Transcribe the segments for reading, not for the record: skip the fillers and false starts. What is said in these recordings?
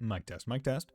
Mic test, mic test.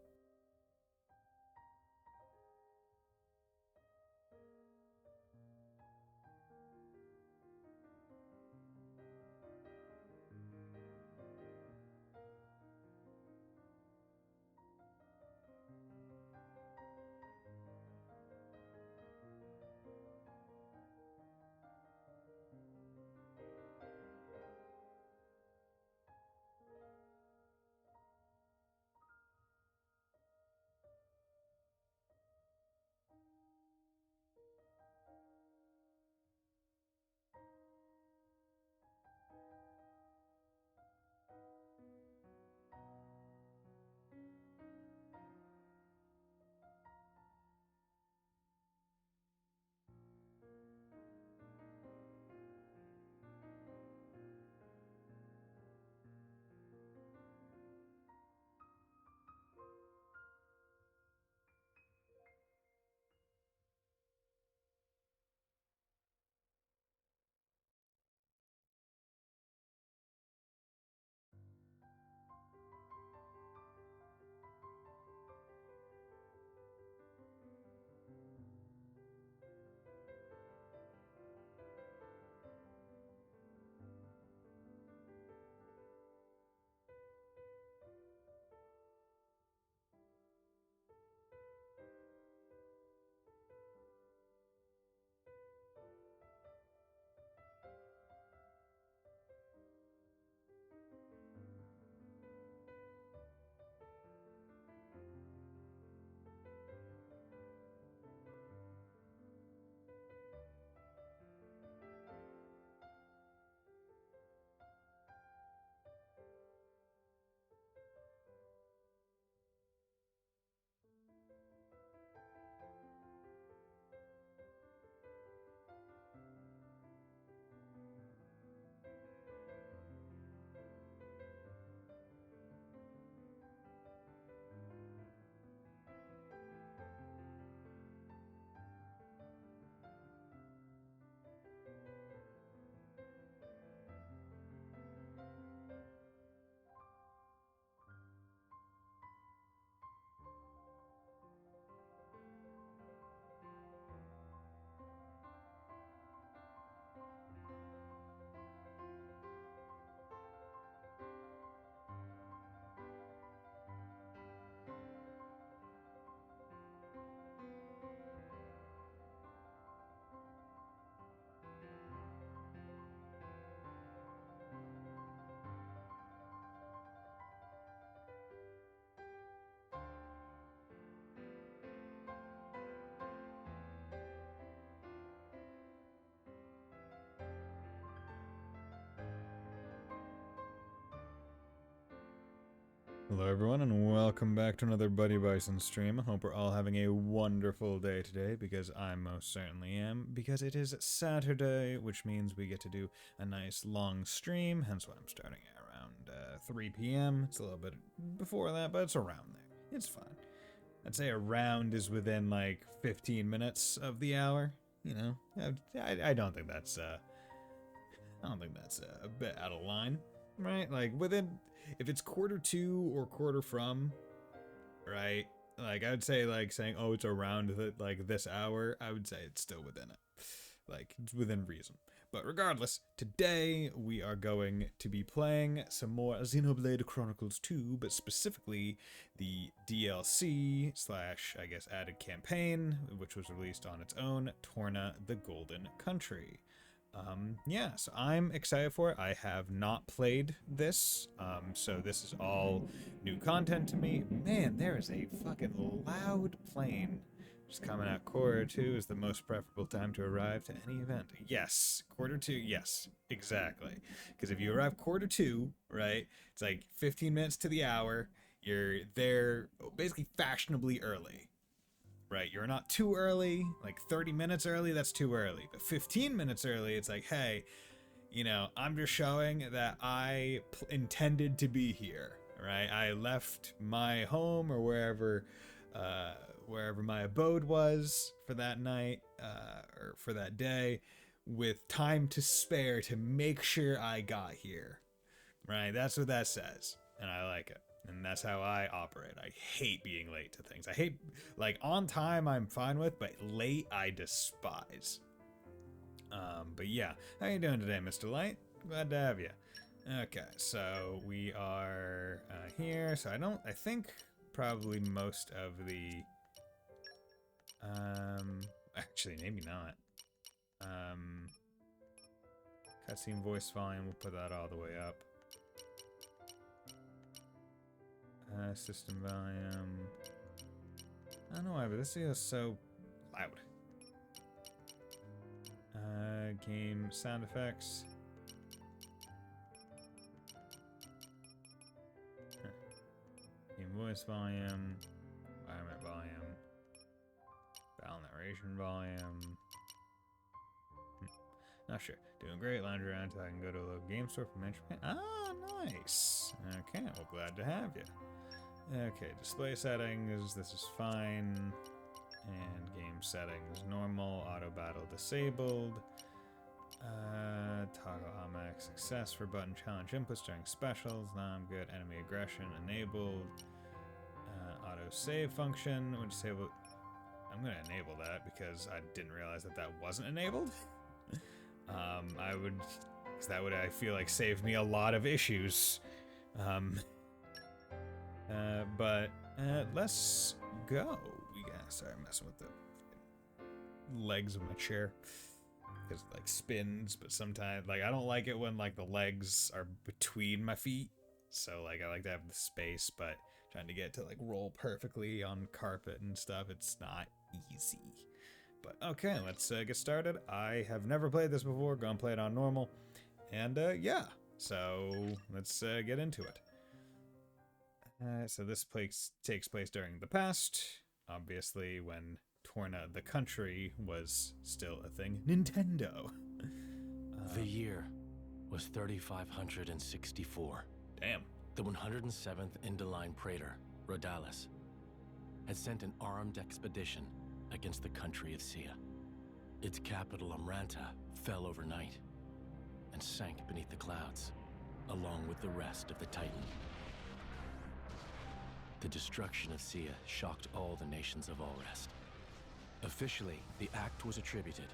Hello everyone and welcome back to another Buddy Bison stream. I hope we're all having a wonderful day today because I most certainly am, because it is Saturday, which means we get to do a nice long stream, hence why I'm starting at around 3 p.m. It's a little bit before that, but it's around there. It's fine. I'd say around is within like 15 minutes of the hour, you know. I don't think that's a bit out of line, right? Like within, if it's quarter to or quarter from, right? Like I would say, like saying, oh, it's around like this hour. I would say it's still within it, like it's within reason. But regardless, today we are going to be playing some more Xenoblade Chronicles 2, but specifically the DLC slash, I guess, added campaign, which was released on its own, Torna, the Golden Country. Yeah, so I'm excited for it. I have not played this, so this is all new content to me. Man, there is a fucking loud plane just coming out. Quarter two is the most preferable time to arrive to any event. Yes, quarter two, yes, exactly. Because if you arrive quarter two, right, it's like 15 minutes to the hour, you're there basically fashionably early. Right, you're not too early, like 30 minutes early, that's too early. But 15 minutes early, it's like, hey, you know, I'm just showing that I intended to be here, right? I left my home or wherever my abode was for that night or for that day, with time to spare to make sure I got here, right? That's what that says, and I like it. And that's how I operate. I hate being late to things. I hate, like, on time I'm fine with, but late I despise. But yeah, how you doing today, Mr. Light? Glad to have you. Okay, so we are here. So I think probably most of the, actually maybe not. Cutscene voice volume, we'll put that all the way up. System volume. I don't know why, but this is so loud. Game sound effects. Game voice volume. Environment volume. Battle narration volume. Not sure. Doing great. Lounge around until I can go to a local game store for mention. Ah, nice. Okay, well, glad to have you. Okay, display settings. This is fine. And game settings. Normal. Auto battle disabled. Toggle automatic success for button challenge inputs during specials. Now I'm good. Enemy aggression enabled. Auto save function. When disable, I'm gonna enable that because I didn't realize that wasn't enabled. I would, because that would, I feel like, save me a lot of issues. But let's go. Sorry, I'm messing with the legs of my chair. Because it like spins, but sometimes like I don't like it when like the legs are between my feet. So like I like to have the space, but trying to get to like roll perfectly on carpet and stuff, it's not easy. But okay, let's get started. I have never played this before, gonna play it on normal. And yeah, so let's get into it. So this place takes place during the past, obviously when Torna, the country, was still a thing. Nintendo. The year was 3564. Damn. The 107th Indoline Praetor, Rhodalis, had sent an armed expedition against the country of Sia. Its capital, Amranta, fell overnight and sank beneath the clouds, along with the rest of the Titan. The destruction of Sia shocked all the nations of Allrest. Officially, the act was attributed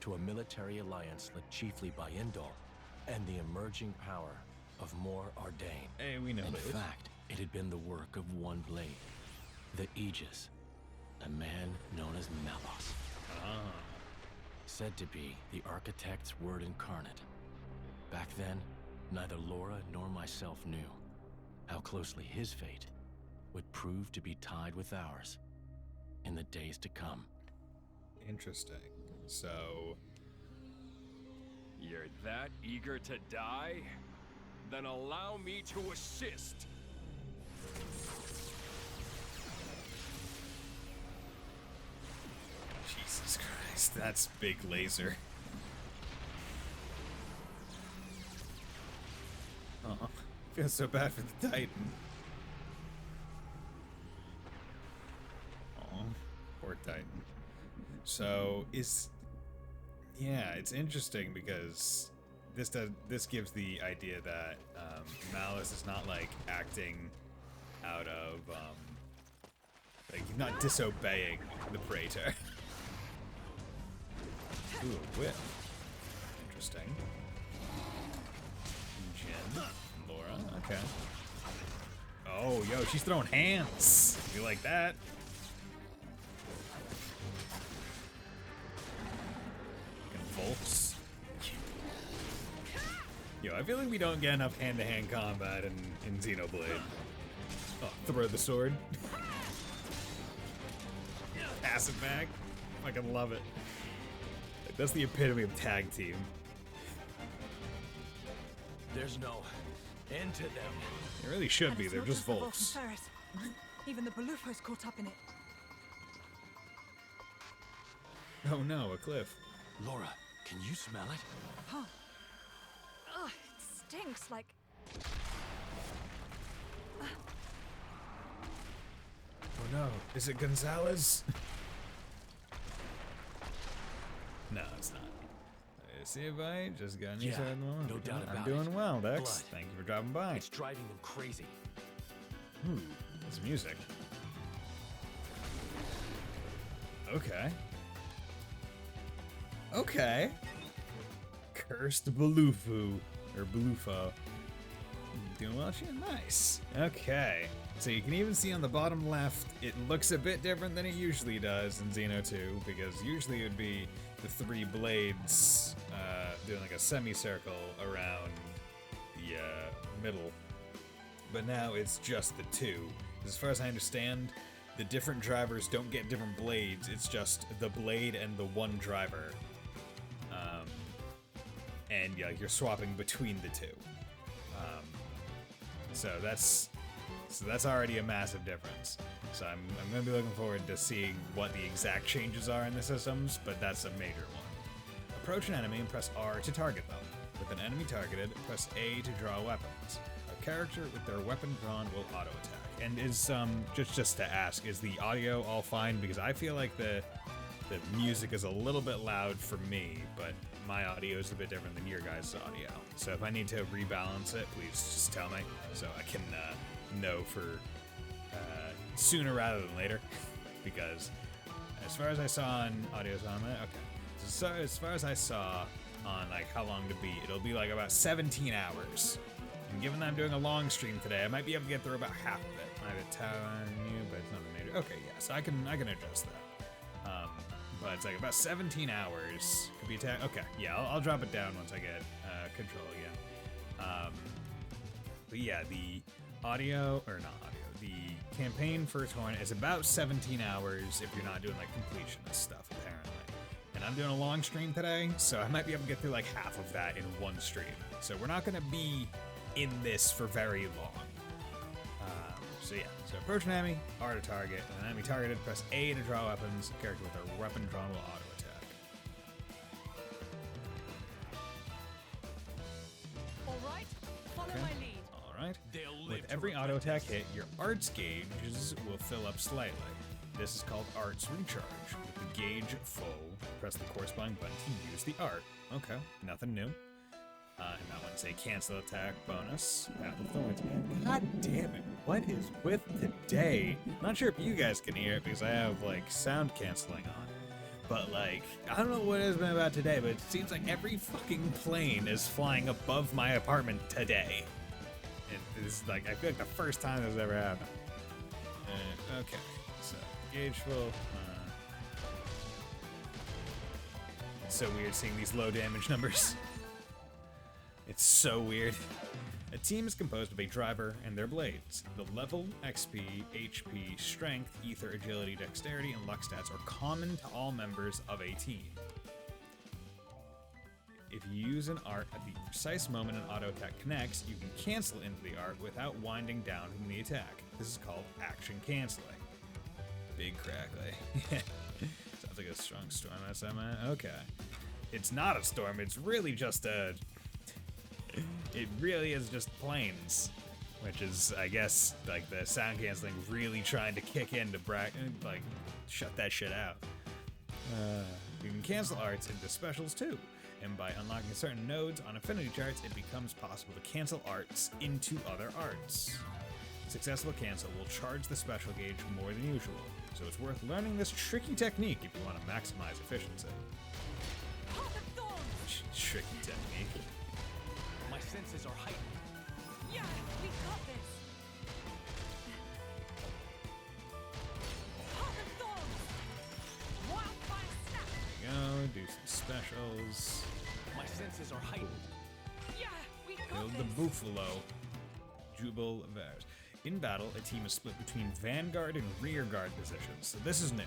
to a military alliance led chiefly by Indol and the emerging power of Mor Ardain. Hey, we know In this. fact, it had been the work of one blade, the Aegis, a man known as Malos. Said to be the architect's word incarnate. Back then, neither Laura nor myself knew how closely his fate would prove to be tied with ours in the days to come. Interesting. So, you're that eager to die? Then allow me to assist. Jesus Christ, that's big laser. Oh, feels so bad for the Titan. Oh, poor Titan. So yeah, it's interesting because this gives the idea that Malice is not like acting out of like he's not disobeying the Praetor. Ooh, a whip. Interesting. Jin, Laura, okay. Oh, yo, she's throwing hands. You like that? Volks. Yo, I feel like we don't get enough hand-to-hand combat in Xenoblade. Oh, throw the sword. Pass it back. Fucking love it. Like, that's the epitome of tag team. There's no end to them. It really should be. And it's They're not just the Vulcan Volks. Ferris. Even the Balufos caught up in it. Oh no, a cliff. Laura, can you smell it? Huh. Ugh, it stinks like... Oh no, is it Gonzalez? No, it's not. See if I just got any Yeah, no doubt about I'm doing it. well, Dex. Blood. Thank you for dropping by. It's driving them crazy. Ooh, that's music. Okay. Okay. Cursed Balufu. Or Balufo. Doing well, shit. Nice. Okay. So you can even see on the bottom left, it looks a bit different than it usually does in Xeno 2, because usually it would be the 3 blades doing like a semicircle around the middle. But now it's just the 2. As far as I understand, the different drivers don't get different blades, it's just the blade and the one driver. And yeah, you're swapping between the 2. So that's already a massive difference. So I'm going to be looking forward to seeing what the exact changes are in the systems, but that's a major one. Approach an enemy and press R to target them. With an enemy targeted, press A to draw weapons. A character with their weapon drawn will auto-attack. And is, just to ask, is the audio all fine? Because I feel like the music is a little bit loud for me, but my audio is a bit different than your guys' audio. So if I need to rebalance it, please just tell me so I can know for sooner rather than later. Because as far as I saw on audio on it, okay. So as far as I saw on like how long to beat, it'll be like about 17 hours. And given that I'm doing a long stream today, I might be able to get through about half of it. I have a telling you, but it's not a major. Okay, yeah, so I can adjust that. But it's like about 17 hours. Could be attack. Okay, yeah, I'll drop it down once I get control again. But yeah, the audio, or not audio, the campaign for Torna is about 17 hours if you're not doing like completionist stuff, apparently. And I'm doing a long stream today, so I might be able to get through like half of that in one stream. So we're not gonna be in this for very long. So yeah, so approach an enemy, R to target, and an enemy targeted, press A to draw weapons. A character with their weapon drawn will auto-attack. Alright, follow my lead. Alright. With every auto-attack hit, your arts gauges will fill up slightly. This is called Arts Recharge. With the gauge full, press the corresponding button to use the art. Okay, nothing new. And that one's a cancel attack bonus. Path of Thorns. God damn it. What is with today? Not sure if you guys can hear it because I have like sound canceling on. But like, I don't know what it has been about today, but it seems like every fucking plane is flying above my apartment today. And this is like, I feel like the first time this has ever happened. Okay, so gauge full. It's so weird seeing these low damage numbers. It's so weird. A team is composed of a driver and their blades. The level, XP, HP, strength, ether, agility, dexterity, and luck stats are common to all members of a team. If you use an art at the precise moment an auto attack connects, you can cancel into the art without winding down from the attack. This is called action canceling. Big crackly. Sounds like a strong storm SMA. Okay. It's not a storm, it's really just a... It really is just planes, which is, I guess, like the sound canceling really trying to kick in to like shut that shit out. You can cancel arts into specials too, and by unlocking certain nodes on affinity charts, it becomes possible to cancel arts into other arts. Successful cancel will charge the special gauge more than usual, so it's worth learning this tricky technique if you want to maximize efficiency. Tricky technique. My senses are heightened. Yeah, we got this. Heart of Thorns. Wildfire snap. There we go. Do some specials. My senses are heightened. Yeah, we got Build this. the Buffalo. Jubal Vers. In battle, a team is split between vanguard and rear guard positions, so this is new.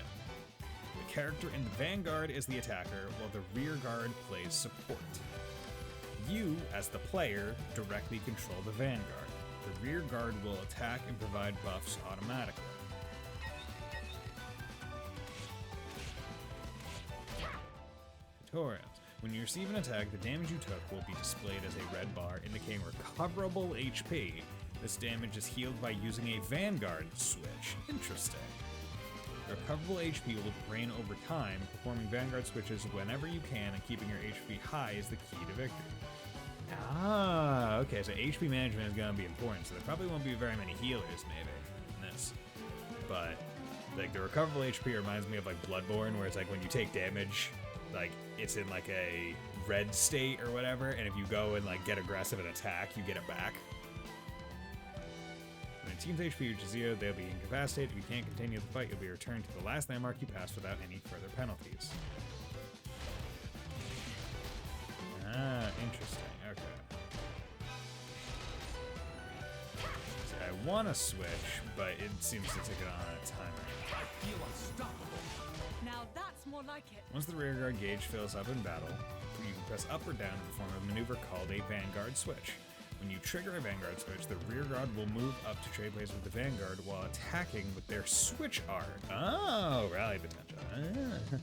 The character in the vanguard is the attacker, while the rear guard plays support. You, as the player, directly control the vanguard. The rear guard will attack and provide buffs automatically. Tutorials. When you receive an attack, the damage you took will be displayed as a red bar indicating recoverable HP. This damage is healed by using a Vanguard switch. Interesting. Recoverable HP will drain over time. Performing Vanguard switches whenever you can and keeping your HP high is the key to victory. Ah, okay, so HP management is going to be important, so there probably won't be very many healers, maybe. but like the recoverable HP reminds me of like Bloodborne, where it's like when you take damage, like it's in like a red state or whatever, and if you go and like get aggressive and attack, you get it back. When a team's HP reaches 0, they'll be incapacitated. If you can't continue the fight, you'll be returned to the last landmark you passed without any further penalties. Ah, interesting. Okay. So I want to switch, but it seems to take it on a timer. I feel unstoppable. Now that's more like it. Once the rearguard gauge fills up in battle, you can press up or down to perform a maneuver called a Vanguard switch. When you trigger a Vanguard switch, the rearguard will move up to trade plays with the Vanguard while attacking with their switch art. Oh, Rally didn't mention that.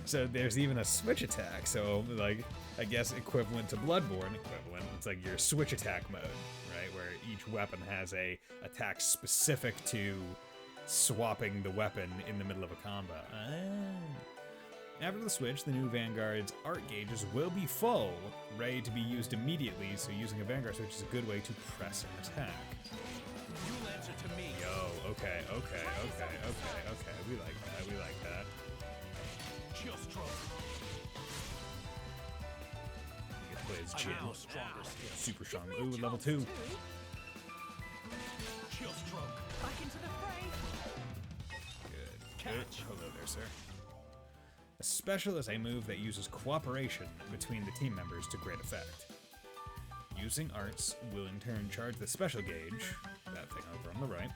So there's even a switch attack. So, like, I guess equivalent to Bloodborne, it's like your switch attack mode, right? Where each weapon has a attack specific to swapping the weapon in the middle of a combo. After the switch, the new Vanguard's art gauges will be full, ready to be used immediately, so using a Vanguard switch is a good way to press an attack. You'll answer to me. Yo, okay. We like that. Chill stroke. He gets played as Jin. I know stronger skills. Super strong. Give me a Ooh, level chance 2. to. Chill stroke. Back into the fray. Good. Catch. Hello there, sir. A special is a move that uses cooperation between the team members to great effect. Using arts will in turn charge the special gauge, that thing over on the right.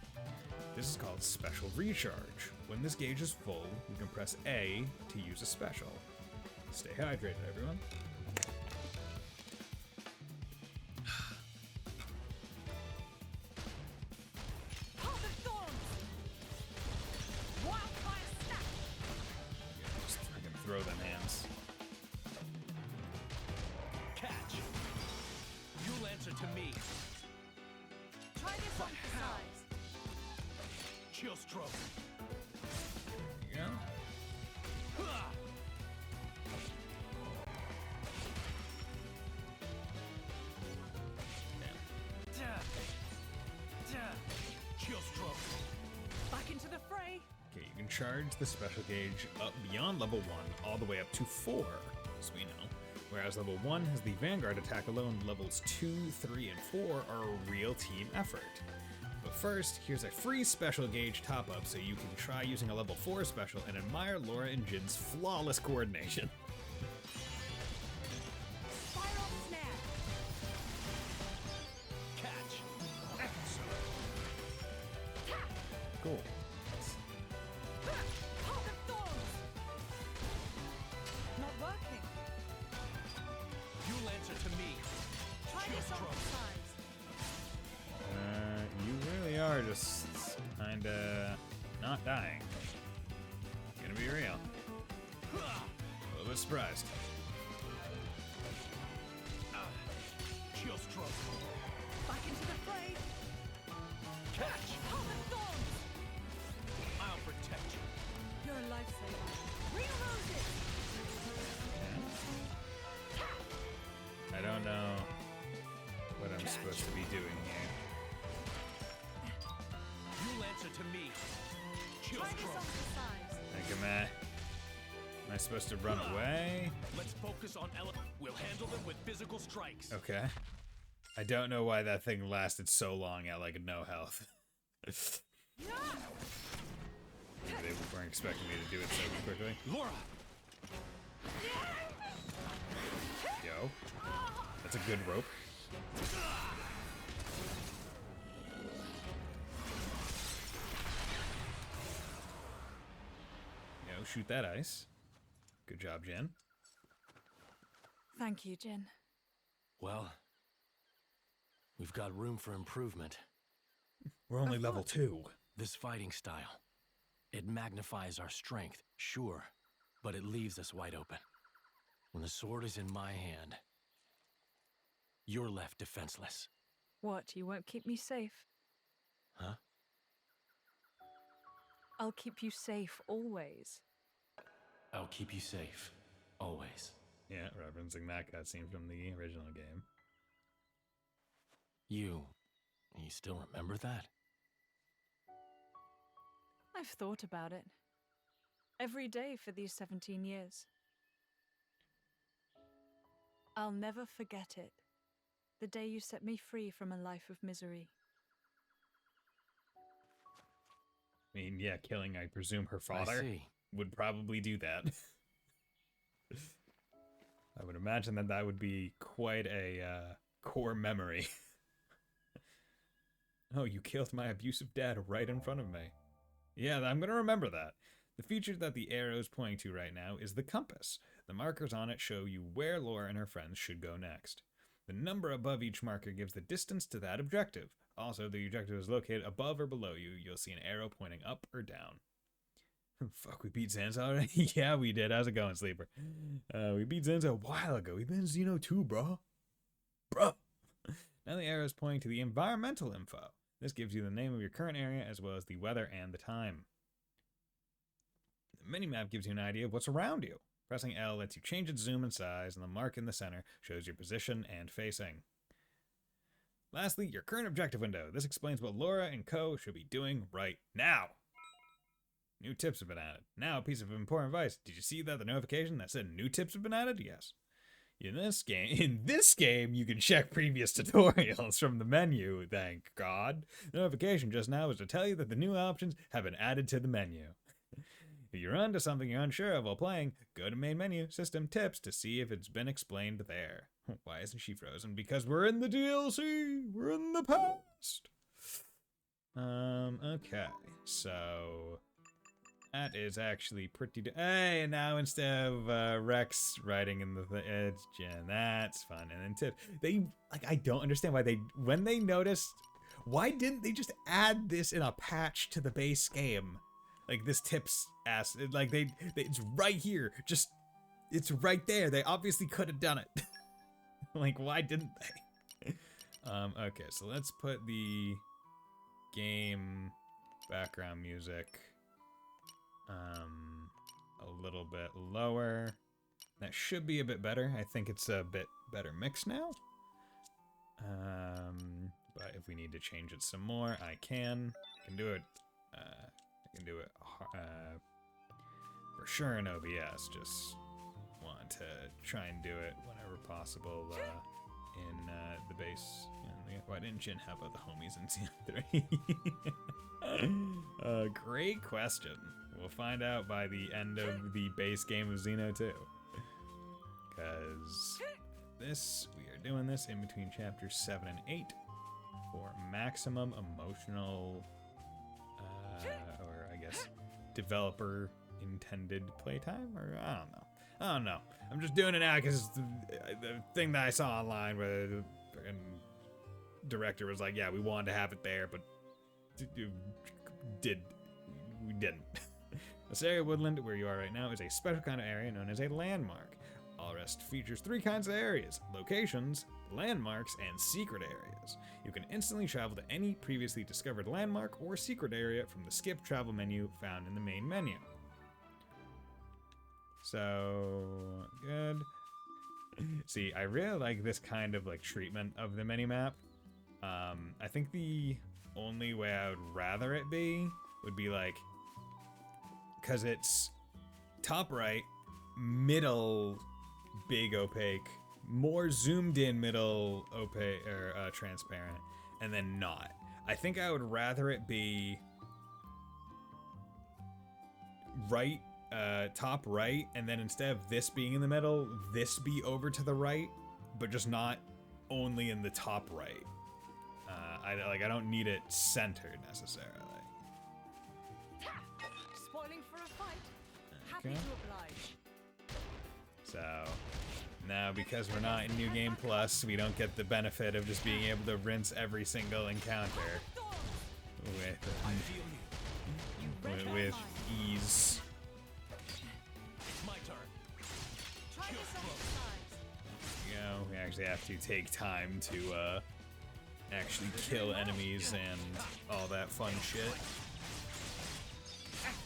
This is called Special Recharge. When this gauge is full, you can press A to use a special. Stay hydrated, everyone. Path of Thorns. Wildfire stack. Yeah, just fucking throw them hands. Catch. You'll answer to me. Try this on for size. Chill stroke. There you go. Huh. Chill stroke. Back into the fray. Okay, you can charge the special gauge up beyond level 1 all the way up to 4, as we know. Whereas level 1 has the Vanguard attack alone, levels 2, 3, and 4 are a real team effort. But first, here's a free special gauge top-up so you can try using a level 4 special and admire Laura and Jin's flawless coordination. Spiral snare. Catch. Cool. Path of Thorns. Not working. You'll answer to me. Try Chill this on stroke. for size. You really are just kinda not dying. Gonna be real. Huh. A little bit surprised. Chill stroke. Back into the fray. Catch. Path of Thorns. I'll protect you. You're a lifesaver. Green roses. I don't know what I'm supposed to be doing here. You'll answer to me. Chill Try this stroke. on for size. Like, am I supposed to run away? Let's focus on We'll handle them with physical strikes. Okay. I don't know why that thing lasted so long at like no health. They weren't expecting me to do it so quickly. Laura. Yo. That's a good rope. Yo, shoot that ice. Good job, Jen. Thank you, Jin. Well, we've got room for improvement. We're only level 2. This fighting style, it magnifies our strength, sure, but it leaves us wide open. When the sword is in my hand, you're left defenseless. What, you won't keep me safe? Huh? I'll keep you safe always. I'll keep you safe, always. Yeah, referencing that cutscene from the original game. You still remember that? I've thought about it. Every day for these 17 years. I'll never forget it. The day you set me free from a life of misery. I mean, yeah, killing, I presume, her I father see. would probably do that. I would imagine that that would be quite a core memory. Oh, you killed my abusive dad right in front of me. Yeah, I'm going to remember that. The feature that the arrow is pointing to right now is the compass. The markers on it show you where Laura and her friends should go next. The number above each marker gives the distance to that objective. Also, the objective is located above or below you. You'll see an arrow pointing up or down. Fuck, we beat Zanza already? Yeah, we did. How's it going, Sleeper? We beat Zanza a while ago. We've been in Xeno 2, bro. Bro! Now the arrow is pointing to the environmental info. This gives you the name of your current area as well as the weather and the time. The minimap gives you an idea of what's around you. Pressing L lets you change its zoom and size, and the mark in the center shows your position and facing. Lastly, your current objective window. This explains what Laura and Co. should be doing right now. New tips have been added. Now, a piece of important advice. Did you see that the notification that said new tips have been added? Yes. In this game, you can check previous tutorials from the menu, thank God. The notification just now was to tell you that the new options have been added to the menu. If you're onto something you're unsure of while playing, go to main menu, system tips to see if it's been explained there. Why isn't she frozen? Because we're in the DLC! We're in the past! Okay, so... that is actually pretty... Hey, and now instead of Rex writing in the... it's Jen, that's fun. And then tips. They, like, I don't understand why they... when they noticed... why didn't they just add this in a patch to the base game? Like, this tips ass... like, it's right here. Just... it's right there. They obviously could have done it. Like, why didn't they? Okay, so let's put the game background music a little bit lower. That should be a bit better. I think it's a bit better mix now. But if we need to change it some more, I can do it. I can do it for sure in OBS. Just want to try and do it whenever possible in the base. Why didn't Jin help out the homies in Xeno 3? Great question. We'll find out by the end of the base game of Xeno 2. Because we are doing this in between chapters 7 and 8 for maximum emotional, or I guess developer intended playtime, or I don't know. I'm just doing it now because the thing that I saw online where the director was like, yeah, we wanted to have it there, but we didn't. This Woodland, where you are right now, is a special kind of area known as a landmark. All Rest features 3 kinds of areas: locations, landmarks, and secret areas. You can instantly travel to any previously discovered landmark or secret area from the skip travel menu found in the main menu. So, good. See, I really like this kind of like treatment of the minimap. I think the only way I would rather it be would be like, because it's top right, middle big opaque, more zoomed in middle opaque or transparent, and then not. I think I would rather it be right, top right, and then instead of this being in the middle, this be over to the right, but just not only in the top right. I don't need it centered necessarily. Spoiling for a fight. Happy Okay. to oblige. So now, because we're not in New Game Plus, we don't get the benefit of just being able to rinse every single encounter with ease. My turn. Try this on the sides. You know, we actually have to take time to actually kill enemies and all that fun shit.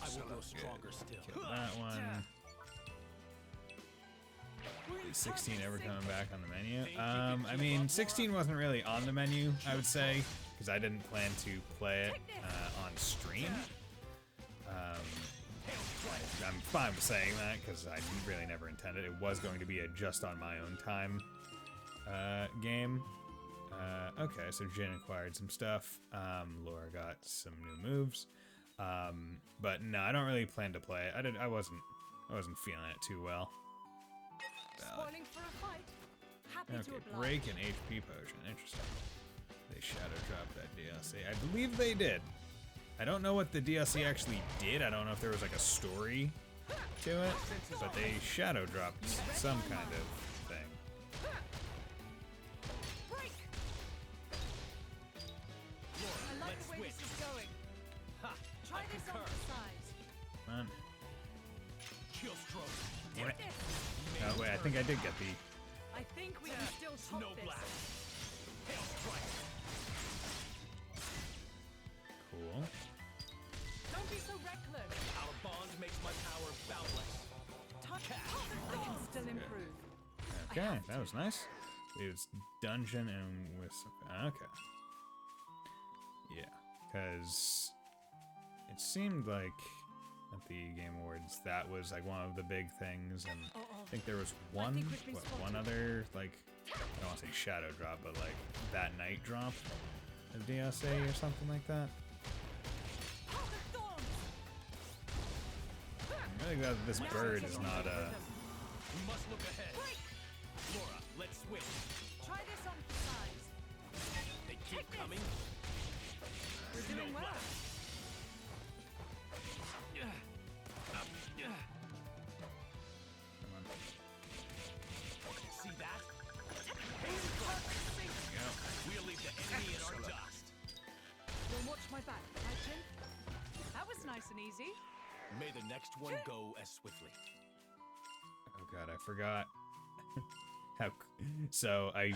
I will grow stronger still. Kill that one. Is 16 ever coming back on the menu? I mean, 16 wasn't really on the menu, I would say, because I didn't plan to play it on stream. I'm fine with saying that because I really never intended it was going to be a just on my own time game. Okay, so Jin acquired some stuff. Laura got some new moves. But no, I don't really plan to play it. I wasn't feeling it too well. Spoiling for a fight. Happy to Okay, oblige. break an HP potion. Interesting. They shadow dropped that DLC. I believe they did. I don't know what the DLC actually did. I don't know if there was like a story to it, but they shadow dropped some kind of thing. Break. I like the way this is going. Try this on the size. Come on. Kill stroke. Damn it. Oh, wait, I think I did get the... I think we can still top Snow this. blast. Hail strike. Cool. Don't be so reckless. Our bond makes my power boundless. I can still improve. Okay, that was nice. It's dungeon and with... Okay. Yeah, because it seemed like at the Game Awards that was like one of the big things, and I think there was one other, like, I don't want to say shadow drop, but like that night drop of DLC or something like that. I'm really glad that this bird is not We must look ahead. Laura, let's switch. Try this on the size. They keep coming. We're doing well. Come on. See that? We'll leave the enemy in our dust. You'll watch my back, right, Jin? That was nice and easy. May the next one go as swiftly. Oh god, I forgot. So I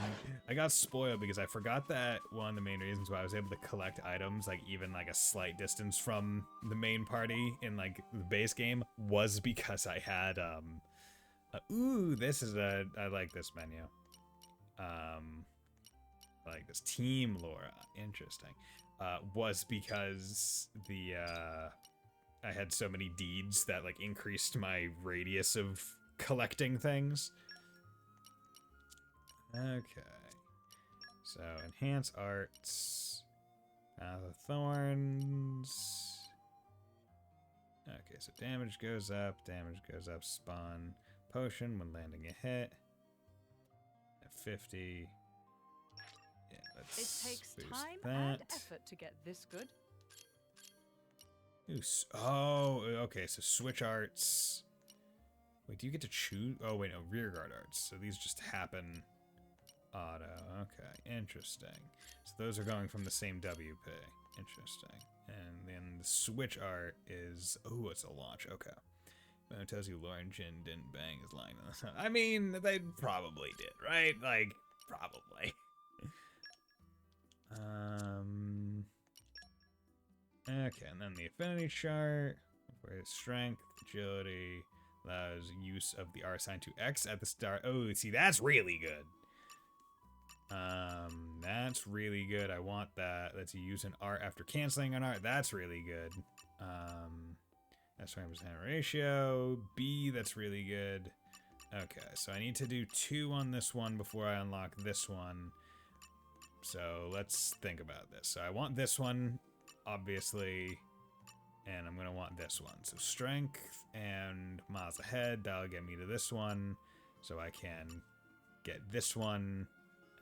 got spoiled because I forgot that one of the main reasons why I was able to collect items like even like a slight distance from the main party in like the base game was because I had ooh, this is I like this menu. I like this Team Laura. Interesting. Was because the I had so many deeds that like increased my radius of collecting things. Okay, so enhance arts, the thorns. Okay, so damage goes up, spawn potion when landing a hit at 50. Yeah, let's It takes boost time that. and effort to get this good. Ooh, oh, okay, so switch arts. Wait, do you get to choose? Oh, wait, no, rearguard arts. So these just happen auto. Okay, interesting. So those are going from the same WP. Interesting. And then the switch art is... Oh, it's a launch. Okay. When it tells you Lauren Jin didn't bang his line on the side. I mean, they probably did, right? Like, probably. Okay, and then the affinity chart, where strength, agility, allows use of the R sign to X at the start. Oh, see, that's really good. That's really good. I want that. Let's use an R after canceling an R. That's really good. That's 20% ratio. B, that's really good. Okay, so I need to do 2 on this one before I unlock this one. So let's think about this. So I want this one, obviously, and I'm going to want this one. So strength and miles ahead, that'll get me to this one. So I can get this one,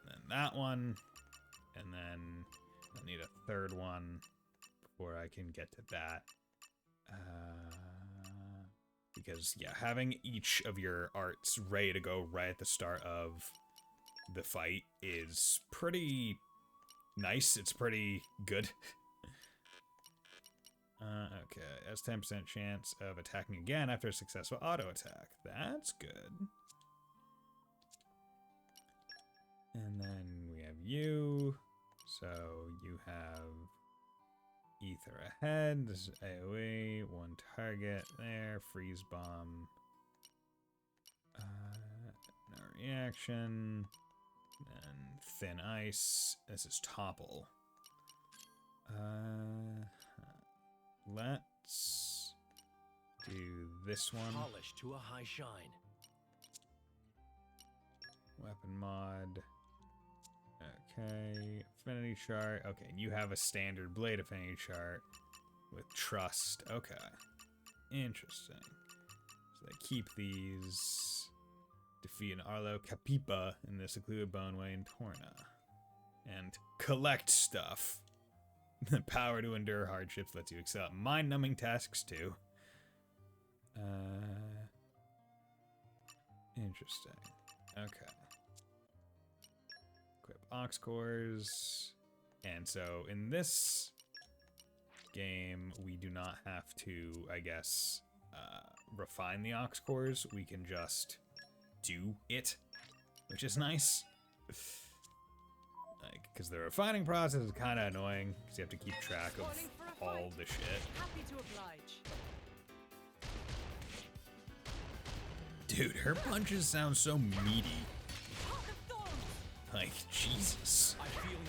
and then that one, and then I need a third one before I can get to that. Because, yeah, having each of your arts ready to go right at the start of the fight is pretty nice. It's pretty good. Okay, has 10% chance of attacking again after a successful auto attack. That's good. And then we have you. So you have Ether ahead. This is AoE. 1 target there. Freeze bomb. No reaction. And thin ice. This is topple. Let's this one. Polished to a high shine. Weapon mod. Okay. Affinity chart. Okay, and you have a standard blade affinity chart with trust. Okay. Interesting. So they keep these. Defeat an Arlo Capipa in the secluded Boneway in Torna. And collect stuff. The power to endure hardships lets you excel at mind-numbing tasks too. Interesting. Okay. Equip ox cores. And so in this game, we do not have to, I guess, refine the ox cores. We can just do it, which is nice. Like, because the refining process is kind of annoying, because you have to keep track of all the shit. Happy to oblige. Dude, her punches sound so meaty. Like, Jesus. I feel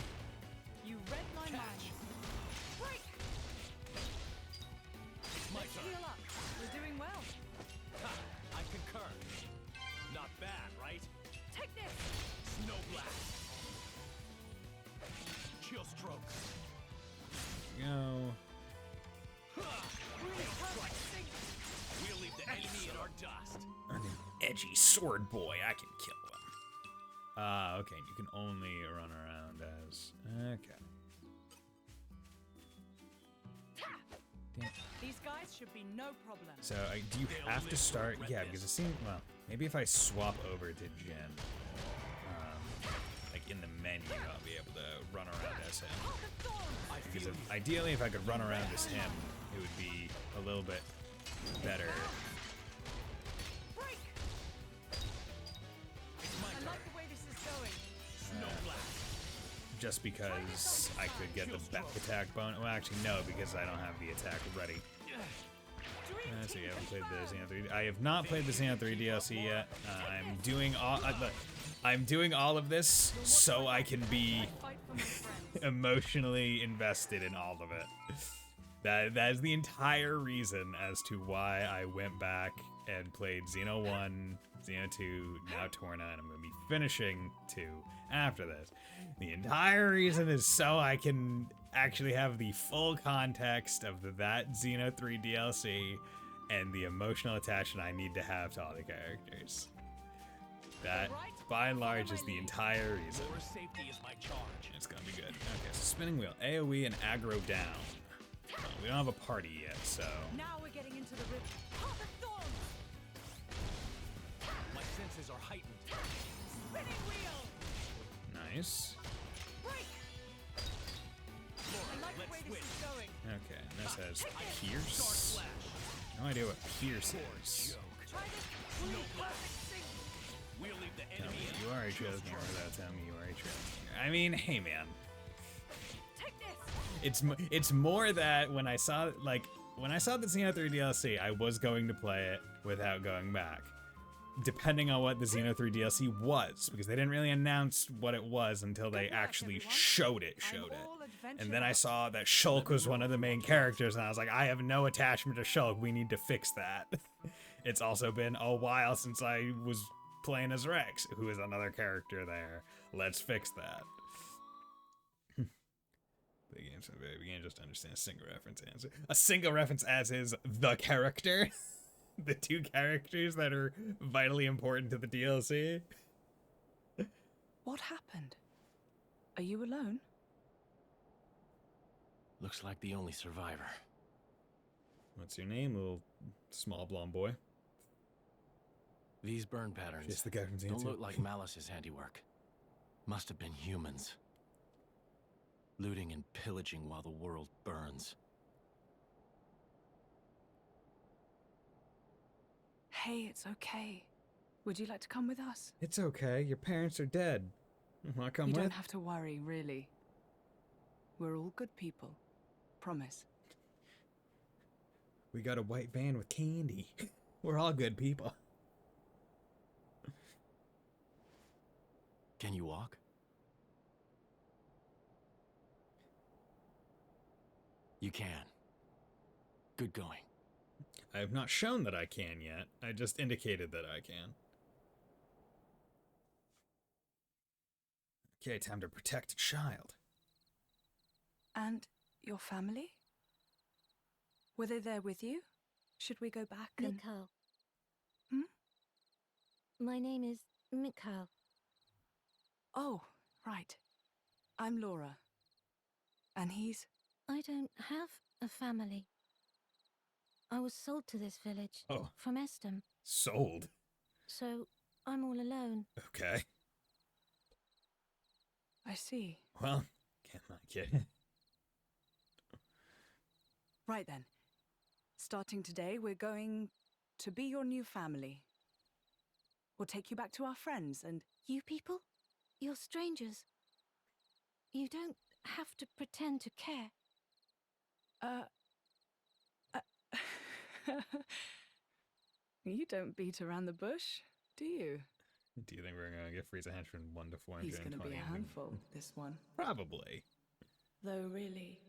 You read my mind. Break! my Let's turn. heal up. We're doing well. Ha, I concur. Not bad, right? Take this! Snow blast. Chill stroke. Go. We'll leave the enemy in our dust. An edgy sword boy, I can kill him. Okay, you can only run around as... Okay. Damn. These guys should be no problem. So, do you have to start? Yeah, because it seems... Well, maybe if I swap over to Jen, like in the menu, I'll be able to run around as him. Because ideally, if I could run around as him, it would be a little bit better. Break! I like the way this is going. Snow blast. Just because I could get the attack bonus. Well, actually, no, because I don't have the attack ready. So you haven't played the Xeno 3. I have not played the Xeno 3 DLC yet. I'm doing all of this so I can be Fight for my friends. emotionally invested in all of it. That is the entire reason as to why I went back and played Xeno 1, Xeno 2, now Torna, and I'm going to be finishing 2 after this. The entire reason is so I can actually have the full context of that Xeno 3 DLC and the emotional attachment I need to have to all the characters. That, by and large, is the entire reason. Your safety is my charge. It's gonna be good. Okay, so spinning wheel, AoE and aggro down. Well, we don't have a party yet, so... Now we're getting into the rip. Heart of Thorns! My senses are heightened. Spinning wheel! Nice. Break! I like the way this is going. Okay, and this has Dark Pierce. flash. No idea what Pierce is. Joke. Try this. Blue perfect sync. We'll leave the Tell enemy me in you our are a chill Chesner stroke. without telling me you are a Chesner. I mean, hey man. Take this. It's more that when I saw the Xeno 3 DLC, I was going to play it without going back. Depending on what the Xeno 3 DLC was, because they didn't really announce what it was until they Good luck, actually everyone. showed it. I'm all adventure And then I out. saw that Shulk was one of the main characters, and I was like, I have no attachment to Shulk. We need to fix that. It's also been a while since I was playing as Rex, who is another character there. Let's fix that. The game's from the very beginning, just to understand a single reference answer. A single reference as is the character. The two characters that are vitally important to the DLC. What happened? Are you alone? Looks like the only survivor. What's your name, little small blonde boy? These burn patterns Just the guy from don't Xeno 2. look like Malice's handiwork. Must have been humans. Looting and pillaging while the world burns. Hey, it's okay. Would you like to come with us? It's okay. Your parents are dead. Wanna come You with? don't have to worry, really. We're all good people. Promise. We got a white van with candy. We're all good people. Can you walk? You can. Good going. I have not shown that I can yet. I just indicated that I can. Okay, time to protect a child. And your family? Were they there with you? Should we go back and... Mikhail. Hmm? My name is Mikhail. Oh, right. I'm Laura. And he's... I don't have a family. I was sold to this village Oh. from Estem, Sold. so I'm all alone. Okay. I see. Well, can't like it. Right then. Starting today, we're going to be your new family. We'll take you back to our friends and... You people? You're strangers. You don't have to pretend to care. You don't beat around the bush, do you? Do you think we're going to get Frieza Henchman 1 to 420? He's going to be a handful, this one. Probably. Though really,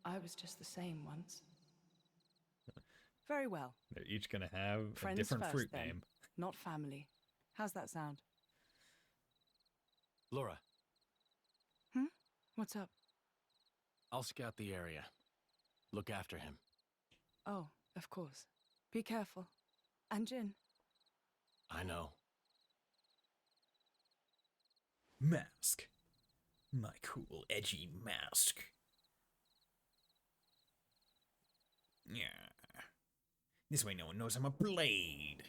I was just the same once. Very well. They're each going to have Friends a different first, fruit then. name. Not family. How's that sound? Laura, What's up? I'll scout the area. Look after him. Oh, of course. Be careful. And Jin. I know. Mask. My cool, edgy mask. Yeah. This way no one knows I'm a blade.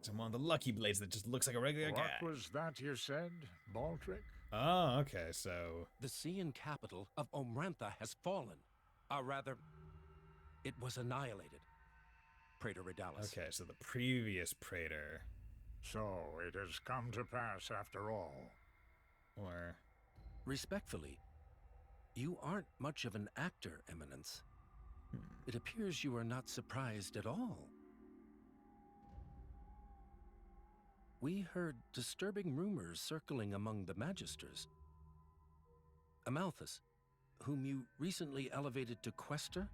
I'm one of the lucky blades that just looks like a regular guy. What was that you said, Baldric? Oh, okay, so... The Cian capital of Omrantha has fallen. Or rather, it was annihilated. Praetor Redalis. Okay, so the previous Praetor. So it has come to pass after all. Or... Respectfully, you aren't much of an actor, Eminence. It appears you are not surprised at all. We heard disturbing rumors circling among the Magisters. Amalthus, whom you recently elevated to Quester?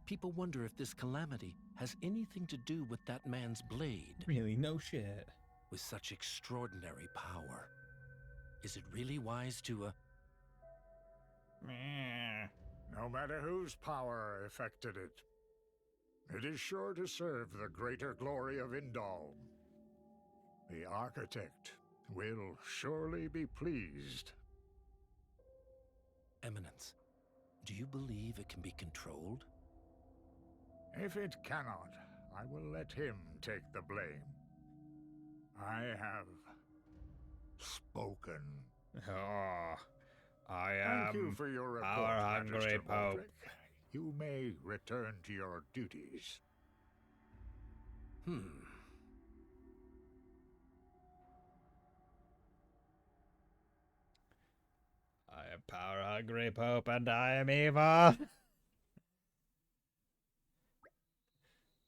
People wonder if this calamity has anything to do with that man's blade. Really, no shit. With such extraordinary power. Is it really wise to, No matter whose power affected it, it is sure to serve the greater glory of Indal. The architect will surely be pleased. Eminence, do you believe it can be controlled? If it cannot, I will let him take the blame. I have spoken. Oh, I am Thank you for your report, power-hungry Magister Pope. Baldric. You may return to your duties. I am power-hungry Pope, and I am evil.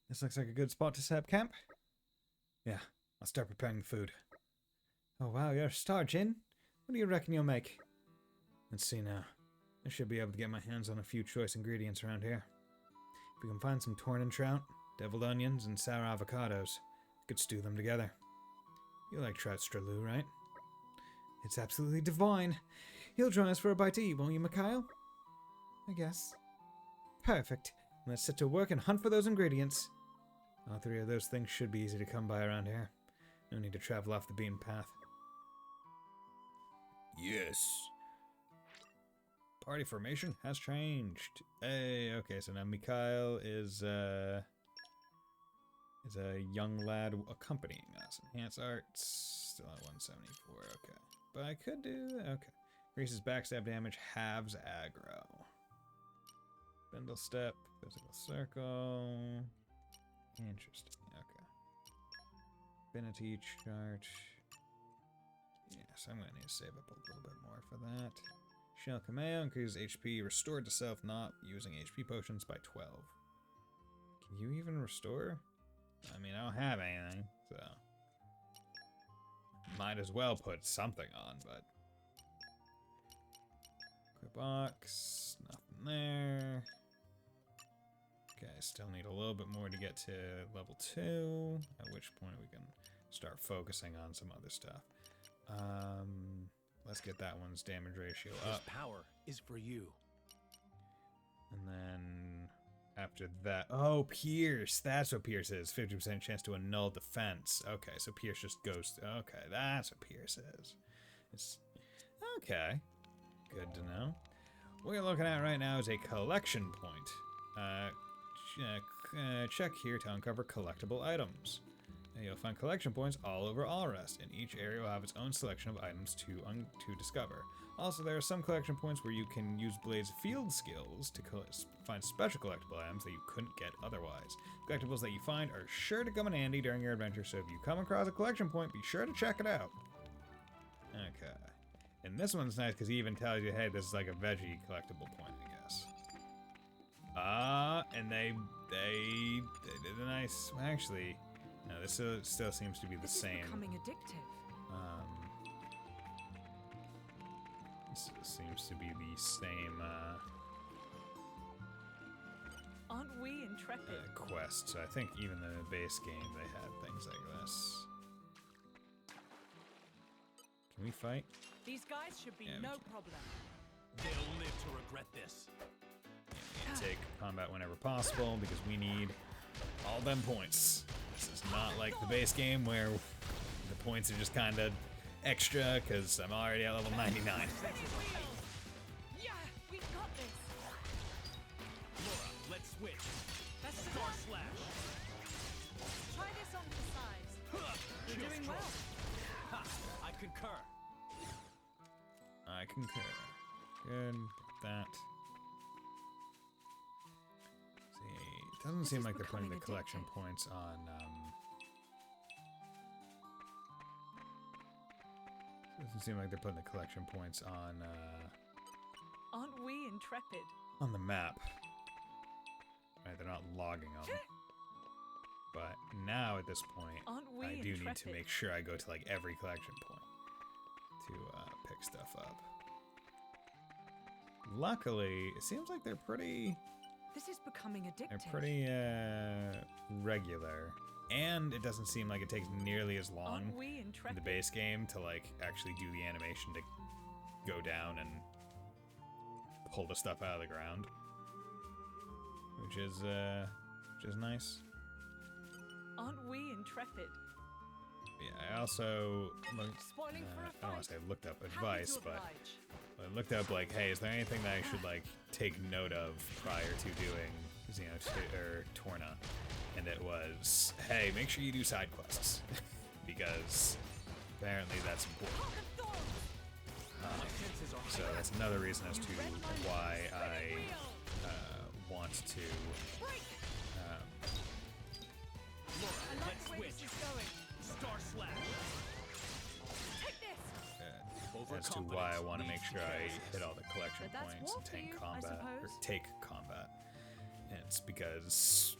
This looks like a good spot to set up camp. Yeah, I'll start preparing the food. Oh wow, you're a star, Jin. What do you reckon you'll make? Let's see now. I should be able to get my hands on a few choice ingredients around here. If we can find some Torna trout, deviled onions, and sour avocados, I could stew them together. You like trout stralu, right? It's absolutely divine. You'll join us for a bite to eat, won't you, Mikhail? I guess. Perfect. Let's set to work and hunt for those ingredients. All three of those things should be easy to come by around here. No need to travel off the beaten path. Yes. Party formation has changed. Hey, okay, so now Mikhail is a young lad accompanying us. Enhance arts, still at 174, okay. But I could do, okay. Increases backstab damage, halves aggro. Spindle step, physical circle. Interesting, okay. Affinity chart. Yes, I'm gonna need to save up a little bit more for that. Shell Kameo increases HP restored to self, not using HP potions by 12. Can you even restore? I mean, I don't have anything, so. Might as well put something on, but. Quick box, nothing there. Okay, still need a little bit more to get to level 2, at which point we can start focusing on some other stuff. Let's get that one's damage ratio This up. power is for you. And then after that, oh, Pierce. That's what Pierce is. 50% chance to annul defense. Okay, so Pierce just goes. Okay, that's what Pierce is. It's okay. Good to know. What you're looking at right now is a collection point. Check here to uncover collectible items. And you'll find collection points all over Allrest, and each area will have its own selection of items to discover. Also, there are some collection points where you can use Blade's field skills to find special collectible items that you couldn't get otherwise. Collectibles that you find are sure to come in handy during your adventure, so if you come across a collection point, be sure to check it out. Okay. And this one's nice because he even tells you, hey, this is like a veggie collectible point, I guess. And they did a nice... Actually, no, this still seems to be the same. This is becoming addictive. This seems to be the same Aren't we intrepid? quest. So I think even in the base game they had things like this. Can we fight? These guys should be Yeah, we no can. problem. They'll live to regret this. Yeah, we take combat whenever possible because we need all them points. This is not like the base game where the points are just kind of extra because I'm already at level 99. Yeah, we've got this. Laura, let's switch. Best of Star luck. slash. Try this on for size. You're Shield doing stroke. well. Ha! I concur. I concur. Good. That. See, it doesn't This seem is like they're putting the becoming collection addictive. points on. Doesn't seem like they're putting the collection points Aren't we intrepid? on the map. Right, they're not logging them. But now at this point, Aren't we I do need to intrepid? make sure I go to like every collection point to pick stuff up. Luckily, it seems like they're pretty This is becoming addictive. regular, and it doesn't seem like it takes nearly as long Aren't we in the intrepid? base game to like actually do the animation to go down and pull the stuff out of the ground, which is nice. Aren't we intrepid? Yeah, I also looked, Spoiling for a I don't want to say fight. looked up Happy advice, to but oblige. I looked up like, hey, is there anything that I should like take note of prior to doing or Torna? And it was, hey, make sure you do side quests because apparently that's important. My senses are So that's another reason as to why I want to Laura, I like let's the way switch. this is going. Star slash. Take this. as to why I want to make sure I hit all the collection But that's points war and for tank you, I combat or suppose. take combat. And it's because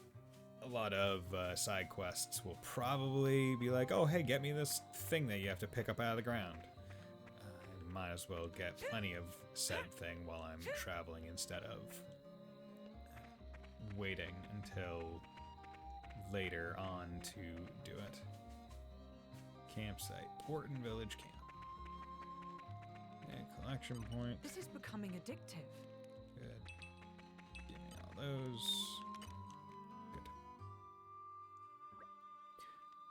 a lot of side quests will probably be like, oh hey, get me this thing that you have to pick up out of the ground. I might as well get plenty of said thing while I'm traveling instead of waiting until later on to do it. Campsite, Porton Village Camp. Okay, collection point. This is becoming addictive. Good. Give me all those. Good.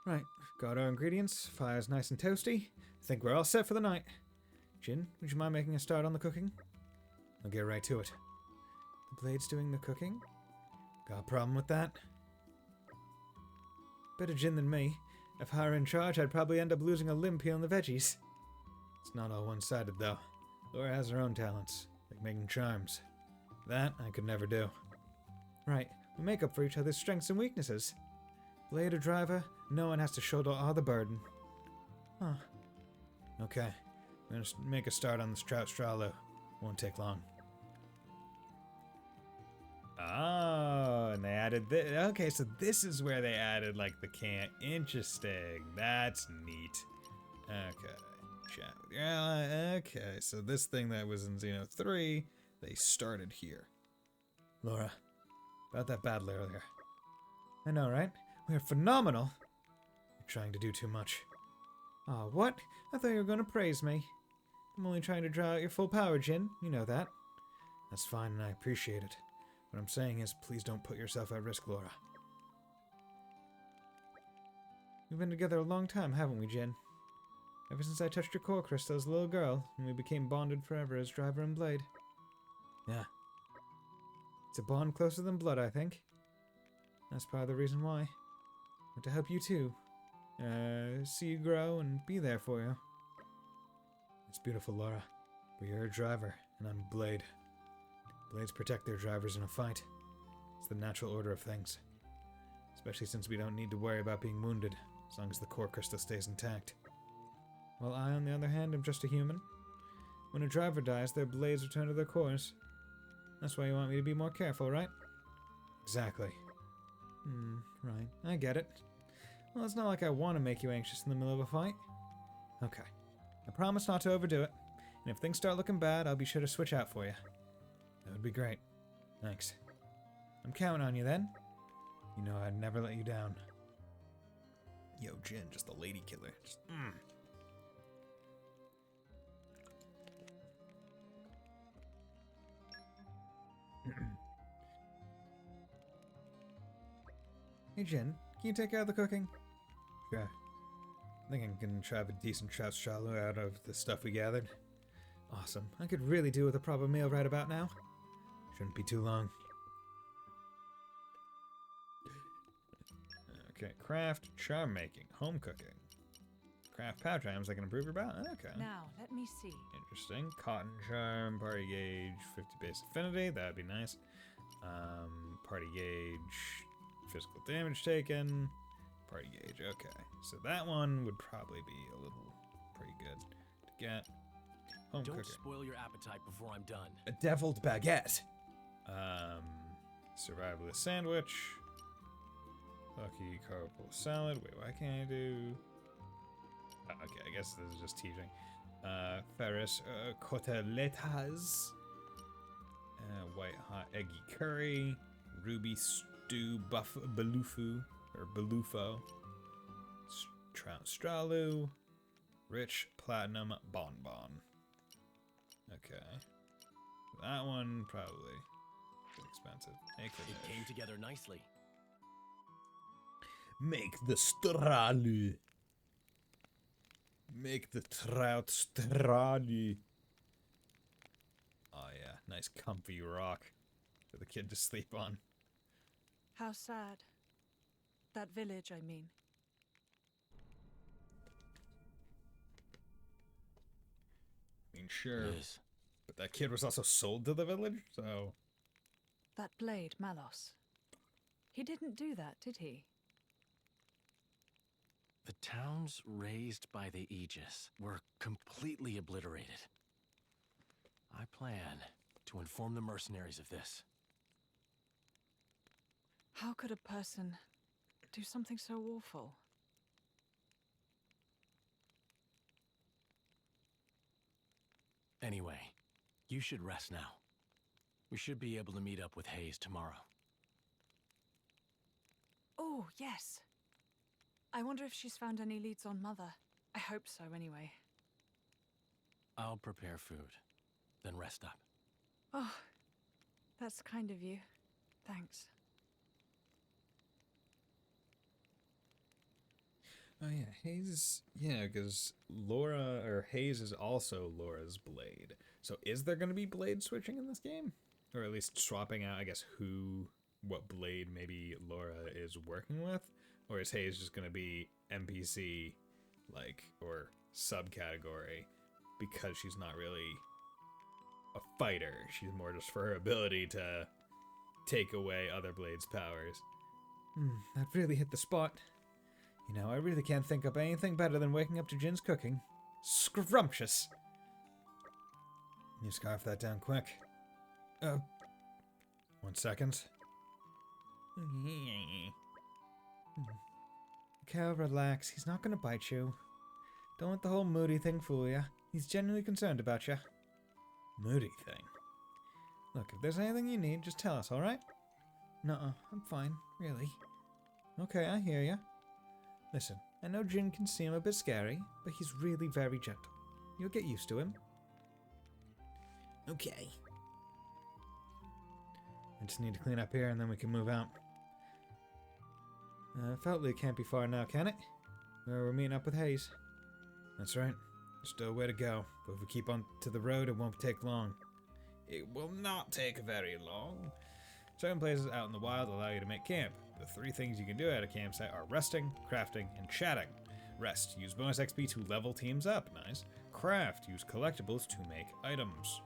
Right, got our ingredients. Fire's nice and toasty. I think we're all set for the night. Jin, would you mind making a start on the cooking? I'll get right to it. The Blade's doing the cooking? Got a problem with that? Better Jin than me. If I were in charge, I'd probably end up losing a limb peeling the veggies. It's not all one-sided, though. Laura has her own talents, like making charms. That I could never do. Right, we make up for each other's strengths and weaknesses. Blade or driver, no one has to shoulder all the burden. Huh. Okay, I'm gonna make a start on this trout straw. Won't take long. Oh, and they added this. Okay, so this is where they added like the can. Interesting. That's neat. Okay. Chat with your ally. Okay, so this thing that was in Xeno 3, they started here. Laura, About that battle earlier. I know, right? We are phenomenal. You're trying to do too much. Aw, what? I thought you were going to praise me. I'm only trying to draw out your full power, Jin. You know that. That's fine, and I appreciate it. What I'm saying is, please don't put yourself at risk, Laura. We've been together a long time, haven't we, Jin? Ever since I touched your core crystal as a little girl, and we became bonded forever as driver and blade. Yeah. It's a bond closer than blood, I think. That's part of the reason why. But to help you too. See you grow and be there for you. It's beautiful, Laura. But you're a driver, and I'm a blade. Blades protect their drivers in a fight. It's the natural order of things. Especially since we don't need to worry about being wounded, as long as the core crystal stays intact. While I, on the other hand, am just a human. When a driver dies, their blades return to their cores. That's why you want me to be more careful, right? Exactly. Right. I get it. Well, it's not like I want to make you anxious in the middle of a fight. Okay. I promise not to overdo it. And if things start looking bad, I'll be sure to switch out for you. That would be great. Thanks. I'm counting on you then. You know I'd never let you down. Yo, Jin, just the lady killer. Just, Hey, Jin, can you take care of the cooking? Sure. I think I can trap a decent trout straw out of the stuff we gathered. Awesome. I could really do with a proper meal right about now. Shouldn't be too long. Okay, craft, charm making, home cooking. Craft pouch items that can improve your balance. Okay. Now, let me see. Interesting. Cotton charm, party gauge, 50 base affinity. That'd be nice. Party gauge, physical damage taken. Party gauge, okay. So that one would probably be a little pretty good to get. Home Don't cooking. spoil your appetite before I'm done. A deviled baguette. Survivalist sandwich. Lucky carpal salad. Wait, why can't I do? Okay, I guess this is just teaching. Ferris coteletas. White hot eggy curry. Ruby stew belufu or belufo. Trout stralu. Rich platinum bonbon. Okay. That one probably expensive. It came together nicely. Make the stralu. Make the trout stralu. Oh yeah, nice comfy rock for the kid to sleep on. How sad. That village, I mean. I mean, sure, Liz, but that kid was also sold to the village, so... That blade, Malos. He didn't do that, did he? the towns raised by the Aegis were completely obliterated. I plan to inform the mercenaries of this. How could a person do something so awful? Anyway, you should rest now. We should be able to meet up with Hayes tomorrow. Oh, yes. I wonder if she's found any leads on Mother. I hope so, anyway. I'll prepare food, then rest up. Oh, that's kind of you. Thanks. Oh yeah, Hayes. Yeah, because Laura or Hayes is also Laura's blade. So is there going to be blade switching in this game, or at least swapping out? I guess what blade maybe Laura is working with, or is Hayes just going to be NPC, or subcategory, because she's not really a fighter. She's more just for her ability to take away other blades' powers. That really hit the spot. You know, I really can't think up anything better than waking up to Jin's cooking. Scrumptious! You scarf that down quick. 1 second. Cal, relax. He's not gonna bite you. Don't let the whole moody thing fool you. He's genuinely concerned about you. Moody thing? Look, if there's anything you need, just tell us, alright? Nuh-uh, I'm fine, really. Okay, I hear ya. Listen, I know Jin can seem a bit scary, but he's really very gentle. You'll get used to him. Okay. I just need to clean up here and then we can move out. Feltley can't be far now, can it? Where we're meeting up with Hayes. That's right. There's still a way to go, but if we keep on to the road, it won't take long. It will not take very long. Certain places out in the wild allow you to make camp. The 3 things you can do at a campsite are resting, crafting, and chatting. Rest, use bonus XP to level teams up. Nice. Craft, use collectibles to make items.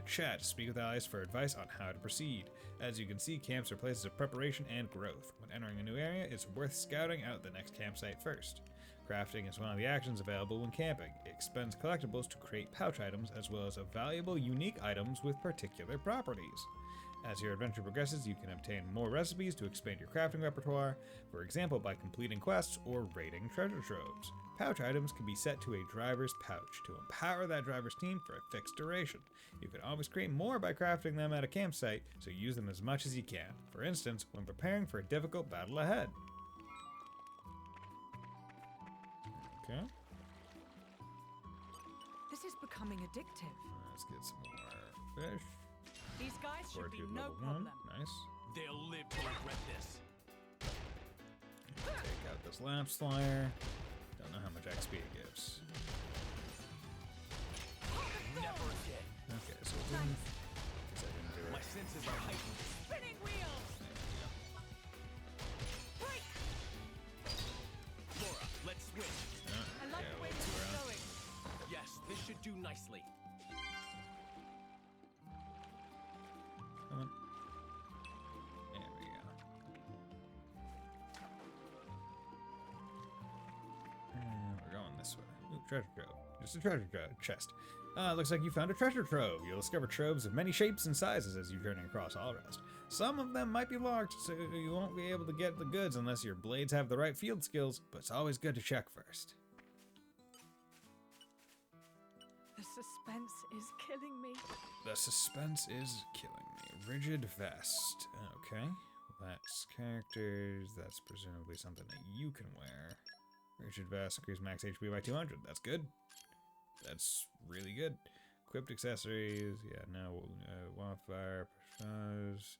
Chat, speak with allies for advice on how to proceed. As you can see, camps are places of preparation and growth. When entering a new area, it's worth scouting out the next campsite first. Crafting is one of the actions available when camping. It expends collectibles to create pouch items as well as valuable, unique items with particular properties. As your adventure progresses, you can obtain more recipes to expand your crafting repertoire, for example by completing quests or raiding treasure troves. Pouch items can be set to a driver's pouch to empower that driver's team for a fixed duration. You can always create more by crafting them at a campsite, so use them as much as you can, for instance, when preparing for a difficult battle ahead. Okay. This is becoming addictive. Let's get some more fish. These guys should be Fortitude no level 1. problem. Nice. They'll live to regret this. Take out this lapse flyer. Don't know how much XP it gives. Never again. Okay, so it didn't, guess I didn't do My it. senses are heightened. Spinning wheels! Break! Laura, let's switch. I like the way this is going. Yes, this should do nicely. Come on. There we go. And we're going this way. Ooh, treasure trove. Just a treasure chest. Looks like you found a treasure trove. You'll discover troves of many shapes and sizes as you journey across all rest. Some of them might be locked, so you won't be able to get the goods unless your blades have the right field skills, but it's always good to check first. The suspense is killing me. The suspense is killing me. Rigid vest. Okay. That's characters. That's presumably something that you can wear. Rigid vest increase max HP by 200. That's good. That's really good. Equipped accessories. Yeah, no. Wildfire. Personage.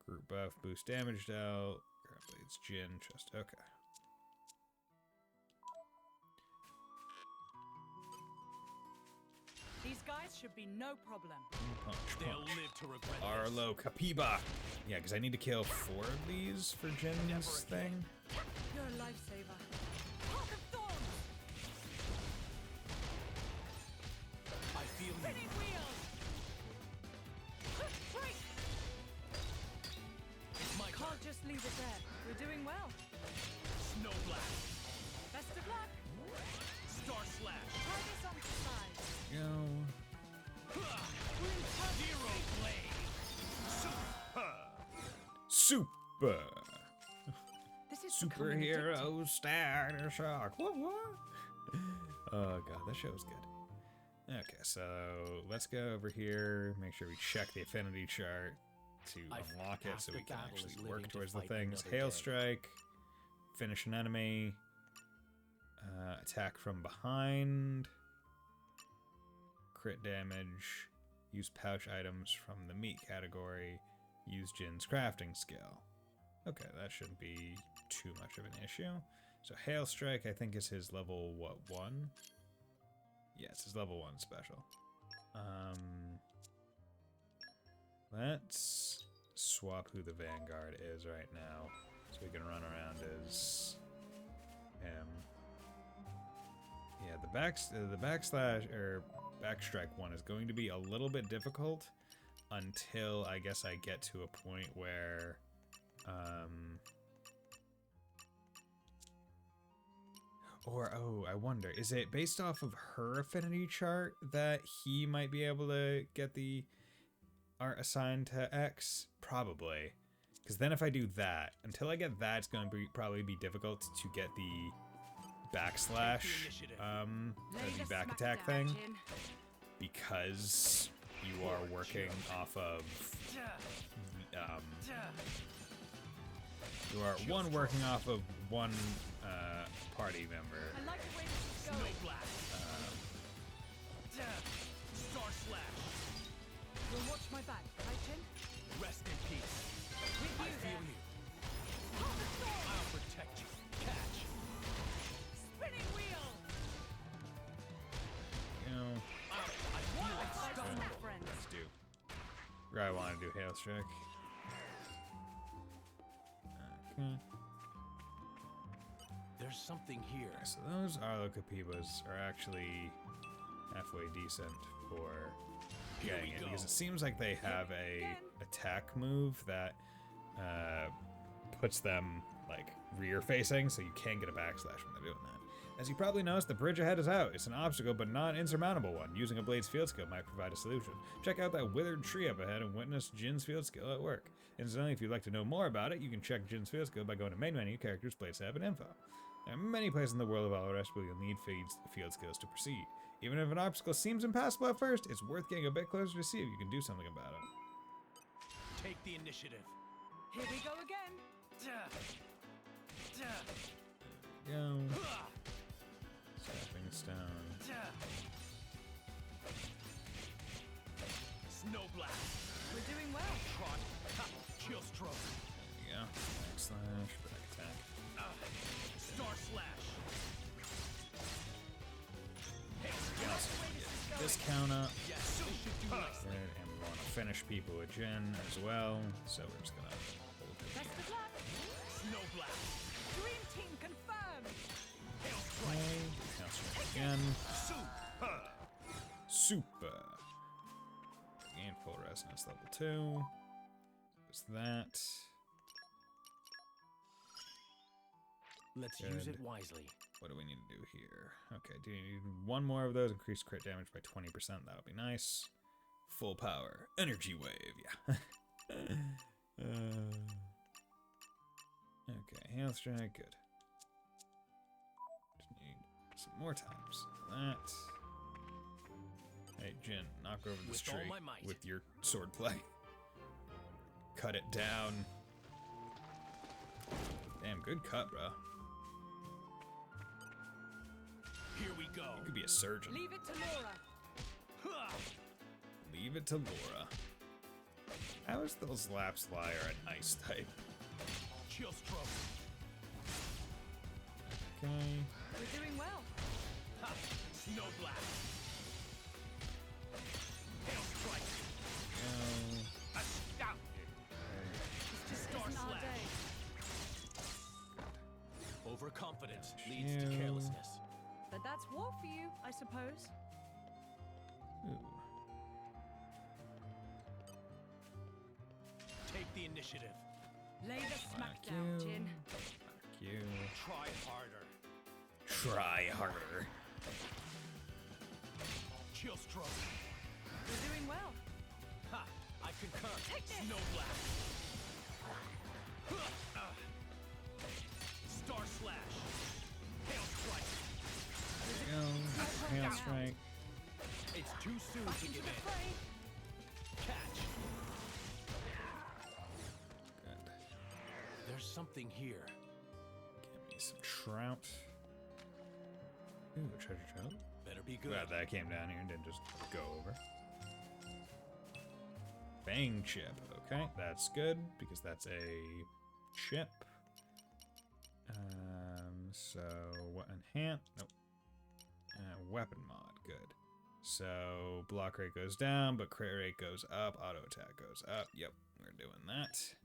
Group buff. Boost damage dealt. Current blades. Jin. Chest. Okay. These guys should be no problem. Punch. They'll Punch. live to regret this. Arlo Kapiba. Yeah, because I need to kill 4 of these for Jin's thing. You're a lifesaver. Heart of Thorns! I feel you. Spinning wheels! Break! My Can't just leave it there. We're doing well. Snow blast. Best of luck. Star slash. Try this on the side. Go. Zero blade. Super. This is becoming Superhero addictive. Static Shock. What? Oh god, that show's good. Okay, so let's go over here, make sure we check the affinity chart to unlock it so we can actually work towards the things. Hail Strike, finish an enemy, attack from behind, crit damage, use pouch items from the meat category, use Jin's crafting skill. Okay, that shouldn't be too much of an issue. So Hail Strike, I think is his level, what, 1? Yeah, it's his level 1 special. Let's swap who the Vanguard is right now, so we can run around as him. Yeah, the backslash or backstrike one is going to be a little bit difficult until I guess I get to a point where I wonder, is it based off of her affinity chart that he might be able to get the art assigned to X? Probably. Because then if I do that, until I get that, it's going to probably be difficult to get the backslash, the back attack thing. Because you are working off of you are one working off of one party member. I like the way this is going. Star Slash. You'll watch my back, right, Jin? Rest in peace. With you I feel there. you. I'll protect you. Catch. Spinning wheel! You know, I feel it. Fight my friends. let's do. I want to do hail strike. Okay. There's something here. So those Arlo Capibas are actually halfway decent for getting it, because it seems like they have a attack move that puts them like rear facing, so you can get a backslash when they're doing that. As you probably noticed, the bridge ahead is out. It's an obstacle, but not an insurmountable one. Using a blade's field skill might provide a solution. Check out that withered tree up ahead and witness Jin's field skill at work. Incidentally, if you'd like to know more about it, you can check Jin's field skill by going to main menu, characters, place tab, and info. There are many places in the world of Valorest where you'll need field skills to proceed. Even if an obstacle seems impassable at first, it's worth getting a bit closer to see if you can do something about it. Take the initiative. Here we go again. Go. Stepping stone. Snow blast. We're doing well. Trot. Ha. Chill stroke. There you go. Backslash, back attack. Star slash. Discount up. Yes, this should do nice. Good, and we want to finish people with Jin as well, so we're just gonna hold it Best here. of luck. Snow blast. Dream team confirmed. Okay, hail strike again. Super. Gain full resonance level 2. There's that. Let's use Good. it wisely. What do we need to do here? Okay, do you need one more of those? Increase crit damage by 20%. That'll be nice. Full power. Energy wave. Yeah. Okay, hail strike. Good. Just need some more times. That. Hey, Jin, knock over this With all tree my might. with your swordplay. Cut it down. Damn, good cut, bro. Here we go. You could be a surgeon. Leave it to Laura. Leave it to Laura. How is those laps liar an ice type? Chill stroke. Okay. We're doing well. Ha. Snow blast. Hail strike. Go. Astounding. This Star isn't our slash. day. Overconfidence leads to You. carelessness. But that's war for you, I suppose. Ooh. Take the initiative. Lay the smack Fuck down, you. Jin. Fuck you. Try harder. Try harder. Chill stroke. We're doing well. Ha! I concur. Take this. Snow blast. Star slash. Hail strike. There you go. Hail strike. It's too soon to give in. Fray. Catch. Good. There's something here. Give me some trout. Ooh, a treasure trout. Better be good. Glad that came down here and didn't just go over. Bang chip. Okay, that's good because that's a chip. So what enhance? Nope. Weapon mod. Good. So block rate goes down, but crit rate goes up. Auto attack goes up. Yep, we're doing that.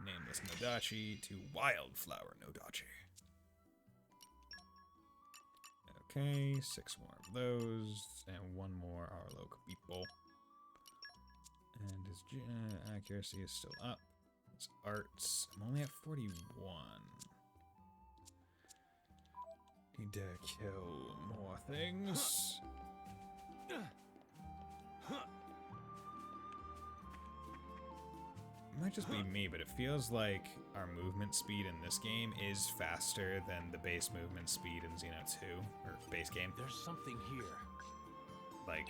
Nameless Nodachi to Wildflower Nodachi. Okay, 6 more of those, and 1 more Arlo people. And his accuracy is still up. His arts, I'm only at 41. Need to kill more things. It might just be me, but it feels like our movement speed in this game is faster than the base movement speed in Xeno 2, or base game. There's something here. Like,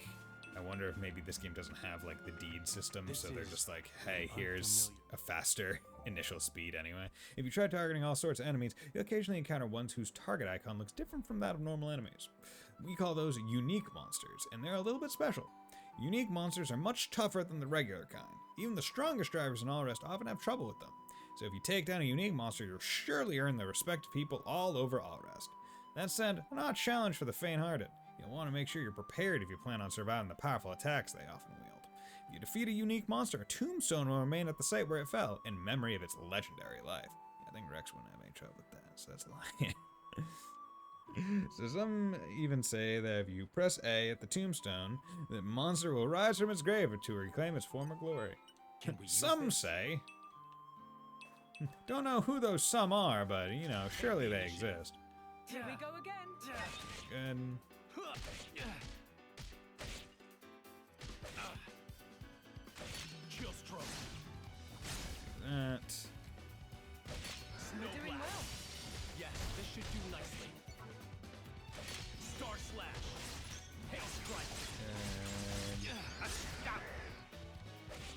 I wonder if maybe this game doesn't have like the deed system, This so they're is just like, hey, here's unfamiliar. a faster initial speed anyway. If you try targeting all sorts of enemies, you'll occasionally encounter ones whose target icon looks different from that of normal enemies. We call those unique monsters, and they're a little bit special. Unique monsters are much tougher than the regular kind. Even the strongest drivers in All Rest often have trouble with them. So if you take down a unique monster, you'll surely earn the respect of people all over All Rest. That said, not a challenge for the faint-hearted. You'll want to make sure you're prepared if you plan on surviving the powerful attacks they often wield. If you defeat a unique monster, a tombstone will remain at the site where it fell, in memory of its legendary life. I think Rex wouldn't have any trouble with that, so that's a lie. So some even say that if you press A at the tombstone, the monster will rise from its grave to reclaim its former glory. Can we use Some this? say. Don't know who those some are, but, you know, surely they exist. Here we go again. Good. Chill stroke. That. Snow We're doing blast. well. Yes, this should do nicely. Star slash. Hail strike.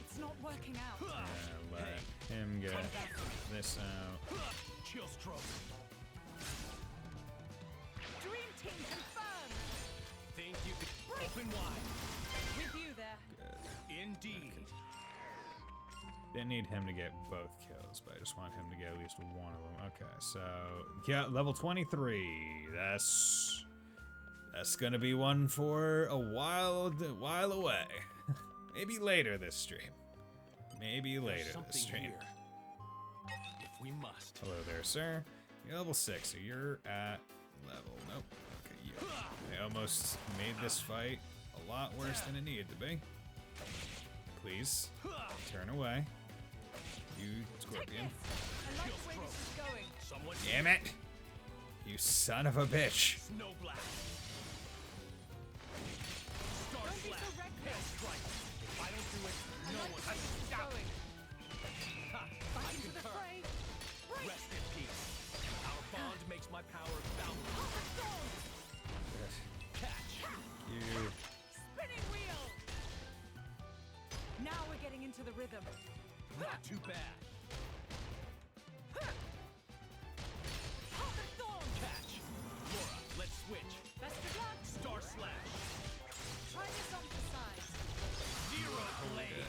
It's not working out. Let him get this out. Chill stroke. Dream team confirmed. Think you could open wide. With you there. Indeed. Didn't need him to get both kills, but I just want him to get at least one of them. Okay, so yeah, level 23. That's gonna be one for a while away. Maybe later this stream. Maybe There's later something this stream. here. If we must. Hello there, sir. You're level 6, so you're at level. Nope. Okay, you. I almost made this fight a lot worse than it needed to be. Please turn away. You scorpion. I like the way this is going. Someone. Damn it! You son of a bitch. Snow blast. Star Don't be slash. so Hail reckless. strike. If I don't do it, I no like one the way has this is going. Ha, Back I into the concur. fray. Break. Rest in peace. Our bond makes my power boundless. Off the thorn. Catch. You. Spinning wheel. Now we're getting into the rhythm. Not too bad. Off the thorn. Catch. Laura, let's switch. Best of luck. Star slash. Try this on for size. Zero blade.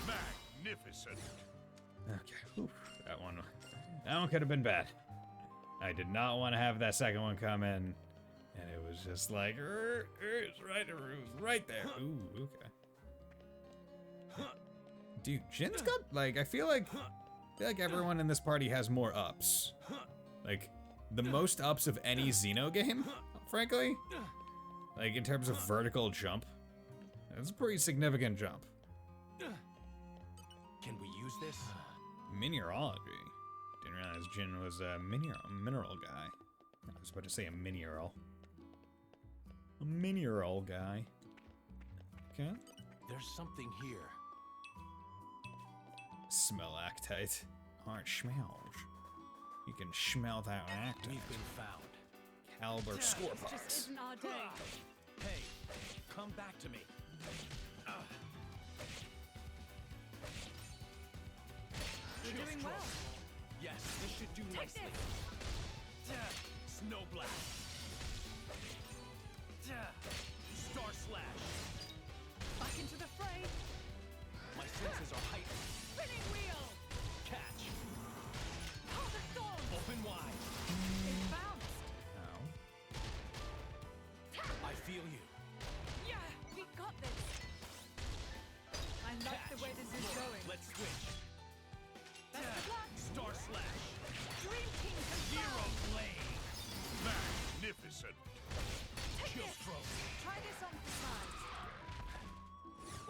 Magnificent. Okay. Whew. That one could have been bad. I did not want to have that second one come in, and it was just like, it was right there. Ooh, okay. Dude, Jin's got like I feel like everyone in this party has more ups. Like the most ups of any Xeno game, frankly. Like in terms of vertical jump. That's a pretty significant jump. Can we use this? Mineralogy. Didn't realize Jin was a mineral guy. I was about to say a mineral. A mineral guy. Okay. There's something here. Smellactite. Aren't schmells. You can smell that actite. We've been found. Caliber score This just parts. isn't our day. Hey, come back to me. We're doing well. Yes, this should do Take nicely. Snow blast. Star slash. Back into the fray. My senses are heightened. Spinning wheel. Catch. Off the thorn. Open wide. It bounced. Ow. I feel you. Yeah, we got this. I like the way this is going. Let's switch. Best of luck. Star slash. Dream team Zero confirmed. blade. Magnificent. Take Chill this. stroke. Try this on for size.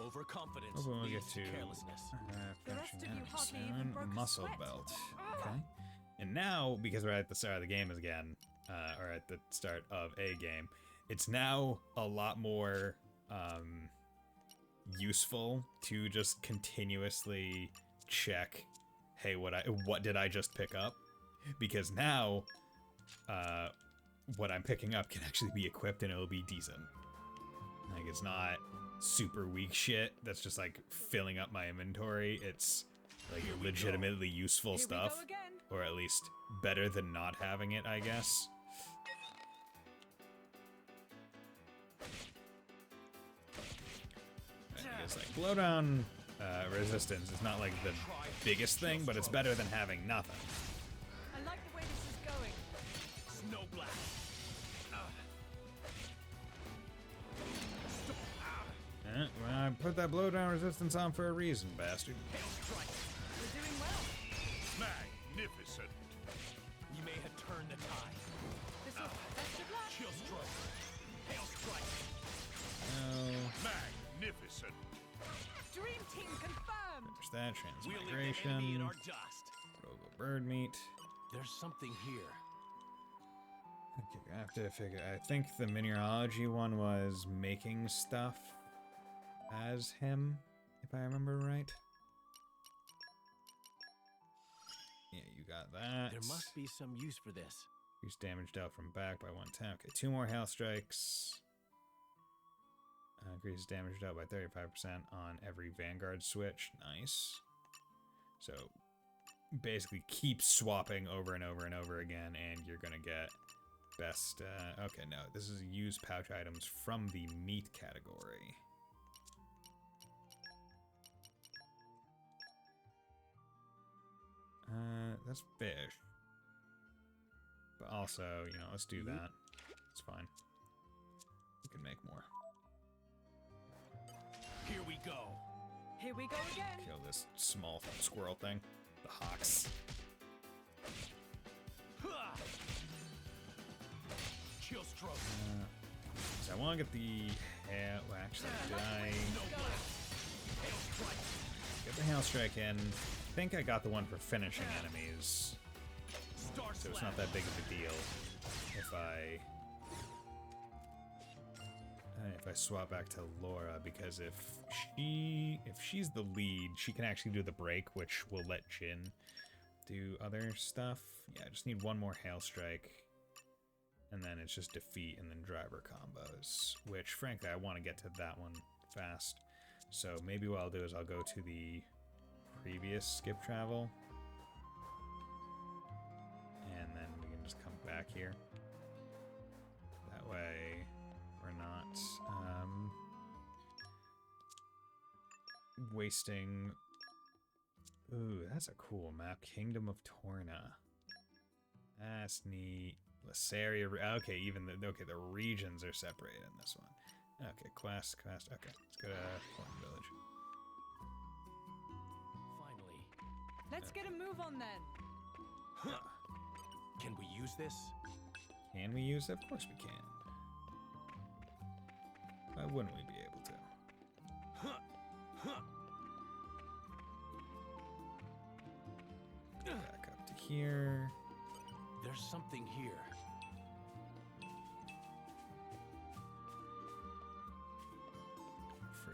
Overconfidence Hopefully we'll get leads to carelessness. The rest finishing of you that hardly even soon. broke a Muscle sweat. belt. Okay. And now, because we're at the start of the game again, or at the start of a game, it's now a lot more useful to just continuously check, hey, what did I just pick up? Because now, what I'm picking up can actually be equipped and it'll be decent. Like it's not super weak shit that's just like filling up my inventory. It's like legitimately useful Here stuff, we go again. or at least better than not having it, I guess. I guess like blowdown resistance is not like the biggest thing, but it's better than having nothing. I like the way this is going. Snowblast. Well, I put that blowdown resistance on for a reason, bastard. We're doing well. Magnificent. You may have turned the tide. This is best of luck. Chill stroke. Hail strike. No. Magnificent. Dream team confirmed. There's that We'll leave the enemy in transmigration. our dust. Robo bird meat. There's something here. Okay, I have to figure. I think the mineralogy one was making stuff as him, if I remember right. Yeah, you got that. There must be some use for this. Increase damage dealt from back by 1 10. Okay, 2 more hail strikes. Increases damage dealt by 35% on every Vanguard switch. Nice. So basically keep swapping over and over and over again, and you're gonna get best. Okay, no, this is use pouch items from the meat category. That's fish. But also, you know, let's do that. It's fine. We can make more. Here we go. Here we go again. Kill this small squirrel thing. The hawks. Chill stroke. So I want to get the hail. Well, actually, did I get the hail strike in? I think I got the one for finishing enemies, so it's not that big of a deal if I swap back to Laura, because if she's the lead, she can actually do the break, which will let Jin do other stuff. Yeah, I just need one more hail strike, and then it's just defeat and then driver combos, which frankly I want to get to that one fast. So maybe what I'll do is I'll go to the previous skip travel, and then we can just come back here. That way we're not wasting. Ooh, that's a cool map. Kingdom of Torna. That's neat. Lasseria. Okay, even the regions are separated in this one. Okay, quest. Okay, let's go to Horn Village. Finally. Let's get a move on then. Can we use this? Can we use it? Of course we can. Why wouldn't we be able to? Back up to here. There's something here.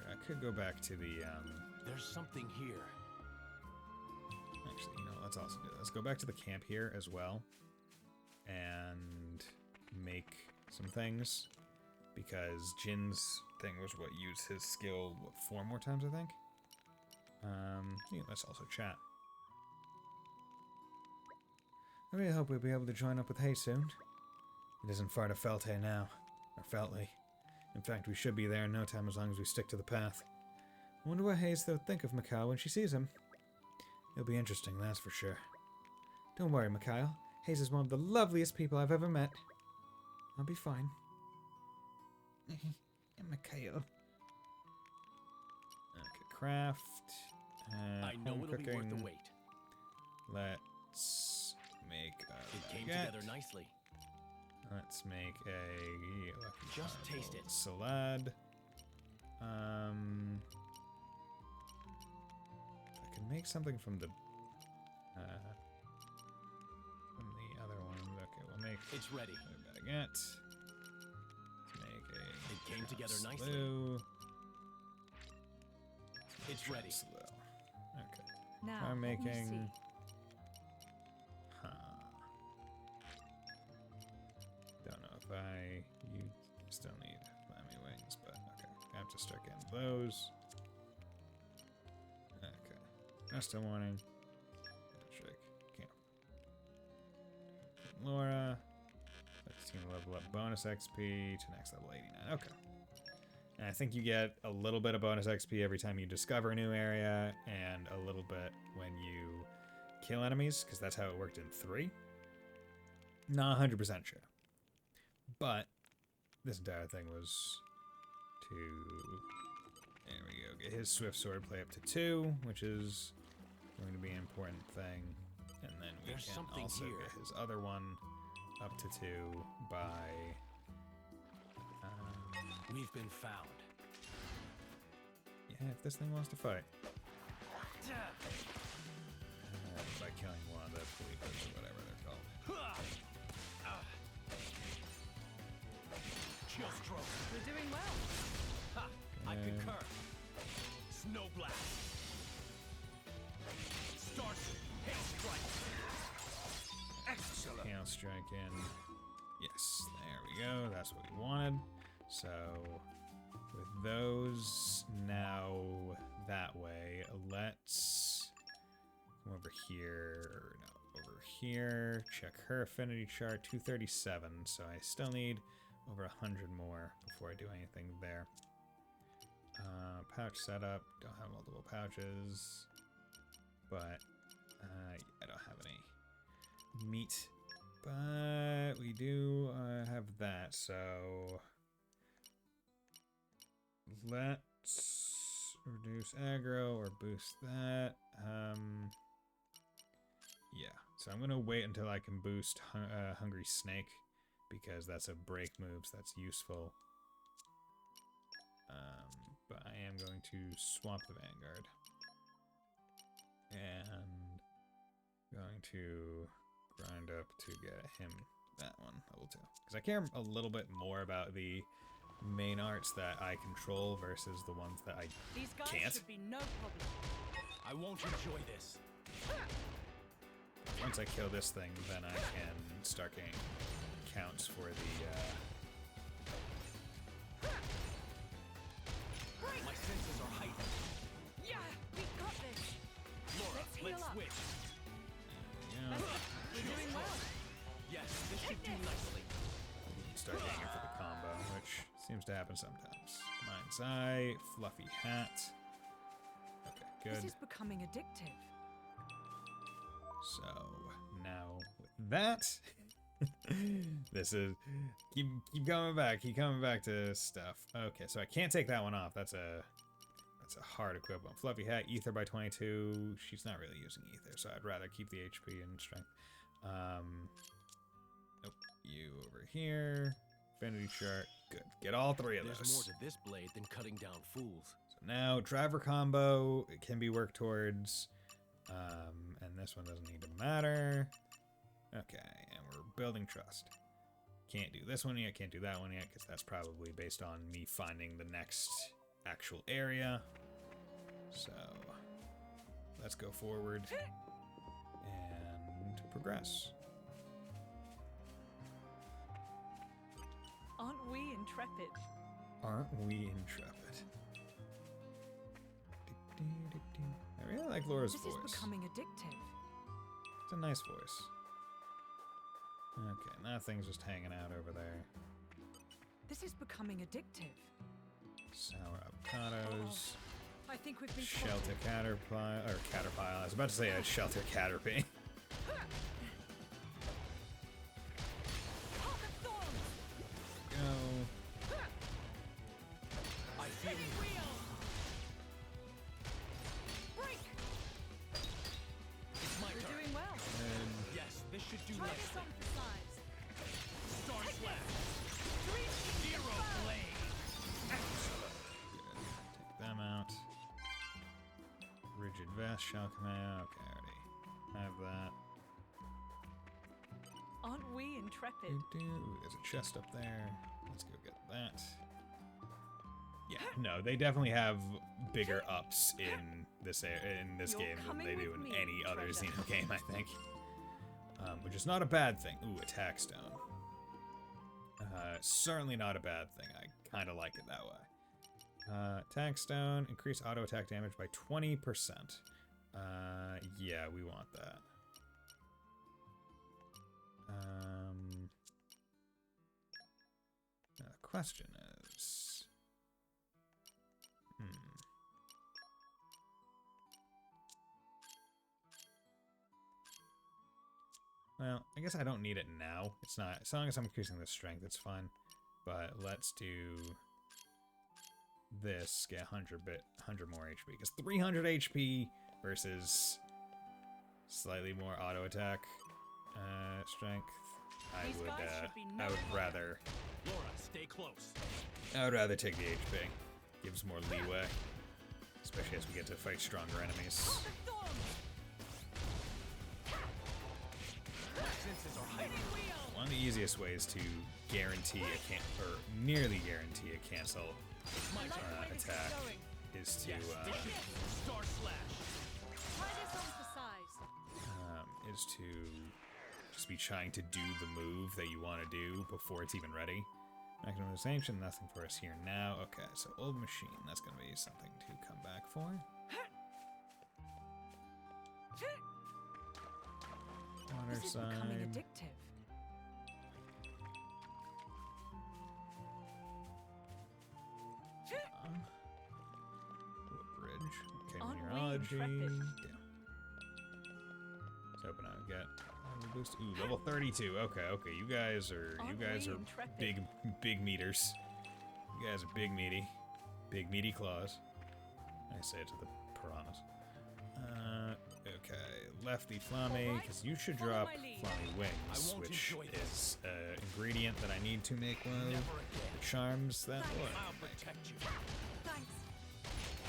I could go back to the There's something here. actually, you know, let's also do that. Let's go back to the camp here as well and make some things, because Jin's thing was what used his skill 4 more times, I think. Yeah, let's also chat. I really hope we'll be able to join up with Hay soon. It isn't far to Felte now, or Feltley. In fact, we should be there in no time as long as we stick to the path. I wonder what Hayes will think of Mikhail when she sees him. It'll be interesting, that's for sure. Don't worry, Mikhail. Hayes is one of the loveliest people I've ever met. I'll be fine. Mikhail. Okay, craft. I know home it'll be worth the cooking. wait. Let's make a It came baguette. together nicely. Let's make a Just taste it. salad. I can make something from the other one. Okay, we'll make It's ready. a baguette. Let's make a It came together nicely. slew. It's ready. Slew. Okay. Now, Try let me making. see. Don't know if you still need flammy wings, but okay. have to start getting those. Okay. Rest of morning. Check. Camp. Laura. 15 level up bonus XP to next level 89. Okay. And I think you get a little bit of bonus XP every time you discover a new area, and a little bit when you kill enemies, because that's how it worked in 3. Not 100% sure. But this entire thing was to... There we go. Get his Swift Sword play up to 2, which is going to be an important thing. And then we There's can something also here. get his other one up to 2 by... We've been found. yeah, if this thing wants to fight. By killing one of the Felipas or whatever they're called. Chill stroke. We're doing well. Ha! I concur. Snow blast. Starship. Hail strike. Excellent. Hail strike in. Yes, there we go. That's what we wanted. So, with those now that way, let's come over here. No, over here. Check her affinity chart. 237. So I still need over 100 more before I do anything there. Pouch setup. Don't have multiple pouches, but I don't have any meat. But we do have that, so let's reduce aggro or boost that. Yeah, so I'm gonna wait until I can boost Hungry Snake, because that's a break move, so that's useful. But I am going to swap the Vanguard. And going to grind up to get him that one, level 2. Because I care a little bit more about the main arts that I control versus the ones that I These guys can't. should be no problem. I won't enjoy this. Once I kill this thing, then I can start getting counts for the My senses are heightened. Yeah, we got this. Laura, Let's heal up. switch. yeah, We're doing well. Yes, this should do nicely. start getting it for the combo, which seems to happen sometimes. Mind's Eye, Fluffy Hat. Okay, good. This is becoming addictive. So now with that, this is keep coming back. Keep coming back to stuff. Okay, so I can't take that one off. That's a hard equivalent. Fluffy Hat, Ether by 22. She's not really using Ether, so I'd rather keep the HP and strength. Nope. You over here. Affinity chart. Good. Get all 3 of There's those. more to this blade than cutting down fools. So now driver combo, it can be worked towards. And this one doesn't need to matter. Okay, and we're building trust. Can't do this one yet, can't do that one yet, because that's probably based on me finding the next actual area. So let's go forward and progress. Aren't we intrepid? Aren't we intrepid? I really like Laura's This voice. is becoming addictive. It's a nice voice. Okay, that thing's just hanging out over there. This is becoming addictive. Sour avocados. I think we've been Shelter caterpillar, or caterpillar. I was about to say a shelter caterpie. Heart of Thorns! Go. I feel you. Break! It's my We're turn. doing well. And Yes, this should do Try this nicely. on for size. Star Slash. Three, Zero blade. Excellent. take them out. Rigid vest shall come out. Okay, I already have that. Aren't we intrepid? Ooh, there's a chest up there. Let's go get that. Yeah, no, they definitely have bigger ups in this You're game than coming they do with in me, any other treasure. Xeno game, I think. Which is not a bad thing. Ooh, attack stone. Certainly not a bad thing. I kind of like it that way. Attack stone, increase auto attack damage by 20%. Yeah, we want that. Now the question is, well, I guess I don't need it now. It's not, as long as I'm increasing the strength, it's fine. But let's do this, get 100 more HP, because 300 HP versus slightly more auto attack strength. I would rather Laura, stay close. I would rather take the HP. Gives more leeway, especially as we get to fight stronger enemies. One of the easiest ways to guarantee or nearly guarantee a cancel attack is to just be trying to do the move that you want to do before it's even ready. Maximum sanction, nothing for us here now. Okay, so old machine, that's gonna be something to come back for. Water This is becoming side. addictive. Bridge. Okay, Aren't we mineralogy. intrepid? Yeah. Let's open up. Get boost. Ooh, level 32. Okay, okay. You guys are Aren't we intrepid? big meters. You guys are big meaty claws. I say it to the piranhas. Okay, lefty Flammy, because you should drop Flammy wings, which is an ingredient that I need to make one of the charms that work. I'll protect you. Thanks.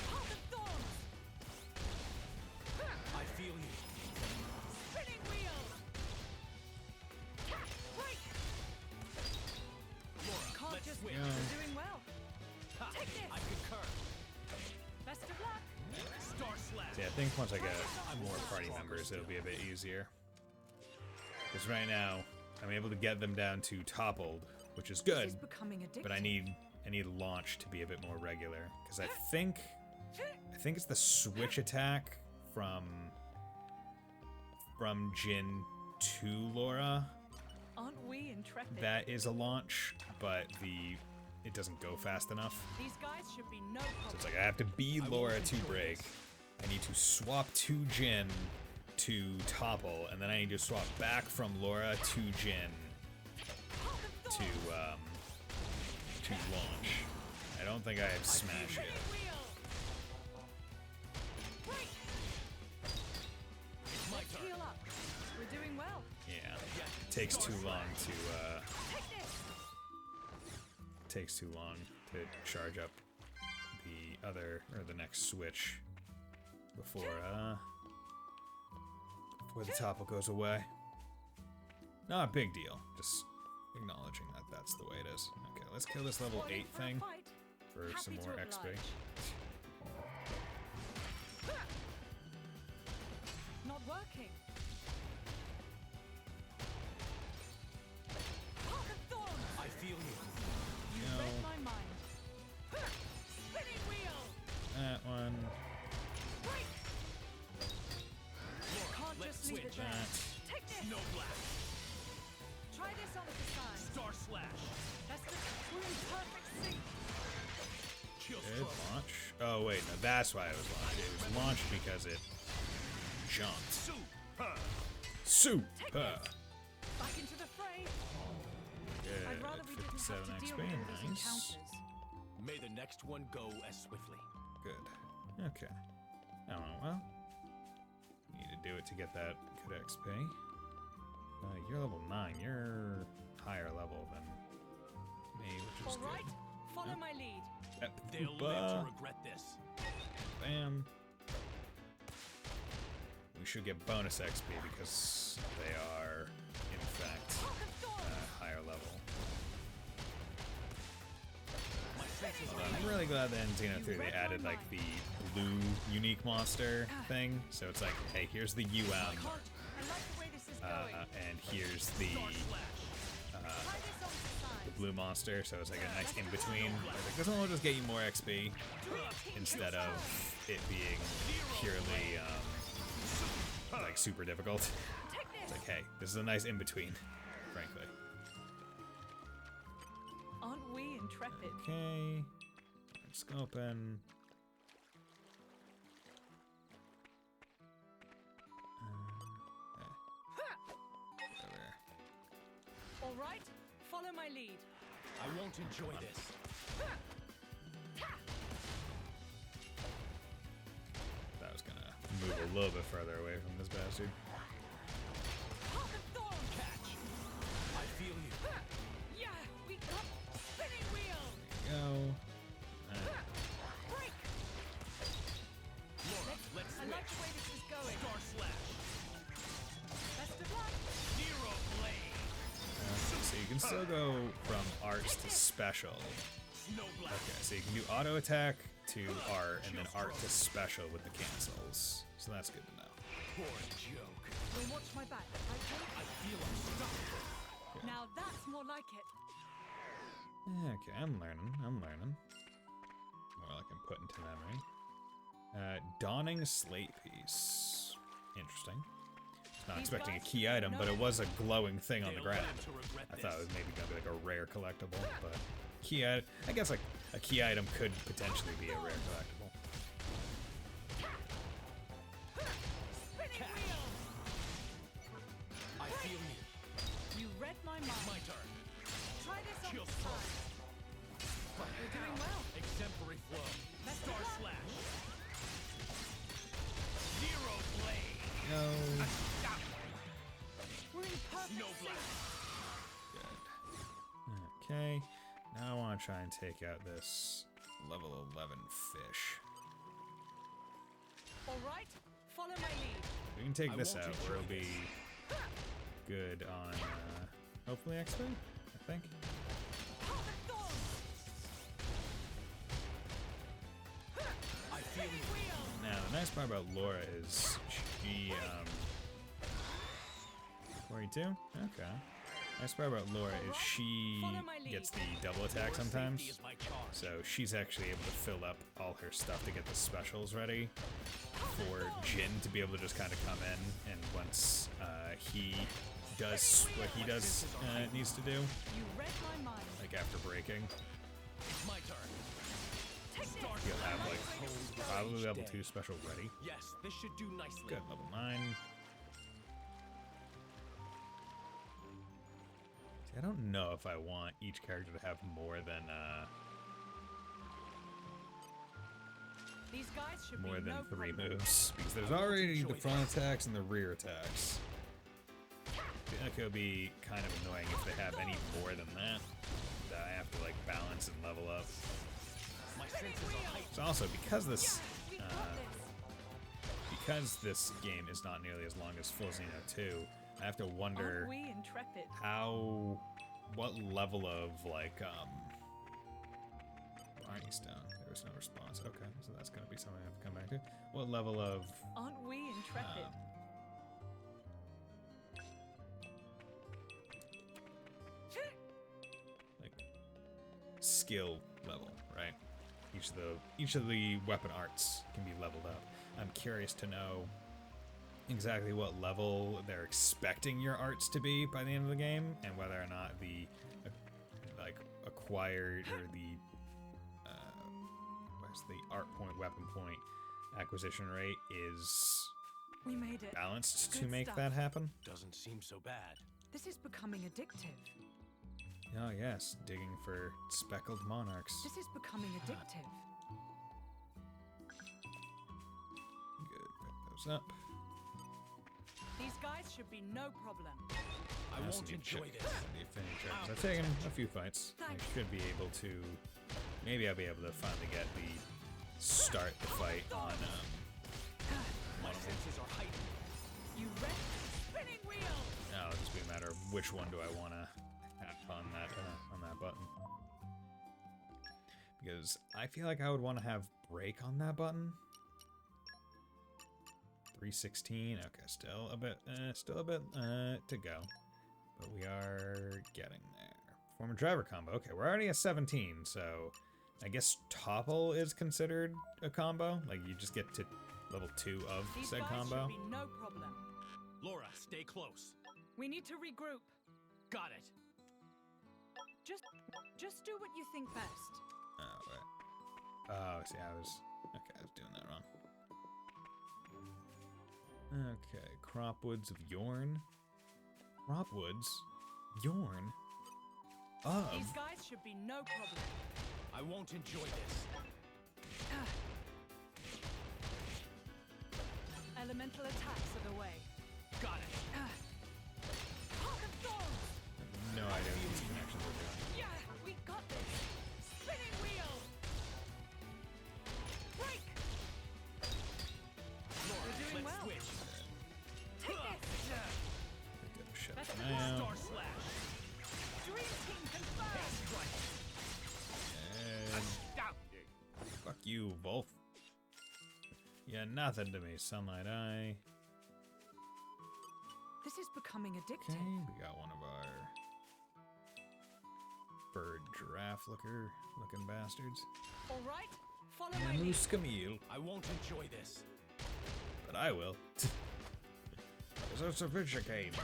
Heart of Thorns! I feel you. Spinning wheel! Break! Laura, Can't let's just switch. You're doing well. Ha, Take this. I concur. Best of luck. Star slash. Yeah, I think once I get more party members, it'll be a bit easier. Because right now, I'm able to get them down to toppled, which is This good, is becoming addictive. but I need launch to be a bit more regular. Because I think it's the switch attack from Jin to Laura Aren't we intrepid? that is a launch, but it doesn't go fast enough. These guys should be no So problem. it's like I have to be Laura to break. I need to swap to Jin to topple, and then I need to swap back from Laura to Jin to launch. I don't think I have smash yet. Let's heal up. We're doing well. Yeah, it takes too long to charge up the other or the next switch before the topple goes away. Not a big deal. Just acknowledging that that's the way it is. Okay, let's kill this level 8 thing for some more XP. Not working. I feel you. No, Read my mind. Spinning wheel. that one. Can't let's just leave it switch. there. That. Take this. No blast. Try this on the side. Star slash. That's the we're in perfect sync. Chill Good stroke. launch. Oh wait, no, that's why it was launched. It was launched because it jumped. Super. Super. Back into the fray. Good. I'd rather we didn't 57 have to deal XP. with all these Nice. encounters. May the next one go as swiftly. Good. Okay. I don't know. Well, need to do it to get that good XP. You're level 9. You're higher level than me, which is All right, good. follow my lead. They'll live to regret this. Bam. We should get bonus XP because they are, in fact, higher level. Although I'm really glad that in Xeno 3 they added like the blue unique monster thing. So it's like, hey, here's the UM, I like the way this is going. and here's the Try this on the side. blue monster, so it's like a nice in between. Like, this one will just get you more XP instead of it being purely like super difficult. It's like, hey, this is a nice in between, frankly. Aren't we intrepid? Okay, scoping. All right, follow my lead. I won't enjoy this. That was gonna move a little bit further away from this bastard. Catch! I feel you. Yeah, we got spinning wheel. There you go. Break. Laura, let's I like the way this is going. Star Slash. Best of luck. Zero Blade. So you can still go from arts to special. Snow Blast. Okay, so you can do auto attack to art and then art to special with the cancels. So that's good to know. Poor joke. We'll watch my back. Okay? I feel unstoppable. Now that's more like it. Okay, I'm learning. More like I'm put into memory. Dawning slate piece. Interesting. Not expecting a key item, but it was a glowing thing on the ground. I thought it was maybe gonna be like a rare collectible, but key item. I guess like a key item could potentially be a rare collectible. Spinning wheel. I feel you. You read my mind. My turn. Try this on Chill the side. You're doing well. Exemplary flow. Best of Star luck. Slash. Zero Blade. No. We're in perfect Snow sync. Blast. Okay. Now I want to try and take out this level 11 fish. All right, follow my lead. We can take I this won't out where it'll enjoy be good on, hopefully XP, I think. I feel you. Now, the nice part about Laura is she, 42? Okay. Nice part about Laura is she gets the double attack sometimes. Safety is my charge. So she's actually able to fill up all her stuff to get the specials ready for Jin to be able to just kind of come in, and once he does what he does needs to do, You read my mind. like after breaking, It's my turn. he'll have like probably level 2 special ready. Yes, this should do nicely. Good, level 9. See, I don't know if I want each character to have more than These guys should be no 3 problem. moves, because there's already the front attacks and the rear attacks. I feel like it would be kind of annoying if they have any more than that I have to like balance and level up. My senses are heightened. So also because this We got this. because this game is not nearly as long as Full Xeno 2, I have to wonder Aren't we intrepid? what level of like Barney Stone. There was no response. Okay, so that's gonna be something I have to come back to. What level of Aren't we intrepid? like skill level, right? Each of the weapon arts can be leveled up. I'm curious to know exactly what level they're expecting your arts to be by the end of the game, and whether or not the like acquired or the what's the art point, weapon point acquisition rate is We made it. balanced to Good make stuff. that happen. Doesn't seem so bad. This is becoming addictive. Oh yes, digging for speckled monarchs. This is becoming addictive. Good, pick those up. These guys should be no problem. I also won't need enjoy check this. the affinity checks. I've taken a few fights. I should be able to. Maybe I'll be able to finally get the start the fight on My senses are heightened. You read spinning wheel. Now it'll just be a matter of which one do I want to tap on that button. Because I feel like I would want to have break on that button. 316. Okay, still a bit to go, but we are getting there. Form a driver combo. Okay, we're already at 17, so I guess topple is considered a combo. Like you just get to level 2 of These said guys combo. should be no problem. Laura, stay close. We need to regroup. Got it. Just do what you think best. Oh, right. Oh, see, I was doing that wrong. Okay, Cropwoods of Yorn. Cropwoods? Yorn? Of? These guys should be no problem. I won't enjoy this. Elemental attacks are the way. Got it. Heart of Thorns! No idea what these connections are doing. Yeah, we got this. Spinning wheel. Break. Laura, We're doing let's well. switch. Take this. Get a shut That's them a good out. Star slash. Dream team confirmed. Strike. And Astounding. fuck you, Wolf. Yeah, nothing to me, Sunlight Eye. This is becoming Okay, addictive. we got one of our bird giraffe looking bastards. All right, follow my And lead. Moose Camille, I won't enjoy this. but I will. So sophisticated.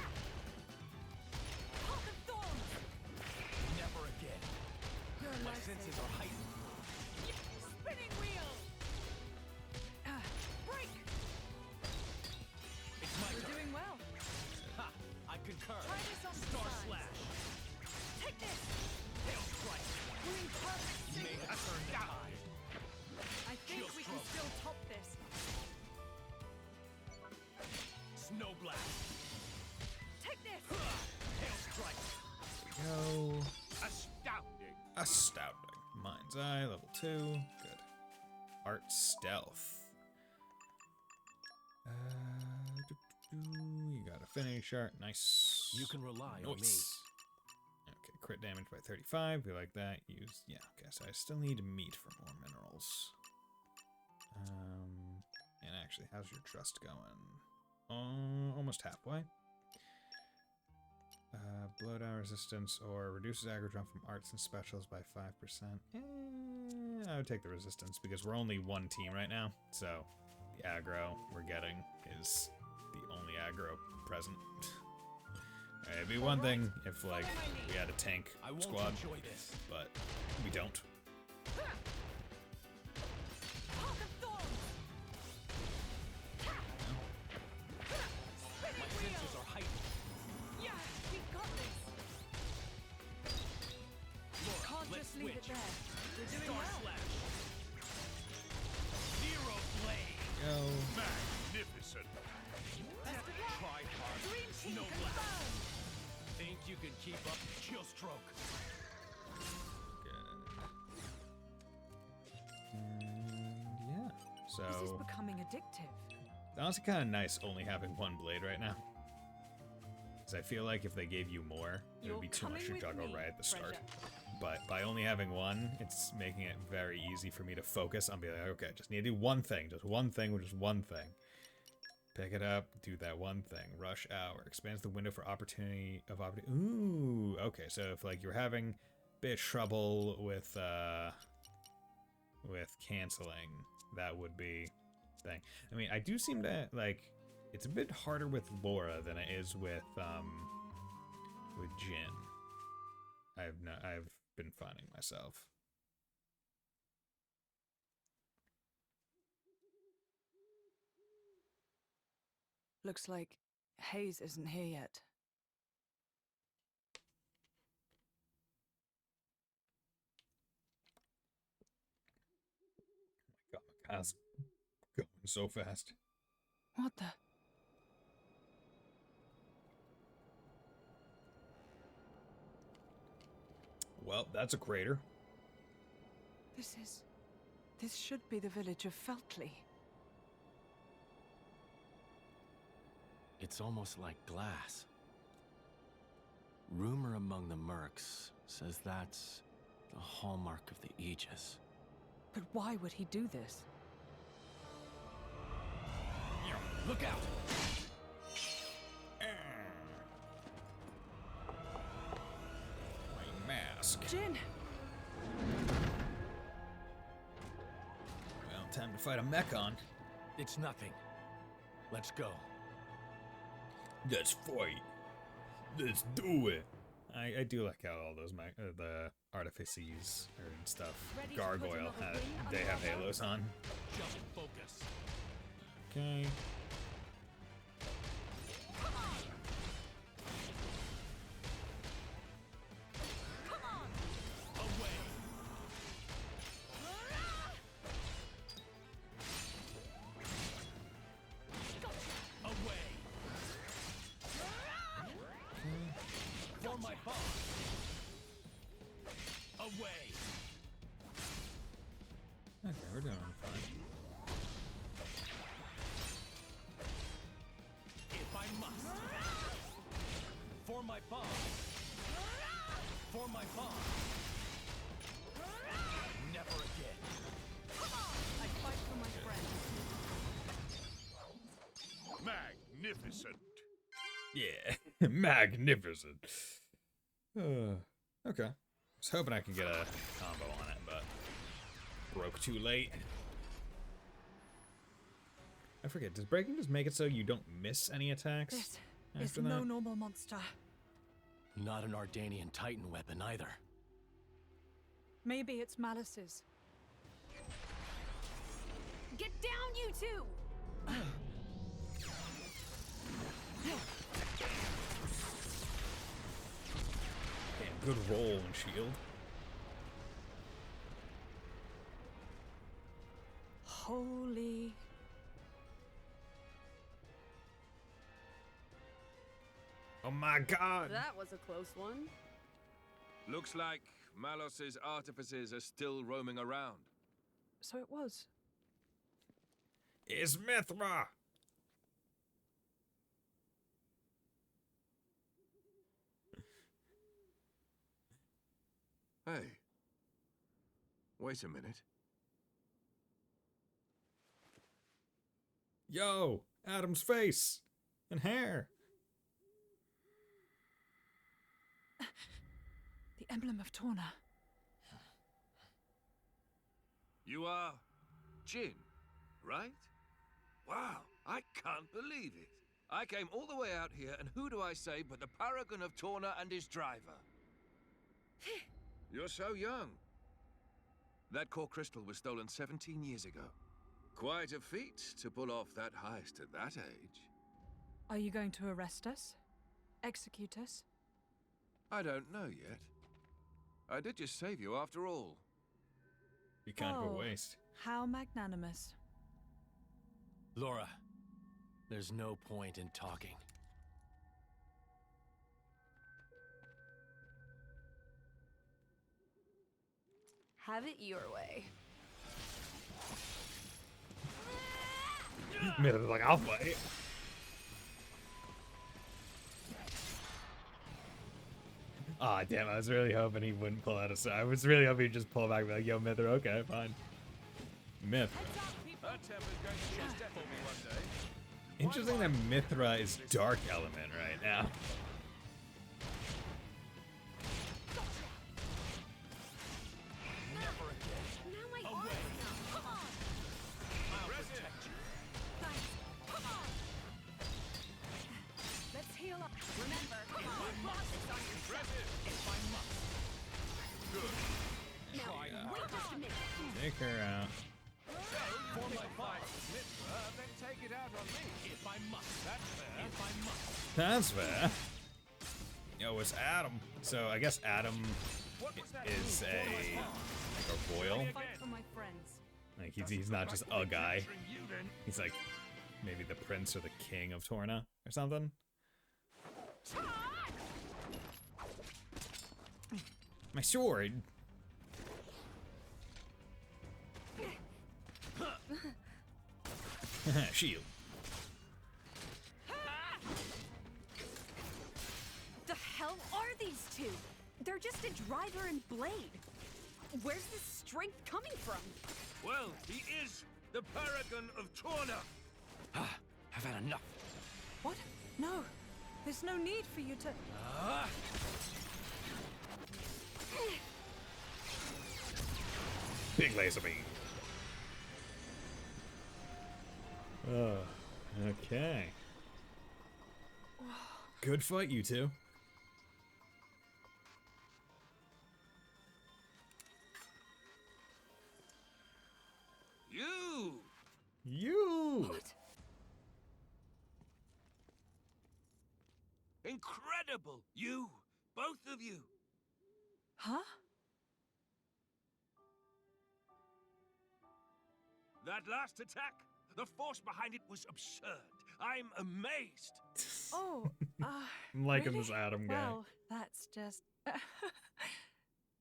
Heart of Thorns. Never again. You're a My lifesaver. senses are heightened. Spinning wheel. Break. It's my We're turn. doing well. Ha! I concur. Try this on the Star side. slash. Take this. Hail strike. We're in perfect You may sync. have turned the tide. I think Shield we can stroke. still top this. Snow blast. Take this. Hail strike. Go. Astounding. Astounding. Mind's Eye, level 2. Good. Art Stealth. You got Affinity Chart. Nice. You can rely on me. Nice. Okay, crit damage by 35. We like that. Use, yeah, okay, so I still need meat for more minerals. And actually, how's your trust going? Almost halfway. Blowdown resistance or reduces aggro jump from arts and specials by 5%. I would take the resistance because we're only one team right now. So the aggro we're getting is the only aggro present. It'd be one thing if like we had a tank I won't squad, enjoy this. but we don't. Heart of Thorns. My Spinning wheel. senses are heightened. Yeah, we got this. Laura, Can't let's just leave it switch. there. We're doing Star well. slash. Zero blade. Go. Magnificent. Best of luck. Try hard. Dream team Snow blast. confirmed. Think you can keep up? Chill stroke. Good. And yeah, This is so becoming addictive. it's honestly kind of nice only having one blade right now. Because I feel like if they gave you more, it You're would be too much to coming with juggle me, right at the start. treasure. But by only having one, it's making it very easy for me to focus on being like, okay, just need to do one thing, just one thing, just one thing. Pick it up, do that one thing. Rush hour expands the window for opportunity of opportunity. Ooh, okay. So if like you're having a bit of trouble with canceling, that would be thing. I mean, I do seem to like it's a bit harder with Laura than it is with Jin. I've been finding myself. Looks like Hayes isn't here yet. God, my car's going so fast. What the? Well, that's a crater. This should be the village of Feltley. It's almost like glass. Rumor among the mercs says that's the hallmark of the Aegis. But why would he do this? Look out! My man. task. Jin! Well, time to fight a mechon. It's nothing. Let's go. Let's fight. Let's do it. I do like how all those the artifices and stuff. Gargoyle, they have halos on. Just focus. Okay. Away. Away. For my boss. Away. Okay, we're doing fine. If I must. For my boss. For my boss. Never again. I fight for my friends. Magnificent. Yeah, magnificent. Okay. I was hoping I could get a combo on it, but broke too late. I forget, does breaking just make it so you don't miss any attacks? This is after no that? normal monster. Not an Ardanian Titan weapon either. Maybe it's Malice's. Get down, you two! Damn, good roll and shield. Holy. Oh my god! That was a close one. Looks like Malos's artifices are still roaming around. So it was. It's Mithra! Hey. Wait a minute. Yo! Adam's face! And hair! The emblem of Torna. You are Jin, right? Wow, I can't believe it. I came all the way out here, and who do I say but the paragon of Torna and his driver? You're so young. That core crystal was stolen 17 years ago. Quite a feat to pull off that heist at that age. Are you going to arrest us? Execute us? I don't know yet. I did just save you after all. Be kind of a Oh, waste. How magnanimous. Laura, there's no point in talking. Have it your way. Mithra's like, I'll fight. Aw, damn, I was really hoping he wouldn't pull out a sword. I was really hoping he'd just pull back and be like, yo, Mithra, okay, fine. Myth. That temper's going to chase death on me one day. Interesting that Mithra is dark element right now. Never again. Now my Away. arms. Come on! I'll protect you. Thanks. Come on! Let's heal up. Remember, If I must. If I must. now, wait just a minute. Take her out. For my boss. Then take it out on me. If I must. That's fair. If I must. That's fair. Yo, it's Adam. So I guess Adam is like a royal. Fight for my friends. Like he's not just a guy. He's like maybe the prince or the king of Torna or something. My sword. Shield. The hell are these two? They're just a driver and blade. Where's this strength coming from? Well, he is the paragon of Torna. I've had enough. What? No. There's no need for you to. Big laser beam. Oh, okay. Good fight, you two. You! What? Incredible! You! Both of you! Huh? That last attack, the force behind it was absurd. I'm amazed. Oh, I'm liking really? this Adam guy. Well, that's just...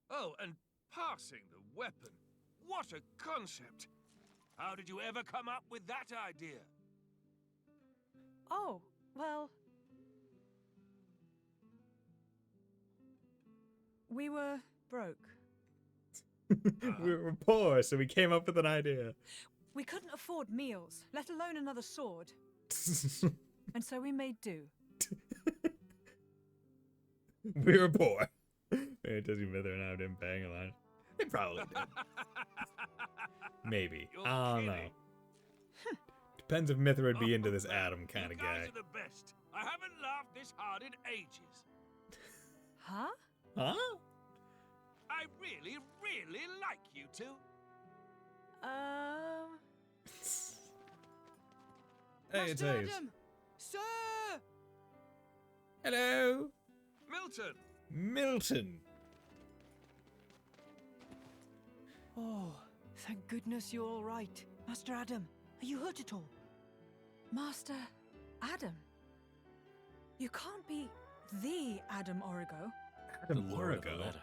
Oh, and passing the weapon. What a concept! How did you ever come up with that idea? Oh, well... We were broke. We were poor, so we came up with an idea. We couldn't afford meals, let alone another sword. And so we made do. We were poor. Maybe Disney Mither and I didn't bang a lot. They probably did. Maybe. You're I don't know. kidding. Depends if Mithra would be into this Adam kind of You guys guy. are the best. I haven't laughed this hard in ages. Huh? Huh? I really, really like you two. Hey, it's Master Hayes. Adam! Sir! Hello. Milton! Milton. Oh, thank goodness you're all right. Master Adam, are you hurt at all? Master Adam? You can't be the Adam Origo. Adam the Lord of Origo. Valletta,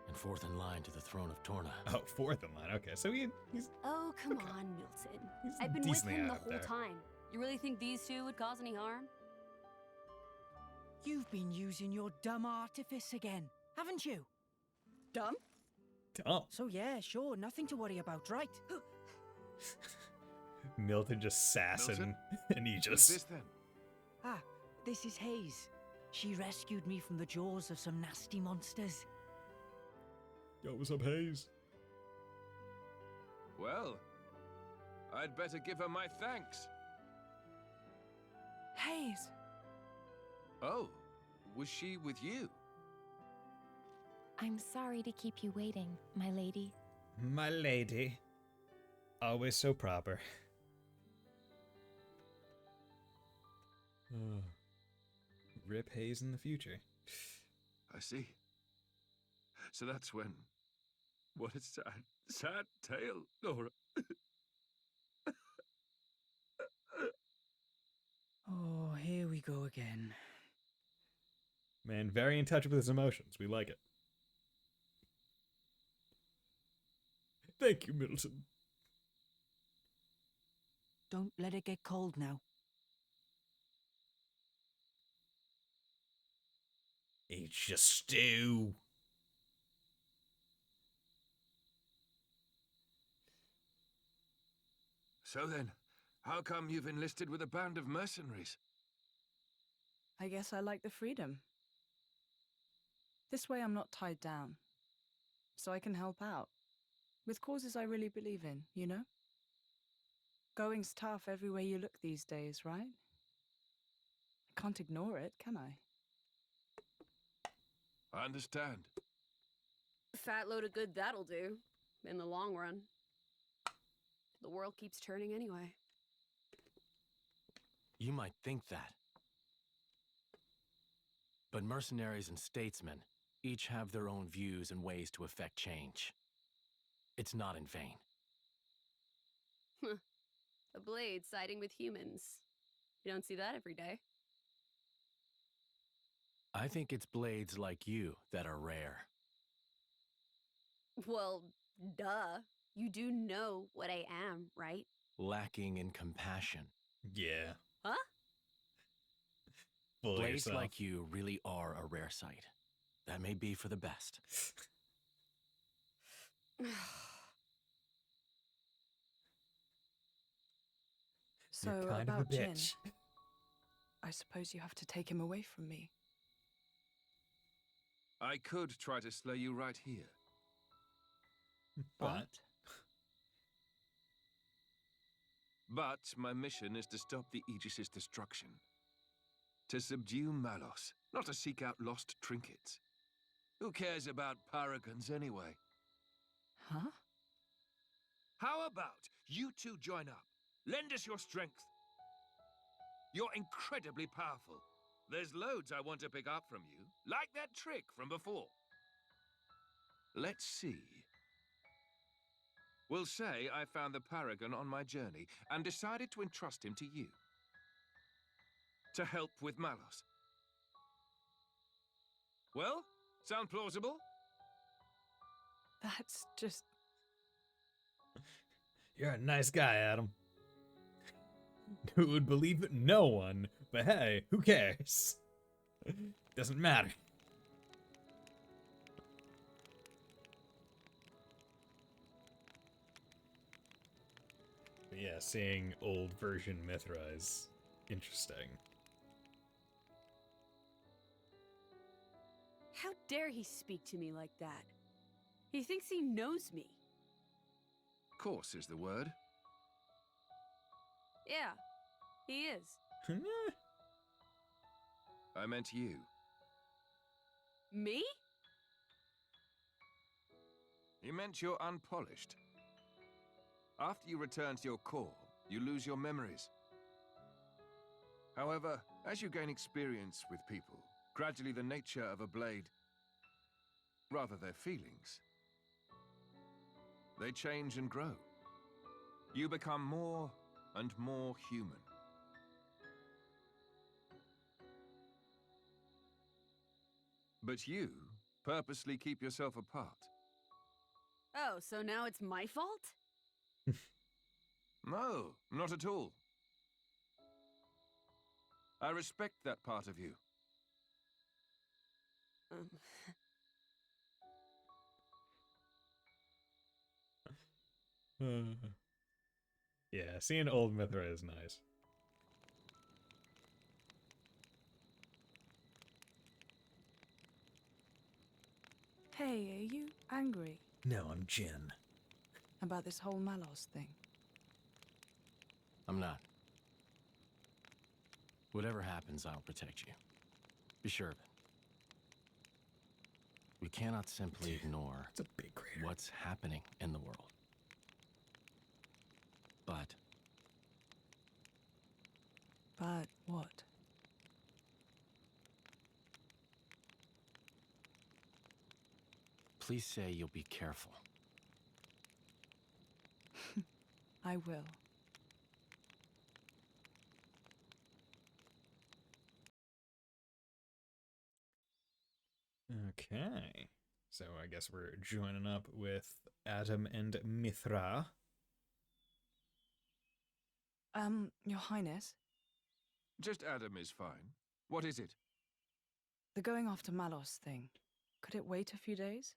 and fourth in line to the throne of Torna. Oh, fourth in line. Okay, so he's Oh, come Okay. on, Milton. He's I've been with decently him the out whole there. time. You really think these two would cause any harm? You've been using your dumb artifice again, haven't you? Dumb? oh. So yeah, sure, nothing to worry about, right? Milton just sassing Milton? and he Who's just this then? Ah, this is Hayes. She rescued me from the jaws of some nasty monsters. Yo, what's up, Hayes? Well, I'd better give her my thanks. Hayes! Oh, was she with you? I'm sorry to keep you waiting, my lady. My lady. Always so proper. Rip Hayes in the future. I see. So that's when... What a sad, sad tale, Laura. Oh, here we go again. Man, very in touch with his emotions. We like it. Thank you, Middleton. Don't let it get cold now. Eat your stew. So then, how come you've enlisted with a band of mercenaries? I guess I like the freedom. This way I'm not tied down. So I can help out. With causes I really believe in, you know? Going's tough everywhere you look these days, right? I can't ignore it, can I? I understand. Fat load of good that'll do, in the long run. The world keeps turning anyway. You might think that. But mercenaries and statesmen each have their own views and ways to effect change. It's not in vain. A blade siding with humans. You don't see that every day. I think it's blades like you that are rare. Well, duh. You do know what I am, right? Lacking in compassion. Yeah. Huh? Fool Blades yourself. like you really are a rare sight. That may be for the best. So You're kind about of a Jin, bitch. I suppose you have to take him away from me. I could try to slay you right here. But But my mission is to stop the Aegis's destruction. To subdue Malos, not to seek out lost trinkets. Who cares about paragons anyway? Huh? How about you two join up? Lend us your strength. You're incredibly powerful. There's loads I want to pick up from you, like that trick from before. Let's see. We'll say I found the paragon on my journey and decided to entrust him to you. To help with Malos. Well, sound plausible? That's just... you're a nice guy, Adam. Who would believe it? No one. But hey, who cares? Doesn't matter. But yeah, seeing old version Mithra is interesting. How dare he speak to me like that? He thinks he knows me. Course is the word. Yeah, he is. I meant you. Me? He meant you're unpolished. After you return to your core, you lose your memories. However, as you gain experience with people, gradually the nature of a blade, rather their feelings, they change and grow. You become more and more human. But you purposely keep yourself apart. Oh, so now it's my fault? No, not at all. I respect that part of you. Um, Yeah, seeing old Mithra is nice. Hey, are you angry No, I'm Jin. about this whole Malos thing? I'm not. Whatever happens, I'll protect you. Be sure of it. We cannot simply ignore It's a big crater. what's happening in the world. But But what? please say you'll be careful. I will. Okay. So I guess we're joining up with Adam and Mithra. Your Highness, Just Adam is fine. What is it? the going after Malos thing, could it wait a few days?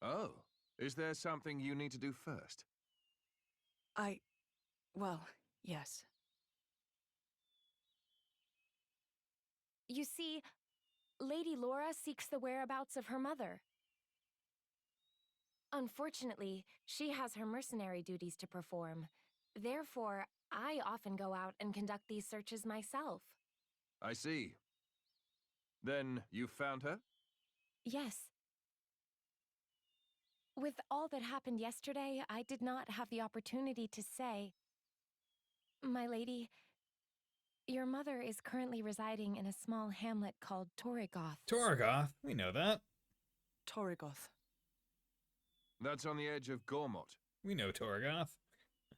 Oh, is there something you need to do first? Well, yes. You see, Lady Laura seeks the whereabouts of her mother. Unfortunately, she has her mercenary duties to perform. Therefore, I often go out and conduct these searches myself. I see. Then you found her? Yes. With all that happened yesterday, I did not have the opportunity to say. My lady, your mother is currently residing in a small hamlet called Torrigoth. Torgoth, we know that. Torrigoth. That's on the edge of Gormott. We know Torgoth.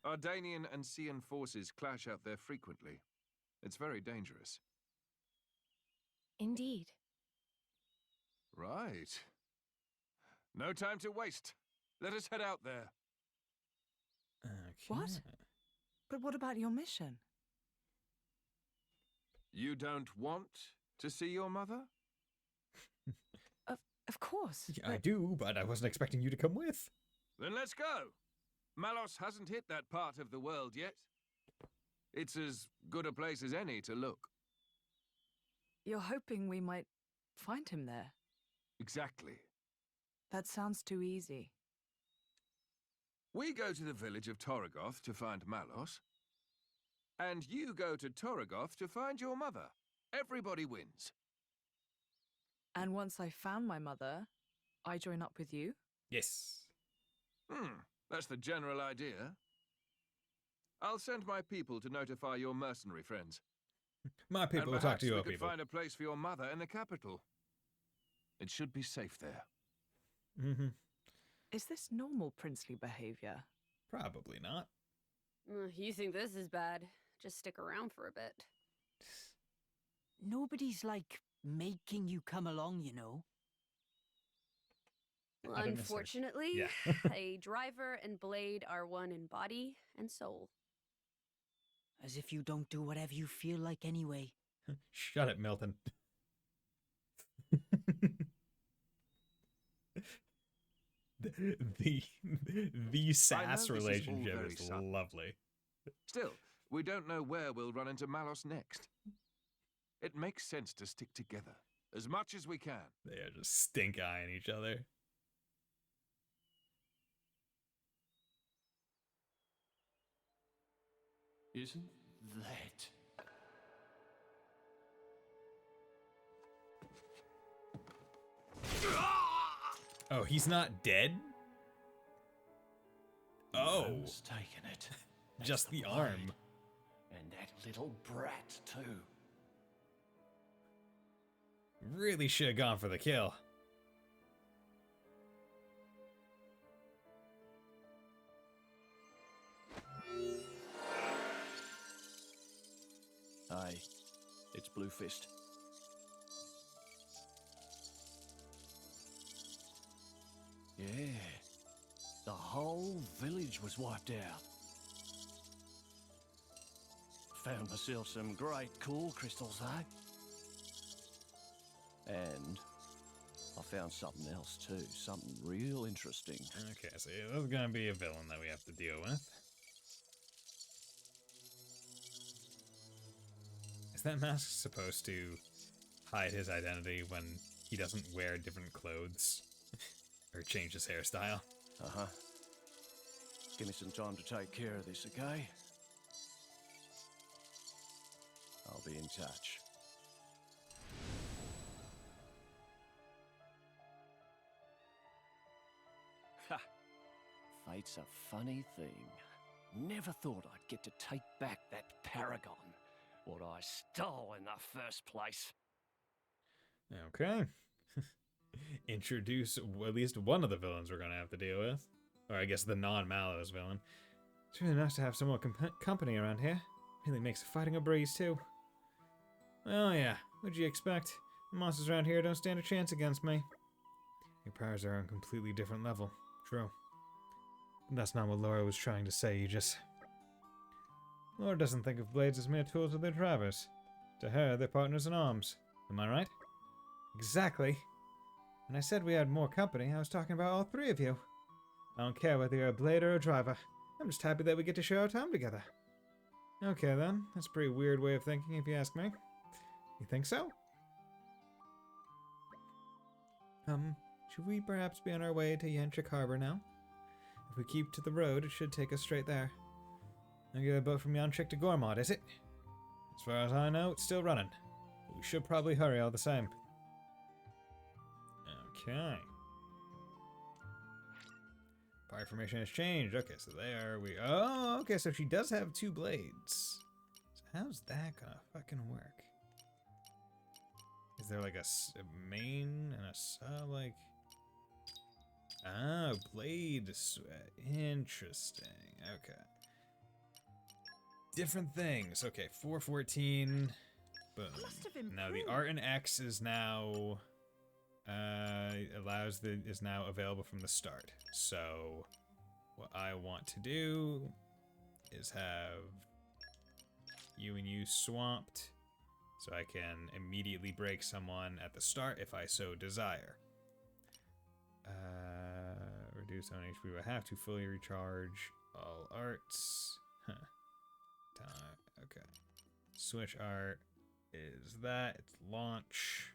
Ardanian and Cian forces clash out there frequently. It's very dangerous. Indeed. Right. No time to waste. Let us head out there. Okay. What? But what about your mission? You don't want to see your mother? Of course. Yeah, I do, but I wasn't expecting you to come with. Then let's go. Malos hasn't hit that part of the world yet. It's as good a place as any to look. You're hoping we might find him there? Exactly. That sounds too easy. We go to the village of Torragoth to find Malos. And you go to Torragoth to find your mother. Everybody wins. And once I found my mother, I join up with you? Yes. That's the general idea. I'll send my people to notify your mercenary friends. My people will and talk to your we could people. find a place for your mother in the capital. It should be safe there. Mm-hmm. Is this normal princely behavior? Probably not. You think this is bad? Just stick around for a bit. Nobody's, like, making you come along, you know. I don't necessarily- Unfortunately, Yeah. a driver and Blade are one in body and soul. As if you don't do whatever you feel like anyway. Shut it, Milton. the sass this is all relationship very is subtle. lovely. Still, we don't know where we'll run into Malos next. It makes sense to stick together as much as we can. They are just stink eyeing each other. Isn't that... Oh, he's not dead? Oh, No mistaken it. just the That's arm. blade. And that little brat, too. Really should have gone for the kill. Aye, it's Blue Fist. Yeah, the whole village was wiped out. Found myself some great cool crystals, though. And I found something else too, something real interesting. Okay, so there's gonna be a villain that we have to deal with. Is that mask supposed to hide his identity when he doesn't wear different clothes? Or change his hairstyle? Uh-huh. Give me some time to take care of this, okay? I'll be in touch. Ha! Fate's a funny thing. Never thought I'd get to take back that paragon, what I stole in the first place. Okay. Introduce at least one of the villains we're gonna have to deal with. Or I guess the non-Malos villain. It's really nice to have some more company around here. Really makes fighting a breeze, too. Oh yeah, what'd you expect? The monsters around here don't stand a chance against me. Your powers are on a completely different level. True. But that's not what Laura was trying to say, Aegis. Laura doesn't think of blades as mere tools of their drivers. To her, they're partners in arms. Am I right? Exactly. When I said we had more company, I was talking about all three of you. I don't care whether you're a blade or a driver. I'm just happy that we get to share our time together. Okay then, that's a pretty weird way of thinking if you ask me. You think so? Should we perhaps be on our way to Yanchik Harbor now? If we keep to the road, it should take us straight there. I'll get a boat from Yanchik to Gormod, is it? As far as I know, it's still running. But we should probably hurry all the same. Okay. Power formation has changed. Okay, so there we... Oh, okay, so she does have two blades. So how's that gonna fucking work? Is there like a main and a sub, like... Ah, blade sweat. Interesting. Okay. Different things. Okay, 414. Boom. Now the Art and X is now... is now available from the start. So what I want to do is have you and you swamped so I can immediately break someone at the start if I so desire. Reduce on HP by half to fully recharge all arts. Huh. Okay. Switch art is that. It's launch.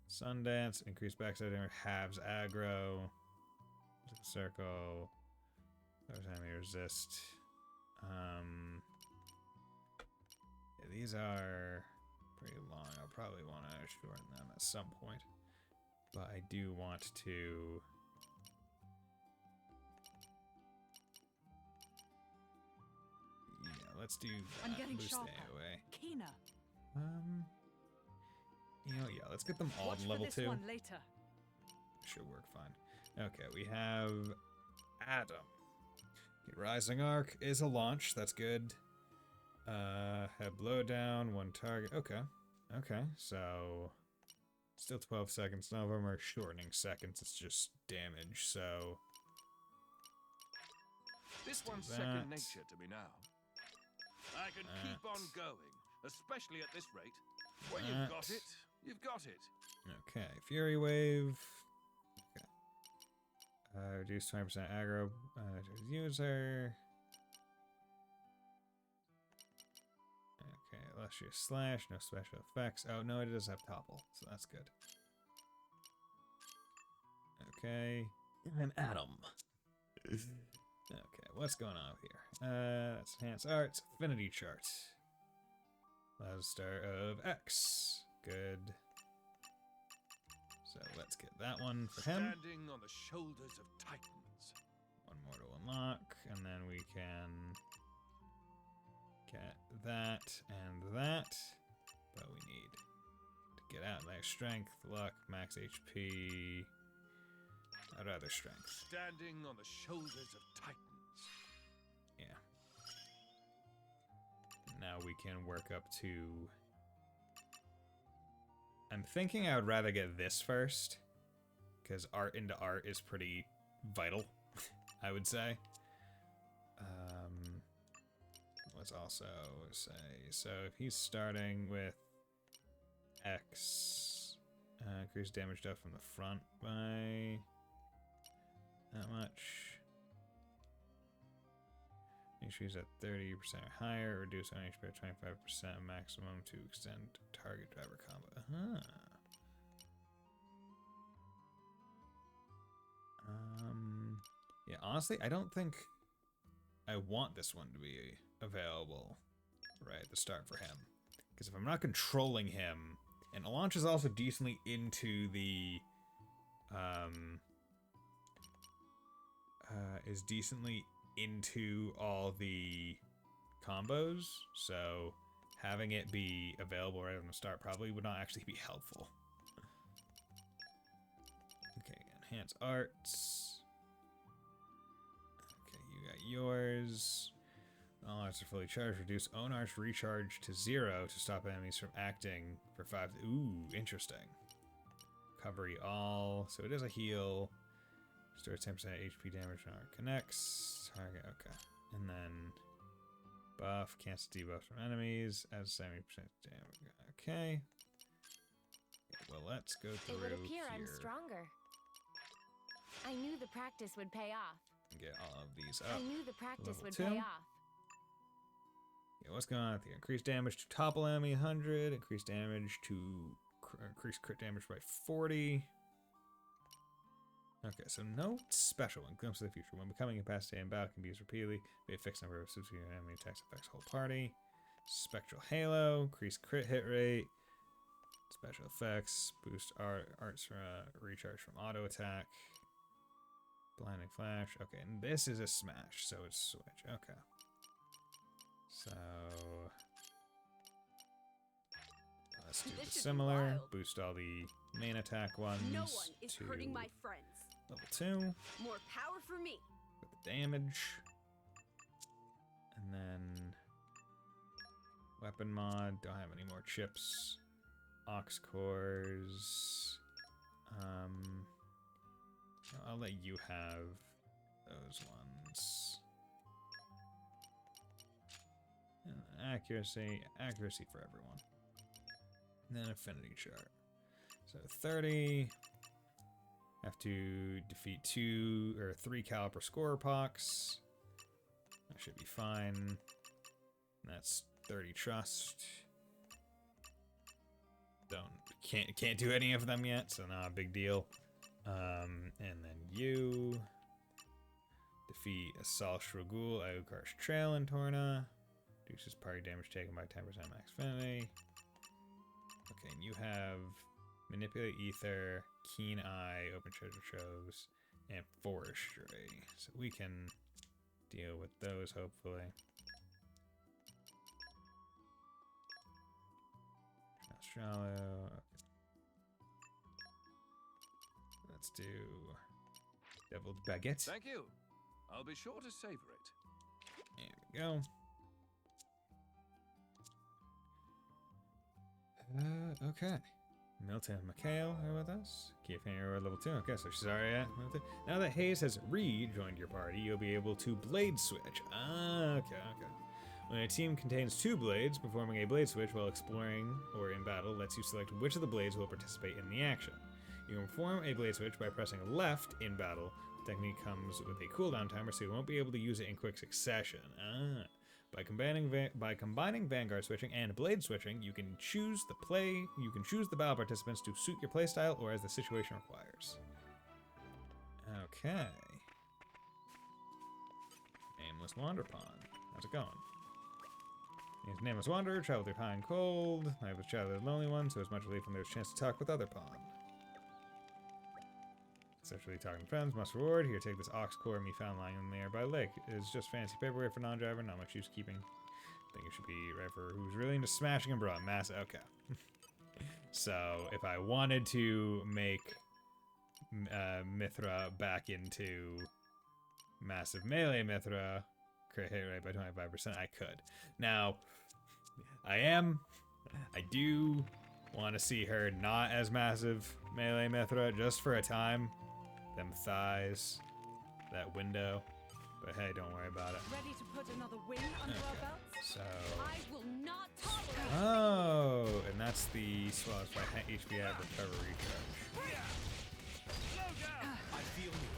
Sundance, increase backside damage, halves aggro, circle, Those enemy resist. Yeah, these are pretty long. I'll probably want to shorten them at some point. But I do want to... Yeah, let's do that. I'm getting Boost sharper. AOA. Keener. You know, yeah, let's get them all Watch in for level this 2. one later. Should work fine. Okay, we have Adam. Okay, Rising Arc is a launch. That's good. Have blowdown, 1 target. Okay. Okay, so still 12 seconds. None of them are shortening seconds. It's just damage, so... This one's that. second nature to me now. I can keep on going, especially at this rate. When you've got it, you've got it. Okay, Fury Wave. Okay. Reduce 20% aggro to the user. Okay, Illustrious Slash, no special effects. Oh, no, it does have Topple, so that's good. Okay, and Adam. Okay, what's going on here? That's Enhanced Arts, Affinity Chart. Last star of X. Good. So let's get that one for him. Standing on the shoulders of titans. One more to unlock, and then we can get that and that. But we need to get out like strength, luck, max HP. I'd rather strength. Standing on the shoulders of titans. Yeah. Now we can work up to... I'm thinking I would rather get this first, because art into art is pretty vital, I would say. Let's also say, so if he's starting with X, increase damage dealt from the front by that much. Make sure he's at 30% or higher, reduce on HP by 25% maximum to extend target driver combo. Yeah, honestly, I don't think I want this one to be available right at the start for him. Because if I'm not controlling him, and the launch is also decently into the, is decently into all the combos, so having it be available right from the start probably would not actually be helpful. Okay, enhance arts. Okay, you got yours. All arts are fully charged. Reduce own arts recharge to 0 to stop enemies from acting for 5. Ooh, interesting. Recovery all. So it is a heal. Restore 10% HP damage when art connects. Target, okay. And then buff, cancel debuff from enemies, adds 70% damage. Okay. Well, let's go through It would appear here. I'm stronger. I knew the practice would pay off. Get all of these up. I knew the practice Level would 2. pay off. Yeah, what's going on with here? Increased damage to topple enemy 100. Increased damage to increased crit damage by 40. Okay, so no special one. Glimpse of the future. When becoming incapacitated in battle, can be used repeatedly. Be a fixed number of subsequent enemy attacks affects whole party. Spectral Halo. Increased crit hit rate. Special effects. Boost arts from recharge from auto attack. Blinding flash. Okay, and this is a smash, so it's switch. Okay. So let's do This the should be similar. wild. Boost all the main attack ones. No one is to hurting my friends. level 2 More power for me. with the damage. And then weapon mod. Don't have any more chips. Ox cores. I'll let you have those ones. And accuracy for everyone. And then affinity chart. So 30. Have to defeat 2 or 3 caliber scorer pox. That should be fine. And that's 30 trust. Can't do any of them yet, so not a big deal. And then you defeat a Sal Shrugul, Alucard's Trail in Torna. Reduces party damage taken by 10% max affinity. Okay, and you have Manipulate Ether, Keen Eye, Open Treasure Troves, and Forestry. So we can deal with those, hopefully. Shallow. Okay. Let's do Deviled Baguette. Thank you. I'll be sure to savor it. There we go. Okay. Milton and Mikhail are with us. Key Finger level 2. Okay, so she's already at level 2. Now that Hayes has rejoined your party, you'll be able to blade switch. Okay. When a team contains 2 blades, performing a blade switch while exploring or in battle lets you select which of the blades will participate in the action. You can perform a blade switch by pressing left in battle. The technique comes with a cooldown timer, so you won't be able to use it in quick succession. By combining Vanguard switching and blade switching, you can choose the battle participants to suit your playstyle or as the situation requires. Okay. Nameless Wanderpond. How's it going? He's Nameless Wanderer, travel through high and cold. I was traveling the lonely one, so as much relief when there's a chance to talk with other pond. Essentially talking to friends, must reward. Here, take this ox core me found lying in the nearby lake. It's just fancy paperweight for non-driver, not much use keeping. I think it should be right for who's really into smashing and brought mass. Okay. So, if I wanted to make Mithra back into massive melee Mithra, crit hit rate by 25%, I could. Now, I do want to see her not as massive melee Mithra just for a time. Them thighs, that window. But hey, don't worry about it. Ready to put another win under our belts? So. I will not tolerate. Oh, and that's the swallows by HP at recovery recharge. I feel you.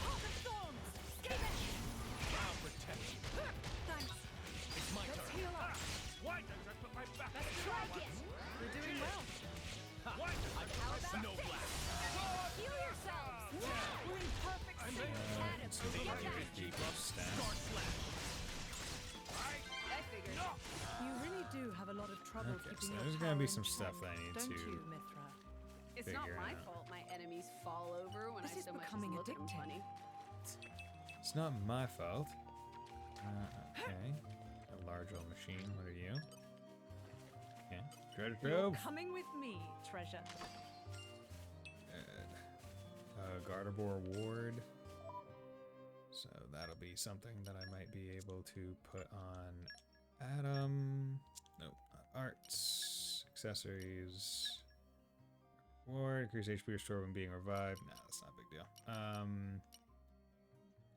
Heart of Thorns! Give it! I'll protect you. Thanks. It's my Let's turn. heal up. Why don't I put my back Let's try it. We're doing well. Why don't I How about Snow this? Blast. Heal yourselves. We're in perfect sync. Let's see if I can keep those stats. I figured. You really do have a lot of trouble Okay, keeping so your there's gonna be power some in stuff check, that I need don't to you, Mithra? It's not figure my it out. fault my enemies fall over when This I is so much as becoming look at them addictive. funny. It's not my fault. Okay. A large old machine. What are you? Okay. Treasure You're trove. coming with me, treasure. Garderbore Ward. So that'll be something that I might be able to put on Adam. Nope. Arts. Accessories. Ward. Increase HP restore when being revived. No, that's not a big deal.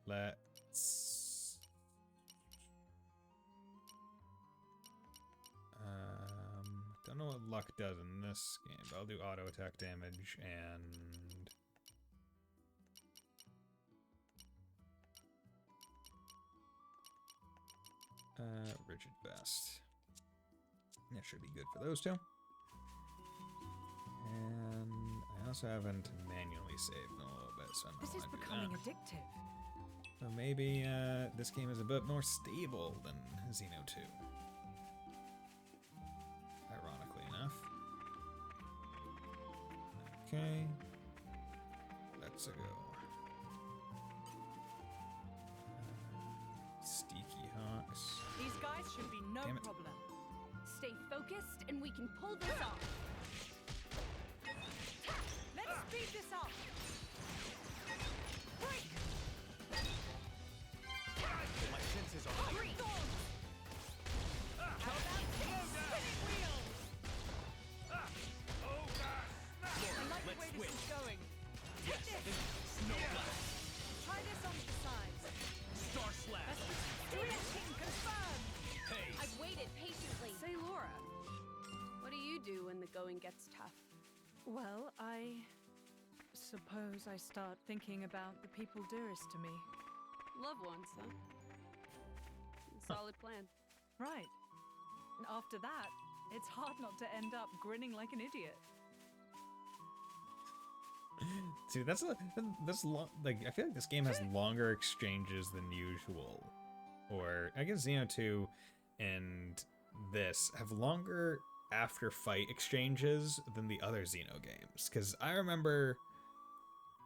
Let's. Don't know what luck does in this game, but I'll do auto attack damage and. Rigid Vest. That should be good for those two. And I also haven't manually saved in a little bit, so I This is don't want to do becoming that. addictive. So maybe this game is a bit more stable than Xeno 2. Ironically enough. Okay. Let's go. Steaky Hawks. These guys should be no Damn it. problem. Stay focused and we can pull this off. Let's speed this up. Break! My senses are heightened. How about spinning wheels? I like the way this is going. Yes. Snow Blast. Try this on the sides. Star Slash. King confirmed. Hey. I've waited patiently. Say, Laura, what do you do when the going gets tough? Well, I suppose I start thinking about the people dearest to me. Loved ones, huh? Solid plan. Right. And after that, it's hard not to end up grinning like an idiot. See, that's like I feel like this game has longer exchanges than usual, or I guess Xeno 2 and this have longer after fight exchanges than the other Xeno games. Because I remember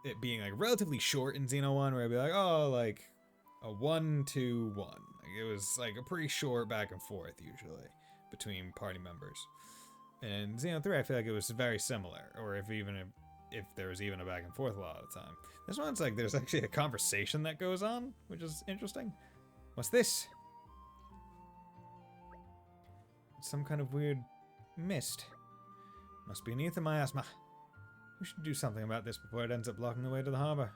it being like relatively short in Xeno 1, where I'd be like, oh, like a 1-2-1. Like, it was like a pretty short back and forth usually between party members. And Xeno 3, I feel like it was very similar, or if there was even a back and forth a lot of the time. This one's like there's actually a conversation that goes on, which is interesting. What's this? It's some kind of weird mist. Must be an ether miasma. We should do something about this before it ends up blocking the way to the harbor.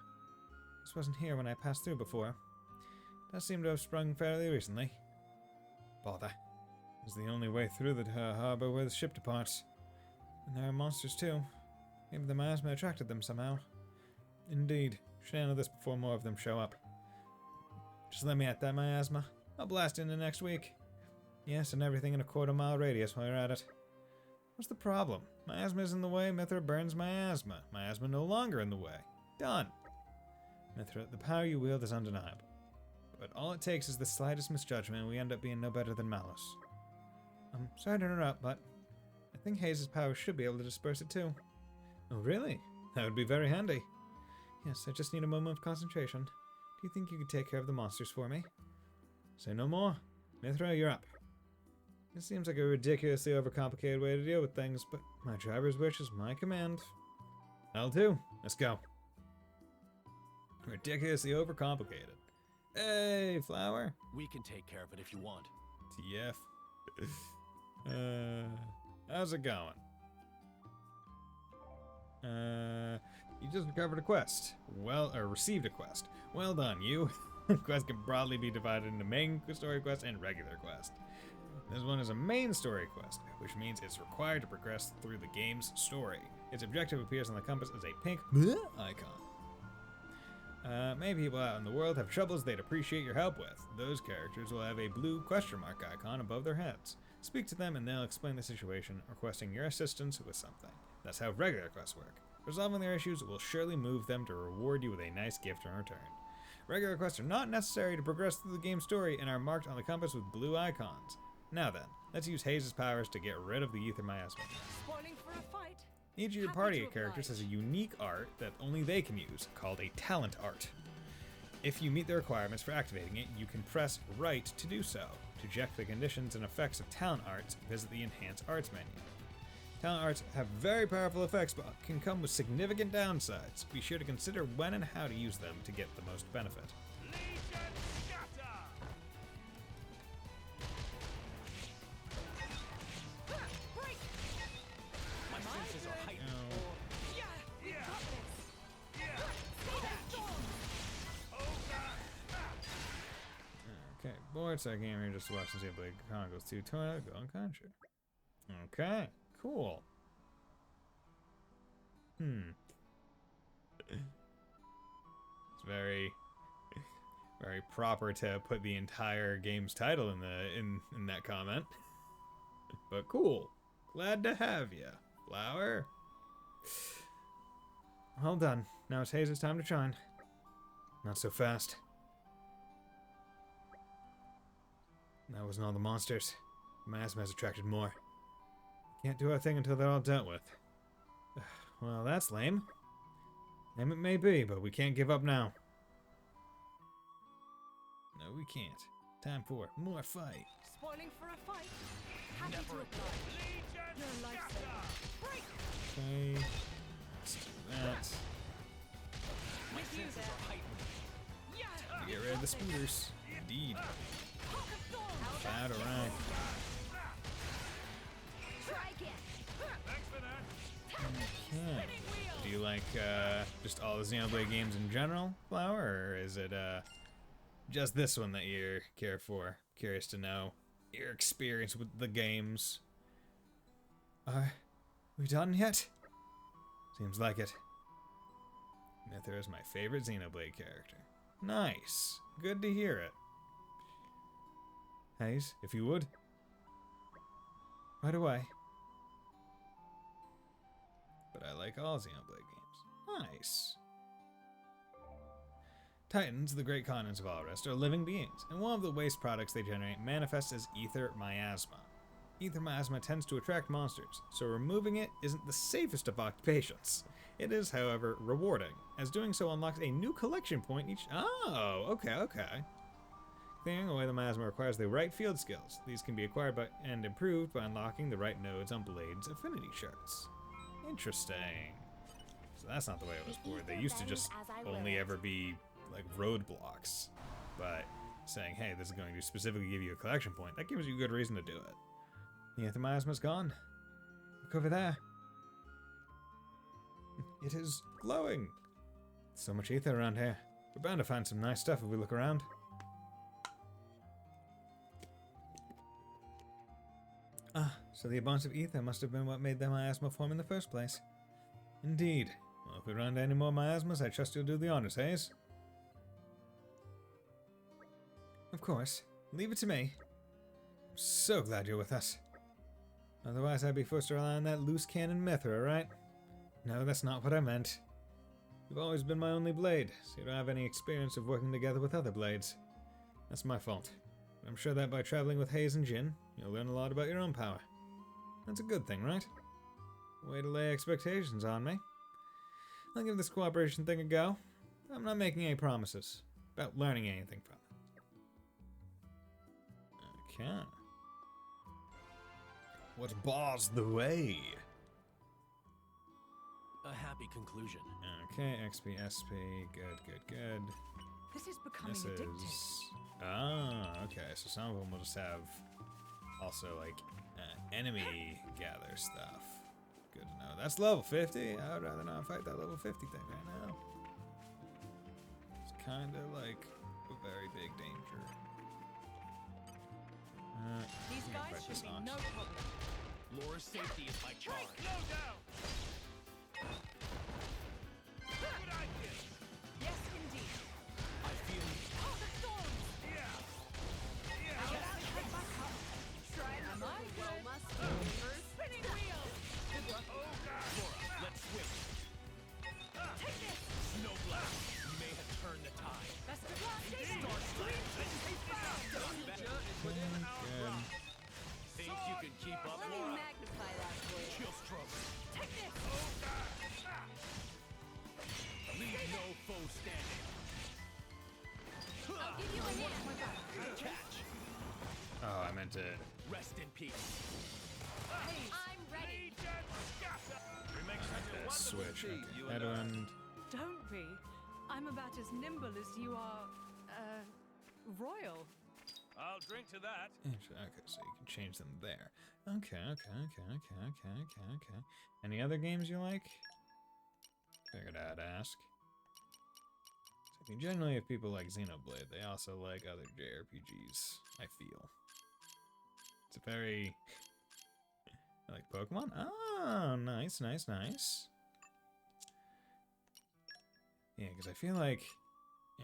This wasn't here when I passed through before. It does seem to have sprung fairly recently. Bother. It's the only way through the harbor where the ship departs. And there are monsters too. Maybe the miasma attracted them somehow. Indeed. Should handle this before more of them show up. Just let me at that miasma. I'll blast into next week. Yes, and everything in a quarter-mile radius while you're at it. What's the problem? Miasma's in the way, Mithra burns miasma. Miasma no longer in the way. Done. Mithra, the power you wield is undeniable. But all it takes is the slightest misjudgment and we end up being no better than Malus. I'm sorry to interrupt, but I think Hayes' power should be able to disperse it too. Oh, really? That would be very handy. Yes, I just need a moment of concentration. Do you think you could take care of the monsters for me? Say no more. Mithra, you're up. This seems like a ridiculously overcomplicated way to deal with things, but my driver's wish is my command. I'll do. Let's go. Ridiculously overcomplicated. Hey, Flower. We can take care of it if you want. TF. How's it going? You just recovered a quest. Well, or received a quest. Well done, you. Quest can broadly be divided into main story quest and regular quest. This one is a main story quest, which means it's required to progress through the game's story. Its objective appears on the compass as a pink icon. Many people out in the world have troubles they'd appreciate your help with. Those characters will have a blue question mark icon above their heads. Speak to them and they'll explain the situation, requesting your assistance with something. That's how regular quests work. Resolving their issues will surely move them to reward you with a nice gift in return. Regular quests are not necessary to progress through the game's story and are marked on the compass with blue icons. Now then, let's use Hayes' powers to get rid of the ether miasma. Spoiling for a fight. Each of your party characters has a unique art that only they can use, called a talent art. If you meet the requirements for activating it, you can press right to do so. To check the conditions and effects of talent arts, visit the Enhance Arts menu. Talent arts have very powerful effects, but can come with significant downsides. Be sure to consider when and how to use them to get the most benefit. Okay, board set game here just watching Xenoblade Chronicles 2 Torna, go on conjure. Okay, cool. It's very proper to put the entire game's title in that comment. But cool. Glad to have ya, Flower. Well done. Now it's Hayes' time to shine. Not so fast. That wasn't all the monsters. Miasma has attracted more. Can't do our thing until they're all dealt with. Well, that's lame. Lame it may be, but we can't give up now. No, we can't. Time for more fight. Spoiling for a fight. Happy to oblige. Your lifesaver. Break. Okay. Let's do that. With you there. Get rid of the spooters. Indeed. Bad, alright. Okay. Do you like just all the Xenoblade games in general, Flower, or is it just this one that you care for? Curious to know your experience with the games. Are we done yet? Seems like it. Mithra is my favorite Xenoblade character. Nice. Good to hear it. Hayes, if you would. Right away. But I like all Xenoblade games. Nice. Titans, the great continents of all rest, are living beings, and one of the waste products they generate manifests as ether miasma. Ether miasma tends to attract monsters, so removing it isn't the safest of occupations. It is, however, rewarding, as doing so unlocks a new collection point each— Oh, okay. Clearing away the miasma requires the right field skills. These can be acquired by and improved by unlocking the right nodes on Blade's affinity charts. Interesting. So that's not the way it was before. They used to just only ever be like roadblocks, but saying, hey, this is going to specifically give you a collection point, that gives you a good reason to do it. The ether miasma's gone. Look over there. It is glowing. So much ether around here. We're bound to find some nice stuff if we look around. Ah, so the abundance of ether must have been what made the miasma form in the first place. Indeed. Well, if we run into any more miasmas, I trust you'll do the honors, Hayes. Of course. Leave it to me. I'm so glad you're with us. Otherwise, I'd be forced to rely on that loose cannon Mithra, right? No, that's not what I meant. You've always been my only blade, so you don't have any experience of working together with other blades. That's my fault. But I'm sure that by traveling with Hayes and Jin, you'll learn a lot about your own power. That's a good thing, right? Way to lay expectations on me. I'll give this cooperation thing a go. I'm not making any promises about learning anything from it. Okay. What bars the way? A happy conclusion. Okay, XP, SP, good. This is becoming This addictive. is... Ah, okay, so some of them will just have also, like, enemy gather stuff. Good to know. That's level 50. I would rather not fight that level 50 thing right now. It's kind of like a very big danger. These guys should be no problem. Laura's safety is my charge. Good idea. Yes, indeed. I feel you. Oh, the thorns! Yeah. Get out, head back up. Try and well must first. Spinning wheels! Good luck. Laura, let's switch. Take this! Snowblade, you may have turned the tide. Best of luck! Star Slash. Good. Think you can keep up, Let me Laura? magnify that for you. Chill stroke. Take this! Leave no foe standing. I'll give you a hand. Catch. Oh, I meant to... Rest in peace. I'm ready. switch. Okay. Edwin. Don't be. I'm about as nimble as you are, royal. I'll drink to that. Okay, so you can change them there. Okay. Any other games you like? Figured I'd ask. So I think generally if people like Xenoblade, they also like other JRPGs, I feel. It's a very... I like Pokemon? Oh, nice. Yeah, because I feel like...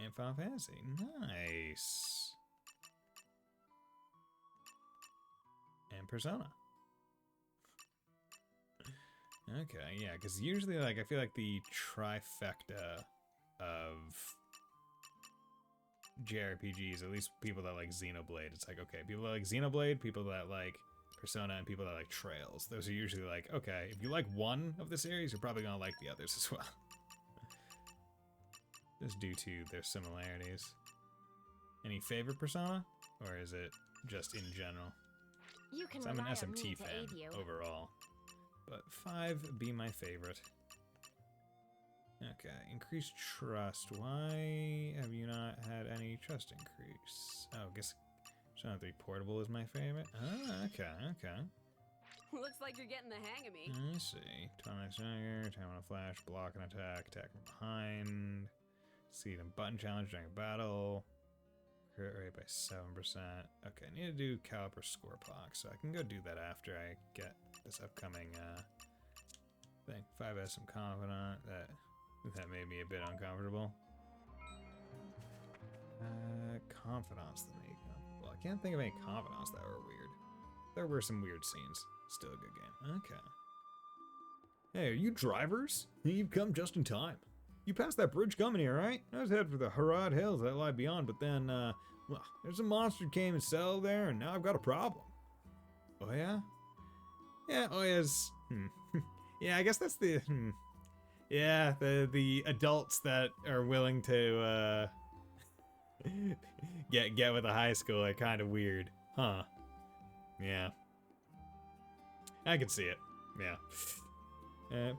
And Final Fantasy. Nice. And Persona. Okay, yeah, because usually, like, I feel like the trifecta of JRPGs, at least people that like Xenoblade, it's like, okay, people that like Xenoblade, people that like Persona, and people that like Trails. Those are usually like, okay, if you like one of the series, you're probably gonna like the others as well. Just due to their similarities. Any favorite Persona? Or is it just in general? You can So I'm an rely on me SMT to fan aid you. overall. But 5 be my favorite. Okay, increased trust. Why have you not had any trust increase? Oh, I guess Persona 3 Portable is my favorite. Ah, okay. Looks like you're getting the hang of me. I see. Time Stagger, time on a flash, block and attack from behind. Seed and button challenge during a battle. Crit rate by 7%. Okay, I need to do Caliper Scorepox, so I can go do that after I get this upcoming thing. 5S, I'm confident that made me a bit uncomfortable. Confidants that made me comfortable. I can't think of any confidants that were weird. There were some weird scenes. Still a good game. Okay. Hey, are you drivers? You've come just in time. You passed that bridge coming here, right? I was headed for the Harad Hills that lie beyond, but then, well, there's a monster came and settled there, and now I've got a problem. Oh, yeah? Yeah, oh, yes. Yeah, I guess that's the, yeah, the adults that are willing to, get with a high school are kind of weird. Huh. Yeah. I can see it. Yeah.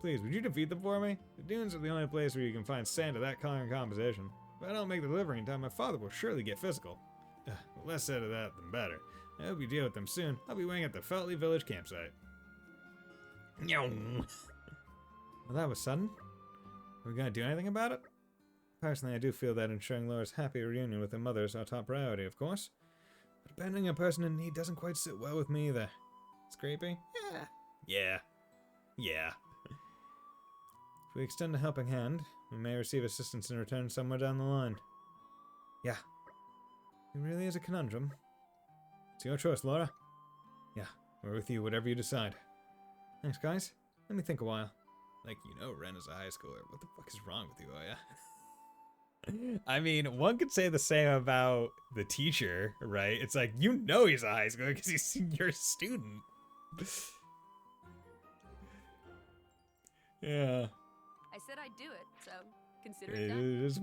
Please, would you defeat them for me? The dunes are the only place where you can find sand of that color and composition. If I don't make the delivery in time, my father will surely get physical. The less said of that, the better. I hope you deal with them soon. I'll be waiting at the Feltley Village campsite. Well, that was sudden. Are we gonna do anything about it? Personally, I do feel that ensuring Laura's happy reunion with her mother is our top priority, of course. But abandoning a person in need doesn't quite sit well with me either. It's creepy? Yeah. Yeah. Yeah. If we extend a helping hand, we may receive assistance in return somewhere down the line. Yeah. It really is a conundrum. It's your choice, Laura. Yeah, we're with you, whatever you decide. Thanks, guys. Let me think a while. Like, you know Ren is a high schooler. What the fuck is wrong with you, Oya? I mean, one could say the same about the teacher, right? It's like, you know he's a high schooler because he's your student. Yeah. I said I'd do it, so consider it done. It's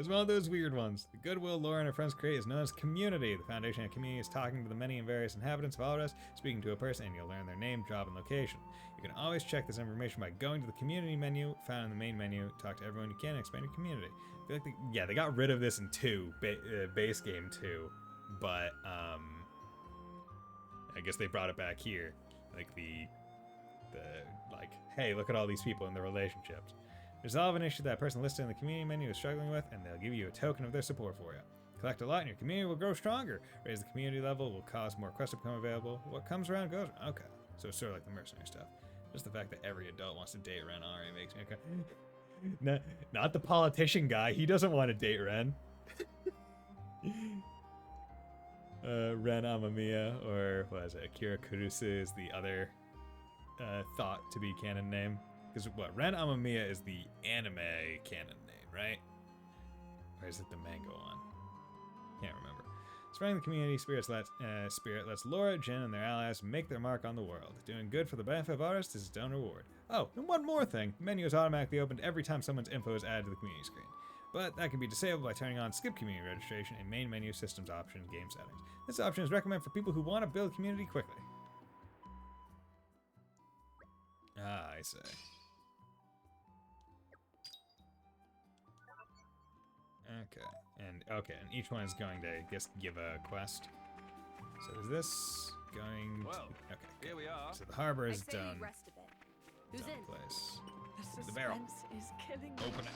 one of those weird ones. The goodwill Laura and her friends create is known as community. The foundation of community is talking to the many and various inhabitants of Alras, speaking to a person, and you'll learn their name, job, and location. You can always check this information by going to the community menu, found in the main menu, talk to everyone you can, and expand your community. I feel like they got rid of this in base game 2, but I guess they brought it back here. Like like, hey, look at all these people and their relationships. Resolve an issue that a person listed in the community menu is struggling with, and they'll give you a token of their support for you. Collect a lot and your community will grow stronger. Raise the community level will cause more quests to become available. What comes around goes around. Okay, so it's sort of like the mercenary stuff. Just the fact that every adult wants to date Ren already makes me okay. Not the politician guy. He doesn't want to date Ren. Ren Amamiya, or what is it? Akira Kurusu is the other thought to be canon name. Because what, Ren Amamiya is the anime canon name, right? Or is it the manga one? Can't remember. Spreading the community spirit lets Laura, Jin, and their allies make their mark on the world. Doing good for the benefit of artists is its own reward. Oh, and one more thing. The menu is automatically opened every time someone's info is added to the community screen. But that can be disabled by turning on Skip Community Registration in main menu Systems Options Game Settings. This option is recommended for people who want to build community quickly. Ah, I see. Okay, and each one is going to, I guess, give a quest. So is this going Well, to... Okay, good. here we are. So the harbor is I say done. we rest a bit. Who's Done in? place. The suspense The barrel. is killing me. Open it.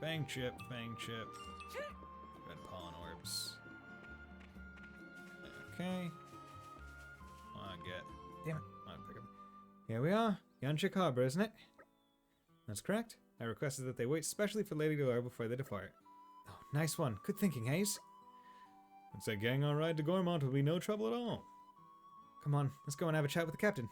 Fang chip, fang chip. Red pollen orbs. Okay. Damn it. Pick up. Here we are. Yanchik Harbor, isn't it? That's correct. I requested that they wait specially for Lady Laura before they depart. Oh, nice one. Good thinking, Hayes. Looks like getting our ride to Gormont will be no trouble at all. Come on, let's go and have a chat with the captain.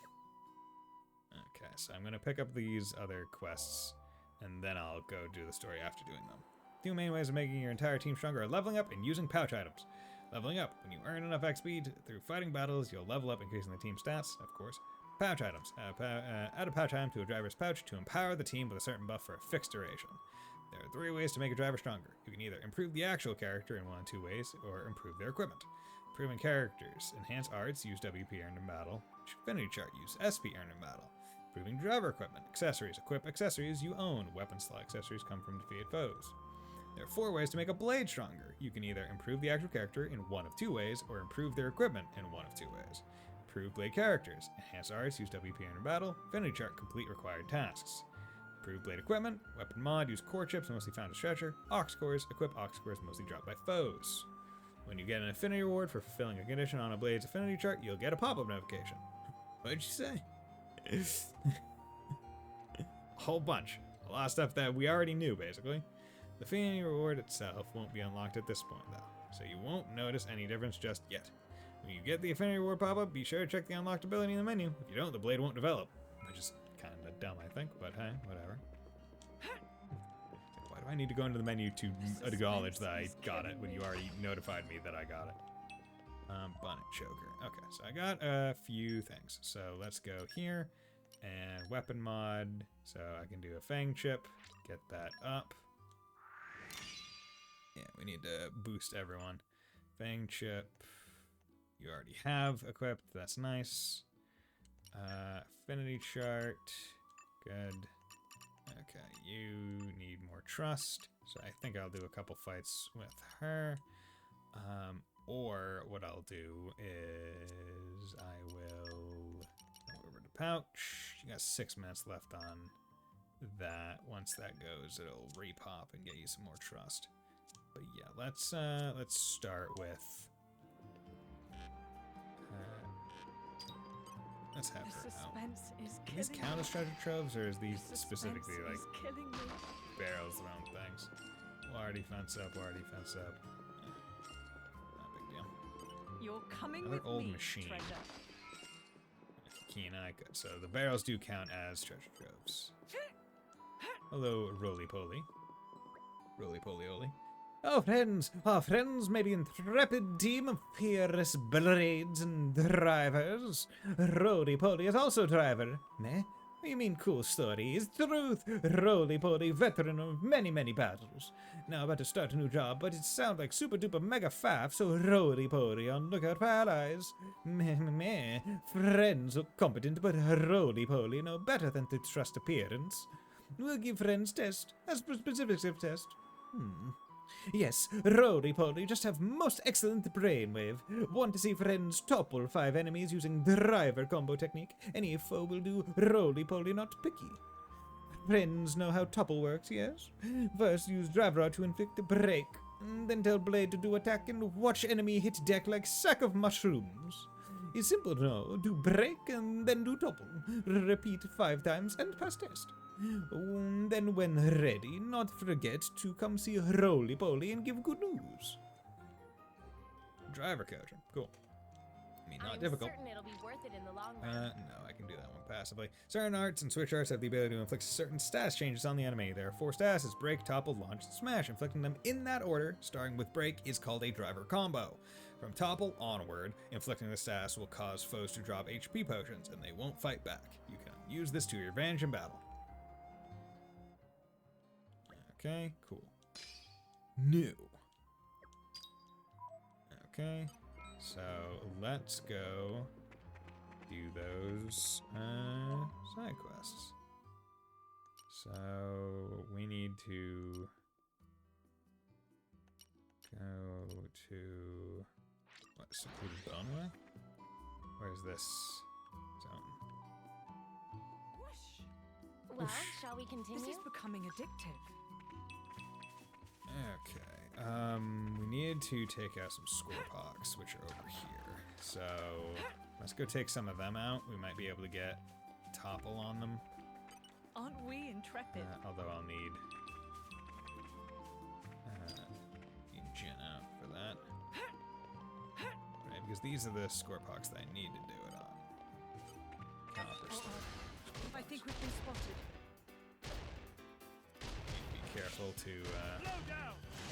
Okay, so I'm going to pick up these other quests, and then I'll go do the story after doing them. Two main ways of making your entire team stronger are leveling up and using pouch items. Leveling up. When you earn enough XP through fighting battles, you'll level up, increasing the team's stats, of course. Pouch items. Add a pouch item to a driver's pouch to empower the team with a certain buff for a fixed duration. There are 3 ways to make a driver stronger. You can either improve the actual character in 1 of 2 ways, or improve their equipment. Improving characters. Enhance arts, use WP earned in battle. Affinity chart, use SP earned in battle. Improving driver equipment. Accessories. Equip accessories you own. Weapon slot accessories come from defeated foes. There are 4 ways to make a blade stronger. You can either improve the actual character in 1 of 2 ways, or improve their equipment in 1 of 2 ways. Improve blade characters. Enhance arts, use WP earned in battle. Affinity chart, complete required tasks. Improve blade equipment. Weapon mod, use core chips mostly found in stretcher. Aux cores, equip aux cores mostly dropped by foes. When you get an affinity reward for fulfilling a condition on a blade's affinity chart, you'll get a pop-up notification. What did you say? A whole bunch. A lot of stuff that we already knew, basically. The affinity reward itself won't be unlocked at this point, though, so you won't notice any difference just yet. When you get the affinity reward pop-up, be sure to check the unlocked ability in the menu. If you don't, the blade won't develop, which is dumb, I think, but hey, whatever. Why do I need to go into the menu to acknowledge that I got it when you already notified me that I got it? Bonnet choker. Okay, so I got a few things. So let's go here and weapon mod. So I can do a fang chip, get that up. Yeah, we need to boost everyone. Fang chip, you already have equipped. That's nice. Affinity chart, good. Okay, you need more trust, so I think I'll do a couple fights with her. Or what I'll do is I will go over to pouch. You got 6 minutes left on that. Once that goes, it'll repop and get you some more trust. But yeah, let's start with. Let's have her out. Can these count as treasure troves, or is these specifically like barrels their own things? War defense up, war defense up. Not a big deal. You're coming Another with old me, machine. treasure. Keen eye, good. So the barrels do count as treasure troves. Hello, roly poly. Roly poly oly. Our friends may be intrepid team of fearless blades and drivers. Roly-poly is also driver. Eh? You mean cool story? Is truth. Roly-poly, veteran of many, many battles. Now about to start a new job, but it sounds like super-duper mega faff, so roly-poly on lookout for allies. Meh. Friends are competent, but roly-poly know better than to trust appearance. We'll give friends test, as specifics of test. Yes, roly-poly just have most excellent brainwave. Want to see friends topple 5 enemies using driver combo technique? Any foe will do, roly-poly not picky. Friends know how topple works, yes? First use driver to inflict a break, then tell blade to do attack and watch enemy hit deck like sack of mushrooms. It's simple, no? Do break and then do topple. Repeat 5 times and pass test. Then when ready, not forget to come see Roly-Poly and give good news. Driver coaching, cool. I mean, not difficult. Certain it'll be worth it in the long run. No, I can do that one passively. Certain arts and switch arts have the ability to inflict certain status changes on the enemy. There are 4 statuses: break, topple, launch, and smash. Inflicting them in that order, starting with break, is called a driver combo. From topple onward, inflicting the status will cause foes to drop HP potions, and they won't fight back. You can use this to your advantage in battle. Okay, cool. New. Okay, so let's go do those side quests. So we need to go to what, secluded boneway? Where's this zone? Well, shall we continue? This is becoming addictive. Okay, we need to take out some scorpox, which are over here. So let's go take some of them out. We might be able to get topple on them. Aren't we intrepid? Although I'll need Jin out for that. Right, because these are the scorpox that I need to do it on. Caliper stuff. I think we've been spotted. Be careful to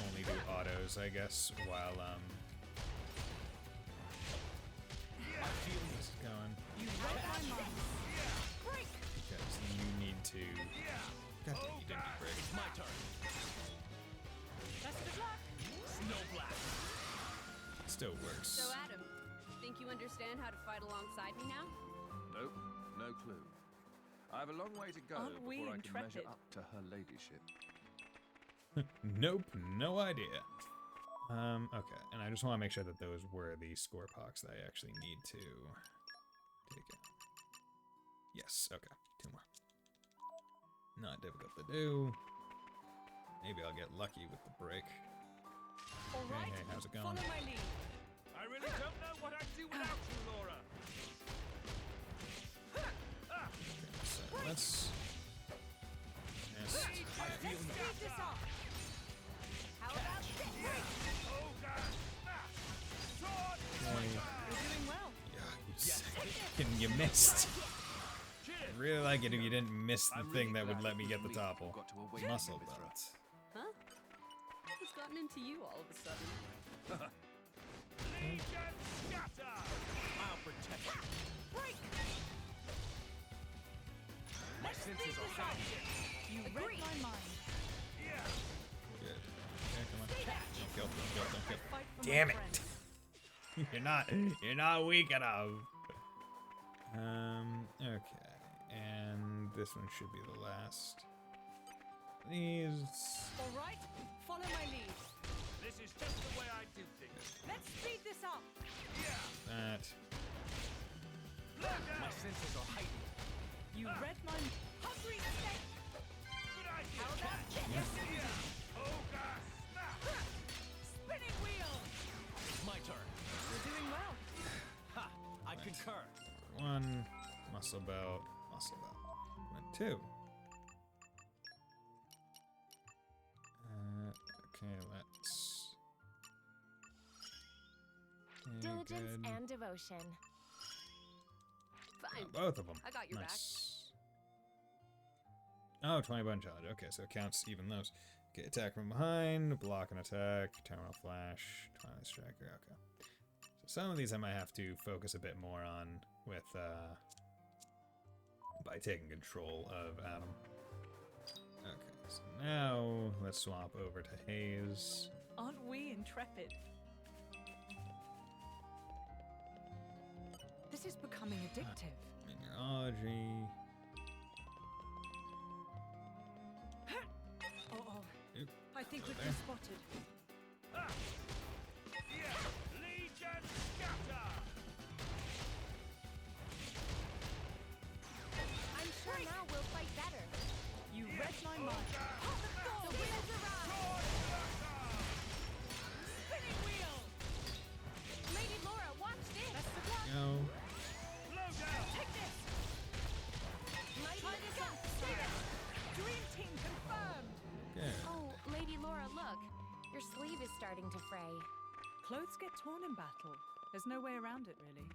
only do autos, I guess, while this is going. Because you need to. God damn, you didn't break. It's my turn. Best of luck. Snowblast. Still works. So Adam, think you understand how to fight alongside me now? Nope, no clue. I have a long way to go Aren't we before I can measure intrepid? up to her ladyship. Nope, no idea. Okay, and I just want to make sure that those were the scorpox that I actually need to take out. Yes, okay, 2 more. Not difficult to do. Maybe I'll get lucky with the break. All right, Hey, how's it going? follow my lead. I really don't know what I'd do without you, Laura. So let's. Yes. Lead this off. How about this? Okay. You're doing well. Yeah, you second, you missed. really like it if you didn't miss the I'm thing really that would glad let me it get was the me topple. who got to awaken Muscle Mithra. belt. Huh? What's gotten into you all of a sudden? Legion scatter! I'll protect you. Break! My senses are heightened. You read my mind. Good. Okay, come on. Don't kill, don't kill, don't kill. Fight for Damn my it! friends. You're not weak enough. Okay. And this one should be the last. These. All right, follow my lead. This is just the way I do things. Let's speed this up. That. My senses are heightened. You read my hungry snake. Good idea. How about this? Ogre snap! Spinning wheel. It's my turn. You're doing well. Ha! I concur. One. Muscle belt. Muscle belt. Went two. Okay, let's. Yeah, Diligence good. and devotion. Fine. Both of them. I got your back. Nice. Oh, 20 button challenge. Okay, so it counts even those. Okay, attack from behind, block and attack, terminal flash, twilight striker. Okay. So some of these I might have to focus a bit more on with by taking control of Adam. Okay, so now let's swap over to Haze. Aren't we intrepid? This is becoming addictive. Mineralogy. Uh-oh. Oop. I think Go we've there. been spotted. Legion scatter! I'm sure now we'll fight better. You read my mind. The wheels arrive! Spinning wheel. Lady Laura, watch this! That's the one. Go. Blow down! Take this. Try this out! Dream team confirmed. Good. Oh, Lady Laura, look. Your sleeve is starting to fray. Clothes get torn in battle. There's no way around it, really.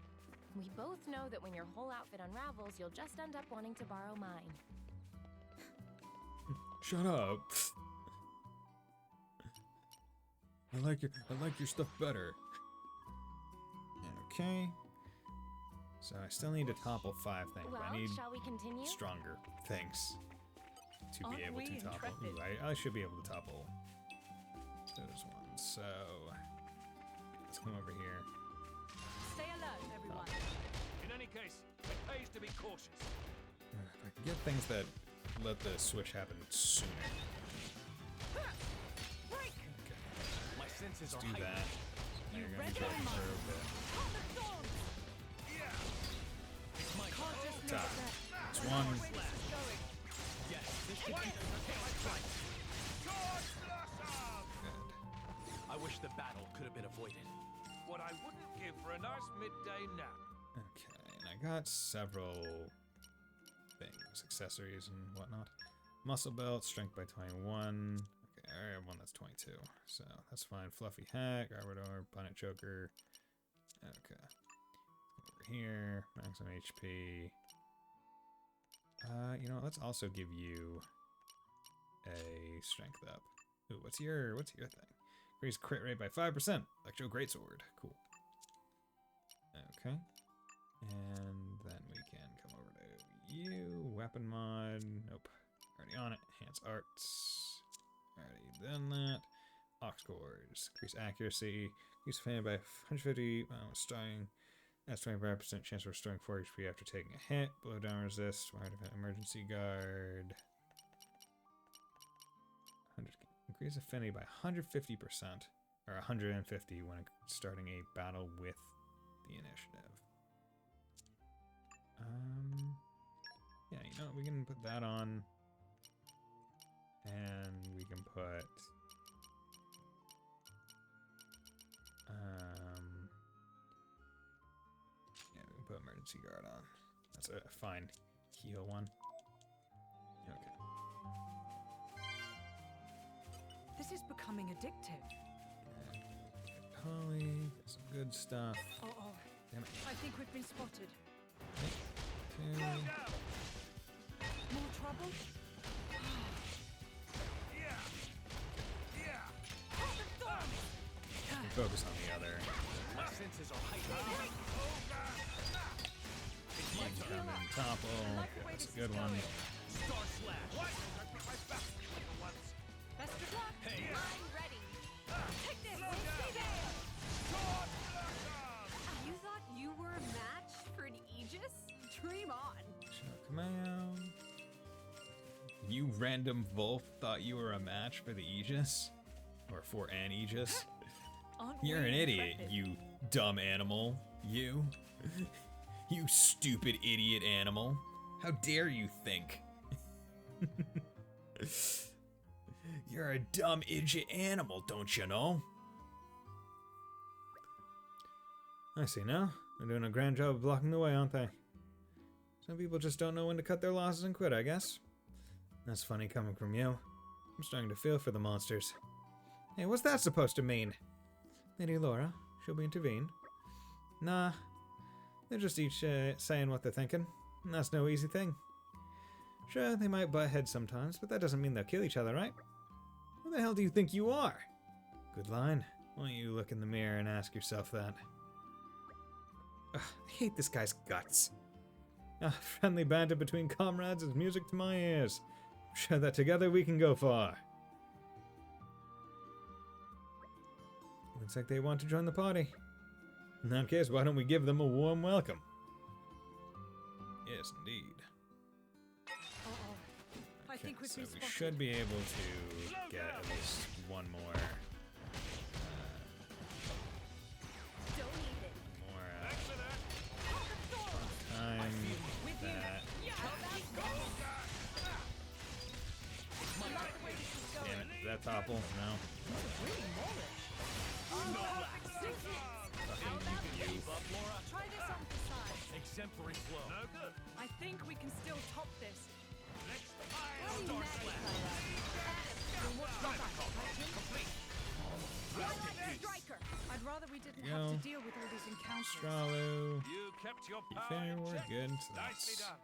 We both know that when your whole outfit unravels, you'll just end up wanting to borrow mine. Shut up. I like your stuff better. Okay. So I still need to topple 5 things. Well, I need shall we continue? stronger things to Aren't be able we to topple. intrepid? Ooh, I should be able to topple those ones. So let's come over here. Stay alert, everyone. In any case, it pays to be cautious. If I can get things that let the switch happen sooner. Break. Okay, My senses let's are do heightened. that. Now you're gonna read be my talking mind. for a bit. Cut the thorns. It's my Can't turn. just miss Top. that. It's I know one. where this is going. Yes, this should be right. God blossom! Good. I wish the battle could have been avoided. What I wouldn't give for a nice midday nap. Okay, and I got several things, accessories and whatnot. Muscle belt, strength by 21. Okay, I have one that's 22, so that's fine. Fluffy hack, arbiter, punnet choker. Okay. Over here, maximum HP. You know what, let's also give you a strength up. Ooh, what's your thing? Increase crit rate by 5%. Electro Greatsword. Cool. Okay. And then we can come over to you. Weapon mod. Nope. Already on it. Enhance arts. Already done that. Ox cores. Increase accuracy. Increase fan by 150. Starting. That's 25% chance of restoring 4 HP after taking a hit. Blow down resist. Emergency guard. 100. Increase affinity by 150%. Or 150 when starting a battle with the initiative. Yeah, you know what? We can put that on. And we can put yeah, we can put emergency guard on. That's a fine heal one. Okay. This is becoming addictive. Holly, got some good stuff. Uh-oh. Damn it. I think we've been spotted. Two. trouble? Focus on the other. My senses are heightened. Come in, topple. Okay, that's a good one. Star slash. Best of luck. Hey. I'm ready. Take this. Stay there. You thought you were a match for an Aegis? Dream on. Come on. You random wolf thought you were a match for the Aegis? Or for an Aegis? You're an idiot, you dumb animal. You. You stupid idiot animal. How dare you think? You're a dumb idiot animal, don't you know? I see now. They're doing a grand job of blocking the way, aren't they? Some people just don't know when to cut their losses and quit, I guess. That's funny coming from you. I'm starting to feel for the monsters. Hey, what's that supposed to mean? Lady Laura, she'll be intervened. Nah, they're just each saying what they're thinking, and that's no easy thing. Sure, they might butt heads sometimes, but that doesn't mean they'll kill each other, right? Who the hell do you think you are? Good line. Why don't you look in the mirror and ask yourself that? Ugh, I hate this guy's guts. Friendly banter between comrades is music to my ears. I'm sure that together we can go far. Looks like they want to join the party. In that case, why don't we give them a warm welcome? Yes, indeed. I think we've So been we spotted. should be able to get at least one more. Don't even. More time. That. Damn it! Did that topple? No. Try this on the side. Exemplary flow. No good. I think we can still top this. Star slash. Striker. I'd rather we didn't Go. have to deal with all these encounters. Stralu. You kept your You power fair, in we're check. good. So Nicely that's done.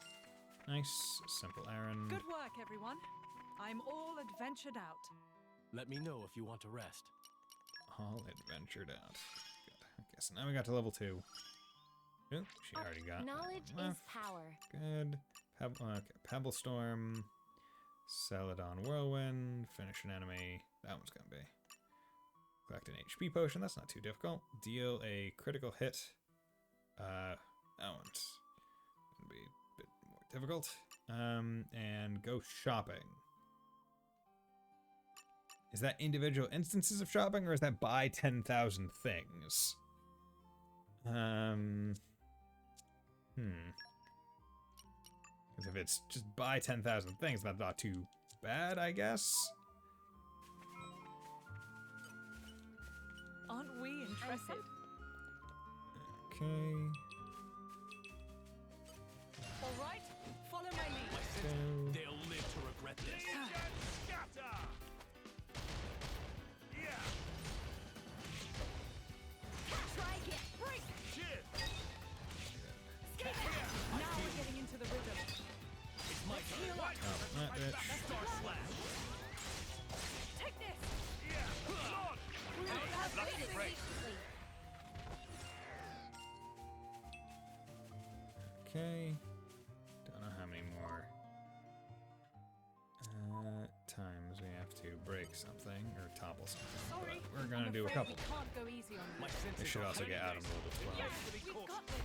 nice, simple errand. Good work, everyone. I'm all adventured out. Let me know if you want to rest. All adventured out. Good. Okay, so now we got to level 2. Oop, she already got Knowledge that one is left. power. Good. Okay, Pebble Storm. Celadon Whirlwind. Finish an enemy. That one's gonna be. Collect an HP potion. That's not too difficult. Deal a critical hit. That one's gonna be a bit more difficult. And go shopping. Is that individual instances of shopping, or is that buy 10,000 things? Because if it's just buy 10,000 things, that's not too bad, I guess. Aren't we interested? Okay. All right, follow my lead. My senses, they'll live to regret this. Try again. Break. Now we're getting into the rhythm. It's my turn. Oh, that bitch. Star slash. Take this. Okay. Don't know how many more times we have to break something or topple something. Sorry. But we're gonna do a couple. We can't go easy on My you. senses They should are also get heightened. Adam level 12. We've got this.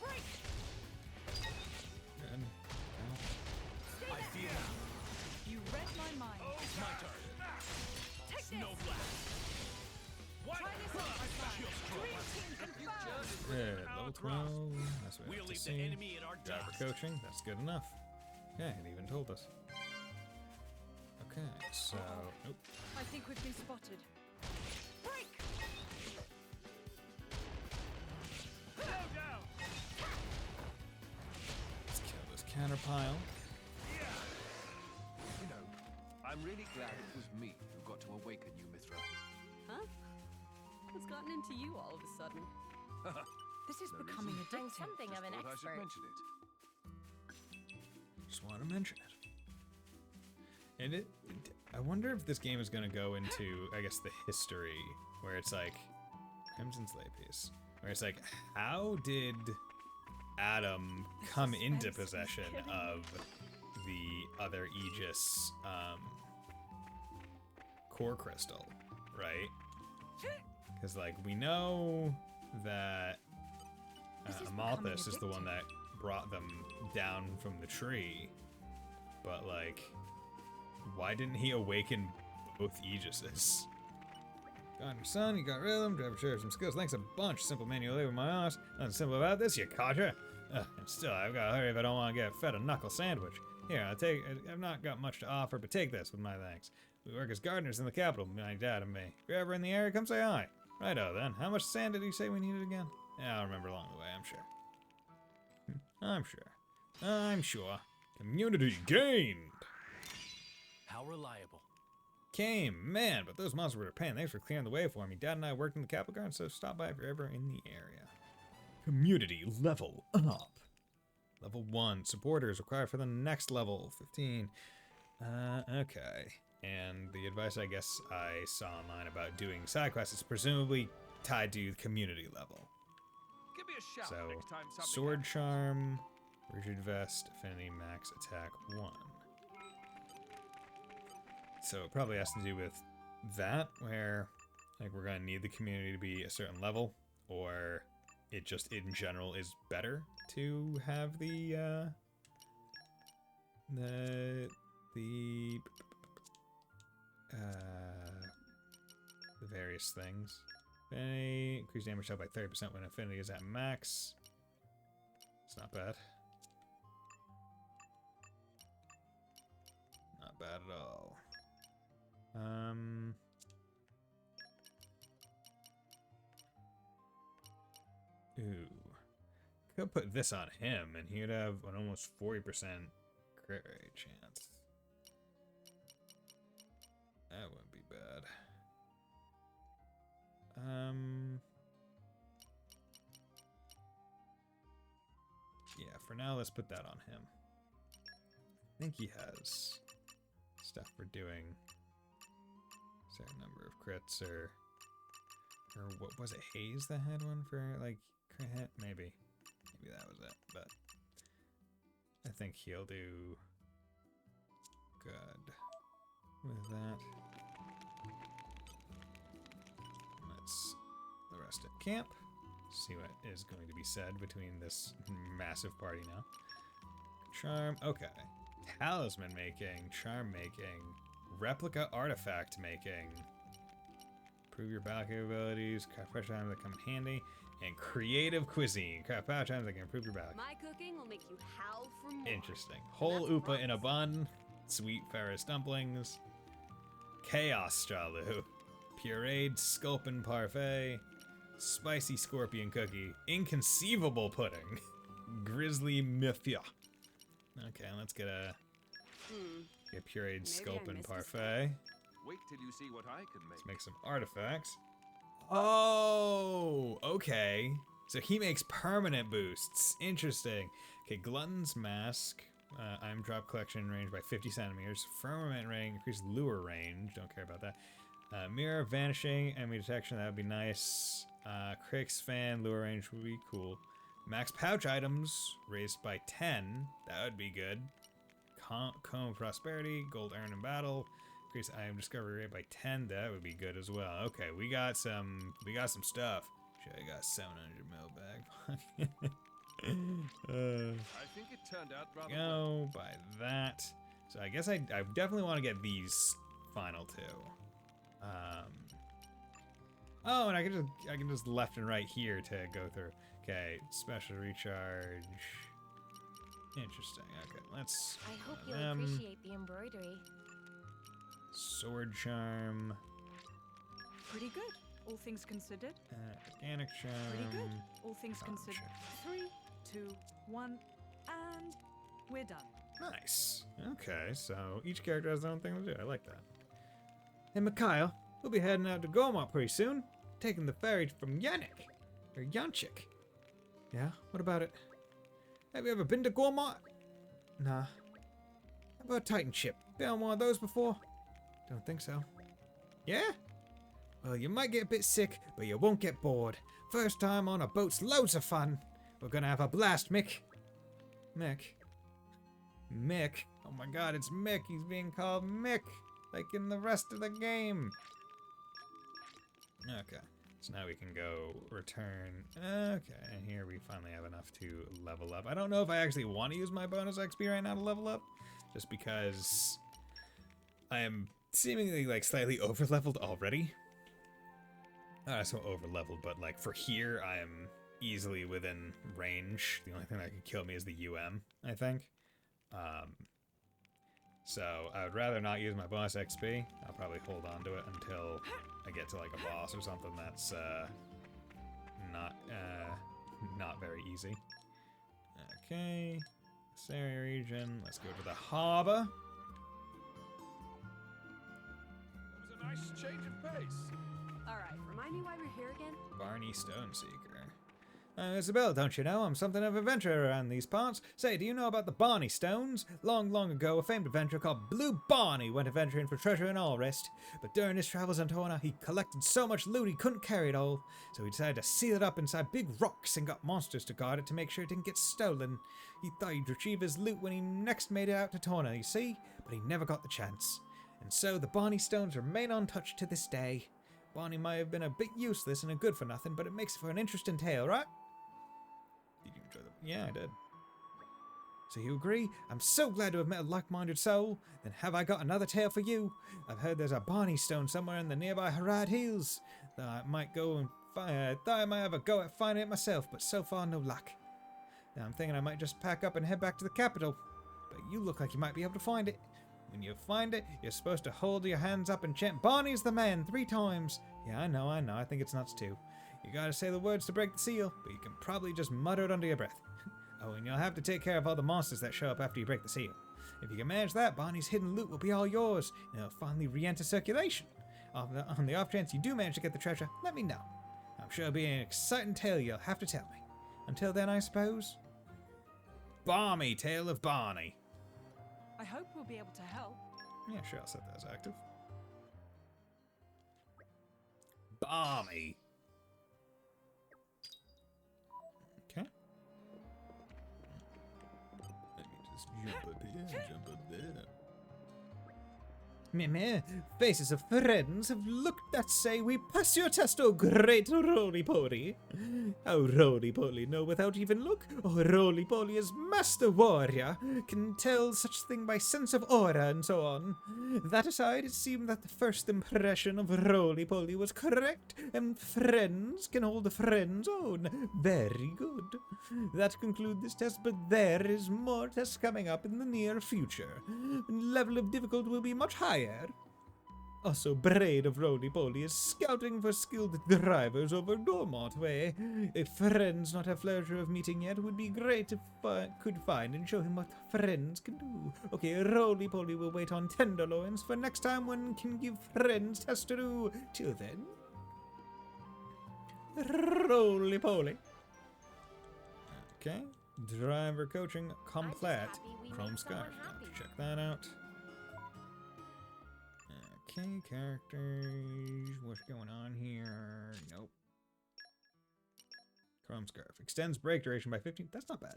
Break. Good. I feel it. You read my mind. It's my turn. Take this. Snow blast. Try this on my side. Dream team confirmed. Good. Level 12. That's what we We'll have to leave see. the enemy in our Driver dust. coaching. That's good enough. Okay, it even told us. Okay, so nope. I think we've been spotted. Break. Let's kill this counterpile. You know, I'm really glad it was me who got to awaken you, Mithra. Huh? What's gotten into you all of a sudden? This is No becoming reason. I'm addictive. something of an Thought I should expert. mention it. Just want to mention it. And I wonder if this game is going to go into, I guess, the history, where it's like, Crimson Slate piece, where it's like, how did Adam come into possession of the other Aegis core crystal, right? Because, like, we know that Amalthus is the one that brought them down from the tree, but, like, why didn't he awaken both Aegises? Got your son, you got rhythm, driver shares some skills. Thanks a bunch. Simple manual labor my ass. Nothing simple about this, you codger. And still, I've got to hurry if I don't want to get fed a knuckle sandwich. Here, I've not got much to offer, but take this with my thanks. We work as gardeners in the capital, my dad and me. If you're ever in the area, come say hi. Righto then. How much sand did he say we needed again? Yeah, I'll remember along the way, I'm sure. I'm sure. Community gained. How reliable? Came, man, but those monsters were a pain. Thanks for clearing the way for me. Dad and I worked in the capital garden, so stop by if you're ever in the area. Community level up. Level 1. Supporters required for the next level. 15. Okay. And the advice I guess I saw online about doing side quests is presumably tied to community level. Give me a shout So, next time something Sword happens. Charm, Rigid Vest, Affinity Max Attack 1. So it probably has to do with that, where like we're gonna need the community to be a certain level, or it just in general is better to have the various things. Okay, increase damage dealt by 30% when affinity is at max. It's not bad. Not bad at all. Ooh. Could put this on him, and he would have an almost 40% crit rate chance. That wouldn't be bad. Yeah, for now, let's put that on him. I think he has stuff for doing a certain number of crits, or what was it, Haze that had one for like crit hit? Maybe that was it, but I think he'll do good with that. Let's the rest at camp. See what is going to be said between this massive party now. Charm, okay. Talisman making, charm making, replica artifact making. Improve your battle capabilities, craft pressure items that come in handy, and creative cuisine. Craft power items that can improve your battle. My cooking will make you howl for more. Interesting. Whole Oopa in a bun, sweet Ferris dumplings, chaos stralu, pureed sculpin parfait, spicy scorpion cookie, inconceivable pudding, grizzly mifia. Okay, let's get a pureed sculpin parfait. Wait till you see what I can make. Let's make some artifacts. Oh, okay. So he makes permanent boosts. Interesting. Okay, Glutton's Mask. Item drop collection range by 50 centimeters. Firmament ring, increased lure range. Don't care about that. Mirror, vanishing, enemy detection. That would be nice. Crick's fan, lure range would be cool. Max pouch items raised by 10. That would be good. Comb prosperity, gold earned in battle. Increase item discovery rate by 10. That would be good as well. Okay, we got some stuff. Should I got 700 mil bag. I think it turned out rather well. Go by that. So I guess I definitely want to get these final two. Oh, and I can just left and right here to go through. Okay, special recharge. Interesting. Okay, let's. I hope you'll appreciate the embroidery. Sword charm. Pretty good, all things considered. Organic charm. Pretty good, all things considered. Charm. 3, 2, 1, and we're done. Nice. Okay, so each character has their own thing to do. I like that. Hey, Mikhail, we'll be heading out to Gormont pretty soon. Taking the ferry from Yannick. Or Yanchik. Yeah? What about it? Have you ever been to Gormont? Nah. How about Titan ship? Been on one of those before? Don't think so. Yeah? Well, you might get a bit sick, but you won't get bored. First time on a boat's loads of fun. We're gonna have a blast, Mick. Mick. Mick. Oh my god, it's Mick. He's being called Mick. Like in the rest of the game. Okay. So now we can go return. Okay, and here we finally have enough to level up. I don't know if I actually want to use my bonus XP right now to level up. Just because I am seemingly like slightly over leveled already. Not so over leveled, but like for here I am easily within range. The only thing that could kill me is the I think. So I would rather not use my bonus XP. I'll probably hold on to it until I get to like a boss or something that's not very easy. Okay, this area region. Let's go to the harbor. That was a nice change of pace. Alright, remind me why we're here again? Barney Stoneseeker. Isabel, don't you know? I'm something of an adventurer around these parts. Say, do you know about the Barney Stones? Long, long ago, a famed adventurer called Blue Barney went adventuring for treasure and all rest. But during his travels in Torna, he collected so much loot he couldn't carry it all. So he decided to seal it up inside big rocks and got monsters to guard it to make sure it didn't get stolen. He thought he'd retrieve his loot when he next made it out to Torna, you see? But he never got the chance. And so the Barney Stones remain untouched to this day. Barney might have been a bit useless and a good for nothing, but it makes for an interesting tale, right? Did you enjoy them? Yeah, I did. So you agree? I'm so glad to have met a like-minded soul. Then have I got another tale for you? I've heard there's a Barney Stone somewhere in the nearby Harad Hills. Thought I might have a go at finding it myself, but so far no luck. Now I'm thinking I might just pack up and head back to the capital. But you look like you might be able to find it. When you find it, you're supposed to hold your hands up and chant Barney's the man 3 times. Yeah, I know. I think it's nuts too. You gotta say the words to break the seal, but you can probably just mutter it under your breath. Oh, and you'll have to take care of all the monsters that show up after you break the seal. If you can manage that, Barney's hidden loot will be all yours, and it'll finally re-enter circulation. On the off chance you do manage to get the treasure, let me know. I'm sure it'll be an exciting tale you'll have to tell me. Until then, I suppose. Barmy Tale of Barney. I hope we'll be able to help. Yeah, sure, I'll set that as active. Barmy. Okay. Let me just jump up here, jump up there. Meh, faces of friends have looked that say we pass your test, oh great roly-poly. Oh, roly-poly know without even look. Oh, roly-poly is master warrior, can tell such thing by sense of aura and so on. That aside, it seemed that the first impression of roly-poly was correct, and friends can hold a friend's own. Very good. That concludes this test, but there is more tests coming up in the near future. Level of difficulty will be much higher. Also, Braid of Roly-Poly is scouting for skilled drivers over Dormont Way. If friends not have pleasure of meeting yet, would be great if could find and show him what friends can do. Okay, Roly-Poly will wait on tenderloins for next time one can give friends tests to do. Till then, Roly-Poly. Okay, driver coaching complete. Chrome Scarf. Check that out. Okay, characters. What's going on here? Nope. Chrome Scarf. Extends break duration by 15. That's not bad.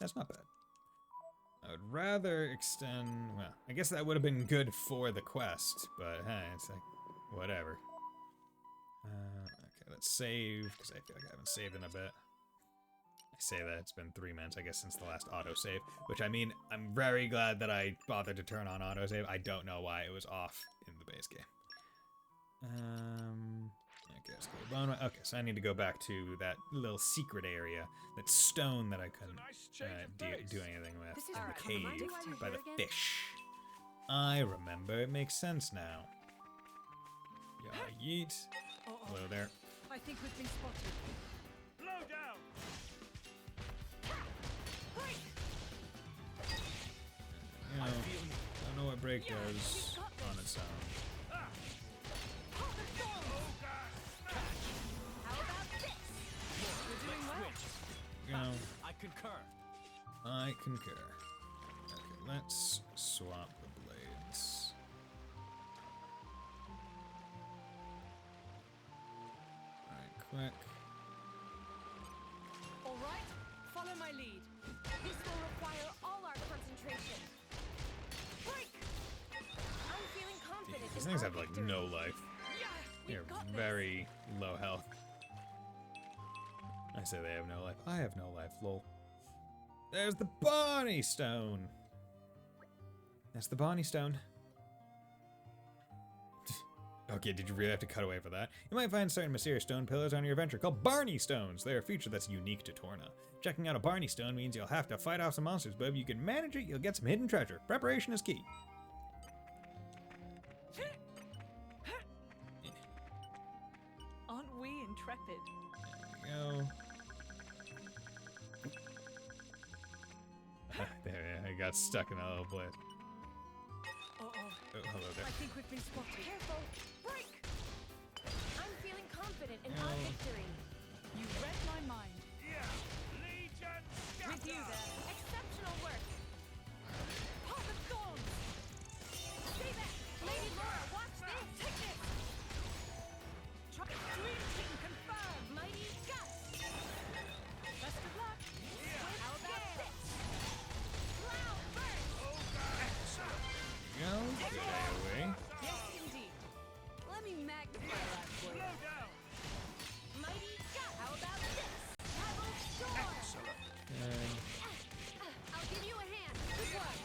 That's not bad. I would rather extend... Well, I guess that would have been good for the quest, but hey, it's like, whatever. Okay, let's save, because I feel like I haven't saved in a bit. I say that it's been 3 minutes, I guess, since the last autosave, which I mean, I'm very glad that I bothered to turn on autosave. I don't know why it was off in the base game. Okay, let's go bone. Okay, so I need to go back to that little secret area, that stone that I couldn't do anything with in the cave by the fish. I remember. It makes sense now. Yeah, yeet. Hello there. I think we've been spotted. Blow down! You know, I don't know what break does on its own. How about this? You're doing well. concur. I concur. Okay, let's swap the blades. Alright, quick. All right, follow my lead. This will require all our concentration. Break! I'm feeling confident. These in things our have like victory. no life. Yeah, we They're got this. very low health. I say they have no life. I have no life, lol. There's the Barney Stone! That's the Barney Stone. Okay, did you really have to cut away for that? You might find certain mysterious stone pillars on your adventure called Barney Stones. They're a feature that's unique to Torna. Checking out a Barney Stone means you'll have to fight off some monsters, but if you can manage it, you'll get some hidden treasure. Preparation is key. Aren't we intrepid? There you go. There, I got stuck in that little place. Uh-oh. Oh, hello there. I think we've been spotted. Careful. Break! I'm feeling confident in our victory. You read my mind. Legion With you there. Exceptional work. Path of Thorns! Stay back! Lady Laura, watch this! Take this! Dream King confirmed! Mighty gust. Best of luck! How about this? Cloud burst. There you go. Get away. Yes, indeed. Let me magnify that for you. Mighty gust. How about this? Pebble storm. And I'll give you a hand. Good work.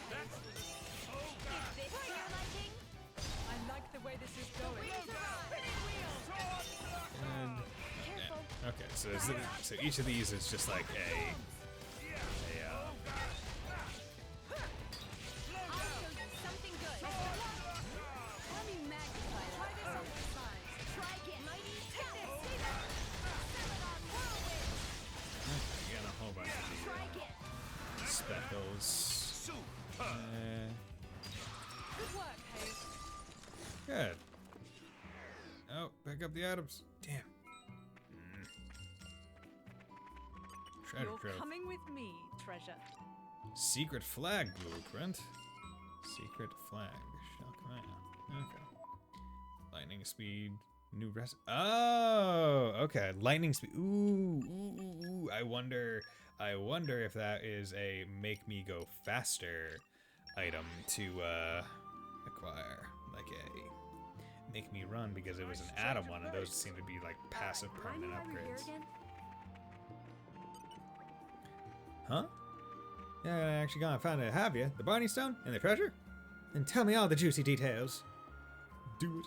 Is this to your liking? I like the way this is going. Spinning wheels! And Careful. okay, so each of these is just like a I'll show you something good. Let me magnify that. Try this on the sides. Try again. Mighty gust. Stay back. Celadon whirlwind. you got a whole bunch of Try again. these speckles. Good work, Hayes. Good. Oh, pick up the items. Damn. Treasure You're trove. coming with me, treasure. Secret flag blueprint. Secret flag. Shall command. Okay. Lightning speed. New rest. Oh, okay. Lightning speed. Ooh. I wonder if that is a make me go faster item to acquire. Like a make me run, because it was an atom one, and those seem to be like passive permanent upgrades. Huh? Yeah, I actually gone and found it, have you? The Barney Stone and the treasure? Then tell me all the juicy details. Do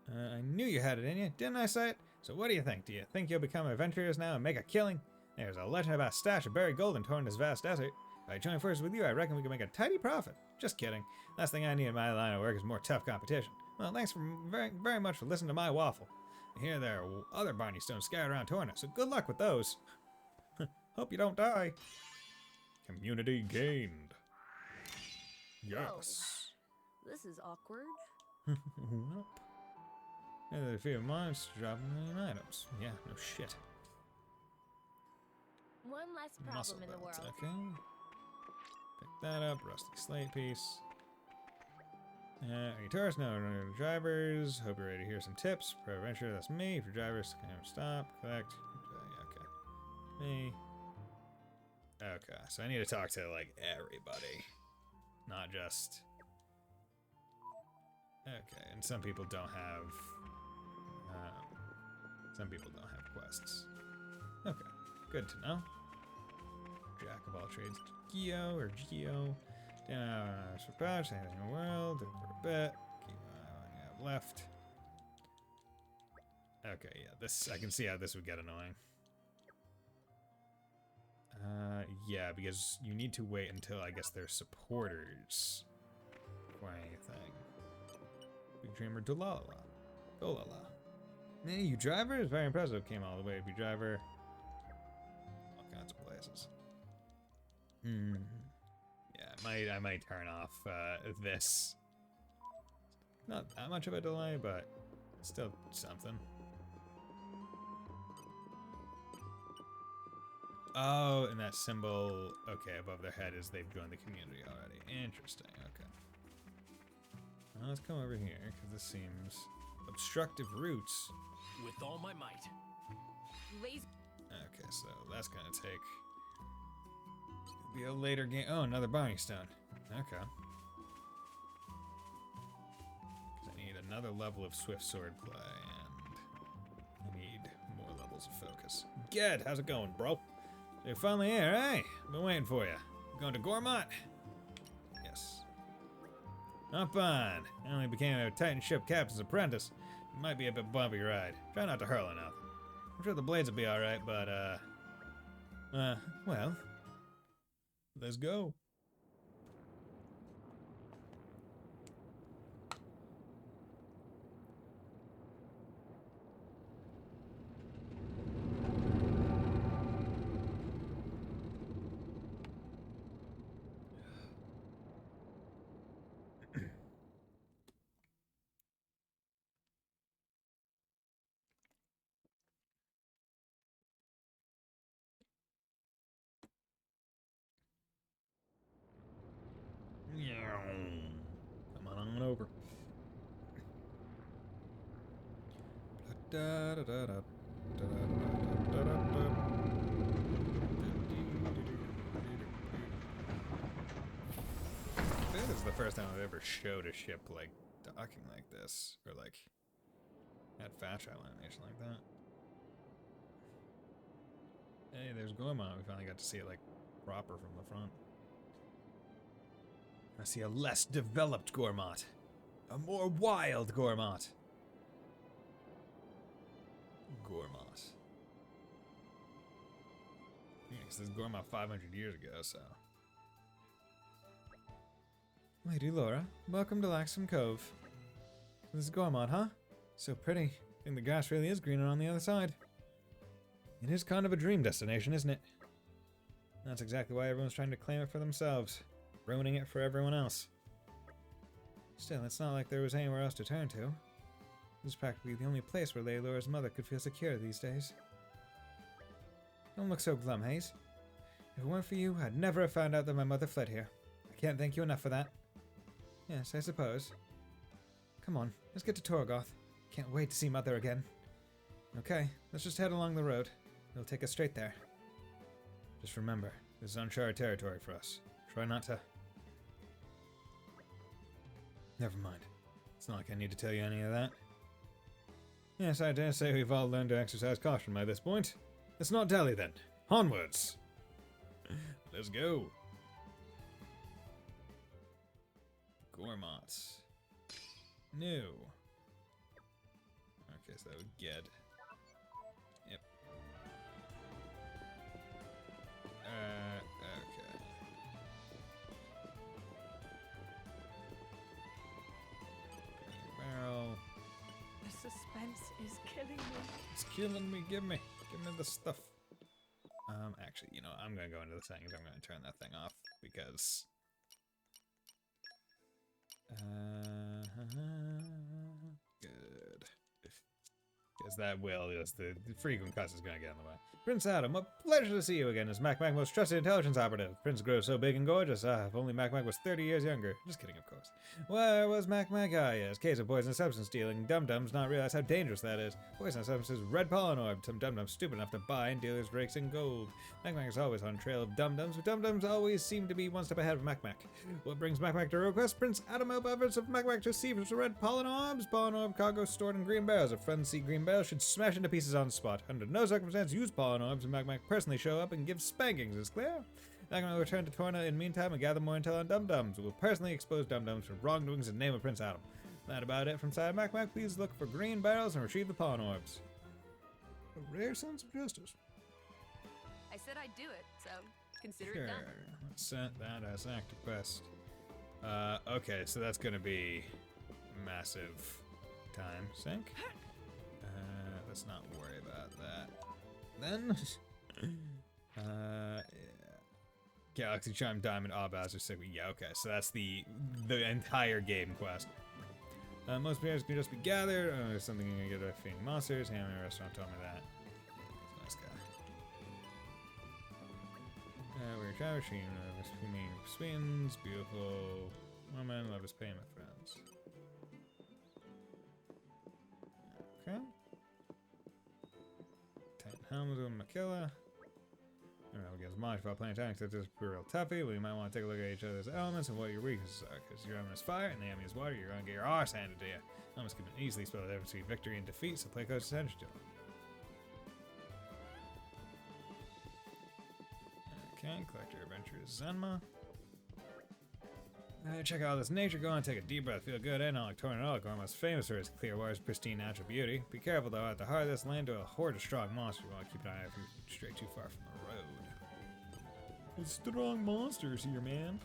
it. I knew you had it in you, didn't I say it? So what do you think? Do you think you'll become adventurers now and make a killing? There's a legend about a stash of buried gold in Torna's vast desert. If I join forces with you, I reckon we can make a tidy profit. Just kidding. Last thing I need in my line of work is more tough competition. Well, thanks for very much for listening to my waffle. I hear there are other Barney Stones scattered around Torna, so good luck with those. Hope you don't die. Community gained. Yes. This is awkward. Nope. There's a few monsters dropping in items. Yeah, no shit. One less Muscle problem in the belts, world. okay. Pick that up. Rusty slate piece. Are you tourists? No, drivers. Hope you're ready to hear some tips. Pro adventure, that's me. For drivers, stop, collect. Yeah, okay. Me. Okay, so I need to talk to like everybody, not just. Okay, and some people don't have. Some people don't have quests. Okay, good to know. Jack of all trades, Geo or Geo. Down for pouch, anything in the world. Do it for a bit. Keep what you have left. Okay, yeah, this I can see how this would get annoying. Yeah, because you need to wait until I guess they're supporters for anything. Big Dreamer Dolala. Dolala. Hey, you driver is very impressive. Came all the way to be driver. All kinds of places. Yeah, I might turn off this. Not that much of a delay, but still something. Oh, and that symbol, okay, above their head is they've joined the community already. Interesting, okay. Well, let's come over here, because this seems obstructive routes. With all my might. Lazy. Okay, so that's gonna take... It's gonna be a later game. Oh, another Barney Stone. Okay. Because I need another level of Swift Sword play, and I need more levels of focus. Ged, how's it going, bro? You're finally here, eh? Been waiting for you. Going to Gormott? Yes. Hop on. I only became a Titan ship captain's apprentice. It might be a bit bumpy ride. Try not to hurl enough. I'm sure the blades will be alright, but, well, let's go. Come on over. I think this is the first time I've ever showed a ship like docking like this, or like had fast travel animation like that. Hey, there's Gormont. We finally got to see it like proper from the front. I see a less developed Gormott. A more wild Gormott. Gormott. Yeah, 'cause this is Gormott 500 years ago, so. Lady Laura, welcome to Laxum Cove. This is Gormott, huh? So pretty. I think the grass really is greener on the other side. It is kind of a dream destination, isn't it? That's exactly why everyone's trying to claim it for themselves, ruining it for everyone else. Still, it's not like there was anywhere else to turn to. This is practically the only place where Lady Laura's mother could feel secure these days. Don't look so glum, Hayes. If it weren't for you, I'd never have found out that my mother fled here. I can't thank you enough for that. Yes, I suppose. Come on, let's get to Torgoth. Can't wait to see Mother again. Okay, let's just head along the road. It'll take us straight there. Just remember, this is uncharted territory for us. Try not to... Never mind. It's not like I need to tell you any of that. Yes, I dare say we've all learned to exercise caution by this point. Let's not dally then. Onwards! Let's go. Gormott. New. Okay, so that would get... Yep. Okay. Barrel. The suspense is killing me. It's killing me. Give me the stuff. Actually, you know, I'm gonna go into the settings. I'm gonna turn that thing off because. Good. Because that will, just the frequent cuss is gonna get in the way. Prince Adam, a pleasure to see you again as Mac most trusted intelligence operative. Prince grows so big and gorgeous. If only Mac was 30 years younger. Just kidding, of course. Where was Mac? Ah, yes. Case of poisonous substance dealing. Dum-dums not realize how dangerous that is. Poisonous substances, red pollen orb. Some dum-dums stupid enough to buy, and dealers rakes in gold. Mac is always on trail of dum-dums, but dum-dums always seem to be one step ahead of Mac. What brings Mac to request Prince Adam help efforts of Mac to receive his red pollen orbs? Pollen orb cargo stored in green barrels. If friends see green barrels, should smash into pieces on the spot. Under no circumstance use pollen orbs, and Mac personally show up and give spankings, is clear? Mac will return to Torna in the meantime and gather more intel on dum-dums. We'll personally expose dum-dums for wrongdoings in the name of Prince Adam. That about it from side Mac. Please look for green barrels and retrieve the pollen orbs. A rare sense of justice. I said I'd do it, so consider Sure. it done. Let's set that as active quest. Okay, so that's gonna be massive time sink. Let's not worry about that. Then, yeah. Galaxy Charm Diamond Bowser Sickly. Yeah, okay, so that's the entire game quest. Most players can just be gathered. There's something you can get by feeding monsters. Hammer Restaurant told me that. He's a nice guy. We're traversing. Spins. Beautiful woman. Love is pain, my friends. Okay. Titan helms with Makilla. Against Mosh while playing tactics, this is real toughy. We might want to take a look at each other's elements and what your weaknesses are. Because your element is fire and the enemy is water, you're going to get your arse handed to you. Elements can easily spell the difference between victory and defeat, so play close attention to them. Okay, collect your adventurers, Zenma. Check out all this nature. Go on, take a deep breath, feel good. And like Torna, most famous for his clear waters, pristine natural beauty. Be careful though, at the heart of this land, to a horde of strong monsters. You want to keep an eye out if you stray too far from the road. It's strong monsters here, man.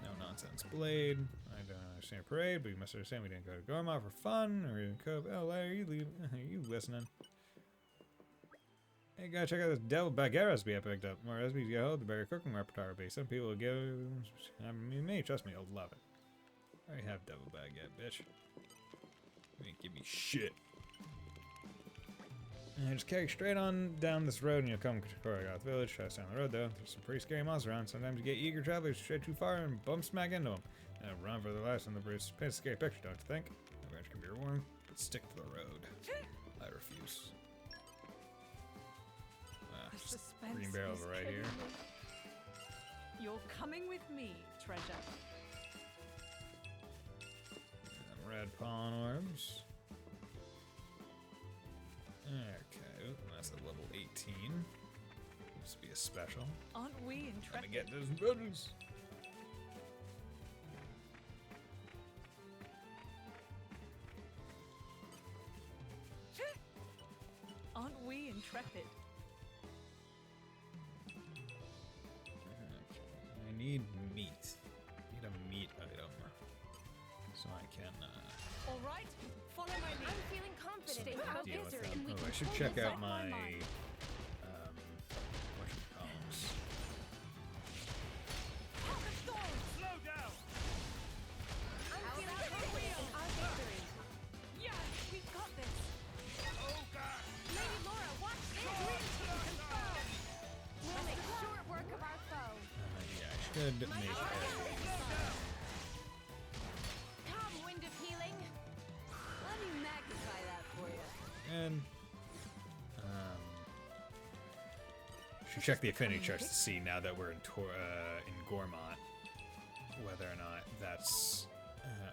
No nonsense, Blade. I don't understand parade, but you must understand we didn't go to Gorma for fun, or even Cove. Oh, Larry, are you listening? Hey, gotta check out this devil baguette recipe I picked up. More recipes you hold, the better cooking repertoire will be. Some people will give. I mean, me, trust me, you'll love it. I already have devil baguette, bitch. You ain't give me shit. And just carry straight on down this road and you'll come to Chronicles village. Try to stay on the road though. There's some pretty scary monsters around. Sometimes you get eager travelers stray too far and bump smack into them. And run for their lives on the bridge. Paints a scary picture, don't you think? The ranch can be rewarding, but stick to the road. I refuse. Green barrel right here. You're coming with me, treasure. And red pollen orbs. Okay, that's a level 18. This will be a special. Aren't we Gotta intrepid? get those buttons. Aren't we intrepid? I need meat. I need a meat item. So I can, All right, follow my lead. I'm feeling confident in our deal with victory. that. Oh, I should check out my, whatchamacallits. Slow down! I'm feeling confident in our victory. Yeah, we got this. Oh, God! Lady Laura, watch this! Confirmed! We'll make short work of our foe. Yeah, I should make a... Come, wind of healing. Let me magnify that for you. And, should check the affinity charts to see now that we're in Gormott, whether or not that's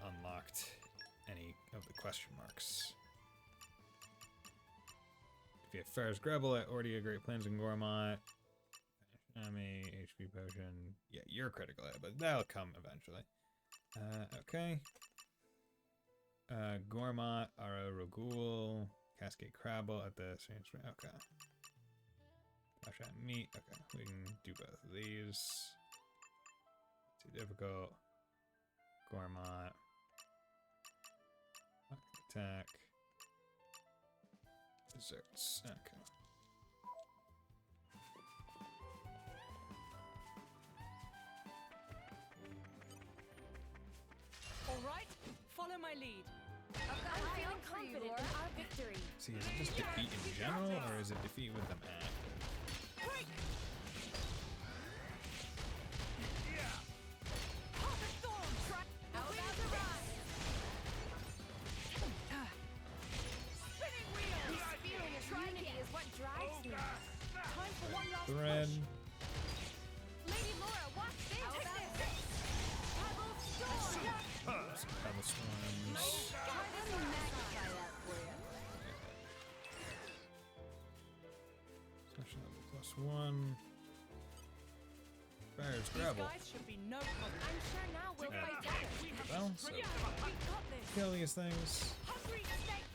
unlocked any of the question marks. If you have Farrah's Grubble at Ordia Great Plains in Gormott, Ami, HP potion. Yeah, you're critical at it, but that'll come eventually. Okay. Gormott, Ara Rogul, Cascade Crabble at the same spring. Okay. Gosh, I meat. Okay, we can do both of these. Too difficult. Gormott. Attack. Desserts. Okay. All right, follow my lead. I'm feeling confident in our victory. See, is it just defeat in general, or is it defeat with them active? Break! How about the run? Spinning wheel! This feeling of unity is what drives me. Time for one last Thread. push. Lady Laura, watch this! How about this? Pebble storm! Pebble storms. Let me magnify that for you. Special level +1. Farrah's These Grubble. guys should be no problem. I'm sure now we'll Yeah. fight better. Well, so Yeah, we got this. kill these things. Hungry snake!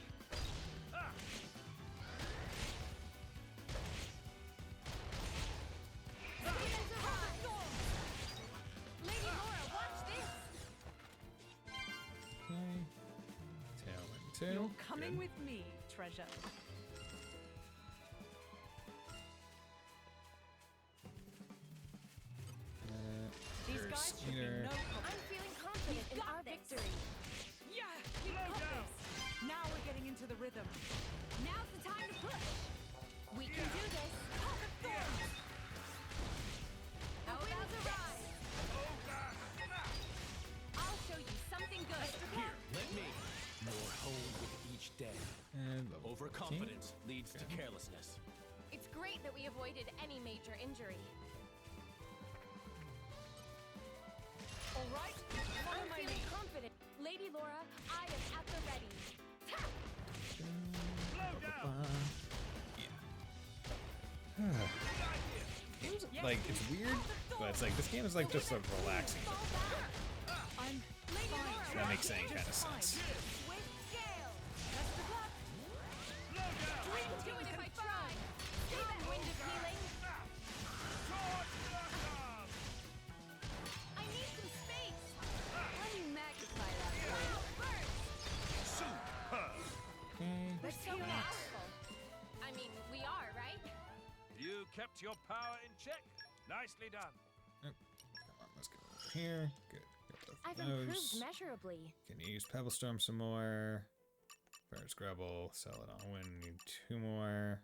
Lady Laura, watch this! Okay. Tailwind 2. You're coming Good. with me, treasure. These Earth guys should be Eater. no problem. I'm feeling confident in our victory. Yeah, we got this. Now we're getting into the rhythm. Now's the time to push! We can do this. How about to rise? I'll show you something good. Here, let me. More honed with each day. And level 14. Overconfidence leads to Okay. carelessness. It's great that we avoided any major injury. All right, follow I'm my feeling lead. confident. Lady Laura, I am at the ready. Ta! Like, it's weird, but it's like, this game is like just a relaxing. I'm Lady fine. Laura, That makes any kind of Just fine. sense. with scale. Best of luck. Dream do it if I try. See that wind of healing? I need some space. Let me magnify that for you. Okay. We're so powerful. I mean, we are, right? You kept your power in check. Nicely done. Come on, let's go over here. Good. Got both I've of improved those. measurably. Can use Pebble Storm some more. Furnace Grubble. Sell it on win. Need 2 more.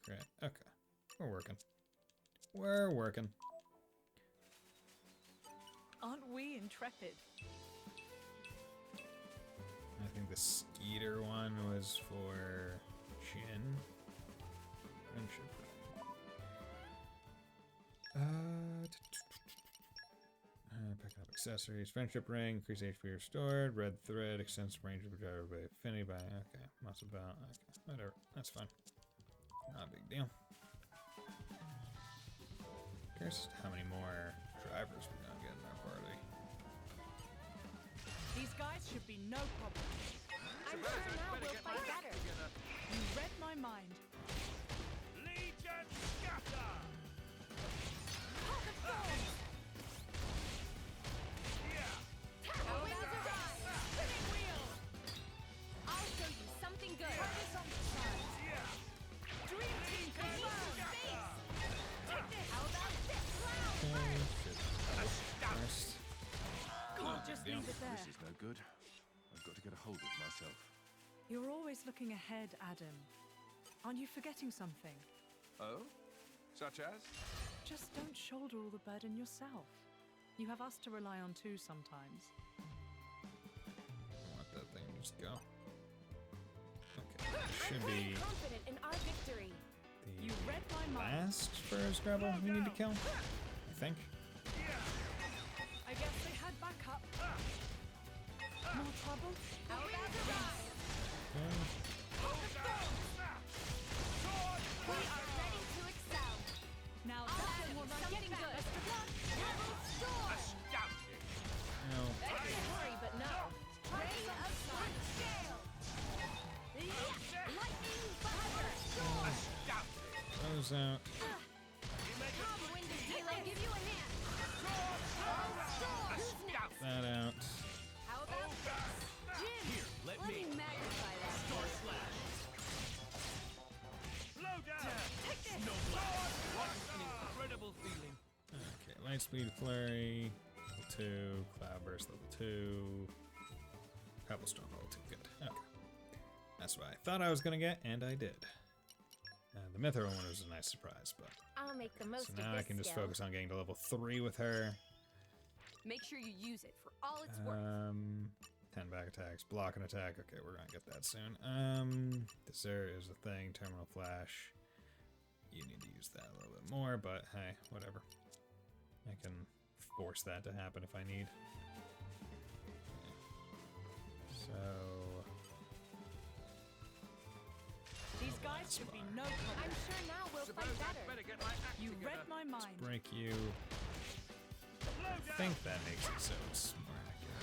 Great. Okay. We're working. We're working. Aren't we intrepid? I think the Skeeter one was for Jin. Friendship. Picking up accessories. Friendship ring. Increase HP restored. Red thread. Extends range of driver by affinity by. Okay. Muscle bound. Okay. Whatever. That's fine. Not a big deal. Curious how many more drivers we're gonna get in our party. These guys should be no problem. I'm sure now we'll fight better. You read my mind. Legion scatter. How about to rise? Spinning wheel. I'll show you something good. Try this on the side. Dream team confirmed. Space. Take this. How about this? Cloud burst. First. Can't just deal. leave it there. This is no good. I've got to get a hold of myself. You're always looking ahead, Adam. Aren't you forgetting something? Oh? Such as? Just don't shoulder all the burden yourself. You have us to rely on too sometimes. Let that thing just go. Okay. Should I'm be confident in our victory. the You read my mind. last first Scrabble we need to kill. I think. I guess they had backup. More trouble? How about to rise? Okay. We are ready to excel. Now I'll that's show you what I'm something getting good. at. Level storm. Astounding. No. I can hurry, but no. Ray of sun scale. Lightning fire. Storm. Astounding. Those out. Calm wind of healing. I'll give you a hand. Storm. Who's next? That out. How about this? Jim, Here, let me. magnify that. Star slash. Slow down. Take this. Snowblast. What an incredible feeling. Okay. Lightspeed Flurry. Level 2. Cloudburst level 2. Pebble Storm level 2. Good. Okay. That's what I thought I was gonna get, and I did. The Mythril one was a nice surprise, but I'll make the most so of now this I can just skill. focus on getting to level 3 with her. Make sure you use it for all it's worth. 10 back attacks, block an attack. Okay, we're gonna get that soon. Dessert is a thing. Terminal Flash. You need to use that a little bit more, but hey, whatever. I can force that to happen if I need. So These guys should be no problem. I'm sure now we'll Suppose fight I'd better. better get my act You together. read my mind. break you. I think that makes it so it's more accurate.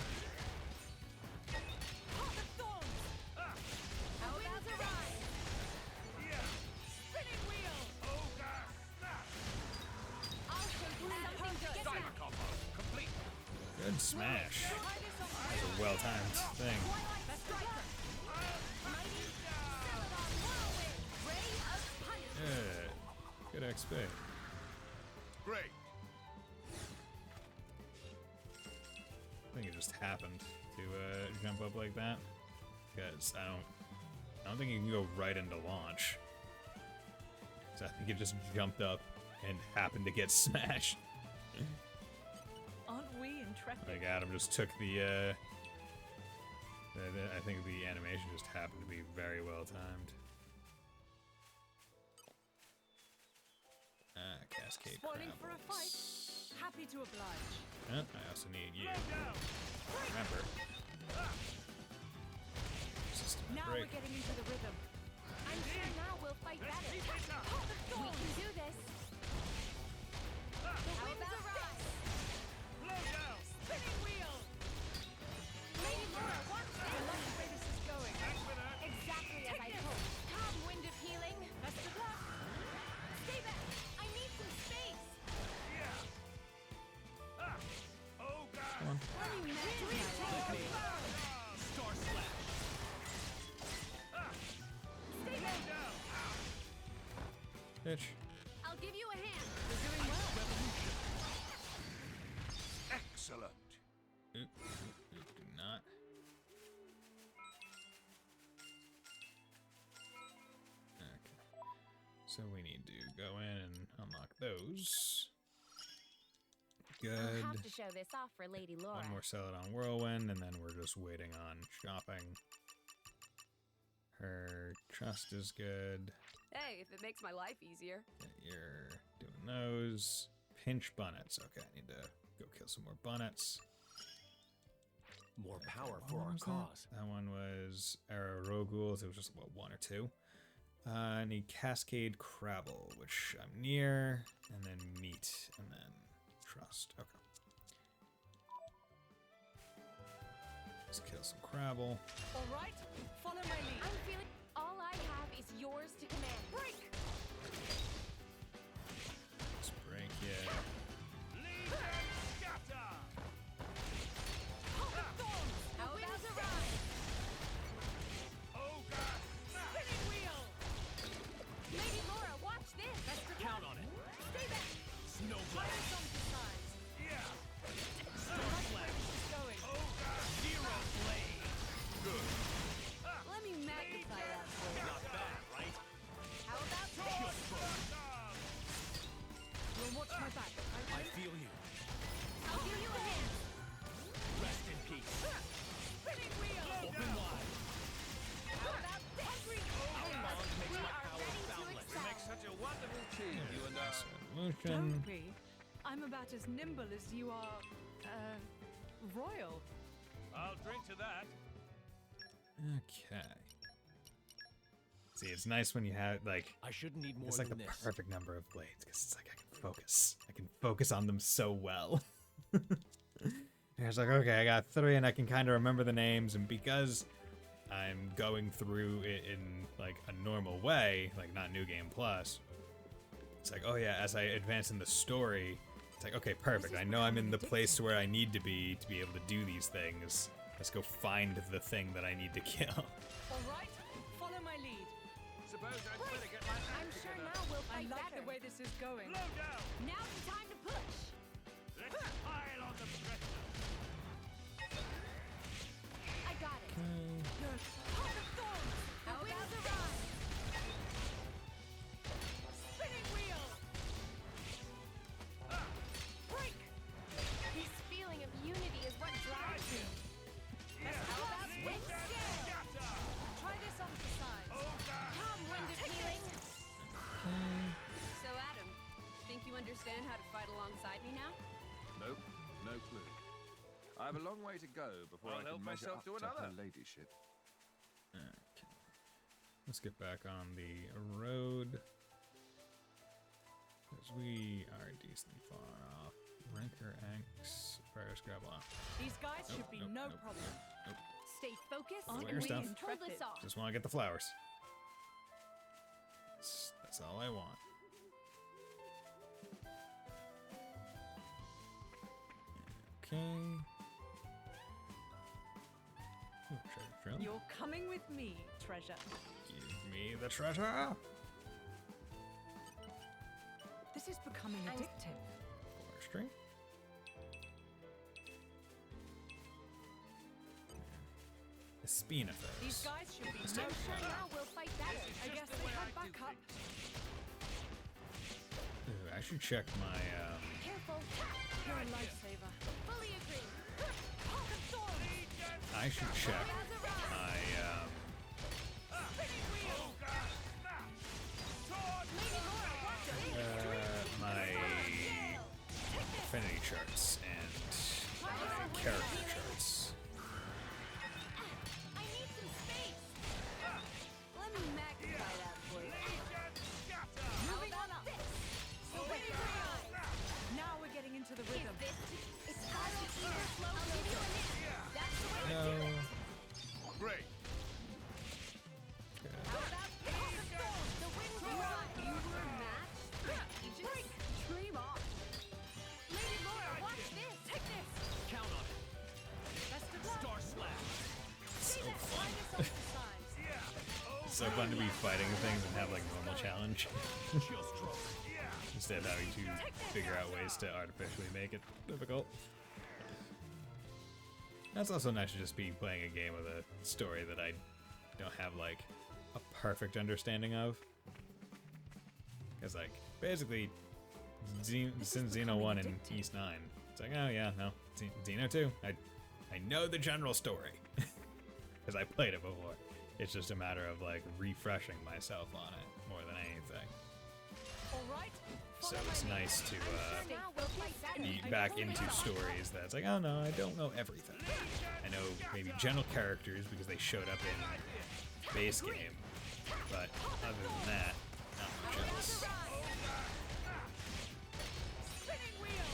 Heart of thorns. How about to rise? Spinning wheel. I'll show you something good. Cyber combo complete. Good smash. Try this on That's a well-timed thing. Twilight Striker. Mighty Celadon Whirlwind. Ray of punishment. Good. Good XP. Great. I think it just happened to jump up like that. Because I don't think you can go right into launch. So I think it just jumped up and happened to get smashed. Aren't we intrepid? Like Adam just took the I think the animation just happened to be very well timed. Cascade Spoiling for a fight. crabbles. Happy to oblige. I also need you. Remember. System Now break. we're getting into the rhythm. I'm sure now we'll fight better. We can do this. How about this? Spinning wheel. Lady Laura, watch I this. love the way this is going. Exactly as I hoped. Come, wind of healing. Best of luck. Stay back. I need some space. Come on. Running magic. Star Slash! Stay back. Bitch. I'll give you a hand. We're doing well. Excellent. Oop, do not. Okay. So we need to go in and unlock those. I'll Good. have to show this off for Lady Laura. One more sell it on Whirlwind, and then we're just waiting on shopping. Her trust is good. Hey, if it makes my life easier. You're doing those. Pinch bunnets. Okay, I need to go kill some more bunnets. More Okay, power what for one our was that? cause. That one was Ararogules. It was just about 1 or 2. I need Cascade Crabble, which I'm near, and then meat, and then trust. Okay. Let's kill some Crabble. All right. Follow my lead. I'm feeling all I have is yours to command. Break. Let's break it. How about this? Spinning wheel. Lady Laura, watch this. Count on it. Stay back. Snowblade! Some decides. Star Slash! Going. Zero Blade! Let me magnify that for you. Not bad, right? How about this? Just burn. You'll watch my back. I feel you. I'll give you a hand. Rest in peace. Spinning wheel. Open wide. How about this? Our bond makes We my are power ready to boundless. excel. Make such a wonderful team, you and I. Solution. Don't be. I'm about as nimble as you are, royal. I'll drink to that. Okay. See, it's nice when you have, like, I shouldn't need more it's like the than this. perfect number of blades, because it's like I can focus. I can focus on them so well. And it's like, okay, I got 3 and I can kind of remember the names, and because I'm going through it in, like, a normal way, like, not New Game Plus, it's like, oh yeah, as I advance in the story, it's like, okay, perfect. I know I'm in the place where I need to be able to do these things. Let's go find the thing that I need to kill. All right. Follow my lead. Suppose I'd better get my I'm act sure together. now we'll I fight like better. the way this is going. Slow down. Now's the time to push. Let's pile on the pressure. I got it. How about this? Spinning wheel. Break. This feeling of unity is what drives me. How about this? Try this on the side. Come, wind of healing. So, Adam, think you understand how to fight alongside me now? Nope, no clue. I have a long way to go before I'll I help can measure myself up to to another. her ladyship. Okay. Let's get back on the road. Because we are decently far off. Ranker X, Fire Scrabble. These guys should be no nope, problem. nope. Stay focused Aren't Your and we stuff. can pull this off. Just want to get the flowers. That's all I want. Okay. Ooh, treasure drill. You're coming with me, treasure. Give me the treasure. This is becoming addictive. Forestry. Espinifers. These guys should be I'm no sure problem. now we'll fight better. I guess they had backup. Ooh, I should check my Careful. Careful. You're a lifesaver. Fully agree. Hawk of Thorns. I should check my Spinning wheel. Lady Laura, watch this. my affinity charts and my character charts. I need some space. Let me magnify that for you. Moving on up. Spinning wheel. Now we're getting into the rhythm. It's got to either flow or give you a hit. That's the way to do No. it. Great. How about Hawk of Thorns? The wind will ride. You were matched. You just dream on. Lady Laura, watch this. Take this. Count on it. Best of luck. Star Slash. So fun. Minus exercise. So fun to be fighting things and have like normal challenge Chill stroke. instead of having to figure out ways to artificially make it difficult. That's also nice to just be playing a game with a story that I don't have like a perfect understanding of. Because like basically since Xeno 1 and East 9, it's like, oh yeah, no, Xeno 2, I know the general story because I played it before. It's just a matter of like refreshing myself on it more than anything. All right. So it's nice to Now we'll fight that. eat back into stories that's like, oh no, I don't know everything. I know maybe general characters because they showed up in base game, but other than that, not much else. Spinning wheel.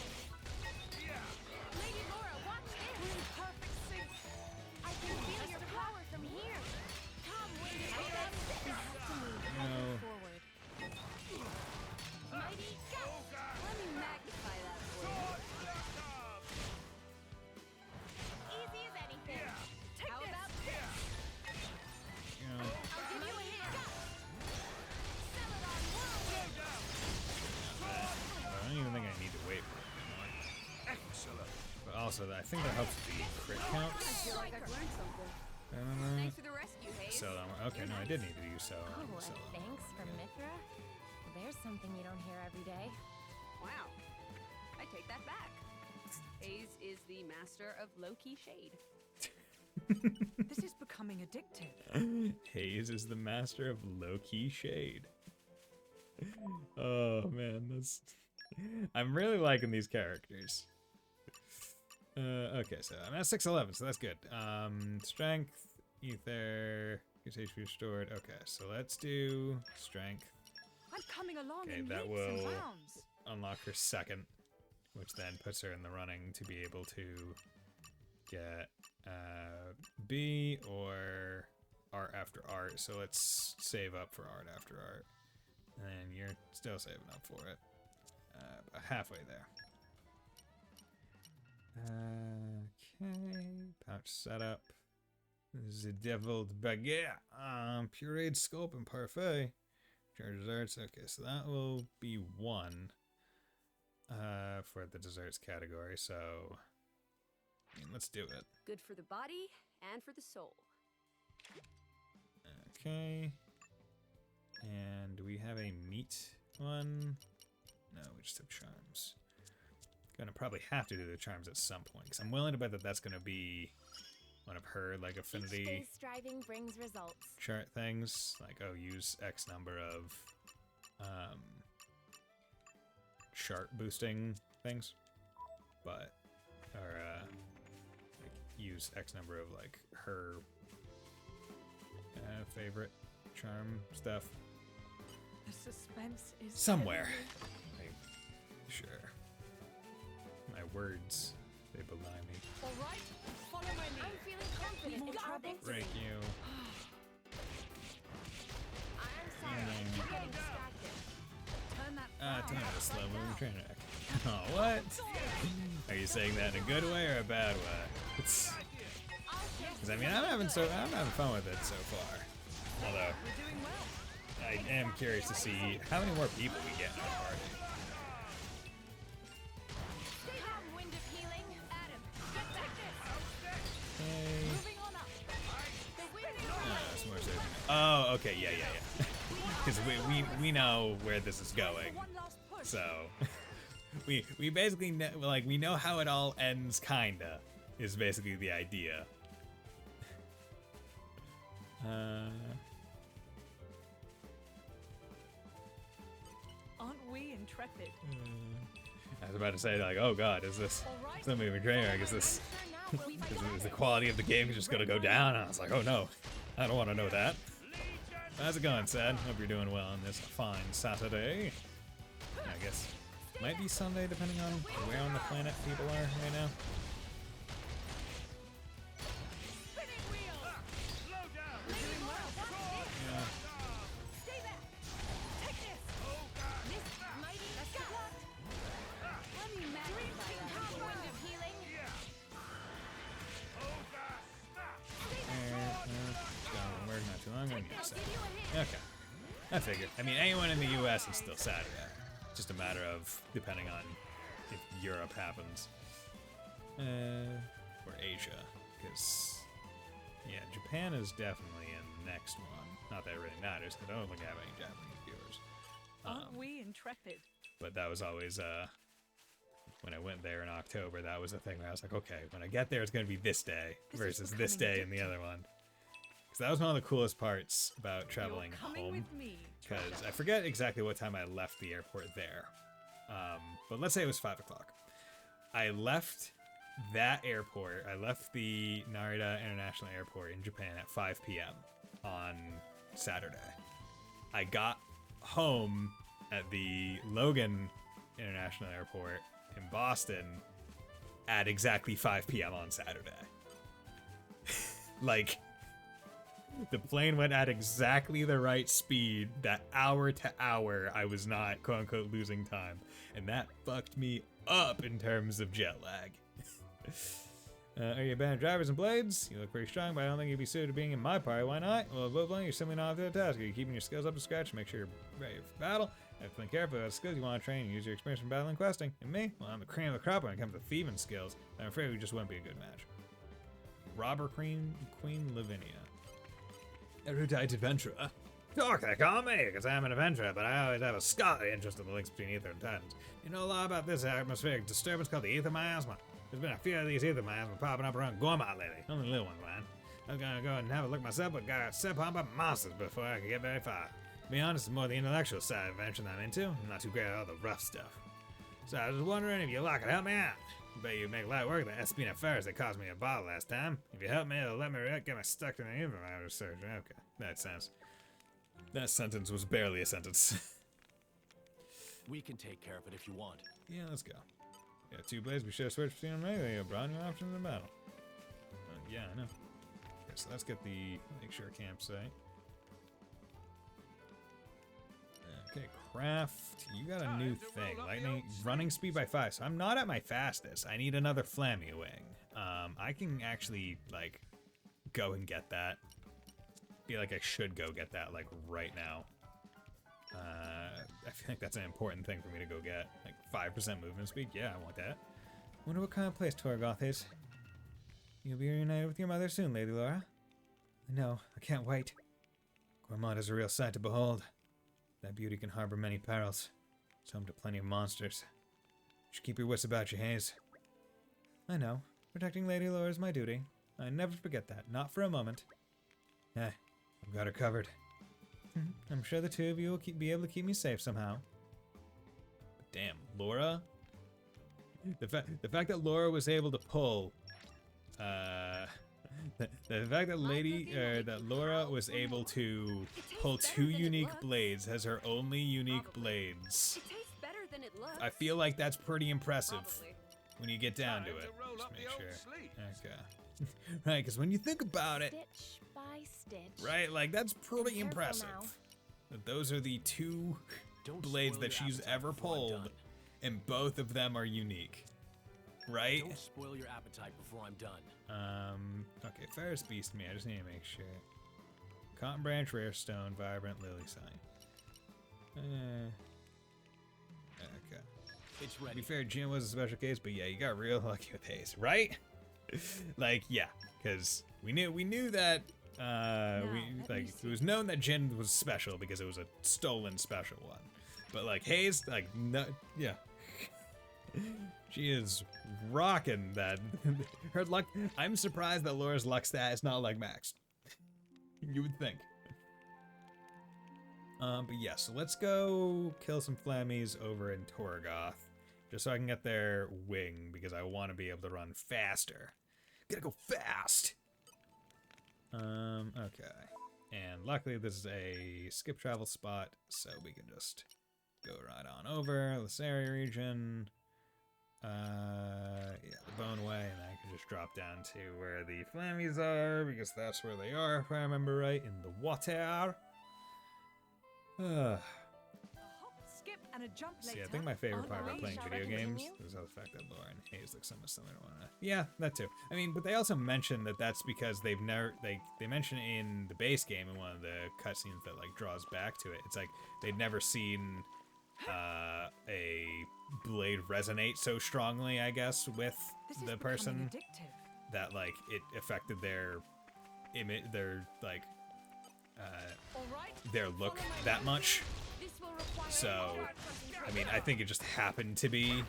Lady Laura, watch this. We're in perfect sync. I can feel your power from here. Come, Lady Laura. You have to move No. forward. Mighty gust. Let me magnify that for you. Easy as anything. How about this? You know, I'll give you a hint. Sell it on whirlwind. I don't even think I need to wait for it. Excellent. But also, I think that helps with the crit counts. feel like I've learned something. Thanks for the rescue, Hayes. So okay, no, I did need to use so. Oh, thanks from Mithra? There's something you don't hear every day. Wow. I take that back. Hayes is the master of low-key shade. This is becoming addictive. Hayes is the master of low-key shade. Oh man, that's. I'm really liking these characters. Okay, so I'm at 611, so that's good. Strength, ether, gets HP restored. Okay, so let's do strength. I'm coming along Okay, in that leaps and will bounds. unlock her second, which then puts her in the running to be able to get B or art after art. So let's save up for art after art. And you're still saving up for it. About halfway there. Okay, pouch setup. The deviled baguette. Pureed sculpt and parfait. Charge desserts. Okay, so that will be 1 for the desserts category. So let's do it. Good for the body and for the soul. Okay. And do we have a meat one? No, we just have charms. Gonna probably have to do the charms at some point, because I'm willing to bet that that's gonna be one of her like Each affinity day's striving brings results. chart things. Like, oh, use X number of chart boosting things, but or like use X number of like her favorite charm stuff. The suspense is Somewhere. everywhere. Sure. My words, they belie me. All right, follow my lead. I'm feeling confident. More It's our trouble? victory. Break you. I'm sorry. I keep getting distracted. Turn that Turn out a slow moving train wreck. Oh, what? Are you saying that in a good way or a bad way? Because I mean, I'm having fun with it so far. Although, We're doing well. I am curious to see how many more people we get in our party. Come, wind of healing. Adam, get back this. Okay. Moving on up. The wind is It's more so. Oh, okay, yeah. Because we know where this is going. One last push. So, we basically know, like, we know how it all ends, kinda, is basically the idea. Aren't we intrepid? I was about to say, like, oh god, is this something of a trailer? I guess this is the quality of the game just gonna go down. And I was like, oh no, I don't want to know that. How's it going, Sad? Hope you're doing well on this fine Saturday. I guess might be Sunday, depending on where on the planet people are right now. Okay, I figured. I mean, anyone in the U.S. is still Saturday. Just a matter of depending on if Europe happens or Asia, because yeah, Japan is definitely in the next one. Not that it really matters, because I don't think I have any Japanese viewers. Aren't we intrepid? But that was always when I went there in October. That was the thing where I was like, okay, when I get there, it's gonna be this day versus this day in the other one. So that was one of the coolest parts about traveling home, because I forget exactly what time I left the airport there, but let's say it was 5 o'clock. I left that airport, I left the Narita International Airport in Japan at 5 p.m. on Saturday. I got home at the Logan International Airport in Boston at exactly 5 p.m. on Saturday. Like, the plane went at exactly the right speed. That hour to hour, I was not, quote unquote, losing time. And that fucked me up in terms of jet lag. Are you a band of drivers and blades? You look pretty strong, but I don't think you'd be suited to being in my party. Why not? Well, both you're simply not up to the task. Are you keeping your skills up to scratch to make sure you're ready for battle? Have to think carefully about the skills you want to train and use your experience from battling and questing. And me? Well, I'm the cream of the crop when it comes to thieving skills. I'm afraid we just wouldn't be a good match. Robber Queen Lavinia. Erudite adventurer. Talk, they call me, because I'm an adventurer, but I always have a scholarly interest in the links between ether and titans. You know a lot about this atmospheric disturbance called the ether miasma? There's been a few of these ether miasma popping up around Gormott lately. Only little ones, man. I was gonna go and have a look myself, but got set upon by monsters before I could get very far. To be honest, it's more the intellectual side of adventure that I'm into. I'm not too great at all the rough stuff. So I was just wondering if you lot could help me out. I bet you'd make light work of the Espina Ferris that cost me a bottle last time. If you help me, it'll let me get my stuck in the infrared research. Okay, that sentence was barely a sentence. We can take care of it if you want. Yeah, let's go. Yeah, 2 blades, we should have switched between them anyway. You broaden your options in battle. Yeah, I know. Okay, so let's get the Lakeshore campsite. Okay, craft. You got a new thing. Lightning, running speed by 5. So I'm not at my fastest. I need another Flammy Wing. I can actually, like, go and get that. Feel like I should go get that, like, right now. I feel like that's an important thing for me to go get. Like, 5% movement speed? Yeah, I want that. Wonder what kind of place Torgoth is. You'll be reunited with your mother soon, Lady Laura. I know, I can't wait. Gormott is a real sight to behold. That beauty can harbor many perils. It's home to plenty of monsters. You should keep your wits about you, Hayes. I know. Protecting Lady Laura is my duty. I never forget that, not for a moment. Eh, I've got her covered. I'm sure the two of you will be able to keep me safe somehow. But damn, Laura? The fact that Laura was able to pull, the fact that that Laura was able to pull 2 unique blades as her only unique blades. It tastes better than it looks. I feel like that's pretty impressive Probably. when you get down to it. Just make sure. Okay. Right, because when you think about it, Stitch by stitch. right, like that's pretty Careful impressive. now. That those are the 2 Don't blades spoil that your she's appetite ever before I'm pulled, done. and both of them are unique. Right? Don't spoil your appetite before I'm done. Okay, Ferris Beast me, I just need to make sure. Cotton Branch, Rare Stone, Vibrant, Lily Sign. Okay. It's To be ready. fair, Jim was a special case, but yeah, you got real lucky with Hayes, right? Like, yeah, because we knew that it was known that Jin was special because it was a stolen special one. But like Hayes, like no, yeah. She is rocking that. Her luck. I'm surprised that Laura's luck stat is not like Max. You would think. But yeah, so let's go kill some Flammies over in Torgoth. Just so I can get their wing, because I want to be able to run faster. Gotta go fast! Okay. And luckily this is a skip travel spot, so we can just go right on over this area region. Yeah, the Bone Way, and I can just drop down to where the Flammies are, because that's where they are, if I remember right, in the water. Skip and a jump later. See, I think my favorite part about playing shall video continue? games is the fact that Laura and Hayes look so much similar to one another. Yeah, that too. I mean, but they also mention that that's because they've never they mention in the base game in one of the cutscenes that like draws back to it. It's like they'd never seen a blade resonate so strongly, I guess, with the person that like it affected their image, their like their look that much. So, I mean, I think it just happened to be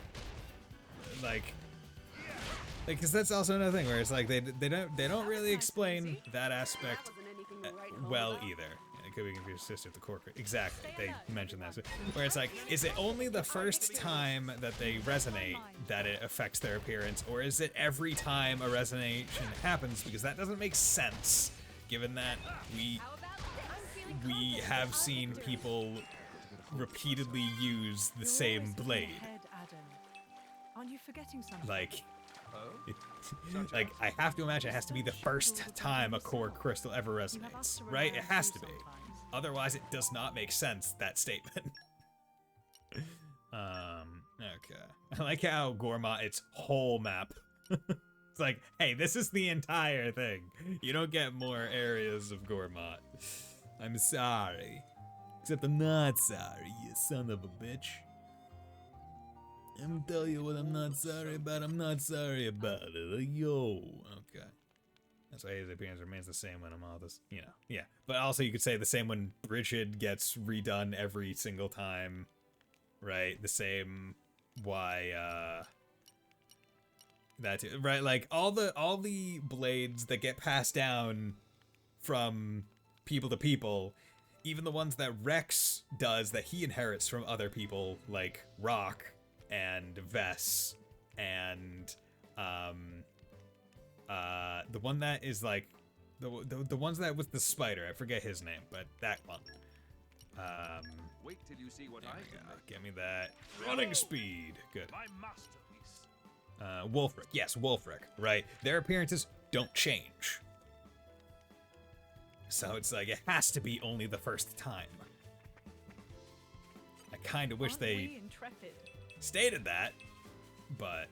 like, because that's also another thing where it's like they don't really explain that aspect well either. It could be consistent with the core. Exactly, they mentioned that. Where it's like, is it only the first time that they resonate that it affects their appearance, or is it every time a resonation happens? Because that doesn't make sense, given that we have seen people repeatedly use the same blade. Aren't you forgetting something? Like, like I have to imagine it has to be the first time a core crystal ever resonates, right? It has to be. Otherwise, it does not make sense, that statement. Okay. I like how Gormat, its whole map. It's like, hey, this is the entire thing. You don't get more areas of Gormat. I'm sorry. Except I'm not sorry, you son of a bitch. I'm tell you what I'm not sorry about. I'm not sorry about it. Yo. Okay. That's why his appearance remains the same when I'm all this, you know. Yeah. But also you could say the same when Bridget gets redone every single time. Right? The same why that too. Right? Like all the blades that get passed down from people to people, even the ones that Rex does that he inherits from other people, like Rock and Vess and the one that is like the ones that with the spider, I forget his name, but that one. Wait till you see what I can make. Give me that running speed. Good. My masterpiece. Wolfric. Yes, Wolfric. Right. Their appearances don't change. So it's like, it has to be only the first time. I kind of wish they stated that, but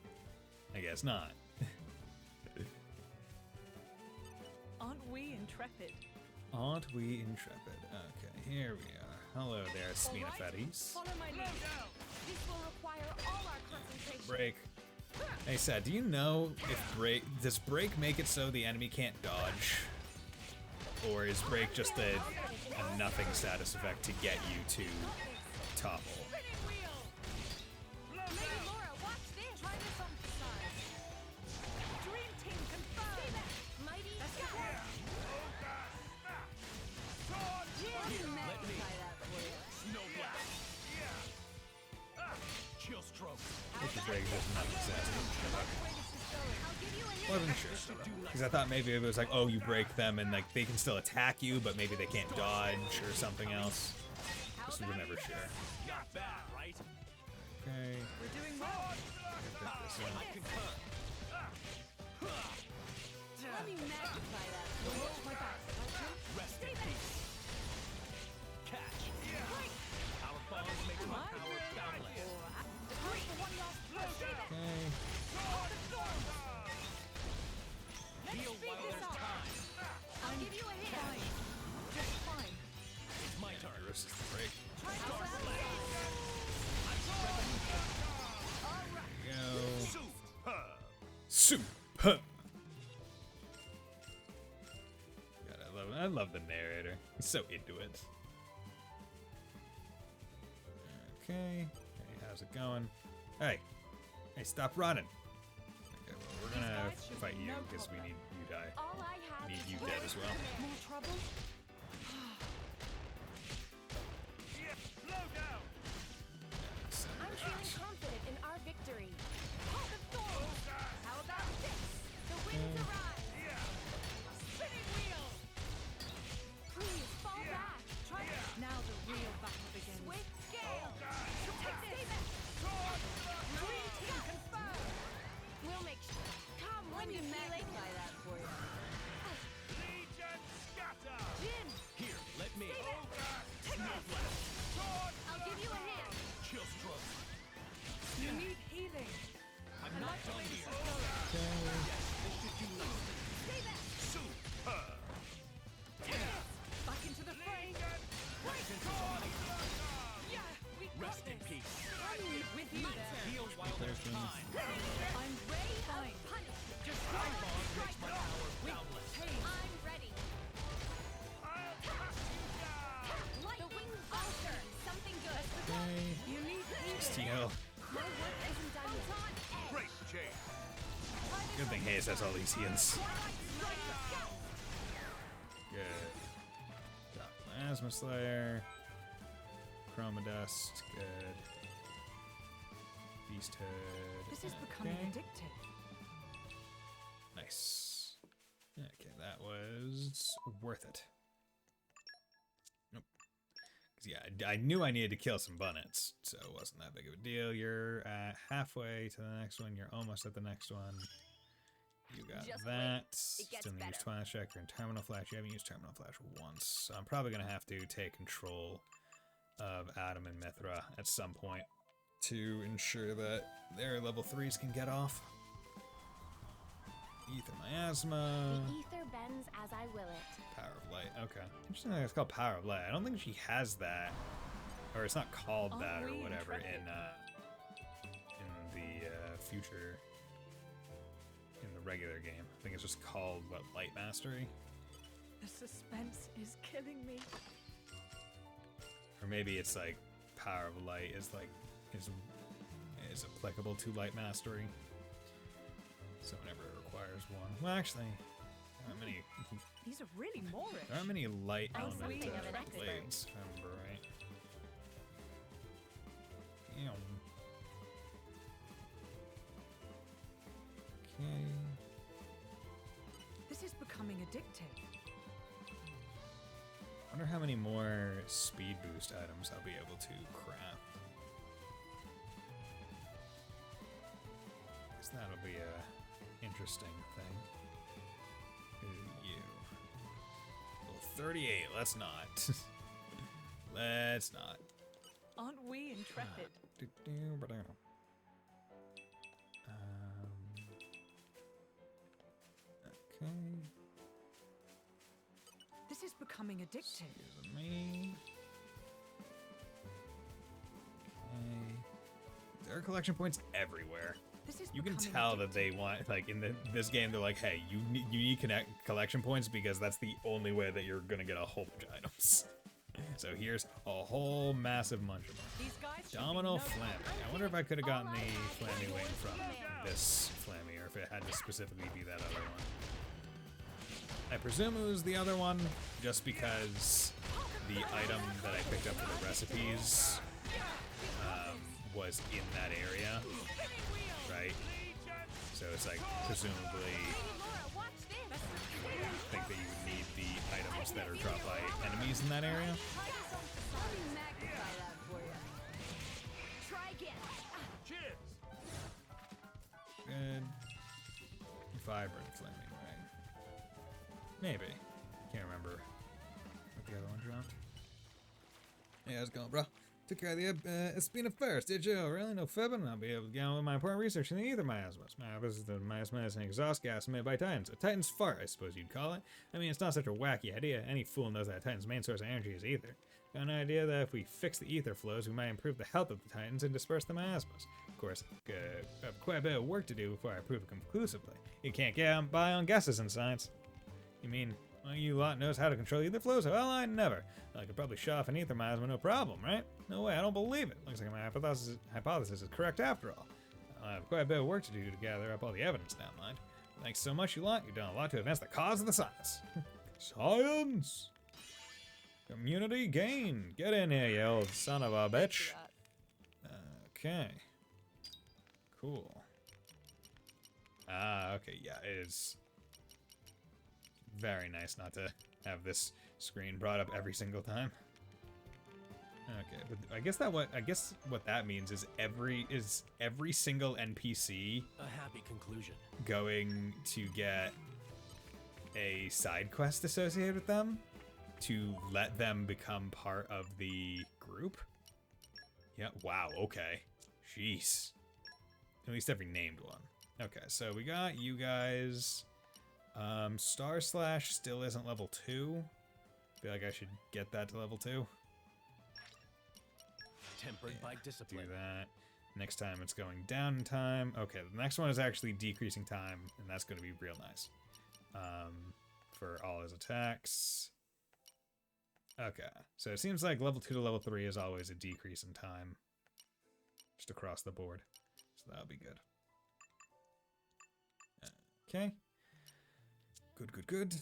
I guess not. Aren't we intrepid? Aren't we intrepid? Okay, here we are. Hello there, Spinafettis. Follow my lead. This will require all our concentration. Break. Hey, Sad, do you know if does break make it so the enemy can't dodge? Or is break just a nothing status effect to get you to topple? Wasn't sure, because I thought maybe it was like, oh, you break them and like they can still attack you, but maybe they can't dodge or something else. Just we're never sure. Okay. We're doing well. Let me magnify that. Watch my back. Rest in peace. Catch. Our bonds make my power boundless. Okay. Heal while there's time. I'll give you a hit. Just fine. It's my turn. Resist the break. There we go. Super. God, I love the narrator. He's so into it. Okay. Hey, how's it going? Hey. Hey, stop running. Okay, well, we're gonna fight you because we need you die. All I have Need is you your dead as well. More trouble? I'm feeling confident in our victory. Hold the thorn! How about this? The winds arise! Spinning wheel! Please fall back! Try Now the real battle begins. with scale! Take this! Green team confirmed! We'll make sure. Come when you feel it. Magnify that for you. Jin! Here, let me. I'll give you a hand. Chill stroke. You need healing. I'm not done here. This should do nothing. Stay back. Back into the fray. Yeah, we got Rest in this. peace. With you there. Heal while there's time. I'm ready. Fine. Punish. Just My fine. bond makes my power boundless. I'm ready. The wings alter! Something good! Okay. You need healing. Steal. My work isn't done yet. On edge. Great change. Good thing Hayes has all these heals. Good. Got Plasma Slayer. Chroma Dust. Good. Beast Hood. This is becoming Okay. addictive. Nice. Okay, that was worth it. Nope. 'Cause yeah, I knew I needed to kill some bunnets, so it wasn't that big of a deal. You're at halfway to the next one. You're almost at the next one. You got Just that. It gets Still need to use better. Twilight Strike. You're in Terminal Flash. You haven't used Terminal Flash once. So I'm probably going to have to take control of Adam and Mithra at some point to ensure that their level 3s can get off. Ether Miasma. The ether bends as I will it. Power of Light. Okay. Interesting that it's called Power of Light. I don't think she has that. Or it's not called Aren't that or we whatever intrepid? in the future. In the regular game. I think it's just called, what, Light Mastery? The suspense is killing me. Or maybe it's like Power of Light is like is applicable to Light Mastery. So whenever it requires one. Well, actually, there aren't many. These are really Moorish. There aren't many light I'm element something of an expert. blades, if I remember right. Ew. Okay. This is becoming addictive. Wonder how many more speed boost items I'll be able to craft. Guess that'll be a interesting thing. Who are you? Well, 38. Let's not. Let's not. Aren't we intrepid? Okay. This is becoming addictive. Excuse me. Okay. There are collection points everywhere. This is You can becoming tell addictive. that they want, like, in this game, they're like, hey, you need collection points because that's the only way that you're gonna get a whole bunch of items. So here's a whole massive bunch of them. These guys should be Domino no- Flammy. I wonder if I could have gotten the Flammy Wing from this Flammy, or if it had to specifically be that other one. I presume it was the other one, just because the item that I picked up for the recipes was in that area, right? So it's like, presumably, I think that you would need the items that are dropped by enemies in that area. Let me magnify that for you. Try again. Cheers. Good. Vibrant Flaming Ring. Maybe. Can't remember what the other one dropped. Hey, how's it going, bro? Took care of the Espina first, did you? Really? No fibbing? I'll be able to get on with my important research in the ether miasmas. Miasmas is the miasma is an exhaust gas made by Titans. A Titan's fart, I suppose you'd call it. I mean, it's not such a wacky idea. Any fool knows that Titan's main source of energy is ether. Got an idea that if we fix the ether flows, we might improve the health of the Titans and disperse the miasmas. Of course, I have quite a bit of work to do before I prove it conclusively. You can't get by on guesses in science. You mean, well, you lot knows how to control ether flows? Well, I never. I could probably shut off an ether miasma, no problem, right? No way, I don't believe it. Looks like my hypothesis is correct after all. I have quite a bit of work to do to gather up all the evidence now, mind. Thanks so much, you lot. You've done a lot to advance the cause of the science. Science! Community gain. Get in here, you old son of a bitch. Okay. Cool. Ah, okay, yeah, it is very nice not to have this screen brought up every single time. Okay, but I guess what that means is every single NPC A happy conclusion. going to get a side quest associated with them to let them become part of the group. Yeah, wow, okay. Jeez. At least every named one. Okay, so we got you guys. Star Slash still isn't level 2. Feel like I should get that to level 2. Tempered by discipline. Do that. Next time it's going down in time. Okay, the next one is actually decreasing time, and that's going to be real nice. For all his attacks. Okay, so it seems like level 2 to level 3 is always a decrease in time. Just across the board. So that'll be good. Okay. Good.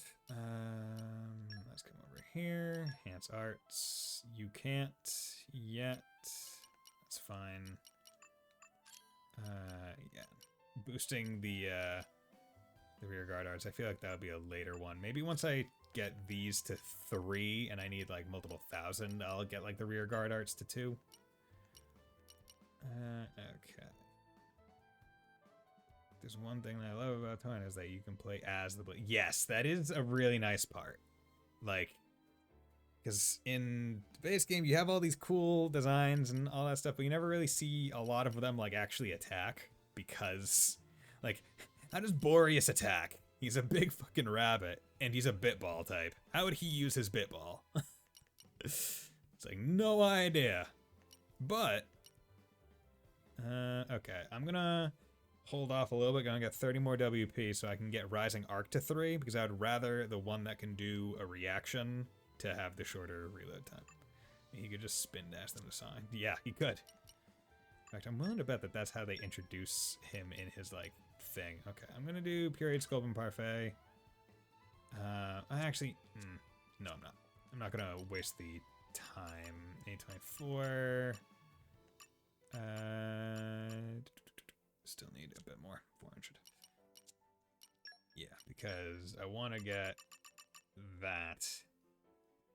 Let's come over here. Enhance arts. You can't yet. That's fine. Yeah. Boosting the rear guard arts. I feel like that would be a later one. Maybe once I get these to 3 and I need like multiple thousand, I'll get like the rear guard arts to 2. Okay. There's one thing that I love about Torna is that you can play as the blade. Yes, that is a really nice part. Like, because in the base game, you have all these cool designs and all that stuff, but you never really see a lot of them, like, actually attack. Because, like, how does Boreas attack? He's a big fucking rabbit, and he's a bitball type. How would he use his bitball? It's like, no idea. But, okay, I'm gonna hold off a little bit. Gonna get 30 more WP so I can get Rising Arc to 3, because I would rather the one that can do a reaction to have the shorter reload time. He could just spin dash them to sign. Yeah, he could. In fact, I'm willing to bet that that's how they introduce him in his, like, thing. Okay, I'm gonna do Period Sculpt and Parfait. I actually... no, I'm not. I'm not gonna waste the time. 824. Still need a bit more. 400. Yeah, because I want to get that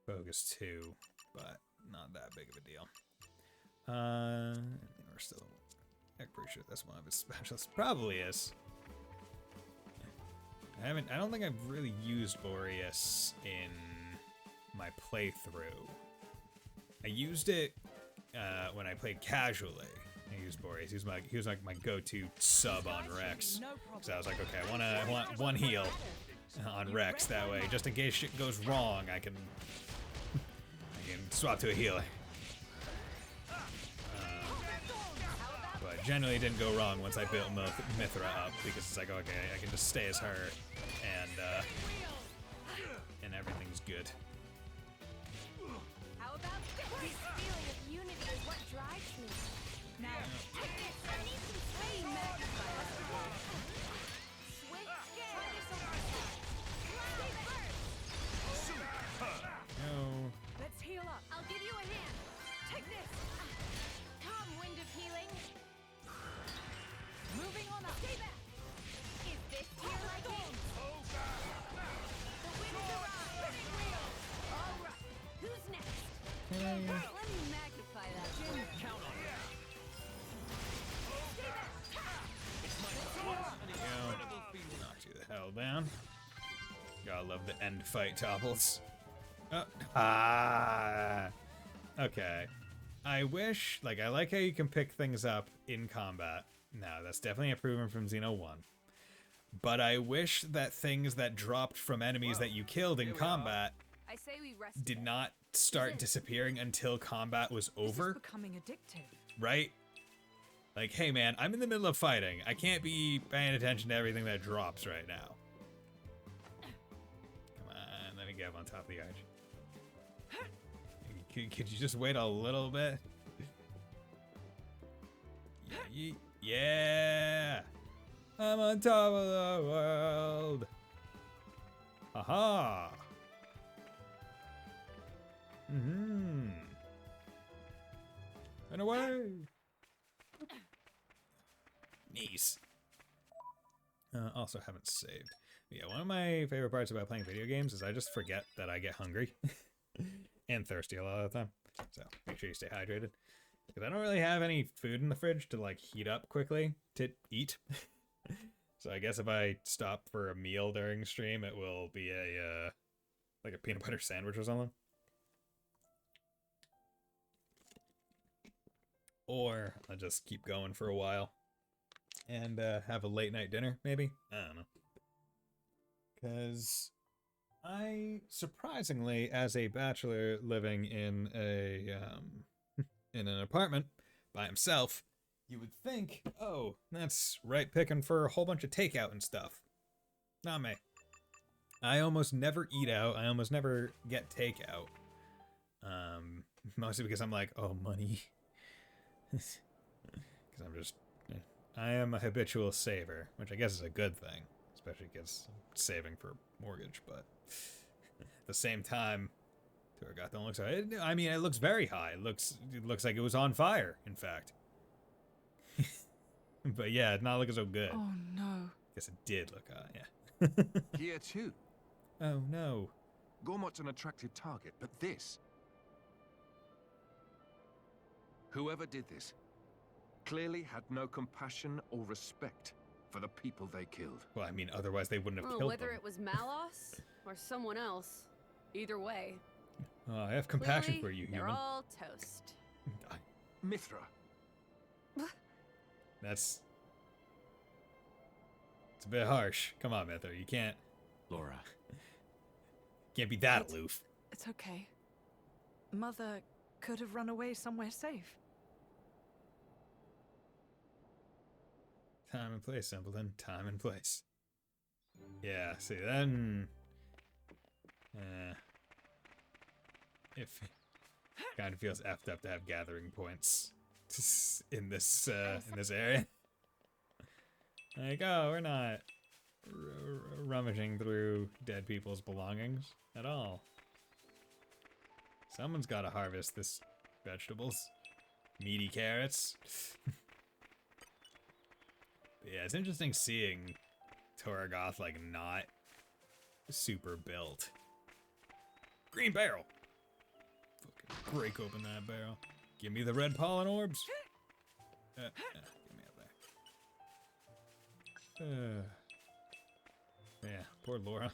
focus too, but not that big of a deal. And we're still... I'm pretty sure that's one of his specials. Probably is. I don't think I've really used Boreas in my playthrough. I used it when I played casually. I used Boreas. He was like my go-to sub on Rex. So I was like, okay, I want one heal on Rex. That way, just in case shit goes wrong, I can swap to a healer. But generally, it didn't go wrong once I built Mithra up, because it's like, okay, I can just stay as her, and everything's good. How about this? This feeling of unity is what drives me. Now, take this. I need some speed, magnifier. Switch. Try this on my side. Stay first. No. Let's heal up. I'll give you a hand. Take this. Come, wind of healing. Moving on up. Stay back. Is this your liking? The wind arrives. Spinning wheel. All right. Who's next? Let me magnify that. Jim, count on it. Stay back. Knock you the hell down. Gotta love the end fight topples. Okay. I wish, like, I like how you can pick things up in combat. Now, that's definitely improvement from Xeno 1. But I wish that things that dropped from enemies that you killed in combat I say we rest. did not start disappearing until combat was over. This is becoming addictive. Right? Like, hey man, I'm in the middle of fighting. I can't be paying attention to everything that drops right now. Come on, let me get up on top of the arch. Could you just wait a little bit? Yeah, Yeah! I'm on top of the world! Aha! Mm-hmm. And away! Nice. Also haven't saved. Yeah, one of my favorite parts about playing video games is I just forget that I get hungry. And thirsty a lot of the time. So make sure you stay hydrated. Because I don't really have any food in the fridge to like heat up quickly to eat. So I guess if I stop for a meal during stream, it will be a like a peanut butter sandwich or something. Or I'll just keep going for a while and have a late night dinner, maybe? I don't know. Because I, surprisingly, as a bachelor living in a in an apartment by himself, you would think, oh, that's right picking for a whole bunch of takeout and stuff. Not me. I almost never eat out. I almost never get takeout. Mostly because I'm like, oh, money. Because I'm just... I am a habitual saver, which I guess is a good thing. Especially because I'm saving for mortgage, but... At the same time, Toragathon looks high. I mean, it looks very high. It looks like it was on fire, in fact. But yeah, it's not looking so good. Oh no. Guess it did look high, yeah. Here too. Oh no. Gormot's an attractive target, but this... Whoever did this clearly had no compassion or respect for the people they killed. Well, I mean, otherwise they wouldn't have Well, killed whether them. it was Malos or someone else, either way. Oh, I have compassion clearly, for you, they're human. all toast. Mithra. That's... It's a bit harsh. Come on, Mithra, you can't... Laura. Can't be that aloof. It's okay. Mother could have run away somewhere safe. Time and place, simpleton. Time and place. Yeah, see, then... If... Kind of feels effed up to have gathering points in this area. Like, oh, we're not rummaging through dead people's belongings at all. Someone's got to harvest this vegetables. Meaty carrots. Yeah, it's interesting seeing Toragath, like, not super built. Green barrel! Fucking break open that barrel. Give me the red pollen orbs! Get me up there. Yeah, poor Laura.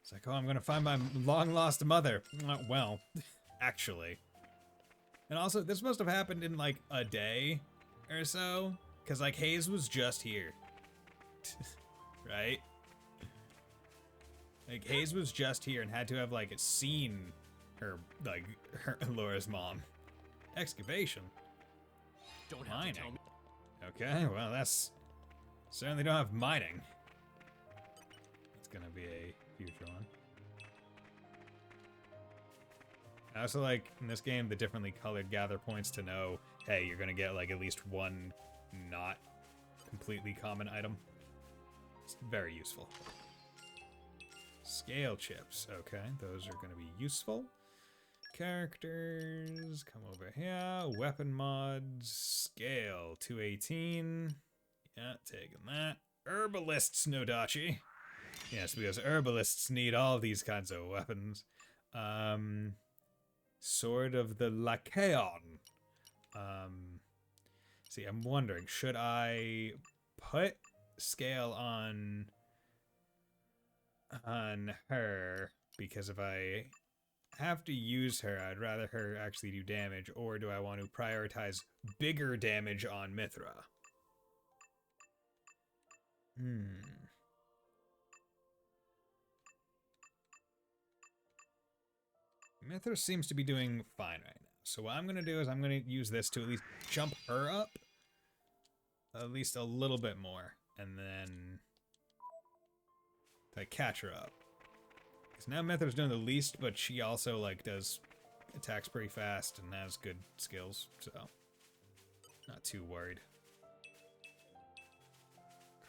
It's like, oh, I'm gonna find my long-lost mother. Well, actually. And also, this must have happened in, like, a day or so. Because, like, Hayes was just here. Right? Like, Hayes was just here and had to have, like, seen her, like, Laura's mom. Excavation. Don't have Mining. to tell me. Okay, well, that's... Certainly don't have mining. That's gonna be a future one. I also like, in this game, the differently colored gather points to know, hey, you're gonna get, like, at least one not completely common item. It's very useful. Scale chips. Okay, those are going to be useful. Characters. Come over here. Weapon mods. Scale. 218. Yeah, taking that. Herbalists, Nodachi. Yes, because herbalists need all these kinds of weapons. Sword of the Lycaon. See, I'm wondering, should I put scale on her? Because if I have to use her, I'd rather her actually do damage, or do I want to prioritize bigger damage on Mithra? Mithra seems to be doing fine right now. So what I'm going to do is I'm going to use this to at least jump her up at least a little bit more, and then to catch her up. Because now Mithra's doing the least, but she also, like, does attacks pretty fast and has good skills, so not too worried.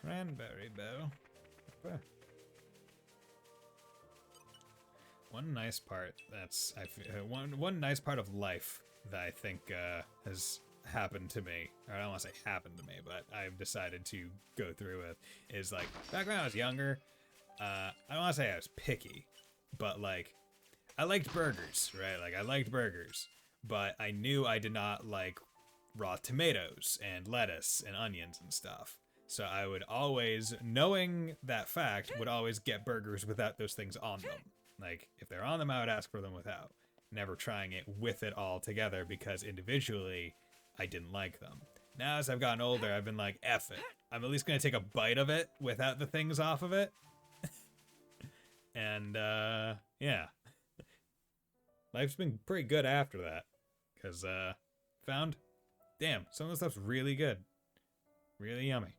Cranberry bow. Okay. One nice part that's one nice part of life that I think has happened to me, or I don't want to say happened to me, but I've decided to go through with, is like back when I was younger, I don't want to say I was picky, but like I liked burgers, right? Like I liked burgers, but I knew I did not like raw tomatoes and lettuce and onions and stuff. So I would always, knowing that fact, would always get burgers without those things on them. Like, if they're on them, I would ask for them without. Never trying it with it all together because individually, I didn't like them. Now, as I've gotten older, I've been like, F it. I'm at least going to take a bite of it without the things off of it. And, yeah. Life's been pretty good after that. Because, found, damn, some of the stuff's really good. Really yummy.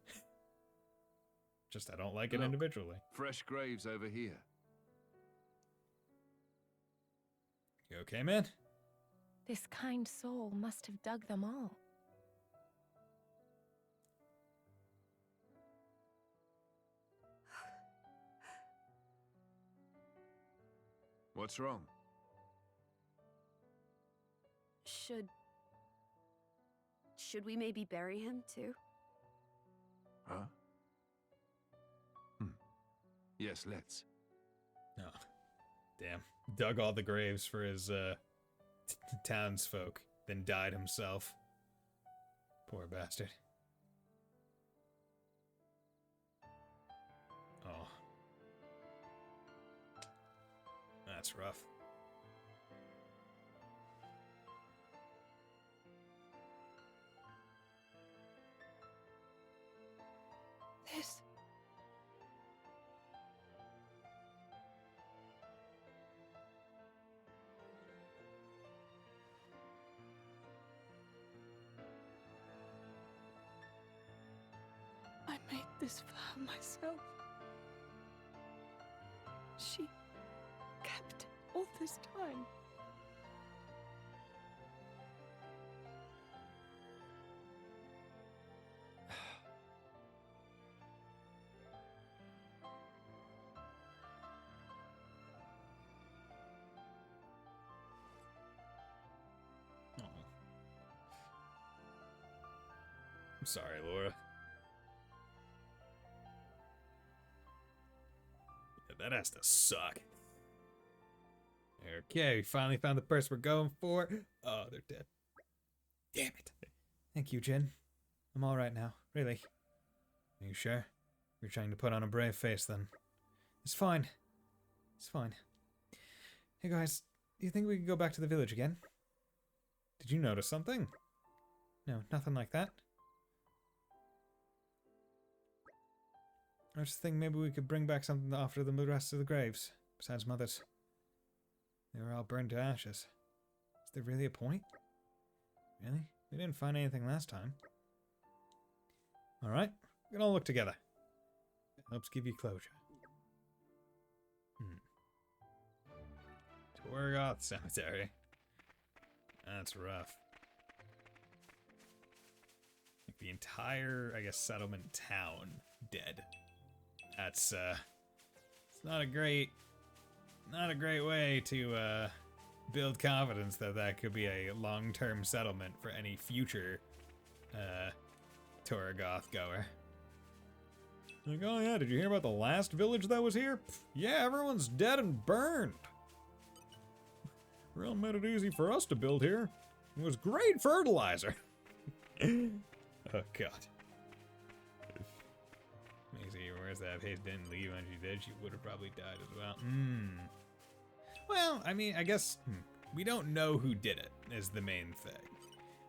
Just I don't like it individually. Fresh graves over here. You okay, man? This kind soul must have dug them all. What's wrong? Should we maybe bury him too? Huh? Yes, let's. Oh, damn. Dug all the graves for his townsfolk, then died himself. Poor bastard. Oh. That's rough. This. I made this for her myself. She kept it all this time. I'm sorry, Laura. Yeah, that has to suck. Okay, we finally found the person we're going for. Oh, they're dead. Damn it. Thank you, Jin. I'm alright now, really. Are you sure? You're trying to put on a brave face, then. It's fine. It's fine. Hey, guys, do you think we could go back to the village again? Did you notice something? No, nothing like that. I just think maybe we could bring back something to offer the rest of the graves, besides Mother's. They were all burned to ashes. Is there really a point? Really? We didn't find anything last time. Alright, we can all look together. It helps give you closure. Torgoth Cemetery. That's rough. Like the entire, I guess, settlement town dead. That's it's not a great way to build confidence that could be a long-term settlement for any future Torgoth goer. Like, oh yeah, did you hear about the last village that was here? Pff, yeah, everyone's dead and burned. Real made it easy for us to build here. It was great fertilizer. Oh god. Maisie, where's that? If Hayes didn't leave when she did, she would have probably died as well. Well, I mean, I guess we don't know who did it is the main thing.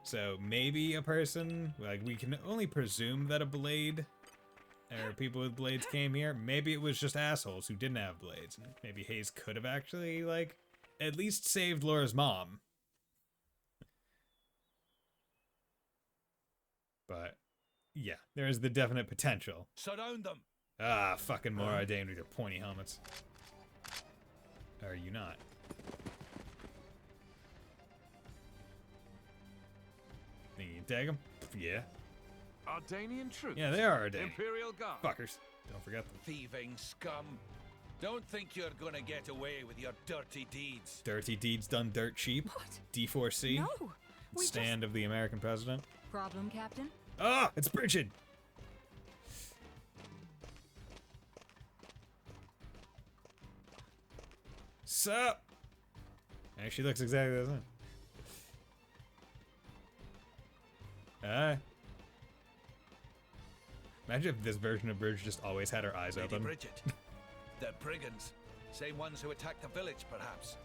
So maybe a person, like we can only presume that a blade or people with blades came here. Maybe it was just assholes who didn't have blades. Maybe Hayes could have actually, like, at least saved Laura's mom. But, yeah, there is the definite potential. Surround them! Ah, fucking Mora Dane with your pointy helmets. Are you not? Think you can tag him? Yeah. Ardanian troops? Yeah, they are Ardanian. Imperial Guard. Fuckers. Don't forget them. Thieving scum. Don't think you're gonna get away with your dirty deeds. Dirty deeds done dirt cheap. What? D4C. No. We Stand of the American president. Problem, Captain? Ah, it's Bridget. Sup? And she looks exactly the same. Imagine if this version of Bridge just always had her eyes Lady open. Bridget. They're brigands. Same ones who attacked the village, perhaps.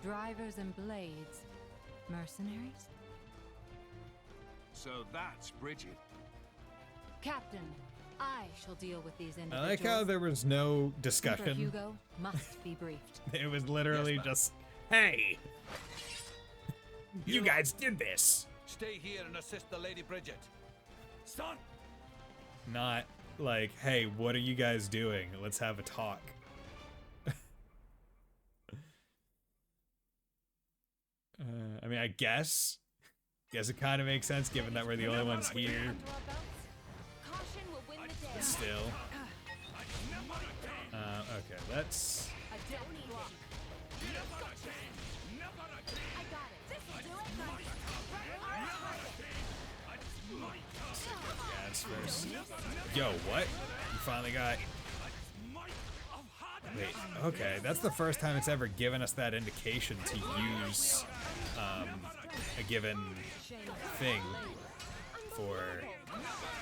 Drivers and blades. Mercenaries? So that's Bridget. Captain, I shall deal with these I individuals. like how there was no Emperor discussion. Hugo must be briefed. It was literally Yes, ma'am. just, hey, you guys did this. Stay here and assist the Lady Bridget. Son! Not like, hey, what are you guys doing? Let's have a talk. I mean, I guess it kind of makes sense given that we're the only ones here. Caution will win the day. Still. Okay, let's. Don't eat it. I got it. This'll do it. Gas first. Yo, what? You finally got. Wait, okay, that's the first time it's ever given us that indication to use a given thing for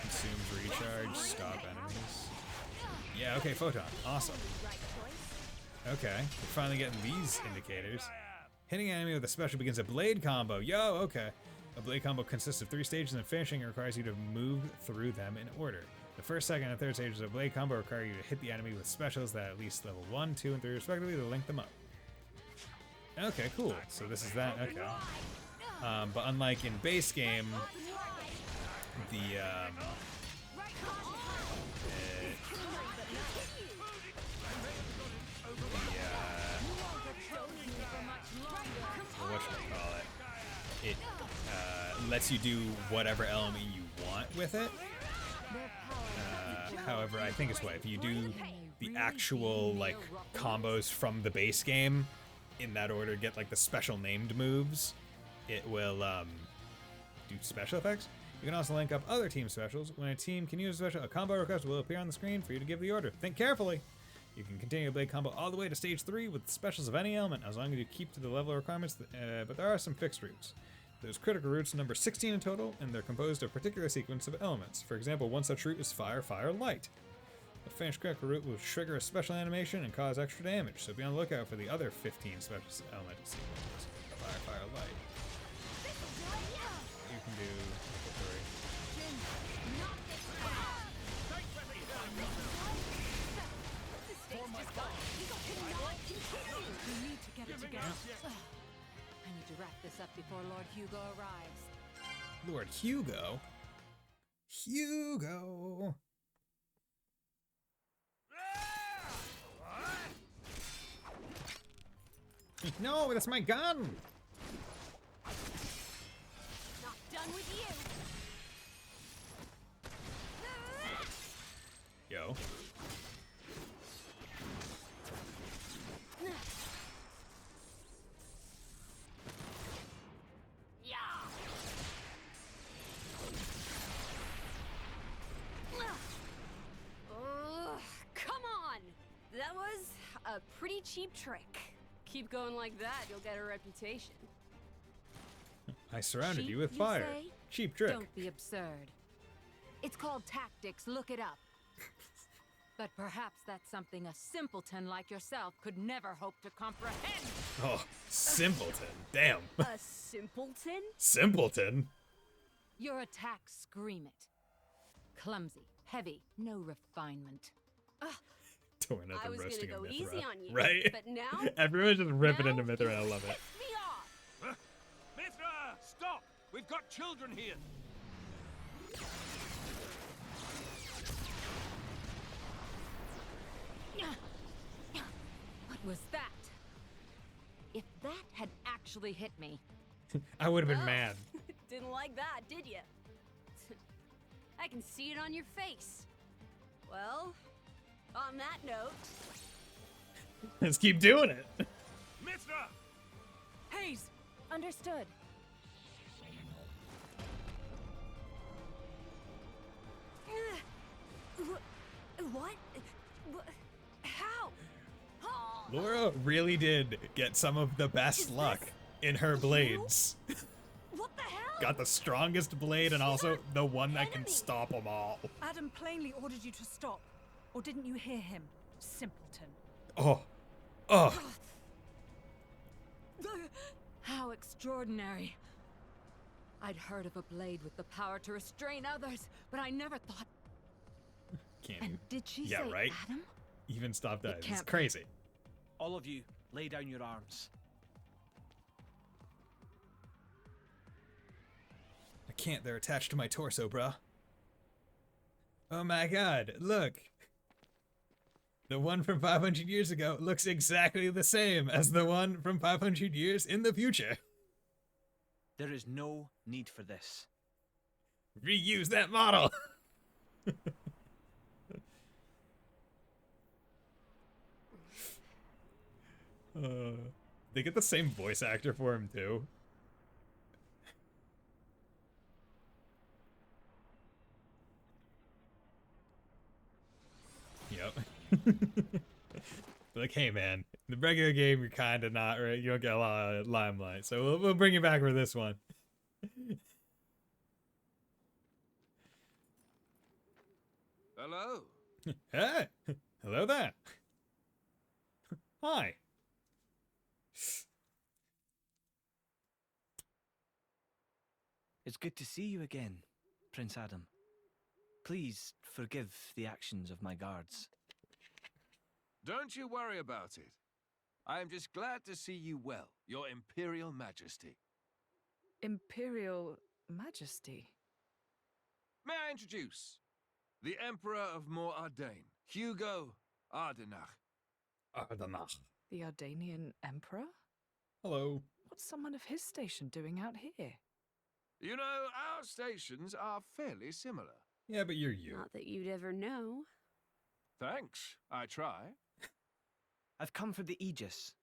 consumes recharge, stop enemies. Yeah, okay, photon, awesome. Okay, we're finally getting these indicators. Hitting an enemy with a special begins a blade combo. Yo, okay. A blade combo consists of 3 stages and finishing requires you to move through them in order. The first, second, and third stages of blade combo require you to hit the enemy with specials that at least level 1, 2, and 3 respectively to link them up. Okay, cool. So this is that. Okay. But unlike in base game, the whatchamacallit, it lets you do whatever element you want with it. However, I think it's what if you do the actual like combos from the base game in that order, get like the special named moves, it will do special effects. You can also link up other team specials. When a team can use a special, a combo request will appear on the screen for you to give the order. Think carefully. You can continue a blade combo all the way to stage 3 with specials of any element, as long as you keep to the level requirements, but there are some fixed routes. Those critical routes number 16 in total, and they're composed of a particular sequence of elements. For example, one such route is Fire, Fire, Light. A finished critical route will trigger a special animation and cause extra damage, so be on the lookout for the other 15 special elemental sequences. Fire, Fire, Light. You can do We need to get it together. I need to wrap this up before Lord Hugo arrives. Lord Hugo? Hugo! No, that's my gun! Not done with you. Yo. Come on! That was a pretty cheap trick. Keep going like that, you'll get a reputation. I surrounded Cheap, you with you fire. say? Cheap trick. Don't be absurd. It's called tactics, look it up. But perhaps that's something a simpleton like yourself could never hope to comprehend. Oh, simpleton. Damn. A simpleton? Simpleton? Your attacks scream it. Clumsy, heavy, no refinement. Torna I the was gonna roasting go of easy Mithra. on you, Right? but now... Everyone's just ripping now into Mithra, I you love it. piss me off! Mithra, stop! We've got children here. What was that? If that had actually hit me, I would have been mad. Didn't like that, did you? I can see it on your face. Well, on that note... Let's keep doing it. Mithra! Hayes! Understood. What? How? Oh. Laura really did get some of the best luck in her blades. What the hell? Got the strongest blade and also the one that can stop them all. Adam plainly ordered you to stop. Or didn't you hear him, simpleton? Oh. Oh. How extraordinary. I'd heard of a blade with the power to restrain others, but I never thought... Can't And even. did she Yeah, say right? Adam? Even stop that. It's can't be. crazy. All of you, lay down your arms. I can't. They're attached to my torso, bruh. Oh my god, look. The one from 500 years ago looks exactly the same as the one from 500 years in the future. There is no need for this. Reuse that model. They get the same voice actor for him too. Yep. Like, hey man, the regular game you're kind of not, right? You don't get a lot of limelight, so we'll bring you back for this one. Hello? Hey, hello there. Hi. It's good to see you again, Prince Adam. Please forgive the actions of my guards. Don't you worry about it. I am just glad to see you well, Your Imperial Majesty. Imperial Majesty? May I introduce the Emperor of Mor Ardain, Hugo Ardenach. Ardenach. The Ardanian Emperor? Hello. What's someone of his station doing out here? You know, our stations are fairly similar. Yeah, but you're you. Not that you'd ever know. Thanks, I try. I've come for the Aegis.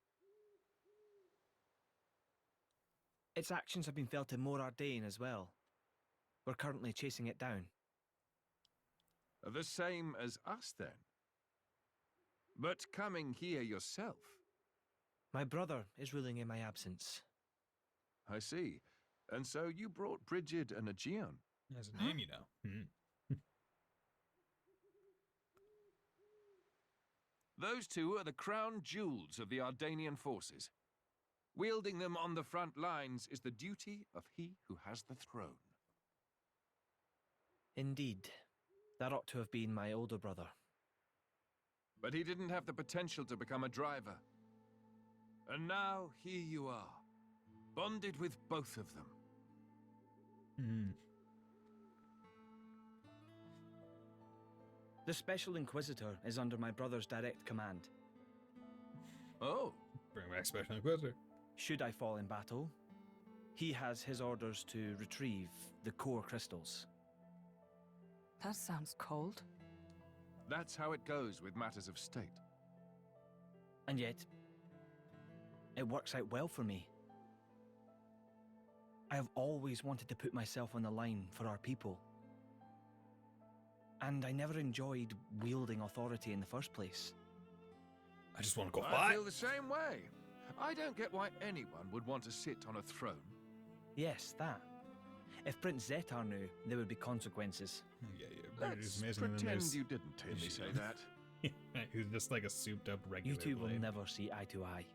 Its actions have been felt in Mor Ardain as well. We're currently chasing it down. The same as us, then. But coming here yourself. My brother is ruling in my absence. I see. And so you brought Brigid and Aegeon. That's a name, you know. Those two are the crown jewels of the Ardanian forces. Wielding them on the front lines is the duty of he who has the throne. Indeed. That ought to have been my older brother. But he didn't have the potential to become a driver. And now here you are, bonded with both of them. The Special Inquisitor is under my brother's direct command. Oh. Bring back Special Inquisitor. Should I fall in battle, he has his orders to retrieve the core crystals. That sounds cold. That's how it goes with matters of state. And yet, it works out well for me. I have always wanted to put myself on the line for our people. And I never enjoyed wielding authority in the first place. I just want to go I fight. feel the same way. I don't get why anyone would want to sit on a throne. Yes, that. If Prince Zetar knew, there would be consequences. Yeah. Let's pretend you didn't hear me say that. Who's just like a souped up regular You two will blade. never see eye to eye.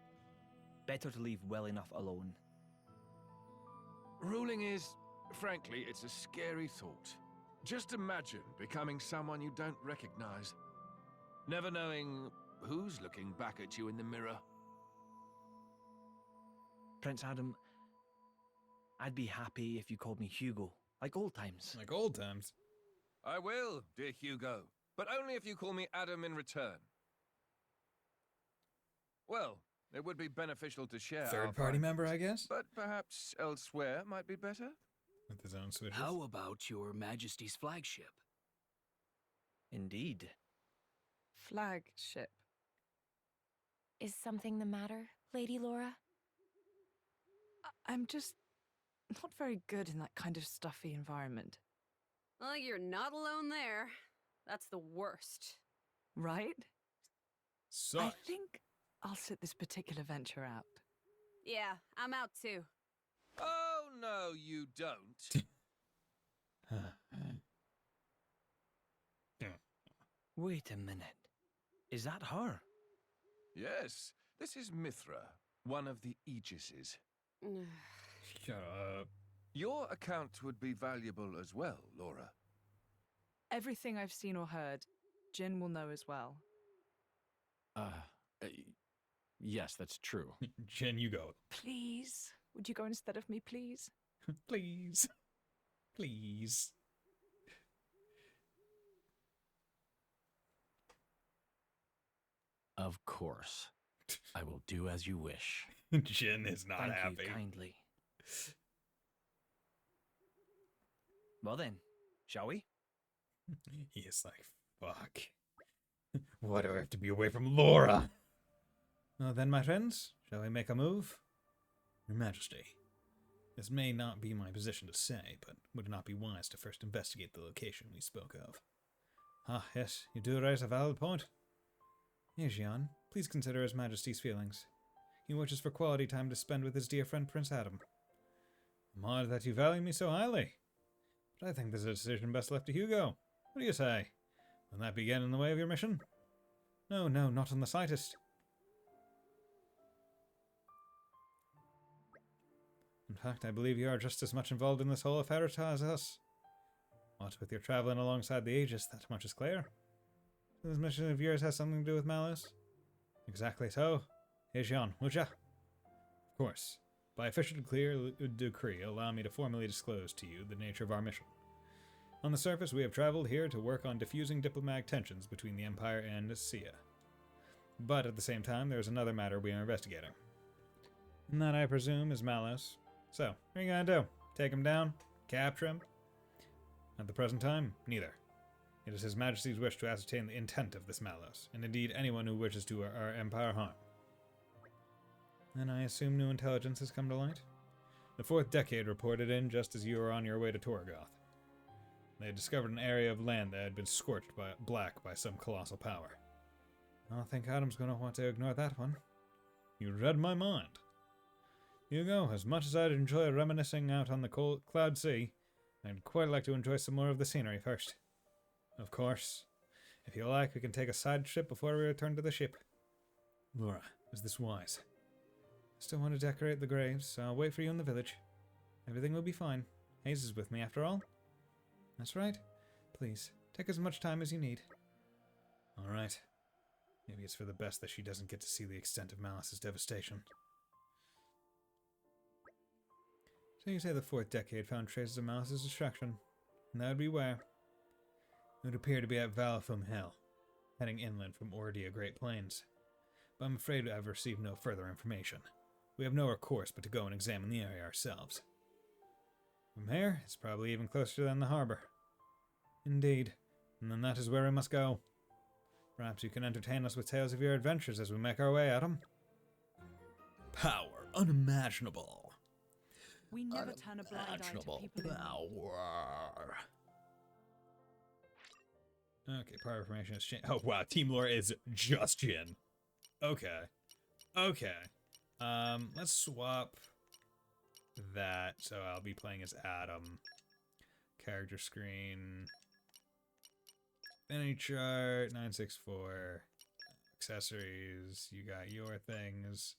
Better to leave well enough alone. Ruling is, frankly, it's a scary thought. Just imagine becoming someone you don't recognize. Never knowing who's looking back at you in the mirror. Prince Adam, I'd be happy if you called me Hugo, like old times. Like old times. I will, dear Hugo, but only if you call me Adam in return. Well, it would be beneficial to share our Third party member, I findings, guess? but perhaps elsewhere might be better? With his own switches. How about your Majesty's flagship? Indeed. Flagship. Is something the matter, Lady Laura? I'm just not very good in that kind of stuffy environment. Well, you're not alone there. That's the worst. Right? So I think I'll sit this particular venture out. Yeah, I'm out too. Oh, no, you don't. Wait a minute. Is that her? Yes, this is Mithra, one of the Aegises. Shut up. Your account would be valuable as well, Laura. Everything I've seen or heard, Jin will know as well. Yes, that's true. Jen, you go. Please? Would you go instead of me, please? Please. Please. Of course. I will do as you wish. Jen is not Thank happy. you kindly. Well then, shall we? He is like, fuck. Why do I have to be away from Laura? Well then, my friends, shall we make a move? Your Majesty, this may not be my position to say, but would it not be wise to first investigate the location we spoke of? Ah, yes, you do raise a valid point. Aegeon, please consider His Majesty's feelings. He wishes for quality time to spend with his dear friend Prince Adam. I'm honored that you value me so highly. But I think this is a decision best left to Hugo. What do you say? Will that be getting in the way of your mission? No, not in the slightest. In fact, I believe you are just as much involved in this whole affair as us. What with your traveling alongside the Aegis, that much is clear. So this mission of yours has something to do with Malus? Exactly so. Aegeon, would ya? Of course. By official decree, allow me to formally disclose to you the nature of our mission. On the surface, we have traveled here to work on diffusing diplomatic tensions between the Empire and Sia. But at the same time, there is another matter we are investigating. And that, I presume, is Malus. So, what are you gonna do? Take him down? Capture him? At the present time, neither. It is His Majesty's wish to ascertain the intent of this Malus, and indeed anyone who wishes to our Empire harm. Then I assume new intelligence has come to light? The 4th decade reported in just as you were on your way to Torgoth. They had discovered an area of land that had been scorched black by some colossal power. I don't think Adam's going to want to ignore that one. You read my mind. Hugo, as much as I'd enjoy reminiscing out on the cold cloud sea, I'd quite like to enjoy some more of the scenery first. Of course. If you like, we can take a side trip before we return to the ship. Laura, is this wise? I still want to decorate the graves, so I'll wait for you in the village. Everything will be fine. Hayes is with me, after all. That's right. Please, take as much time as you need. All right. Maybe it's for the best that she doesn't get to see the extent of Malus's devastation. So you say the 4th decade found traces of Malus's destruction, and that would be where? It would appear to be at Valafum Hill, heading inland from Ordia Great Plains. But I'm afraid I've received no further information. We have no recourse but to go and examine the area ourselves. From here, it's probably even closer than the harbor. Indeed, and then that is where we must go. Perhaps you can entertain us with tales of your adventures as we make our way, Adam. Power unimaginable. We never turn a blind eye to people power. Okay, power information has changed. Oh wow, Team Lore is just Jin. Okay. Let's swap that. So I'll be playing as Adam. Character screen. Affinity chart, 964. Accessories, you got your things.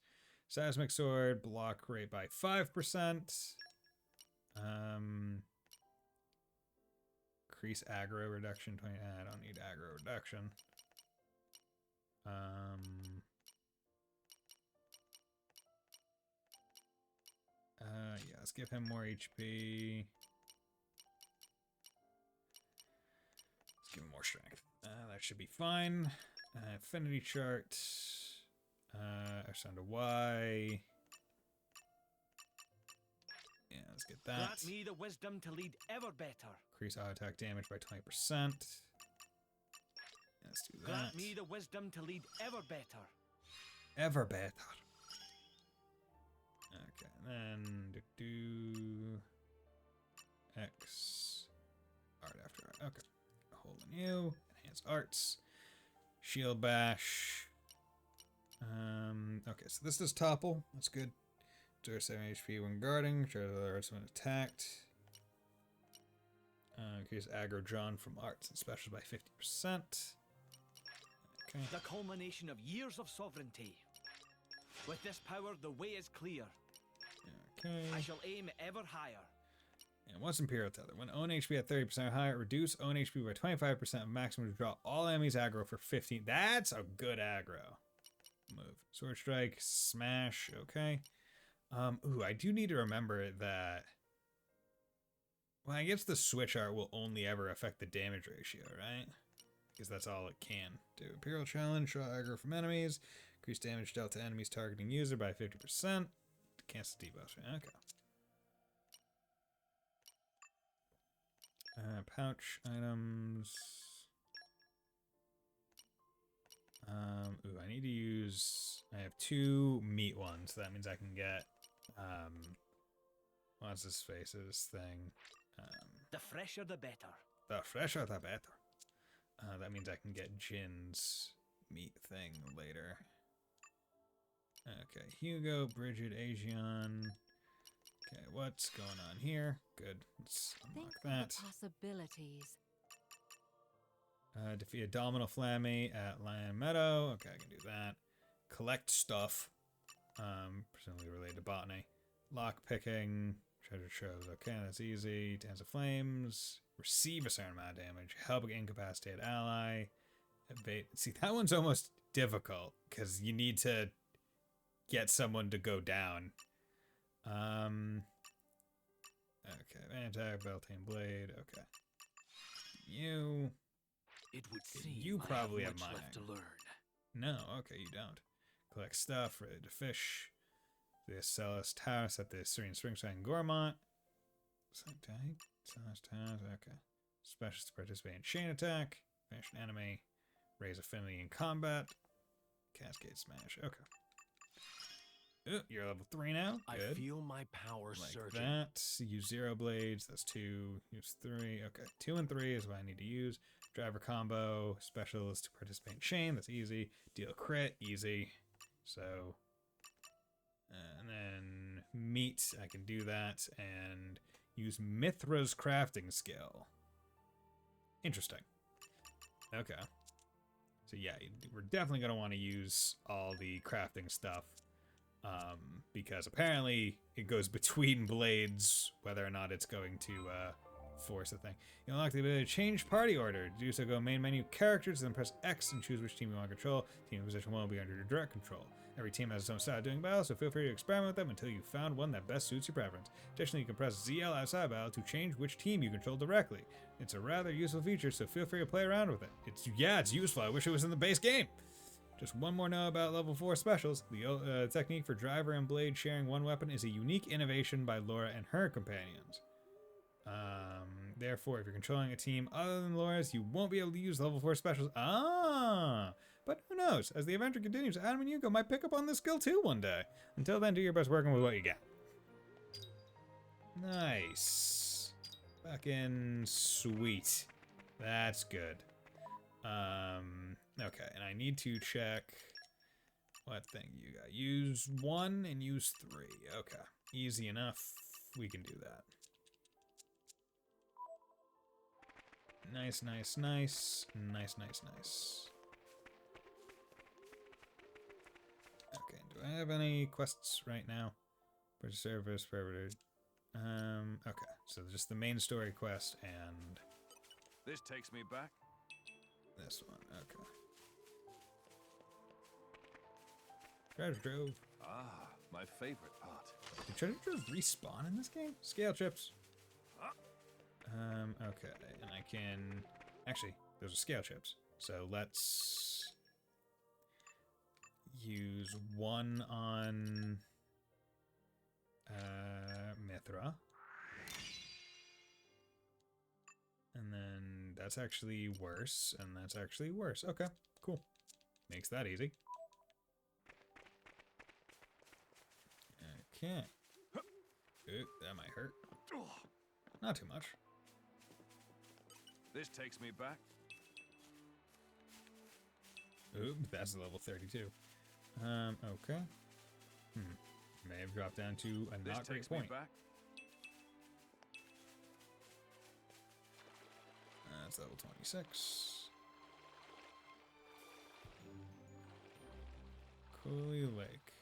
Seismic sword, block rate by 5%. Increase aggro reduction, 20. I don't need aggro reduction. Yeah, let's give him more HP. Let's give him more strength. That should be fine. Affinity chart. X down to Y. Yeah, let's get that. Grant me the wisdom to lead ever better. Increase auto attack damage by 20%. Let's do that. Grant me the wisdom to lead ever better. Ever better. Okay, then do X art after art. Okay. Hold on you. Enhance arts. Shield bash. Okay, so this does topple. That's good. 7 HP when guarding. Charge other arts when attacked. Increase aggro drawn from arts and specials by 50%. Okay. The culmination of years of sovereignty. With this power, the way is clear. Okay. I shall aim ever higher. And what's Imperial Tether? When own HP at 30% or higher, reduce own HP by 25% of maximum to draw all enemies aggro for 15. That's a good aggro move. Sword Strike, Smash, okay. Ooh, I do need to remember that. Well, I guess the switch art will only ever affect the damage ratio, right? Because that's all it can do. Imperial Challenge, draw aggro from enemies. Increase damage dealt to enemies targeting user by 50%. Cancel debuffs, right? Okay. Pouch items. Ooh, I need to use. I have 2 meat ones. So that means I can get. What's his face's thing? The fresher, the better. The fresher, the better. That means I can get Jin's meat thing later. Okay, Hugo, Bridget, Aegeon. Okay, what's going on here? Good. Let's unlock that. The possibilities. Defeat a Domino Flammy at Lion Meadow. Okay, I can do that. Collect stuff. Presumably related to botany. Lock picking. Treasure troves. Okay, that's easy. Dance of Flames. Receive a certain amount of damage. Help an incapacitated ally. Evade. See, that one's almost difficult because you need to get someone to go down. Okay, Anti Beltane Blade. Okay. You. It would seem you probably have much mine. left to learn. No, okay, you don't. Collect stuff, ready to fish. The Celis Taurus at the Syrian Springside Gormont. Celis Taurus, okay. Specialist to participate in chain attack. Finish an enemy. Raise affinity in combat. Cascade Smash, okay. Ooh, you're level 3 now. Good. I feel my power Like surging. that. Use 0 blades. That's 2. Use 3. Okay. 2 and 3 is what I need to use. Driver combo. Specialist to participate in chain. That's easy. Deal crit. Easy. So. And then meat. I can do that. And use Mithra's crafting skill. Interesting. Okay. So yeah, we're definitely going to want to use all the crafting stuff. Because apparently it goes between blades, whether or not it's going to force a thing. You unlock the ability to change party order. To do so, go main menu, characters, then press X and choose which team you want to control. Team in position 1 will be under your direct control. Every team has its own style of doing battle, so feel free to experiment with them until you've found one that best suits your preference. Additionally, you can press ZL outside battle to change which team you control directly. It's a rather useful feature, so feel free to play around with it. It's useful. I wish it was in the base game. Just one more note about level 4 specials. The technique for driver and blade sharing one weapon is a unique innovation by Laura and her companions. Therefore, if you're controlling a team other than Laura's, you won't be able to use level 4 specials. But who knows? As the adventure continues, Adam and Yuko might pick up on this skill too one day. Until then, do your best working with what you got. Nice. Fucking sweet. That's good. Okay, and I need to check what thing you got. Use 1 and use 3. Okay, easy enough. We can do that. Nice, nice, nice. Nice, nice, nice. Okay, do I have any quests right now? Purchase service, forever. Okay, so just the main story quest and This takes me back. this one. Okay. Treasure Trove. Ah, my favorite part. Did Treasure Trove respawn in this game? Scale chips. Okay, and I can... Actually, those are scale chips. So let's use 1 on Mithra. And then that's actually worse, and that's actually worse. Okay, cool. Makes that easy. Okay. Ooh, that might hurt. Not too much. This takes me back. Ooh, that's a level 32. Okay. May have dropped down to a not great point. Back. That's level 26. Cooley Lake.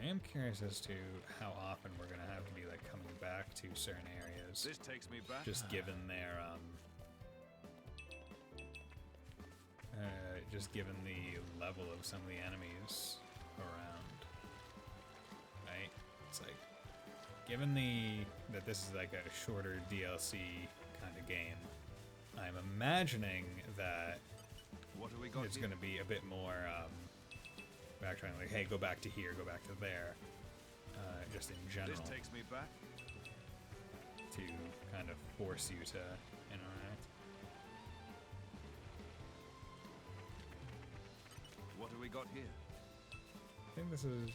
I am curious as to how often we're gonna have to be like coming back to certain areas. This takes me back. Just given their just given the level of some of the enemies around. Right? It's like given that this is like a shorter DLC kind of game, I'm imagining that what do we got it's here? gonna be a bit more backtracking, like, hey, go back to here, go back to there. Just in general. This takes me back. To kind of force you to interact. What do we got here? I think this is...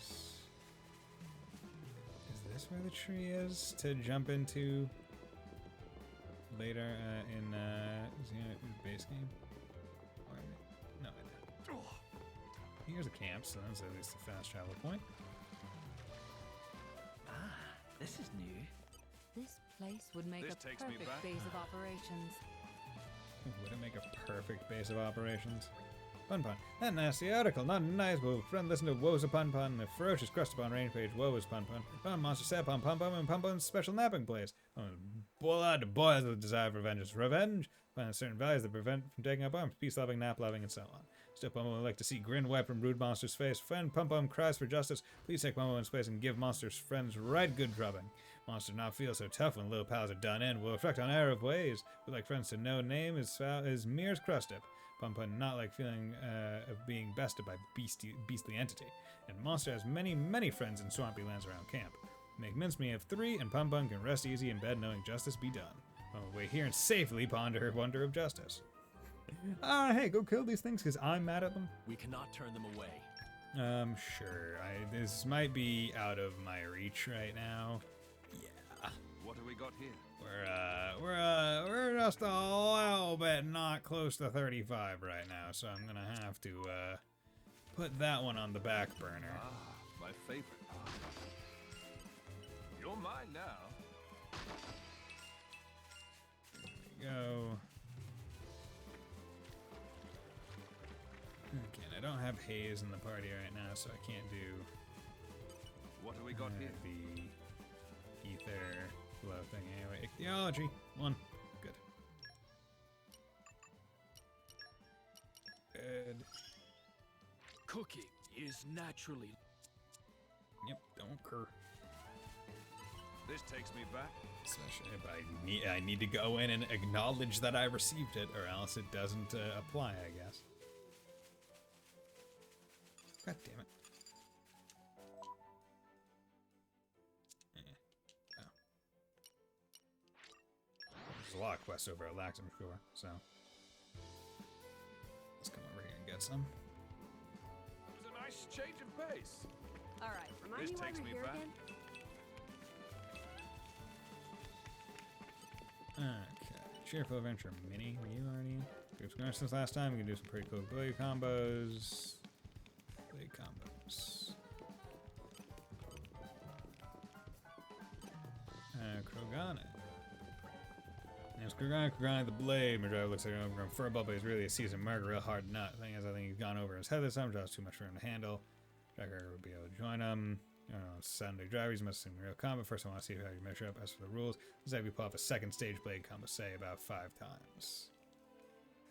Is this where the tree is to jump into later in Xenoblade base game? Or no idea. Here's a camp, so that's at least a fast travel point. Ah, this is new. This place would make This a takes me perfect back. base of operations. Would it make a perfect base of operations? Pun Pun. That nasty article, not nice. Will friend listen to Woes of Pun Pun, the ferocious crust upon range page, Woes Pun Pun. Pun monster set upon Pun Pun and Pun Pun's special napping place. Blood boils with the desire for vengeance. Revenge. Find certain values that prevent from taking up arms. Peace loving, nap loving, and so on. Still Pum Pum would like to see grin wipe from rude monster's face. Friend Pum Pum cries for justice. Please take Pum Pum in space and give monster's friends right good drubbing. Monster not feel so tough when little pals are done in. Will reflect on error of ways. Would like friends to know name is Mears Crustip. Pum Pum not like feeling of being bested by beastly entity. And Monster has many friends in swampy lands around camp. Make mincemeat of 3, and Pum Pum can rest easy in bed knowing justice be done. Pum will wait here and safely ponder wonder of justice. Hey, go kill these things because I'm mad at them. We cannot turn them away. Sure. This might be out of my reach right now. Yeah. What do we got here? We're just a little bit not close to 35 right now, so I'm gonna have to put that one on the back burner. Ah, my favorite part. You're mine now. There we go. Okay, and I don't have Haze in the party right now, so I can't do What do we got here? the ether flow thing. Anyway, ichthyology 1. Good. Good. Cooking is naturally. Yep, don't cur. This takes me back. Especially if I need to go in and acknowledge that I received it, or else it doesn't apply, I guess. God damn it. Oh. There's a lot of quests over at Lax, I'm sure, so. Let's come over here and get some. It was a nice change of pace. All right, remind This me why takes we're me here back. again. Okay. Cheerful Adventure Mini. Were you already in? Group's going since last time. We can do some pretty cool blade combos. Blade combos. Krogana. Yes, Krogana the blade. My driver looks like an overgrown furball, but he's really a seasoned murderer, real hard nut. Thing is, I think he's gone over his head this time. Drives too much for him to handle. Tracker would be able to join him. Sunday drivers must assume real combat. First, I want to see how you measure up. As for the rules, let's have you pull off a second stage blade combo, say about 5 times.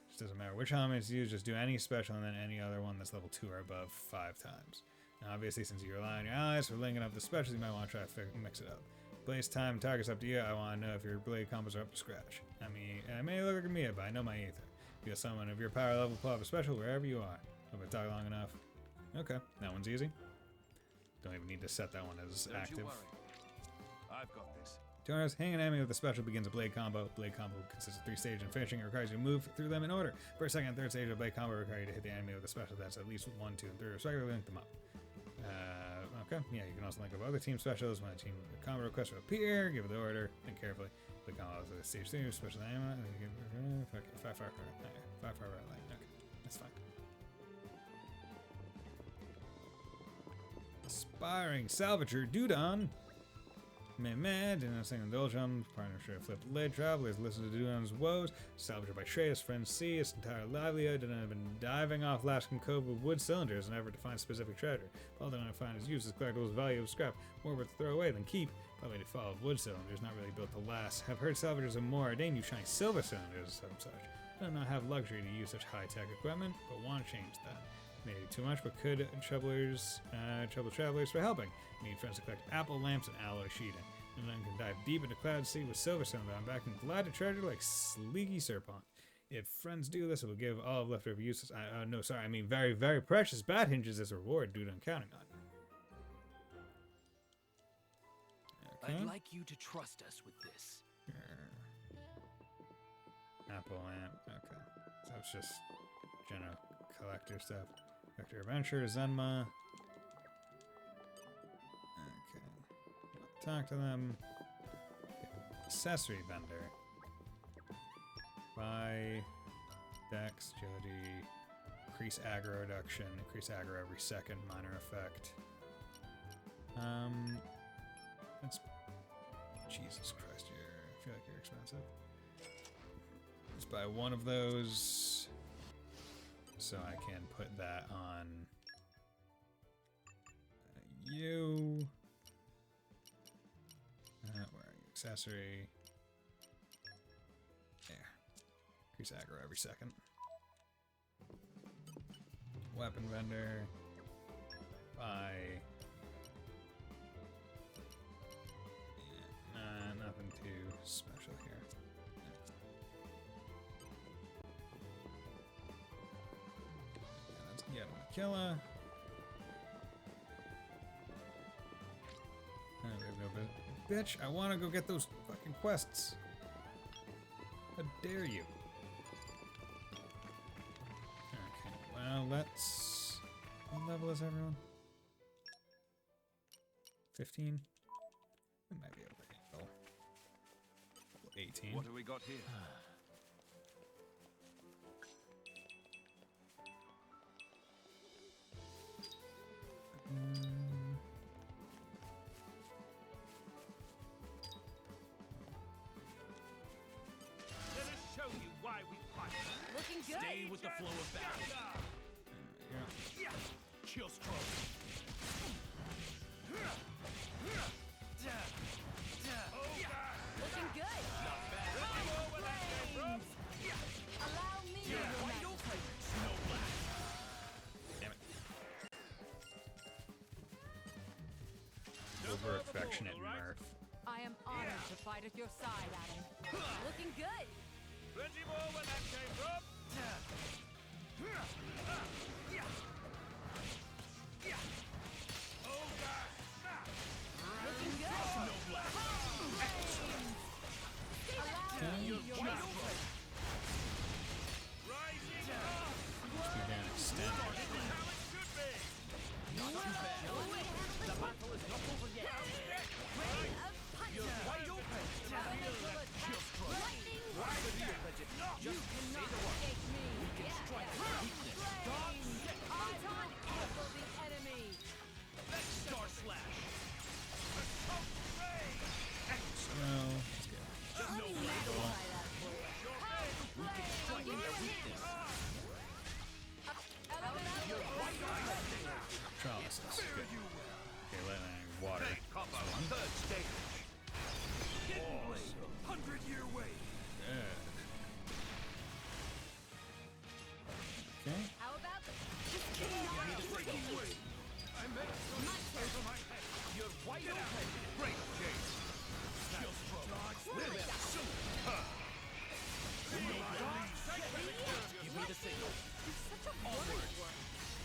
Just doesn't matter which element is used, just do any special and then any other one that's level 2 or above 5 times. Now, obviously, since you rely on your allies for linking up the specials, you might want to try to mix it up. Blaze time, target's up to you. I want to know if your blade combos are up to scratch. I mean, I may look like me, but I know my ether. If you have someone of your power level, pull off a special wherever you are. Hope I talk long enough. Okay, that one's easy. Don't even need to set that one as Don't active. you worry. I've got this. Torna's hang an enemy with a special begins a blade combo. Blade combo consists of 3 stages and finishing. It requires you to move through them in order. First, second, and third stage of blade combo require you to hit the enemy with a special that's at least 1, 2, and 3 respectively. Link them up. Okay, yeah, you can also link up other team specials when a team combo request will appear. Give it the order. Think carefully. Blade combo is stage 2, special ammo. Okay, 5 fire right. 5 fire right. Okay, that's fine. Aspiring Salvager Dudon. Meh, didn't have anything to indulge on. Partnership flipped lid. Travelers listen to Dudon's woes. Salvager by trade, his friends see his entire livelihood. Didn't have been diving off Laskin Cove with wood cylinders in an effort to find specific treasure. All they don't find his use is collectibles value of scrap. More worth to throw away than keep. Probably to follow wood cylinders, not really built to last. Have heard salvagers of more ordained use shiny silver cylinders and such. Do not have luxury to use such high-tech equipment, but want to change that. Maybe too much, but could trouble travelers for helping. Need friends to collect apple lamps and alloy sheeting. And then can dive deep into Cloud Sea with silver cylinder on back and glide to treasure like Sleeky Serpent. If friends do this, it will give all of leftover uses. No, sorry, I mean very, very precious bat hinges as a reward due to counting on. Okay. I'd like you to trust us with this. Apple lamp. Okay, so it's just general collector stuff. Collector Adventure, Zenma. Okay. Talk to them. Accessory vendor. Buy Dex, Agility, increase aggro reduction, increase aggro every second, minor effect. That's Jesus Christ, I feel like you're expensive. Let's buy one of those so I can put that on you. Where are you? Accessory. There. Increase aggro every second. Weapon vendor. Buy. Yeah, nothing too special here. Let's get him a killer. Bitch, I want to go get those fucking quests. How dare you? Okay, well, let's... What level is everyone? 15? We might be able to handle 18. What have we got here? Let us show you why we fight. Looking good. Stay with the flow of battle. Yeah. Chill stroke. Looking good. Not bad. Allow me. No black. Damn it. Over affectionate mirth. I am honored to fight at your side, Adam. Looking good. Plenty more where that came from. Looking good. No black. Rising up. Speed down extend. How it should be. Not too bad. The battle is not over yet. You're wide open. Feel that chill stroke. Why would you let it? Just say the word. We can strike their weakness. Dodge. Icon equal the enemy. Let's star slash. No. Just no blade. We can strike their weakness. You're wide open. Chalices. Good. Okay, lightning, water. Combo, third stage. Hidden blade. 100-year wave. Good. Okay. How about the I meant over my head. You're wide open. Great chase. Chill stroke. Give me the signal. such a word?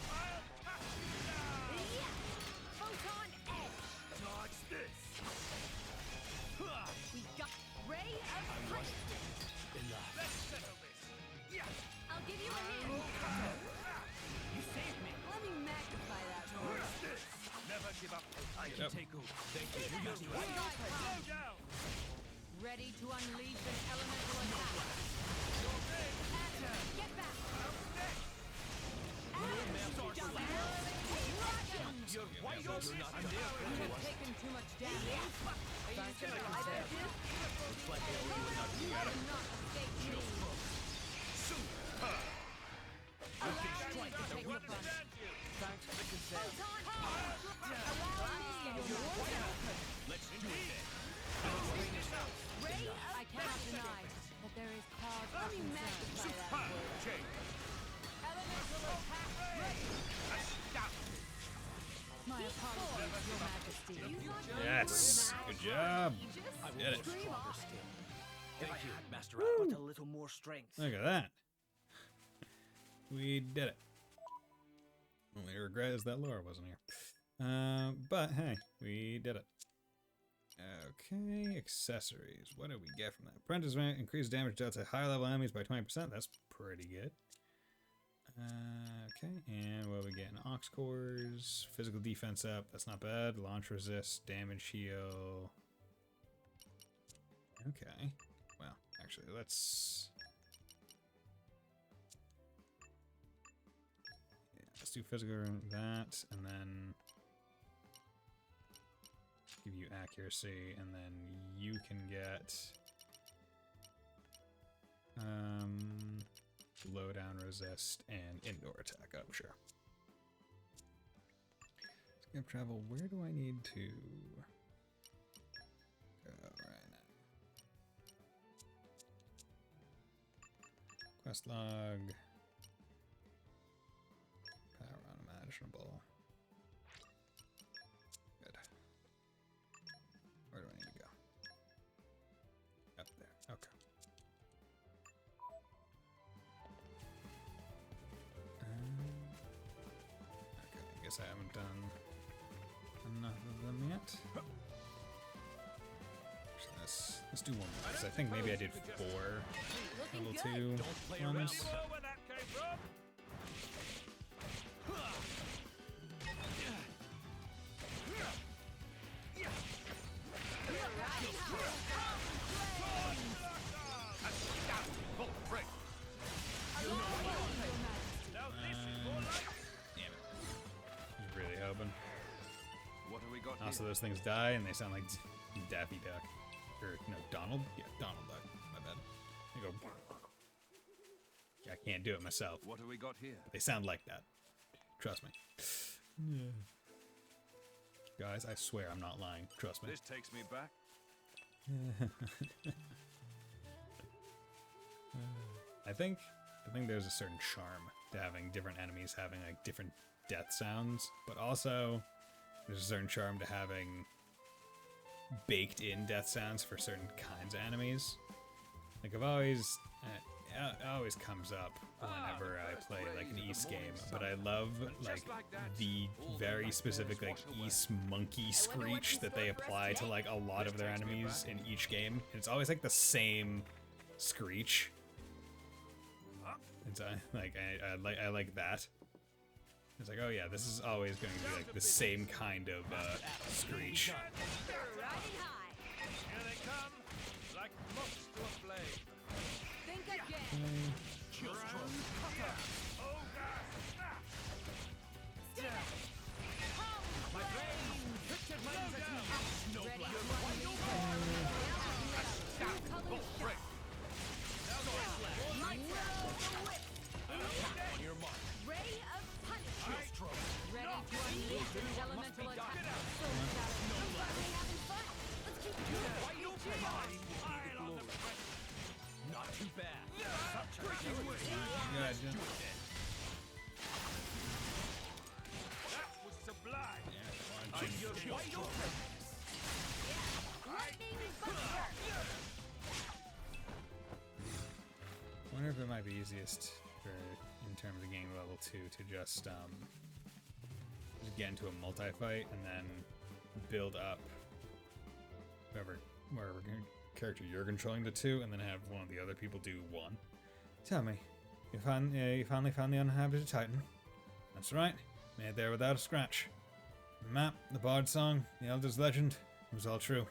I'll pass you down. Both Photon edge. Dodge this. We got ray of punishment. Enough. Let's settle this. Yeah. I'll give you a hand. You saved me. Let me magnify that for you. Dodge this. Never give up. I can Yep. take over. Thank you. Slow down. Ready to unleash an elemental attack. Get back. You're wide open. I'm You there. have taken too much damage. Looks like You will not escape me. Allow me to take the brunt. Thanks for the consent. Let's do it then. I cannot deny that there is cause for Let me concern. magnify that for you. Jake. Elemental attack ready. My apologies, Your Majesty. Yes. Good job. Did it. Stronger still. Thank you, Master But Alpha. a little more strength. Look at that. We did it. Only regret is that Laura wasn't here. But hey, we did it. Okay, accessories. What do we get from that? Apprentice rank, increased damage dealt to higher level enemies by 20%. That's pretty good. Okay, and what do we get? Ox cores, physical defense up. That's not bad. Launch resist, damage heal. Okay. Well, actually, let's. Yeah, let's do physical that, and then give you accuracy, and then you can get low down resist and indoor attack up, sure. Skip travel, where do I need to go right now? Quest log. Power unimaginable. Good. Where do I need to go? Up there. Okay. Okay, I guess I haven't done enough of them yet. Actually, let's do one more, because I think maybe I did 4 level 2 ones. You know where that came from? Damn it. You're really hoping. What have we got Also, here? those things die and they sound like Daffy Duck. Or, no, Donald? Yeah, Donald Duck. My bad. They go. Yeah, I can't do it myself. What have we got here? They sound like that. Trust me. Guys, I swear I'm not lying. Trust me. This takes me back. I think there's a certain charm to having different enemies having like different death sounds, but also there's a certain charm to having baked in death sounds for certain kinds of enemies. Like I've always it always comes up whenever I play like an East game, but I love like the very specific like East monkey screech that they apply to like a lot of their enemies in each game. And it's always like the same screech. It's I like that. It's like, oh yeah, this is always going to be like the same kind of screech. Riding high. Here they come, like moths to a flame. Think again. My brain, Richard Man's at you. Ready to unleash two-color shot. On your mark. Ray of punishment. Ready to unleash an elemental attack. Somebody having fun. Let's keep doing it. Not too bad. Gotcha. That was sublime. Yeah, Lightning buster. wonder if it might be easiest for in terms of game level 2 to just just get into a multi-fight and then build up wherever character you're controlling the two, and then have one of the other people do one. Tell me, you finally found the uninhabited Titan? That's right, made there without a scratch. The map, the bard song, the elder's legend, it was all true.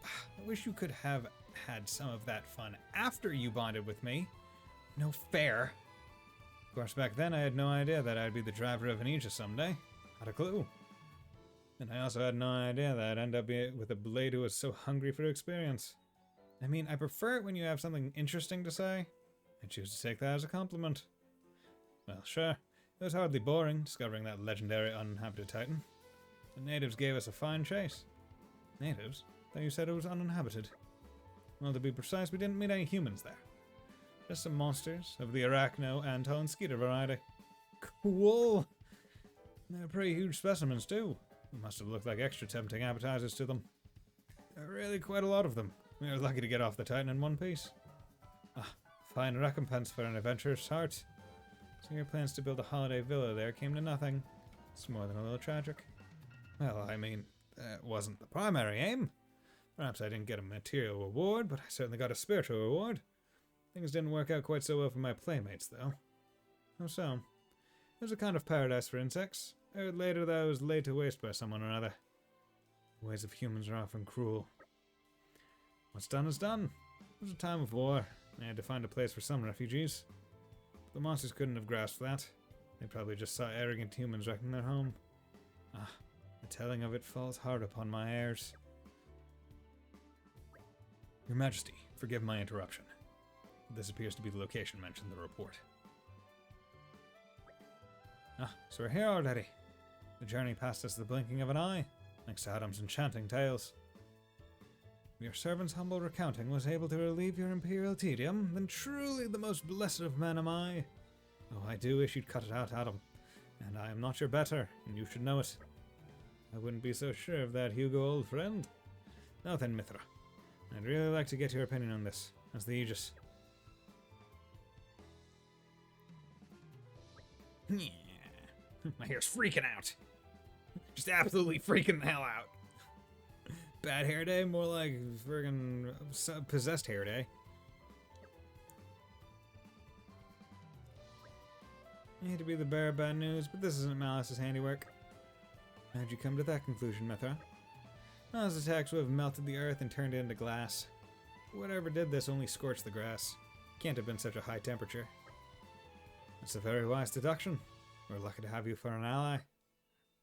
I wish you could have had some of that fun after you bonded with me. No fair. Of course, back then I had no idea that I'd be the driver of an Aegis someday. Not a clue. And I also had no idea that I'd end up with a blade who was so hungry for experience. I mean, I prefer it when you have something interesting to say. I choose to take that as a compliment. Well, sure. It was hardly boring, discovering that legendary uninhabited Titan. The natives gave us a fine chase. Natives? Thought you said it was uninhabited. Well, to be precise, we didn't meet any humans there. Just some monsters of the Arachno, Anto, and Skeeter variety. Cool! They're pretty huge specimens, too. They must have looked like extra tempting appetizers to them. There are really quite a lot of them. We were lucky to get off the Titan in one piece. Ah, fine recompense for an adventurous heart. So your plans to build a holiday villa there came to nothing. It's more than a little tragic. Well, I mean, it wasn't the primary aim. Perhaps I didn't get a material reward, but I certainly got a spiritual reward. Things didn't work out quite so well for my playmates, though. How so? It was a kind of paradise for insects. I heard later that I was laid to waste by someone or another. The ways of humans are often cruel. What's done is done. It was a time of war. I had to find a place for some refugees. But the monsters couldn't have grasped that. They probably just saw arrogant humans wrecking their home. Ah, the telling of it falls hard upon my heirs. Your Majesty, forgive my interruption. This appears to be the location mentioned in the report. Ah, so we're here already. The journey passed us the blinking of an eye, thanks to Adam's enchanting tales. If your servant's humble recounting was able to relieve your imperial tedium, then truly the most blessed of men am I. Oh, I do wish you'd cut it out, Adam. And I am not your better, and you should know it. I wouldn't be so sure of that, Hugo, old friend. Now then, Mithra, I'd really like to get your opinion on this, as the Aegis. My hair's freaking out. Just absolutely freaking the hell out. Bad hair day? More like friggin' possessed hair day. I hate to be the bearer of bad news, but this isn't Malice's handiwork. How'd you come to that conclusion, Mithra? Well, his attacks would have melted the earth and turned it into glass. Whatever did this only scorched the grass. Can't have been such a high temperature. It's a very wise deduction. We're lucky to have you for an ally.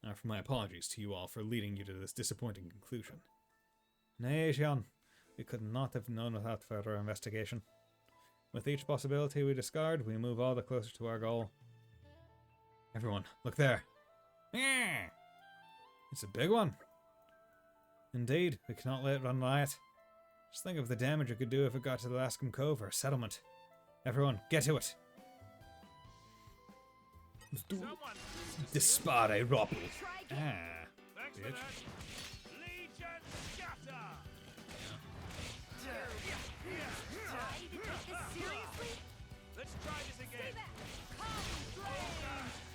Now for my apologies to you all for leading you to this disappointing conclusion. Nay, Xion, we could not have known without further investigation. With each possibility we discard, we move all the closer to our goal. Everyone, look there. Yeah! It's a big one. Indeed, we cannot let it run riot. Just think of the damage it could do if it got to the Lascom Cove or settlement. Everyone, get to it. Let's do Dispare Robbie. Ah, bitch. Legion scatter! Let's try this again.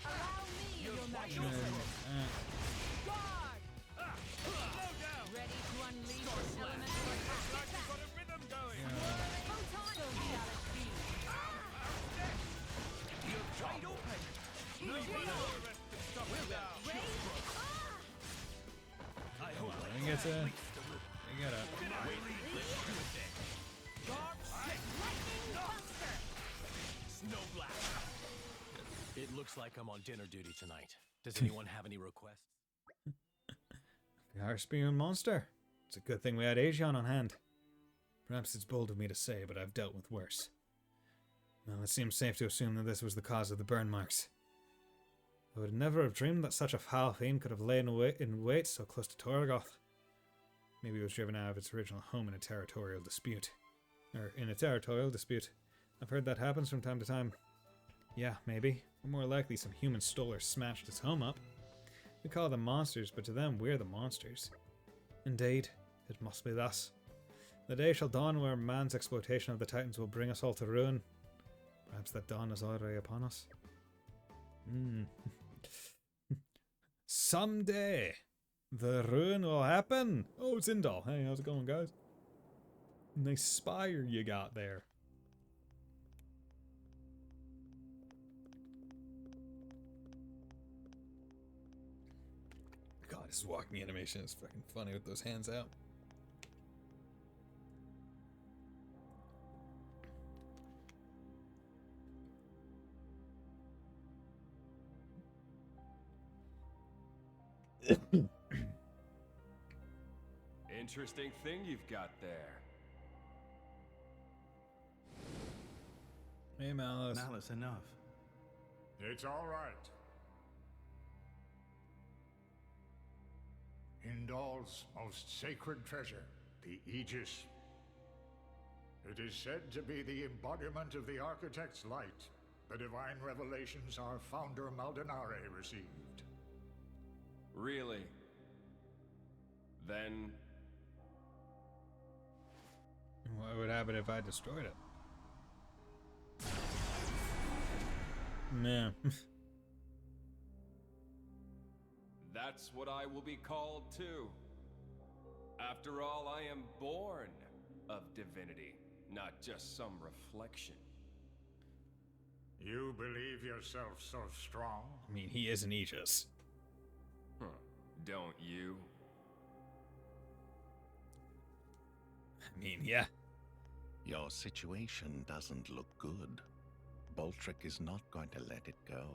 Allow me, Your Majesty. Guard! Slow down! Ready to unleash your elemental attack. Like we've got a rhythm going. Photon, so shall it be. You're wide open. No one will stop you now. I hope I think it's a... You gotta... It looks like I'm on dinner duty tonight. Does anyone have any requests? The Harspian monster. It's a good thing we had Aegon on hand. Perhaps it's bold of me to say, but I've dealt with worse. Well, it seems safe to assume that this was the cause of the burn marks. I would never have dreamed that such a foul fiend could have lain in wait so close to Torgoth. Maybe it was driven out of its original home in a territorial dispute. I've heard that happens from time to time. Yeah, maybe. Or more likely some human stole or smashed its home up. We call them monsters, but to them we're the monsters. Indeed, it must be thus. The day shall dawn where man's exploitation of the Titans will bring us all to ruin. Perhaps that dawn is already upon us. someday the ruin will happen. Oh, it's Indal. Hey, how's it going, guys? Nice spire you got there. God, his walking animation is fucking funny with those hands out. Interesting thing you've got there. Hey, Malice. Malice, enough. It's all right. Indal's most sacred treasure, the Aegis. It is said to be the embodiment of the Architect's light, the divine revelations our founder Maldonare received. Really? Then... What would happen if I destroyed it? Man. That's what I will be called too. After all, I am born of divinity, not just some reflection. You believe yourself so strong? I mean, he is an Aegis. Huh. Don't you? I mean, yeah. Your situation doesn't look good. Boltrick is not going to let it go.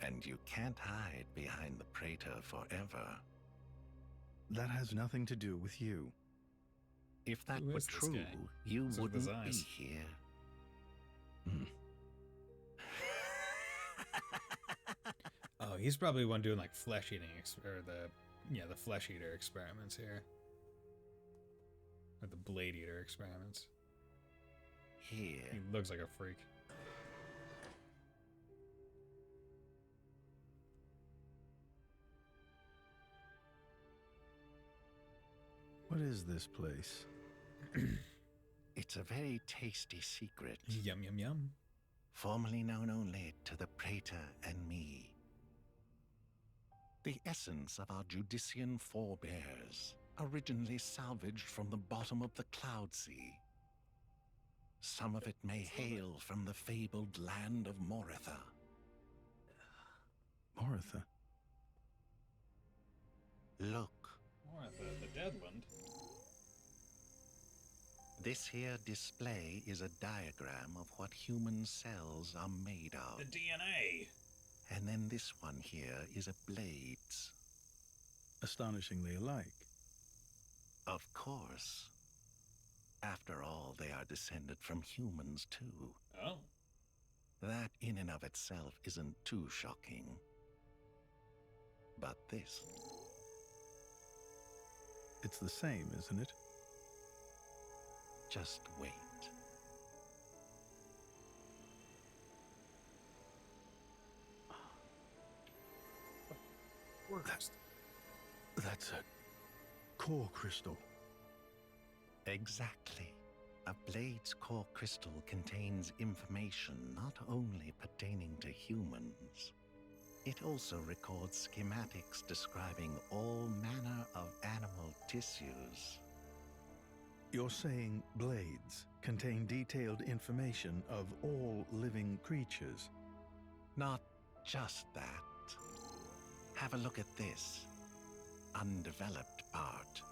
And you can't hide behind the Praetor forever. That has nothing to do with you. If that Who were is this true, guy? you What's with his wouldn't be eyes? here. Oh, he's probably one doing like flesh eating or the flesh eater experiments here. Or the blade eater experiments. Here. He looks like a freak. What is this place? It's a very tasty secret. Yum, yum, yum. Formerly known only to the Praetor and me. The essence of our Judician forebears, originally salvaged from the bottom of the Cloud Sea. Some of it may hail from the fabled land of Moritha. Moritha? Look. Moritha, the Deadland. This here display is a diagram of what human cells are made of. The DNA. And then this one here is a blades. Astonishingly alike. Of course. After all, they are descended from humans too. Oh. That in and of itself isn't too shocking. But this... It's the same, isn't it? Just wait. That's a core crystal. Exactly. A blade's core crystal contains information not only pertaining to humans. It also records schematics describing all manner of animal tissues. You're saying blades contain detailed information of all living creatures? Not just that. Have a look at this undeveloped part.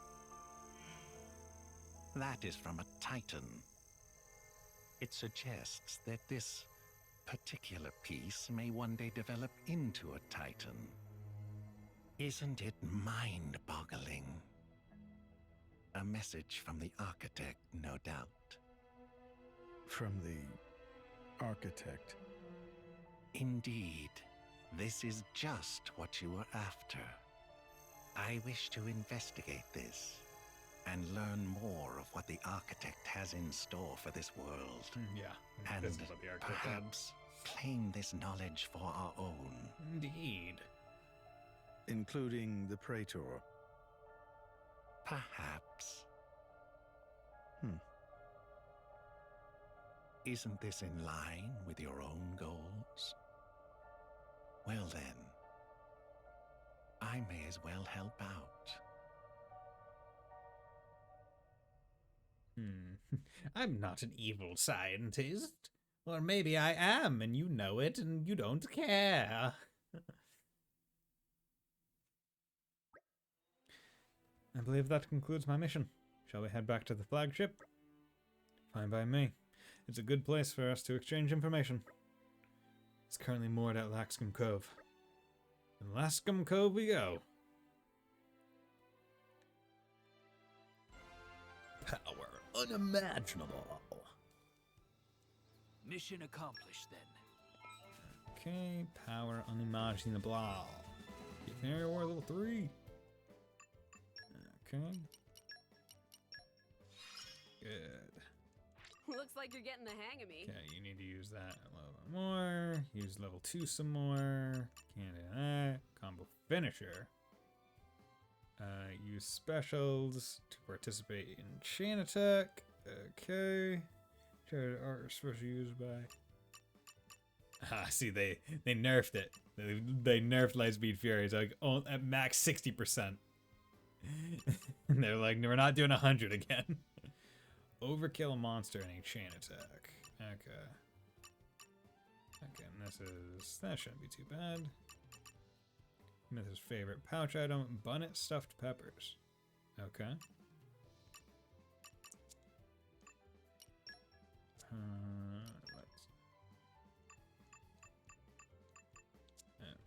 That is from a Titan. It suggests that this particular piece may one day develop into a Titan. Isn't it mind-boggling? A message from the Architect, no doubt. From the Architect? Indeed. This is just what you were after. I wish to investigate this and learn more of what the Architect has in store for this world. Yeah. And this is what the Architect had. perhaps claim this knowledge for our own. Indeed. Including the Praetor? Perhaps. Isn't this in line with your own goals? Well then, I may as well help out. I'm not an evil scientist. Or maybe I am, and you know it, and you don't care. I believe that concludes my mission. Shall we head back to the flagship? Fine by me. It's a good place for us to exchange information. It's currently moored at Lascum Cove. In Lascum Cove we go. Power unimaginable. Mission accomplished, then. Okay, power unimaginable. Area War level 3. Okay. Good. Looks like you're getting the hang of me. Okay, you need to use that a little bit more. Use level 2 some more. Can't do that. Combo finisher. Use specials to participate in chain attack. Okay. Charge art special used by. Ah, see, they nerfed it. They nerfed Lightspeed Fury. It's like at max 60%. And they're like, we're not doing 100 again. Overkill a monster in a chain attack. Okay. Okay, and that shouldn't be too bad. Myth's favorite pouch item, bunnet stuffed peppers. Okay.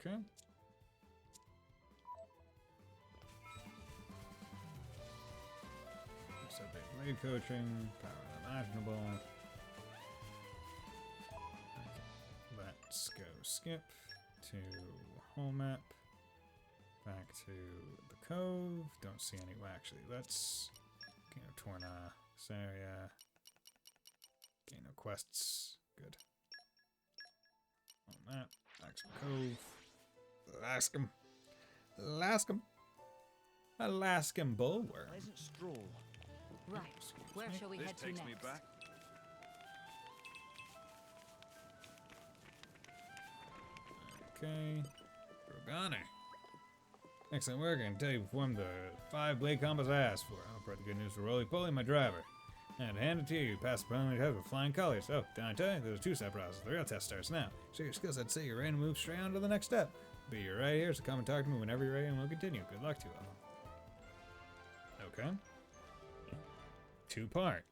Okay. So big blade coaching, power unimaginable. Okay. Let's go skip to home map. Back to the cove. Don't see any. Well, actually, let's Torna, this area. Okay, no quests. Good. Home map. Back to the cove. Alaskan. Alaskan bullworm. Pleasant stroll. Right. Where shall we head to next? Me back. Okay. Rogana. Excellent work. I can tell you performed the 5 blade combos I asked for. I'll report the good news for Roly Poly, my driver. And to hand it to you, you passed the preliminary test with flying colors. Oh, did I tell you? There's a 2-step process. The real test starts now. Show your skills, I'd say you're ready to move straight on to the next step. But you're right here, so come and talk to me whenever you're ready, and we'll continue. Good luck to you all. Okay. 2-part.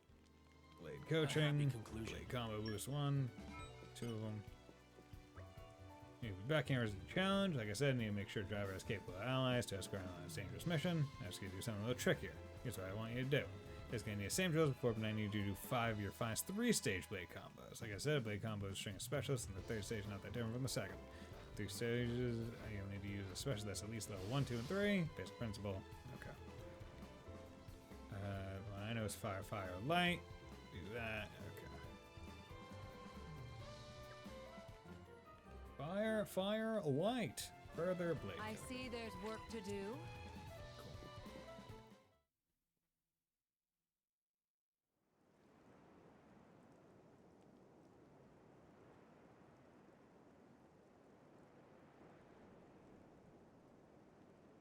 Blade coaching. Blade combo boost 1. 2 of them. You'll be back here as a challenge. Like I said, I need to make sure driver has capable allies to escort on this dangerous mission. I'm just going to do something a little trickier. Here's what I want you to do. It's going to need the same drills before, but I need you to do 5 of your finest 3-stage blade combos. Like I said, a blade combo is a string of specialists, and the 3rd stage is not that different from the 2nd. 3 stages, you'll need to use a special that's at least level 1, 2, and 3. Basic principle. Okay. Well, I know it's fire, fire, light. Do that. Okay. Fire, fire, light. Further blade. I see there's work to do.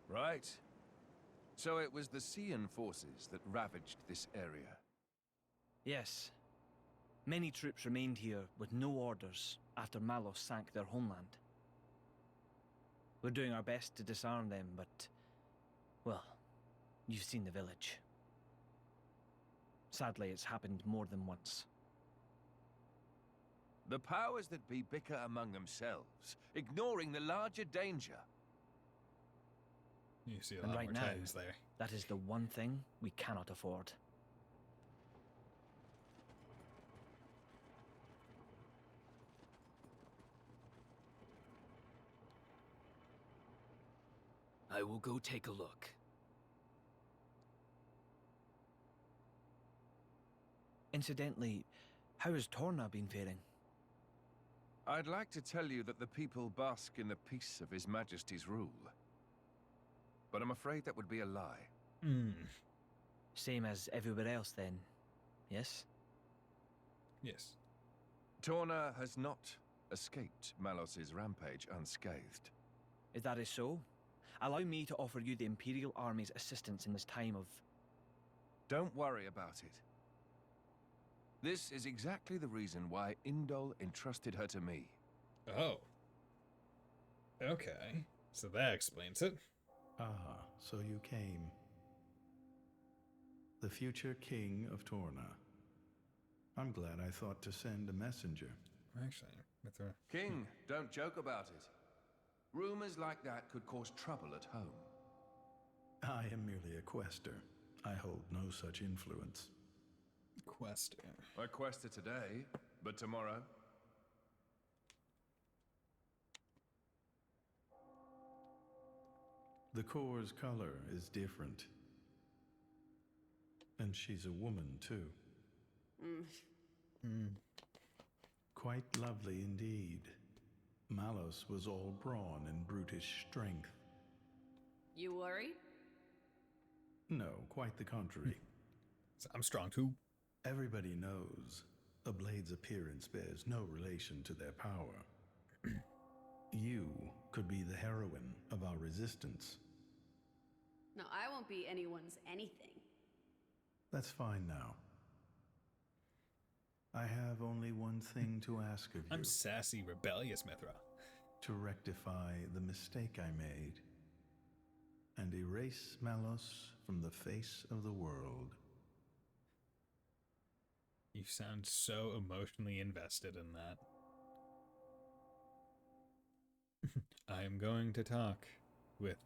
Right. So it was the Xian forces that ravaged this area. Yes. Many troops remained here with no orders after Malos sank their homeland. We're doing our best to disarm them, but... well, you've seen the village. Sadly, it's happened more than once. The powers that be bicker among themselves, ignoring the larger danger. You see a And lot right more now, titans there. that is the one thing we cannot afford. I will go take a look. Incidentally, how has Torna been faring? I'd like to tell you that the people bask in the peace of His Majesty's rule. But I'm afraid that would be a lie. Same as everywhere else then, yes? Yes. Torna has not escaped Malos's rampage unscathed. Is that so? Allow me to offer you the Imperial Army's assistance in this time of... Don't worry about it. This is exactly the reason why Indol entrusted her to me. Oh. Okay. So that explains it. Ah, so you came. The future king of Torna. I'm glad I thought to send a messenger. Actually, with her... King, don't joke about it. Rumors like that could cause trouble at home. I am merely a quester. I hold no such influence. Quester. I quested today, but tomorrow... The core's color is different. And she's a woman, too. Quite lovely indeed. Malos was all brawn and brutish strength. You worry? No, quite the contrary. I'm strong too. Everybody knows a blade's appearance bears no relation to their power. You could be the heroine of our resistance. No, I won't be anyone's anything. That's fine now. I have only one thing to ask of you. I'm sassy, rebellious, Mithra. To rectify the mistake I made and erase Malos from the face of the world. You sound so emotionally invested in that. I am going to talk with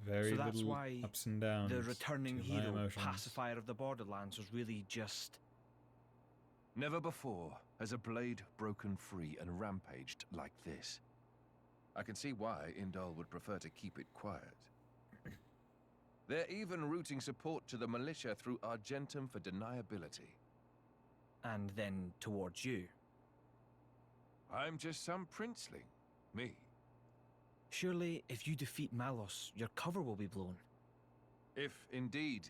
very so that's little why ups and downs. The returning to my hero, emotions. pacifier of the Borderlands, was really just... Never before has a blade broken free and rampaged like this. I can see why Indol would prefer to keep it quiet. They're even routing support to the militia through Argentum for deniability. And then towards you. I'm just some princeling. Me. Surely, if you defeat Malos, your cover will be blown. If indeed.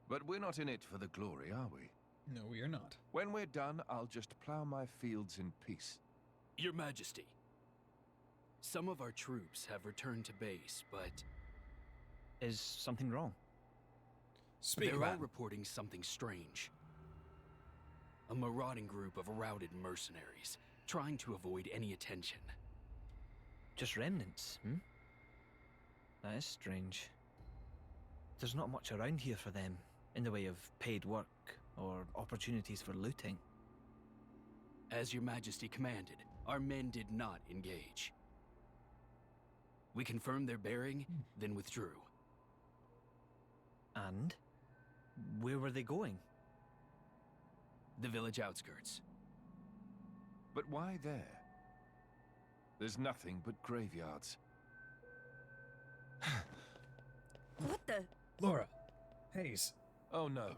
But we're not in it for the glory, are we? No, we are not. When we're done, I'll just plow my fields in peace. Your Majesty, some of our troops have returned to base, but... Is something wrong? They're all reporting something strange. A marauding group of routed mercenaries, trying to avoid any attention. Just remnants, hmm? That is strange. There's not much around here for them, in the way of paid work or opportunities for looting. As your Majesty commanded, our men did not engage. We confirmed their bearing, then withdrew. And? Where were they going? The village outskirts. But why there? There's nothing but graveyards. What the? Laura. Hayes. Oh no.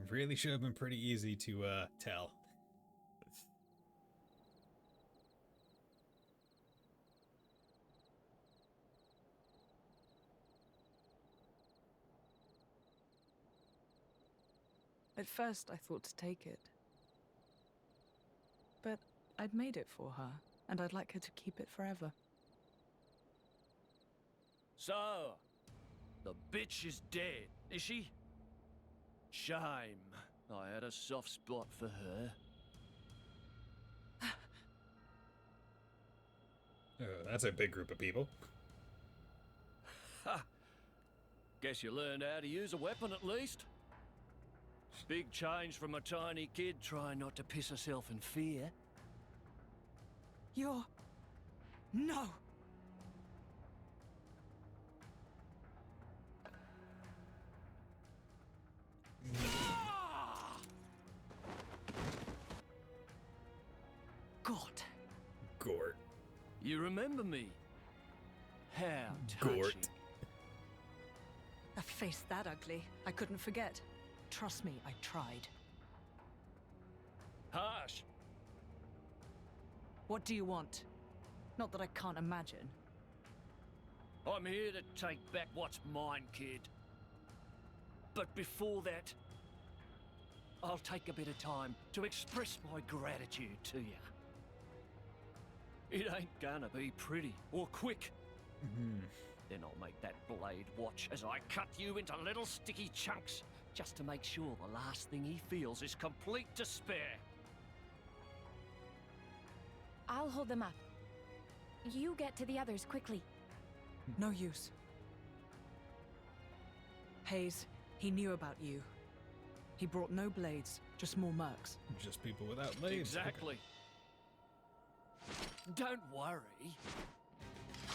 Really should have been pretty easy to tell. At first, I thought to take it. But I'd made it for her, and I'd like her to keep it forever. So, the bitch is dead, is she? Shame. I had a soft spot for her. Oh, that's a big group of people. Ha! Guess you learned how to use a weapon at least. Big change from a tiny kid trying not to piss herself in fear. You're... No! God. Gort. You remember me? How Gort. touching. A face that ugly, I couldn't forget. Trust me, I tried. Harsh. What do you want? Not that I can't imagine. I'm here to take back what's mine, kid. But before that, I'll take a bit of time to express my gratitude to you. It ain't gonna be pretty or quick. Then I'll make that blade watch as I cut you into little sticky chunks, just to make sure the last thing he feels is complete despair. I'll hold them up. You get to the others quickly. No use. Hayes, he knew about you. He brought no blades, just more mercs. Just people without blades. Exactly. Don't worry.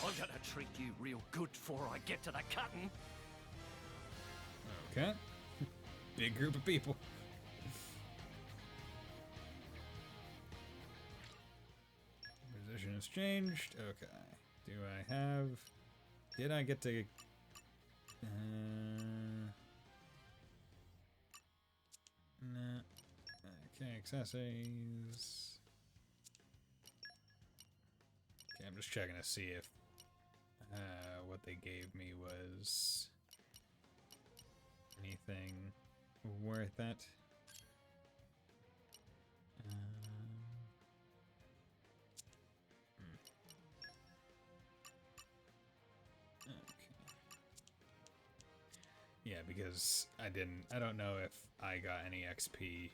I'm gonna treat you real good before I get to the cutting. Okay. Big group of people. Position has changed. Okay. Do I have... Did I get to... No. Okay, accessories. Okay, I'm just checking to see if what they gave me was anything worth it. Okay. Yeah, because I don't know if I got any XP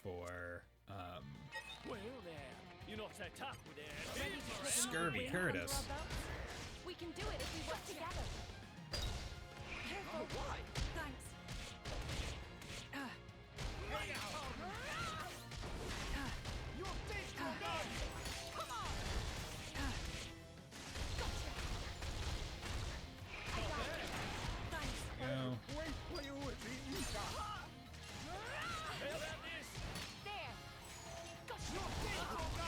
for Well there, you're not so tough with that. Scurvy Curtis. We can do it if we work together. Careful. Why? Thanks. You're dead, Torna! Come on. Go.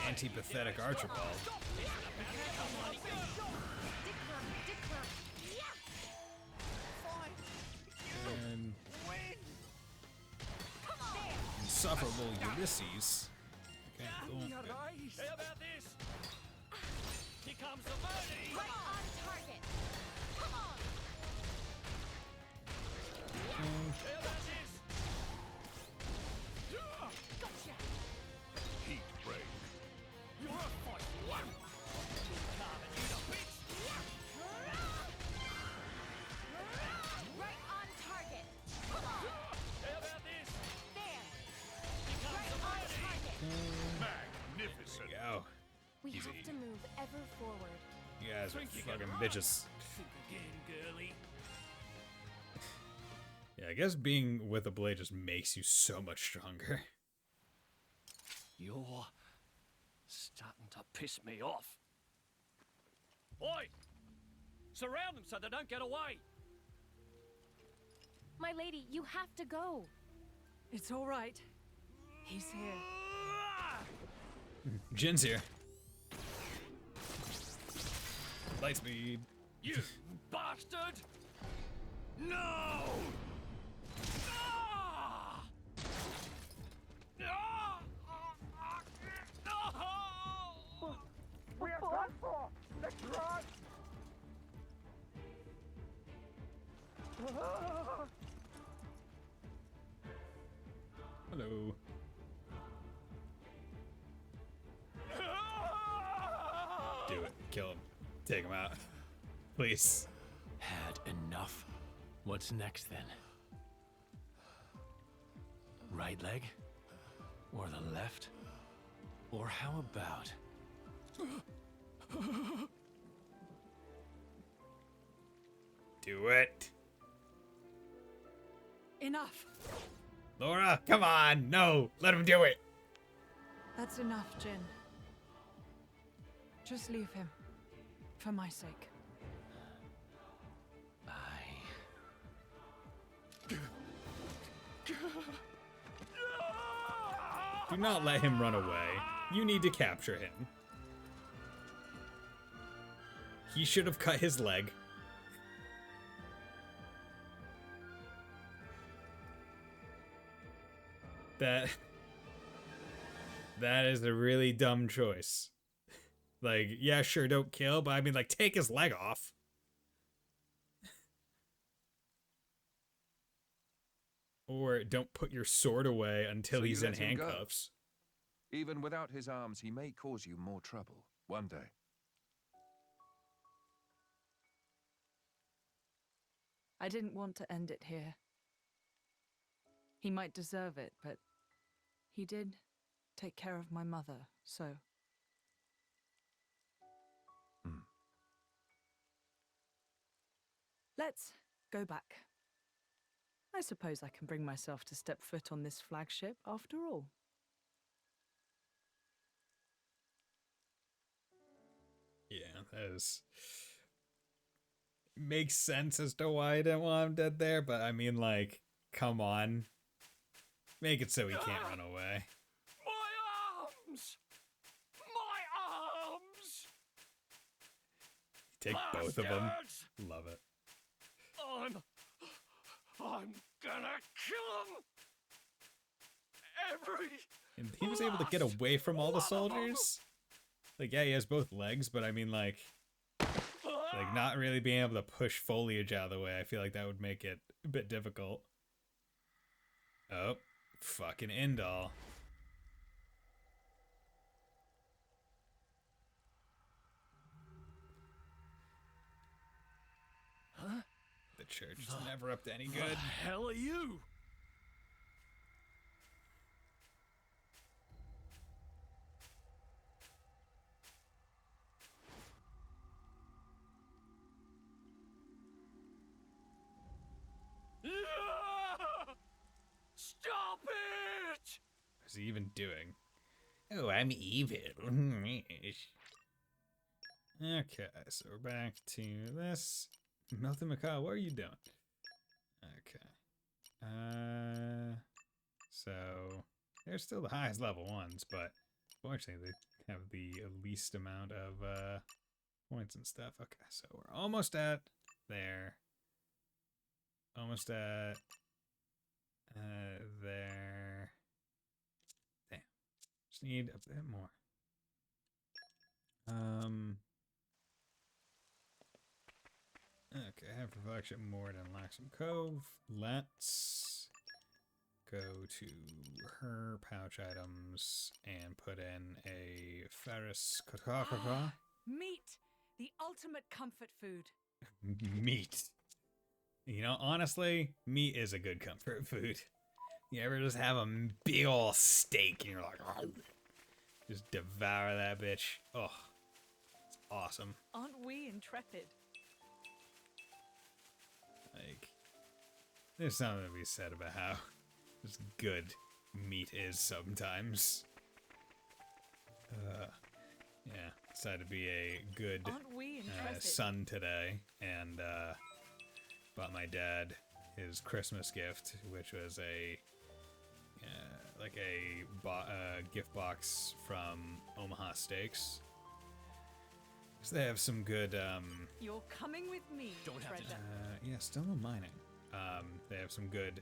Antipathetic Archibald. And insufferable Ulysses. Okay, cool. Good. How about this? Here comes the money! Right on target. Come on. How about this? Gotcha. Heat break. You're a feisty one! Carving you to bits! Right on target. Come on. How about this? There. Here comes Right the on money! target. Magnificent. Go. We Easy. have to move ever forward. You guys are Think you fucking can run? bitches. Think again, girly. Yeah, I guess being with a blade just makes you so much stronger. You're starting to piss me off. Oi! Surround them so they don't get away! My lady, you have to go. It's all right. He's here. Jin's here. Light speed. You bastard! No! Ah! Ah! No! We are done for! Let's run! Hello. Do it. Kill him. Take him out. Please. Had enough. What's next then? Right leg? Or the left? Or how about... Do it. Enough. Laura, come on. No, let him do it. That's enough, Jin. Just leave him. For my sake. Do not let him run away. You need to capture him. He should have cut his leg. That is a really dumb choice. Like, yeah, sure, don't kill, but I mean, like, take his leg off. Or don't put your sword away until So he's you in let him go? handcuffs. Even without his arms, he may cause you more trouble one day. I didn't want to end it here. He might deserve it, but he did take care of my mother, so... Let's go back. I suppose I can bring myself to step foot on this flagship after all. Yeah, that is... Makes sense as to why I didn't want him dead there, but I mean, like, come on. Make it so he can't run away. My arms! My arms! Take both of them. Love it. I'm gonna kill him! Every... And he was able to get away from all the soldiers? Like, yeah, he has both legs, but I mean, like not really being able to push foliage out of the way. I feel like that would make it a bit difficult. Oh, fucking Indal. Huh? The church is never up to any good. The hell are you? Stop it! What's he even doing? Oh, I'm evil. Okay, so we're back to this. Nothing McCall, what are you doing? Okay. So they're still the highest level ones, but fortunately they have the least amount of points and stuff. Okay, so we're almost at there. Almost at there. Damn. Just need a bit more. Okay, I have reflection more than Laxum Cove. Let's go to her pouch items and put in a Ferris Kakakaka. Meat! The ultimate comfort food. Meat. You know, honestly, meat is a good comfort food. You ever just have a big ol' steak and you're like, oh, just devour that bitch. Oh, it's awesome. Aren't we intrepid? Like, there's something to be said about how just good meat is sometimes. Yeah, decided to be a good son today, and bought my dad his Christmas gift, which was a like a gift box from Omaha Steaks. So they have some good You're coming with me. Don't have to. yeah, still no mining. They have some good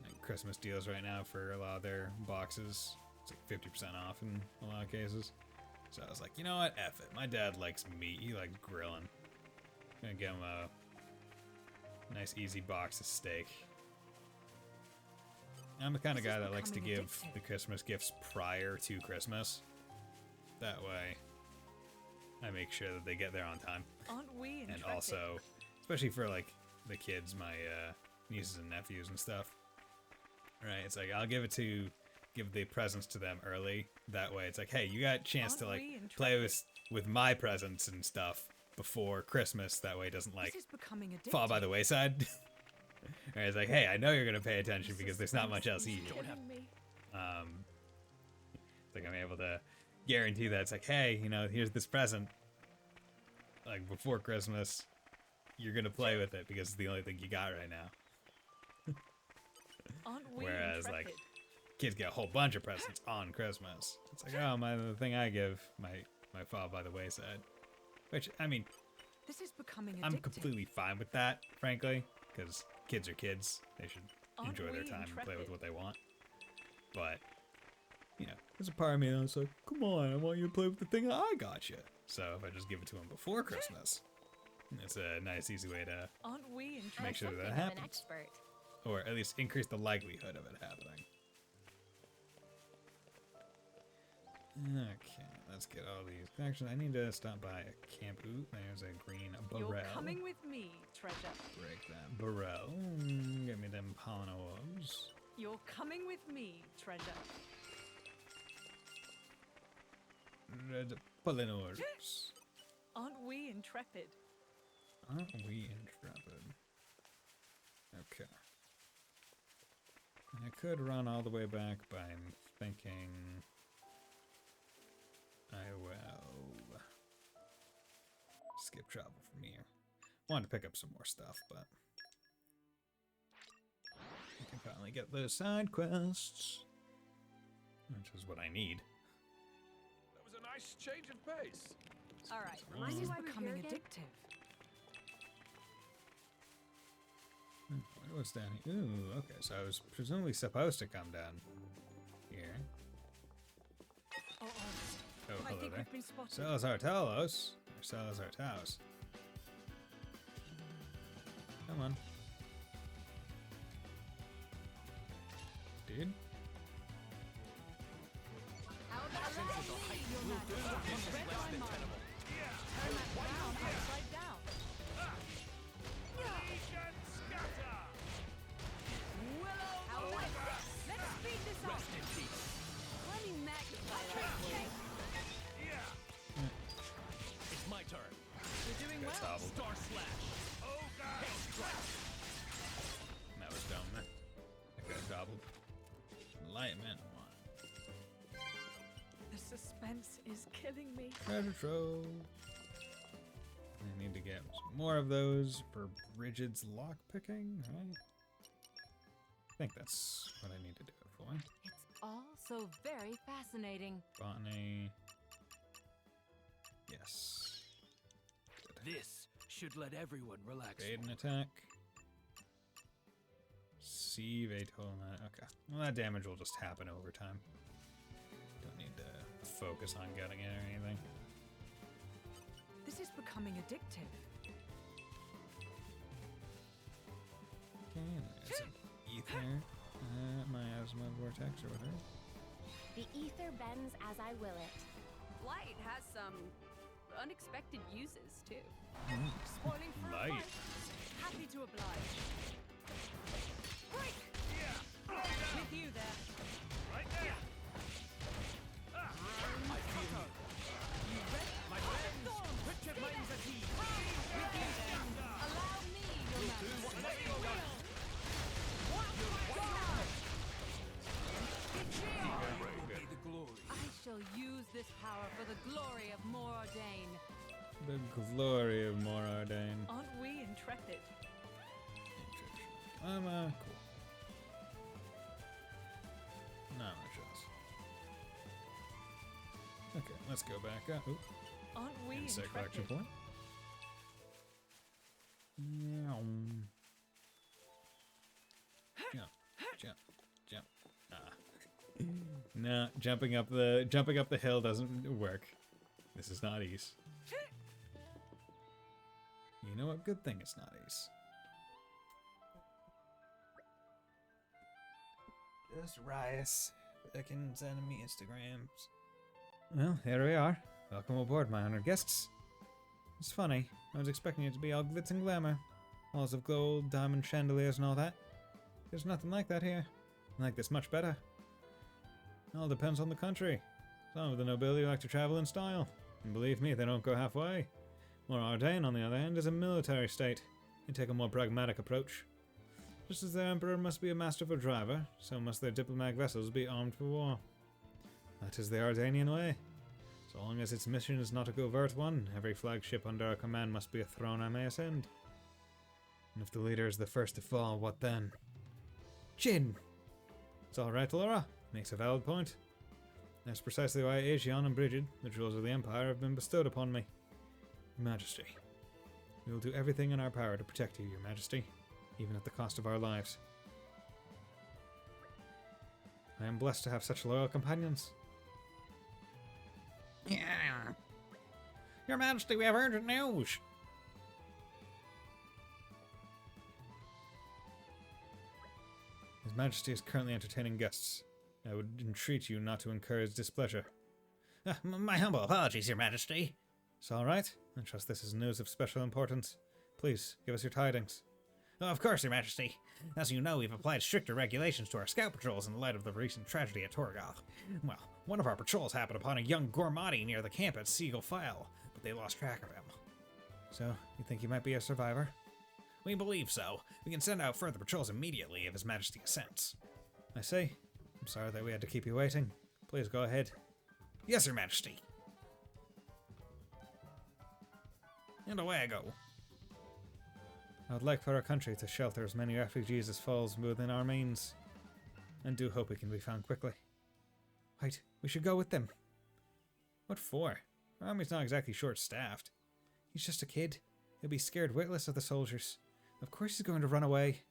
like Christmas deals right now for a lot of their boxes. It's like 50% off in a lot of cases. So I was like, you know what? F it. My dad likes meat. He likes grilling. Gonna get him a nice easy box of steak. I'm the kind of guy that likes to give the Christmas gifts prior to Christmas. That way, I make sure that they get there on time. Aren't we intrepid? And also, especially for like the kids, my nieces and nephews and stuff. Right? It's like I'll give the presents to them early. That way, it's like, hey, you got a chance to like play with my presents and stuff before Christmas. That way, it doesn't like fall by the wayside. Right, it's like, hey, I know you're gonna pay attention because there's not much else you need. It's like I'm able to guarantee that it's like, hey, you know, here's this present. Like before Christmas, you're gonna play with it because it's the only thing you got right now. Whereas like kids get a whole bunch of presents on Christmas. It's like, oh, the thing I give might fall by the wayside. Which I mean, this is becoming addictive. I'm completely fine with that, frankly, because kids are kids. They should enjoy their time and play with what they want. But you know, there's a part of me that's like, come on, I want you to play with the thing I got you. So if I just give it to them before Christmas, it's a nice, easy way to make sure that happens. Or at least increase the likelihood of it happening. Okay, let's get all these. Actually, I need to stop by a camp. Ooh, there's a green barrel. You're coming with me, treasure. Break that barrel. Get me them pono orbs. You're coming with me, treasure. Red pollen orbs. Aren't we intrepid? Aren't we intrepid? Okay. I could run all the way back, but I'm thinking I will skip travel from here. Wanted to pick up some more stuff, but I can finally get those side quests, which is what I need. That was a nice change of pace. All right, This is why we're becoming here again? addictive. What was down here? Ooh, okay, so I was presumably supposed to come down here. Oh, Oh, I hello think there. we've been spotted. Salazar Talos. Or Salazar Taos. Come on. Dude. How about me, Your Majesty? Read my mind. Turn that round upside down. How about this? Let's speed this up. Let me magnify that. It's my turn. You're doing Gets well. hobbled. Star Slash. Oh, God. That was dumb, man. That got gobbled. Enlightenment 1. The suspense is killing me. Treasure trove. I need to get some more of those for Bridget's lockpicking, right? I think that's what I need to do it for. It's all so very fascinating. Botany. Yes. This should let everyone relax. Fade and attack. Sieve a total. Okay. Well, that damage will just happen over time. Don't need to focus on getting it or anything. This is becoming addictive. Okay, there's an ether. Miasma vortex or whatever. The ether bends as I will it. Light has some unexpected uses, too. Spoiling for a Light. fight. Happy to oblige. Break! With you there. Right there. I feel you. You ready? My friends, put your minds at ease. With you there. Allow me, Your Majesty. Be the glory. I shall use this power for the glory of Morordain. The glory of Morordain. Aren't we intrepid? Cool. Not much else. Okay, let's go back up. Oop. Aren't we Insect collection intrepid? point. Meow. Jump, jump, jump. Ah. No, jumping up the hill doesn't work. This is not ease. You know what? Good thing it's not ace. Just Rias. I can send me Instagrams. Well, here we are. Welcome aboard, my honored guests. It's funny. I was expecting it to be all glitz and glamour. Halls of gold, diamond chandeliers and all that. There's nothing like that here. I like this much better. It all depends on the country. Some of the nobility like to travel in style. And believe me, they don't go halfway. Morordain, on the other hand, is a military state. They take a more pragmatic approach. Just as their emperor must be a masterful driver, so must their diplomatic vessels be armed for war. That is the Ardanian way. So long as its mission is not a covert one, every flagship under our command must be a throne I may ascend. And if the leader is the first to fall, what then? Jin! It's alright, Laura. Makes a valid point. That's precisely why Aegeon and Brigid, the jewels of the Empire, have been bestowed upon me. Your Majesty. We will do everything in our power to protect you, Your Majesty, even at the cost of our lives. I am blessed to have such loyal companions. Yeah. Your Majesty, we have urgent news. His Majesty is currently entertaining guests. I would entreat you not to encourage displeasure. My humble apologies, Your Majesty. It's all right. I trust this is news of special importance. Please, give us your tidings. Of course, Your Majesty. As you know, we've applied stricter regulations to our scout patrols in light of the recent tragedy at Torgal. Well, one of our patrols happened upon a young Gormati near the camp at Seagull File, but they lost track of him. So, you think he might be a survivor? We believe so. We can send out further patrols immediately if His Majesty assents. I see. I'm sorry that we had to keep you waiting. Please go ahead. Yes, Your Majesty. And away I go. I would like for our country to shelter as many refugees as falls within our means, and do hope we can be found quickly. Wait, we should go with them. What for? Our army's not exactly short-staffed. He's just a kid. He'll be scared witless of the soldiers. Of course he's going to run away.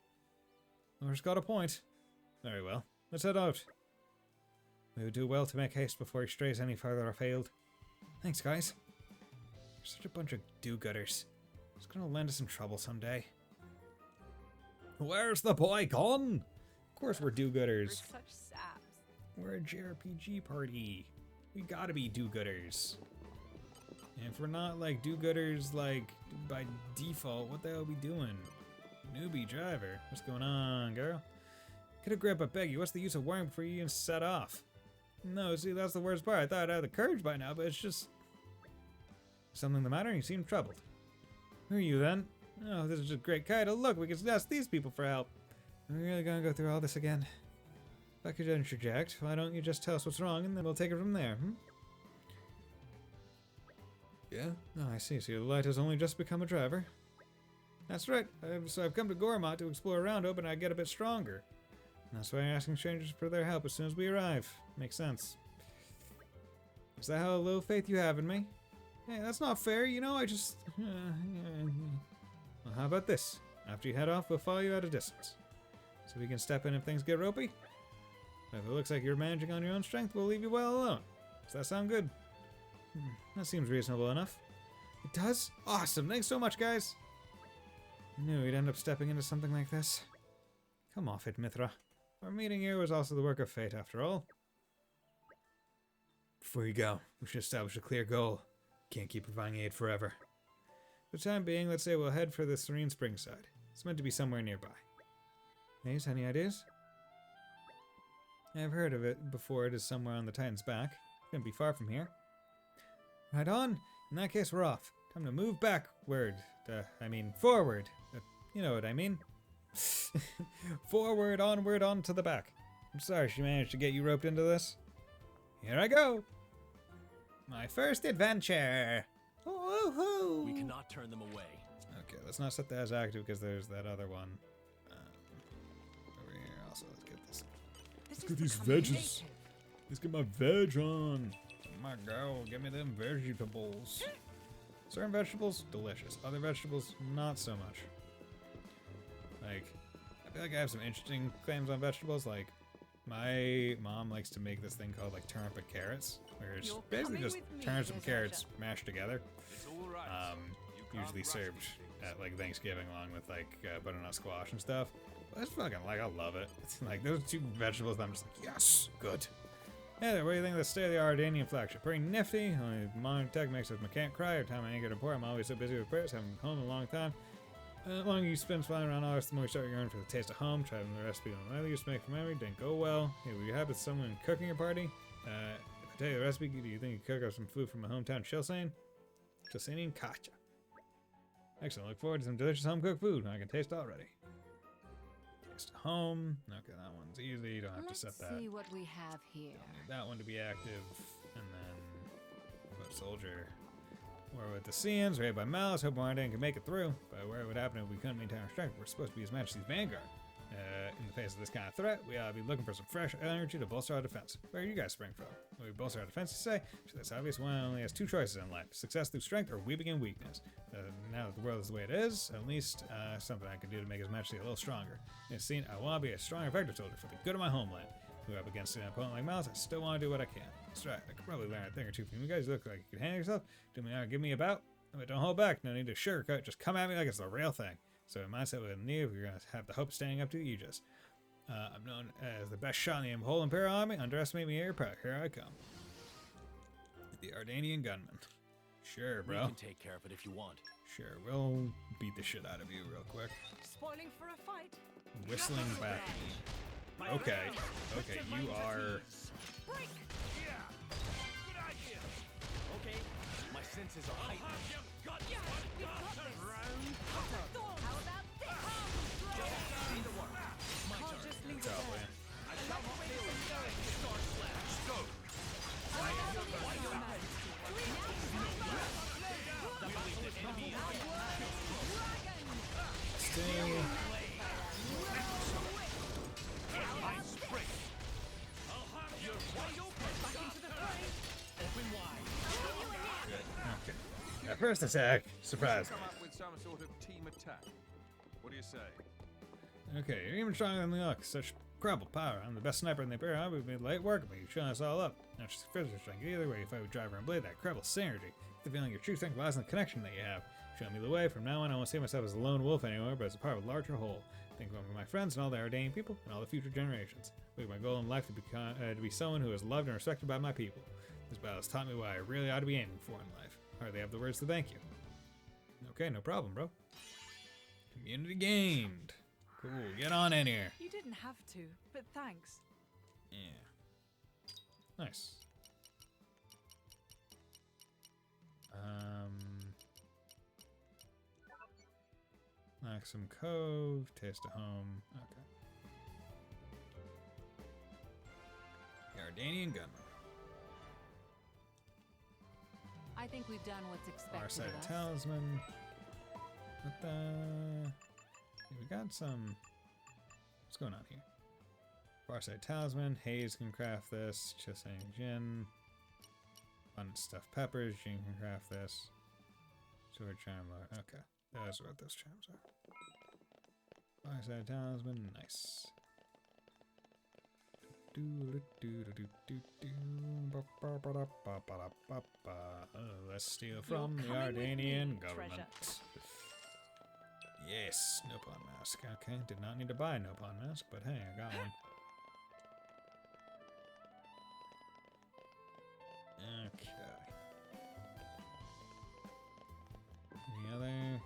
Laura's got a point. Very well, let's head out. We would do well to make haste before he strays any further afield. Thanks, guys. You're such a bunch of do-gooders. It's gonna land us in trouble someday. Where's the boy gone? Of course we're do-gooders. We're such saps. We're a JRPG party. We gotta be do-gooders. And if we're not like do-gooders like by default, what the hell are we doing? Newbie driver. What's going on, girl? Could have grabbed a Beggy. What's the use of worrying before you even set off? No, see, that's the worst part. I thought I'd have the courage by now, but it's just... Something the matter? You seem troubled. Who are you then? Oh, this is just great kite. Look, we can ask these people for help. Are we really gonna go through all this again? If I could interject, why don't you just tell us what's wrong and then we'll take it from there, Yeah? Oh, I see. So your light has only just become a driver. That's right. So I've come to Gormat to explore around Open and I get a bit stronger. And that's why I'm asking strangers for their help as soon as we arrive. Makes sense. Is that how little faith you have in me? Hey, that's not fair, you know, I just... Well, how about this? After you head off, we'll follow you at a distance. So we can step in if things get ropey. If it looks like you're managing on your own strength, we'll leave you well alone. Does that sound good? That seems reasonable enough. It does? Awesome, thanks so much, guys! I knew we'd end up stepping into something like this. Come off it, Mithra. Our meeting here was also the work of fate, after all. Before you go, we should establish a clear goal. Can't keep providing aid forever. For the time being, let's say we'll head for the Serene Spring side. It's meant to be somewhere nearby. Ace, any ideas? I've heard of it before. It is somewhere on the Titan's back. Couldn't be far from here. Right on. In that case, we're off. Time to move backward. Forward. You know what I mean. Forward, onward, on to the back. I'm sorry she managed to get you roped into this. Here I go. My first adventure. Woohoo! We cannot turn them away. Okay, let's not set that as active because there's that other one. Over here. Also, let's get this. Let's get these veggies. Let's get my veg on. My girl, give me them vegetables. Certain vegetables, delicious. Other vegetables, not so much. Like, I feel like I have some interesting claims on vegetables. Like, my mom likes to make this thing called like turnip and carrots, where it's basically just turnips and carrots mashed together. Usually served at like Thanksgiving along with like butternut squash and stuff. But it's fucking like, I love it. It's like those two vegetables that I'm just like, yes, good. Yeah, what do you think of the state-of-the-art Indian flagship? Pretty nifty. Only modern tech makes us mechanic cry. Every time I ain't get a report, I'm always so busy with prayers. Haven't been home in a long time. The longer you spend flying around August, the more you start yearning for the taste of home. Trying the recipe on what I used to make from memory didn't go well. Hey, were you happy with someone cooking your party? If I tell you the recipe, do you think you could cook up some food from my hometown, Shilsane? Shilsane and Kacha. Excellent. Look forward to some delicious home-cooked food. I can taste already. Taste of home. Okay, that one's easy. You don't have to set that. Let's see what we have here. Don't need that one to be active. And then put soldier. War with the Seans, raided by Malice, hope Warren can make it through. But where it would happen if we couldn't maintain our strength? We're supposed to be His Majesty's vanguard. In the face of this kind of threat, we ought to be looking for some fresh energy to bolster our defense. Where do you guys spring from? Will we bolster our defense, you say? So that's obvious. One only has two choices in life. Success through strength or weeping in weakness. Now that the world is the way it is, at least something I can do to make His Majesty a little stronger. You've seen, I want to be a strong, effective soldier for the good of my homeland. We're up against an opponent like Malice, I still want to do what I can. That's right, I could probably learn a thing or two from you guys. You look like you can handle yourself. Give me a bout. But don't hold back. No need to sugarcoat. Just come at me like it's the real thing. So in mindset with Neo, you're going to have the hope of standing up to the Aegis. I'm known as the best shot in the whole Imperial Army. Underestimate me here, but here I come. The Ardanian gunman. Sure, bro. We can take care of it if you want. Sure, we'll beat the shit out of you real quick. Spoiling for a fight. Whistling back. Okay. Okay, you are... Break! Yeah! Good idea! Okay, my senses are heightened. Got Yeah, we've got this. How about this? See the work. My Can't turn. just leave it Top there. lane. I shall not fail to defend the Star Slash. Go! Stay. Okay. That first attack surprised me. Come up with some sort of team attack. What do you say? Okay, you're even stronger than the Ox. Such incredible power. I'm the best sniper in the Imperial Army. We've made light work of me. You're showing us all up. Not just physical strength either, where you fight with Driver and Blade, that incredible synergy. The feeling your true strength lies in the connection that you have. Showing me the way. From now on, I won't see myself as a lone wolf anymore, but as a part of a larger whole. Think about my friends and all the Ardanian people and all the future generations. I my goal in life to be someone who is loved and respected by my people. This battle has taught me what I really ought to be aiming for in life. Hardly have the words to thank you. Okay, no problem, bro. Community gained. Cool, get on in here. You didn't have to, but thanks. Yeah. Nice. Maxim Cove, Taste of Home. Okay. Ardanian Gunman. I think we've done what's expected Farsight of us. Talisman. What the? Yeah, we got some. What's going on here? Farsight Talisman. Hayes can craft this. Chisang Jin. Abundant Stuffed Peppers. Jin can craft this. Sword Charm. Okay. That's what those charms are. Farsight Talisman. Nice. Let's steal from the Ardanian government. Yes, Nopon mask. Okay, did not need to buy a Nopon mask, but hey, I got one. Okay. Any other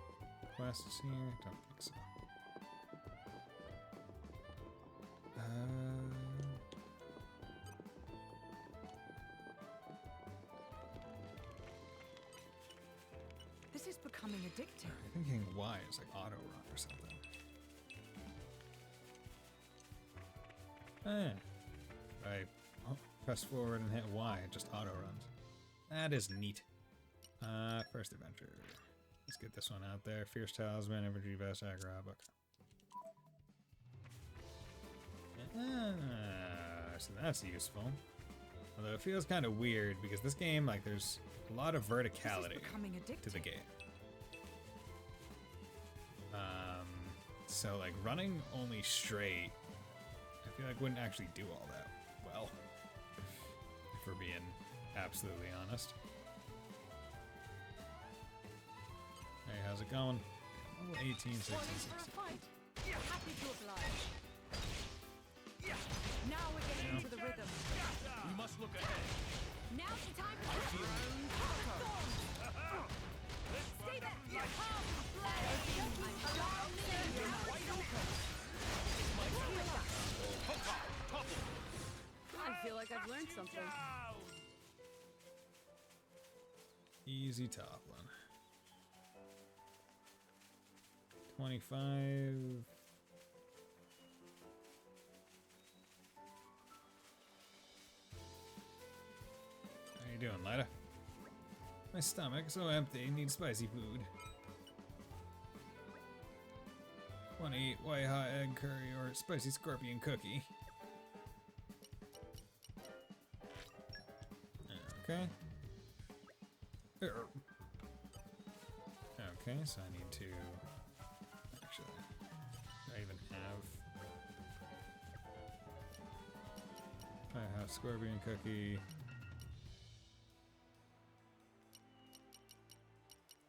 quests here? Don't think so. This is becoming addictive. I'm thinking Y is like auto run or something. I press forward and hit Y, it just auto runs. That is neat. First adventure. Let's get this one out there. Fierce Talisman, Infantry Vest, Aggro. So that's useful. Although it feels kind of weird because this game, like, there's a lot of verticality to the game. So like running only straight, I feel like wouldn't actually do all that well, if we're being absolutely honest. Hey, how's it going? Oh, 18, 16, 16. Happy to oblige. Now we're getting into the rhythm. We must look ahead. Now's the time for the Stay there! I feel like I've learned something. Easy toppling. 25. How you doing, Lida? My stomach so empty, need spicy food. Wanna eat white hot egg curry or spicy scorpion cookie? Okay. Okay, so I need to... Actually, do I even have... I have scorpion cookie.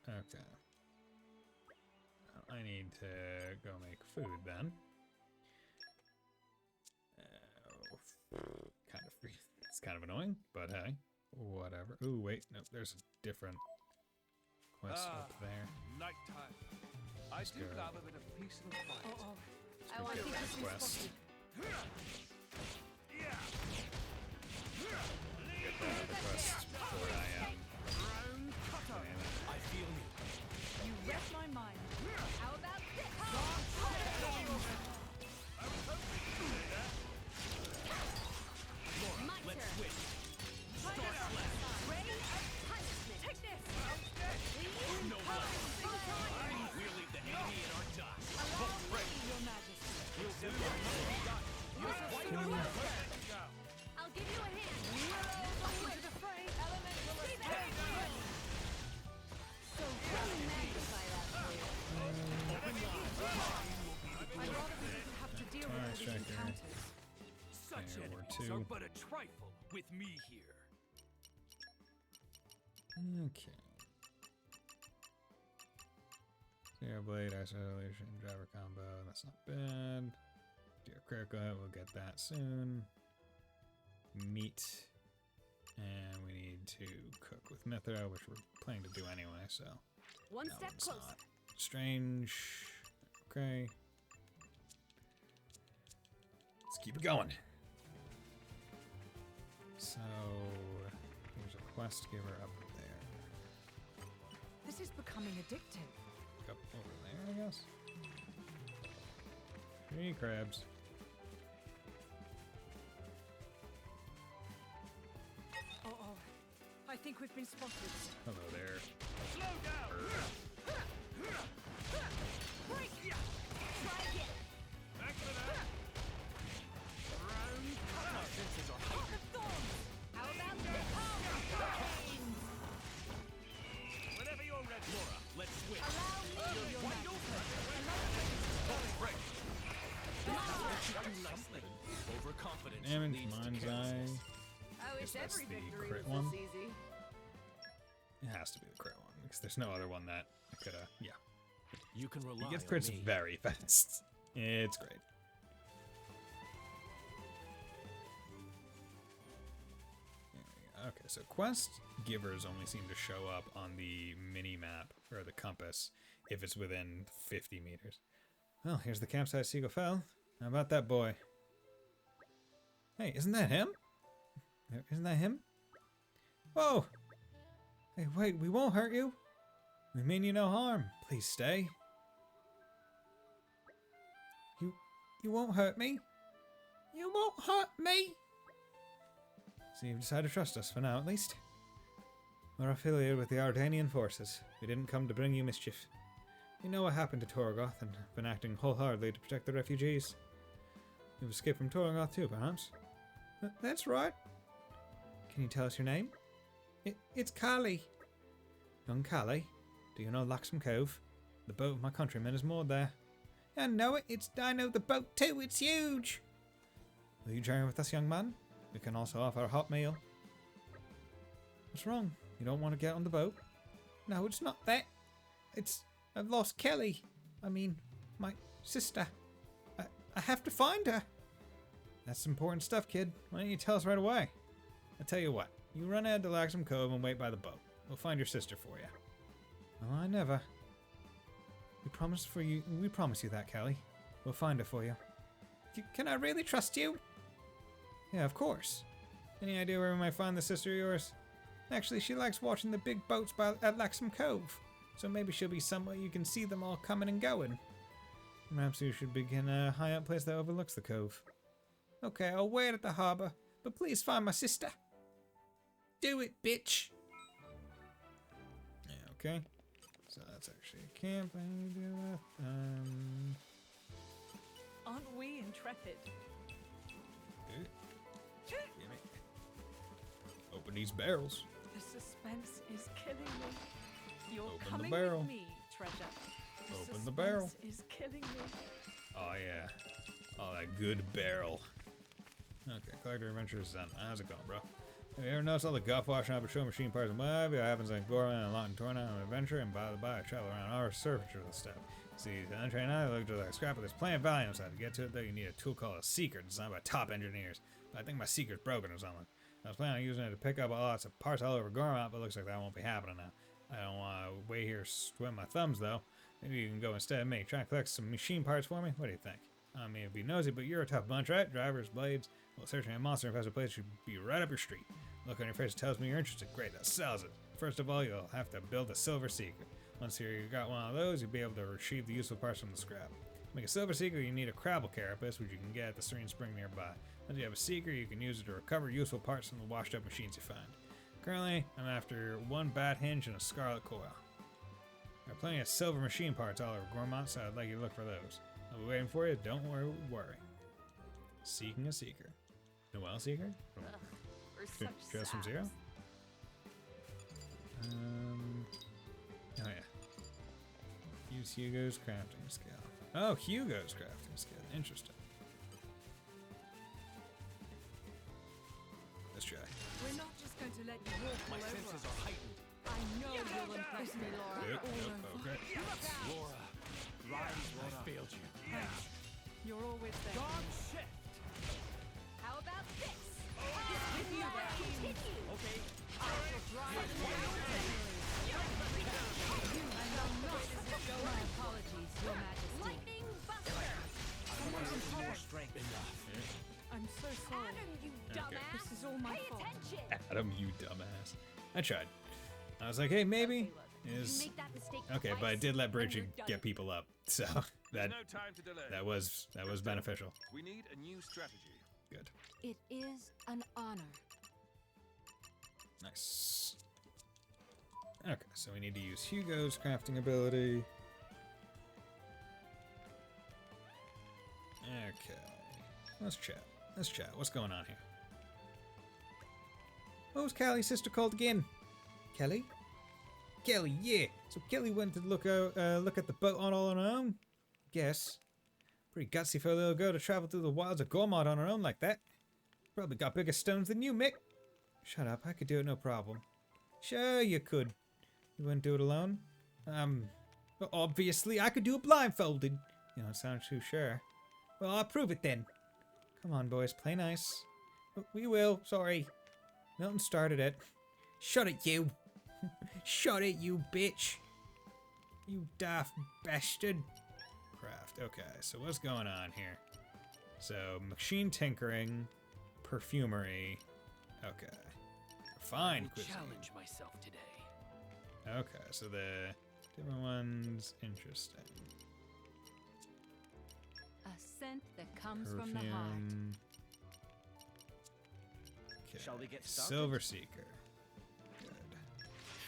Okay. I need to go make food then. It's kind of annoying, but hey, whatever. Ooh, wait, no, there's a different quest up there. Nighttime. I do love a bit of peace and quiet. I want to Get get that quest. Get that quest before I am. I feel you. You read my mind. How about this? Laura, My let's turn. switch. Ray of punishment. Take this. No blood. We'll leave the enemy in our dust. Both ready. Your Majesty. We'll do what we got. You're quite all right. I'll give you a hand. Into the fray. Elemental attack. So really magnify that for you. I'd rather we didn't have to deal with all these Striker. encounters. Such There were enemies two. are but a trifle with me here. Okay. Xenoblade, isolation, driver combo. That's not bad. Dear Critical Hit, we'll get that soon. Meat. And we need to cook with Mithra, which we're planning to do anyway, so. One that step one's closer. not strange. Okay. Let's keep it going. So, there's a quest giver up there. This is becoming addictive. Up over there, I guess. 3 crabs. I think we've been spotted. Hello there. Slow down. Break. Try again. Back for that. Round. My senses are heightened. How about this? Whenever you're ready. Laura, let's switch. Allow me. Wide open. Both ready. Overconfidence. Damage, leads to mind's carelessness. eye. I wish that's every the victory crit was one. this easy. It has to be the crit one, because there's no other one that I could yeah. You can rely He gets on crits me. very fast. It's great. There we go. Okay, so quest givers only seem to show up on the mini map or the compass if it's within 50 meters. Well, here's the campsite Seagull fell. How about that boy? Hey, isn't that him? Isn't that him? Whoa! Hey, wait, we won't hurt you. We mean you no harm. Please stay. You won't hurt me? You won't hurt me? So you've decided to trust us for now, at least? We're affiliated with the Ardanian forces. We didn't come to bring you mischief. You know what happened to Torgoth and have been acting wholeheartedly to protect the refugees. You've escaped from Torgoth too, perhaps? That's right. Can you tell us your name? It's Callie. Young Callie, do you know Laxam Cove? The boat of my countrymen is moored there. I know it. I know the boat too. It's huge. Will you journey with us, young man? We can also offer a hot meal. What's wrong? You don't want to get on the boat? No, it's not that. I've lost Kelly. I mean, my sister. I have to find her. That's important stuff, kid. Why don't you tell us right away? I tell you what. You run ahead to Laxam Cove and wait by the boat. We'll find your sister for you. Well, I never. We promise you that, Kelly. We'll find her for you. Can I really trust you? Yeah, of course. Any idea where we might find the sister of yours? Actually, she likes watching the big boats at Laxam Cove, so maybe she'll be somewhere you can see them all coming and going. Perhaps you should begin a high up place that overlooks the cove. Okay, I'll wait at the harbour, but please find my sister. Do it, bitch! Yeah, okay. So that's actually a camp I need to deal with. Aren't we intrepid? Gimme. Open these barrels. The suspense is killing me. You're Open the coming barrel. with me, treasure. Open the barrel. Suspense is killing me. Oh yeah. Oh, that good barrel. Okay, Collector Adventures Zen. How's it going, bro? Have you ever noticed all the guff washing up patrol machine parts and what have you? It happens like Gorman and Lot and Torna on an adventure, and by the by, I travel around our surface with the stuff. See, the untrained eye looks like a scrap, but there's plenty of value inside. To get to it, though, you need a tool called a Seeker, designed by top engineers. But I think my Seeker's broken or something. I was planning on using it to pick up lots of parts all over Gormont, but looks like that won't be happening now. I don't want to wait here swim my thumbs, though. Maybe you can go instead of me. Try and collect some machine parts for me? What do you think? I mean, it'd be nosy, but you're a tough bunch, right? Drivers, blades. Well, searching a monster-infested place should be right up your street. Look on your face tells me you're interested. Great, that sells it. First of all, you'll have to build a silver seeker. Once you got one of those, you'll be able to retrieve the useful parts from the scrap. To make a silver seeker, you need a crabble carapace, which you can get at the Serene Spring nearby. Once you have a seeker, you can use it to recover useful parts from the washed-up machines you find. Currently, I'm after one bat hinge and a scarlet coil. There are plenty of silver machine parts all over Gormont, so I'd like you to look for those. I'll be waiting for you. Don't worry. Seeking a seeker. Noelle Seeker? Just from Zero? Oh yeah. Use Hugo's crafting skill. Oh, Hugo's crafting skill. Interesting. Let's try. We're not just going to let you walk My all over senses us. are heightened. I know you'll impress me, Laura. Yep, All yep, over. okay. Laura, rise, Laura. I failed you. You're always there. God shift. How about this? With you there. Continue. Okay. I shall drive you down. And I'm not my apologies, Your Majesty. Lightning Buster. More strength. Enough. I'm so sorry. Adam, you dumbass. This is all my Pay fault. attention. Adam, you dumbass. I tried. I was like, hey, maybe. You Is make that mistake okay, twice, but I did let and Bridget we're done. get people up, so that No time to delay. that was beneficial. We need a new strategy. Good. It is an honor. Nice. Okay, so we need to use Hugo's crafting ability. Okay. Let's chat. What's going on here? What was Callie's sister called again? Kelly? Kelly, yeah. So Kelly went to look at the boat on all on her own? Guess. Pretty gutsy for a little girl to travel through the wilds of Gormont on her own like that. Probably got bigger stones than you, Mick. Shut up, I could do it no problem. Sure you could. You wouldn't do it alone? Well, obviously I could do it blindfolded. You don't sound too sure. Well, I'll prove it then. Come on, boys, play nice. We will, sorry. Milton started it. Shut it, you. Shut it, you bitch. You daft bastard. Craft. Okay, so what's going on here? So, machine tinkering, perfumery. Okay. Fine. I will cuisine. challenge myself today. Okay, so the different ones, interesting. A scent that comes from the heart. Perfume. Okay. Shall we get started? Silver Seeker. Good.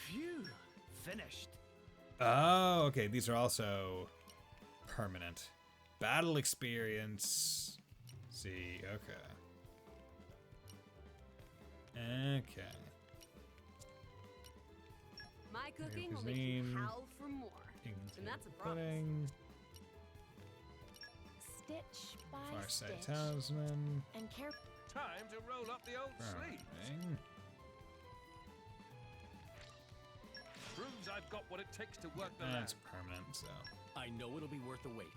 Phew. Finished. Oh, okay. These are also permanent. Battle experience. See, okay. Okay. My cooking will make you cuisine. howl for more. And that's a promise. Pudding. Stitch by Farsight stitch. Talisman. And care. Time to roll up the old sleeves. Farming. Proves I've got what it takes to work the That's land. permanent, so. I know it'll be worth the wait.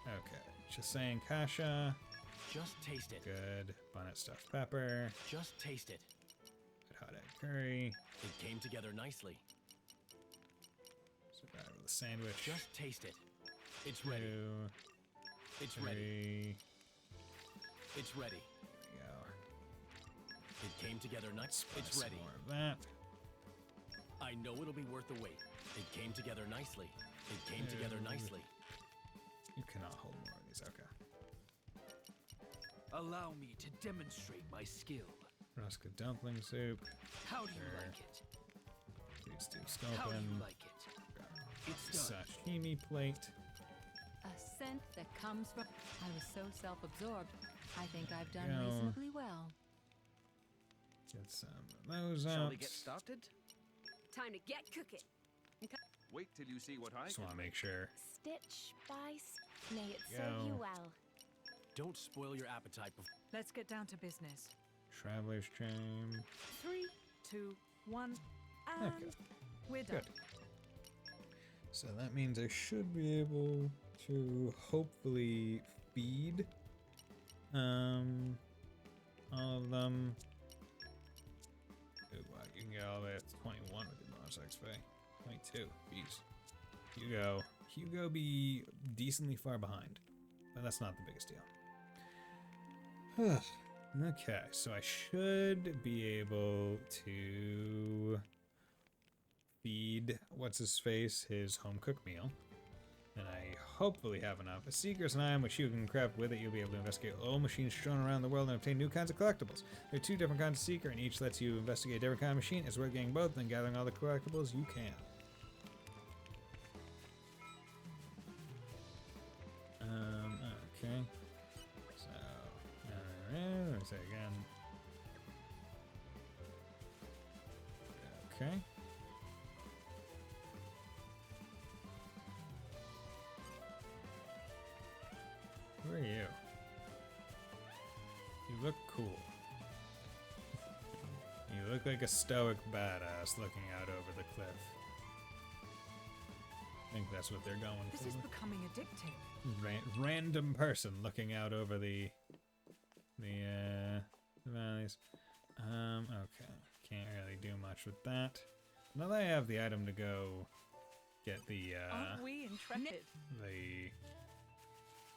Okay. Chisane Kasha. Just taste it. Good. Bonnet stuffed pepper. Just taste it. Good hot egg curry. It came together nicely. Survival of the sandwich. Just taste it. It's ready. 2, It's ready. 3. It's ready. There we go. It came together nice. It's Some ready. more of that. I know it'll be worth the wait. It came together nicely. It came together nicely. You cannot hold more of these. Okay. Allow me to demonstrate my skill. Rosca dumpling soup. How do you Sure. like it? Please do How do you scalping. like it? It's done. Sashimi plate. A scent that comes from. I was so self-absorbed. I think I've done Go. reasonably well. Get some of those Shall out. we get started? Time to get cooking. Wait till you see what I Just can want to make sure. Stitch by May it Go. serve you well. Don't spoil your appetite before. Let's get down to business. Traveler's Chain. 3, 2, 1, and Okay. we're done. Good. So that means I should be able to hopefully feed all of them. Ooh, wow, you can get all the way up to 21 with your bonus XP. 22, jeez. Hugo be decently far behind, but that's not the biggest deal. Okay, so I should be able to feed what's-his-face his home-cooked meal. And I hopefully have enough. A Seeker's Eye, which you can craft with it, you'll be able to investigate all machines shown around the world and obtain new kinds of collectibles. There are 2 different kinds of Seeker, and each lets you investigate a different kind of machine. It's worth getting both and gathering all the collectibles you can. Okay. So, let me say again. Okay. Who are you? You look cool. You look like a stoic badass looking out over the cliff. I think that's what they're going for. This is becoming addicting. Random person looking out over the valleys. Okay. Can't really do much with that. Now that I have the item to go get the Aren't we intrepid? the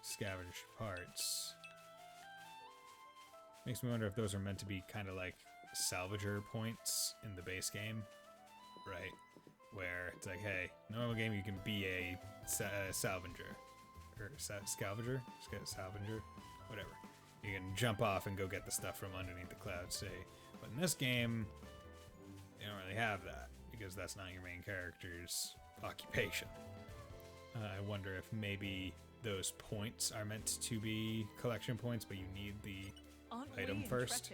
scavenged parts. Makes me wonder if those are meant to be kind of like salvager points in the base game, right? Where it's like, hey, normal game you can be a salvager or scavenger, salvager, whatever. You can jump off and go get the stuff from underneath the clouds, say. But in this game, you don't really have that because that's not your main character's occupation. I wonder if maybe those points are meant to be collection points, but you need the item first.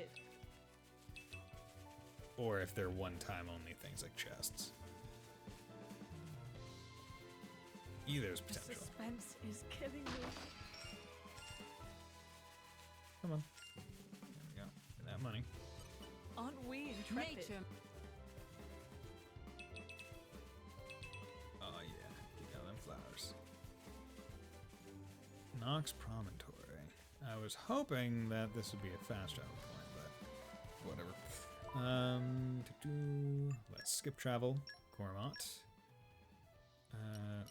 Or if they're one-time only things like chests. Either is potential. The suspense is killing me. Come on. There we go. Get that money. Aren't we intrepid? Nature. Oh yeah, you got them flowers. Nox Promontory. I was hoping that this would be a fast travel point, but whatever. Let's skip travel. Cormont.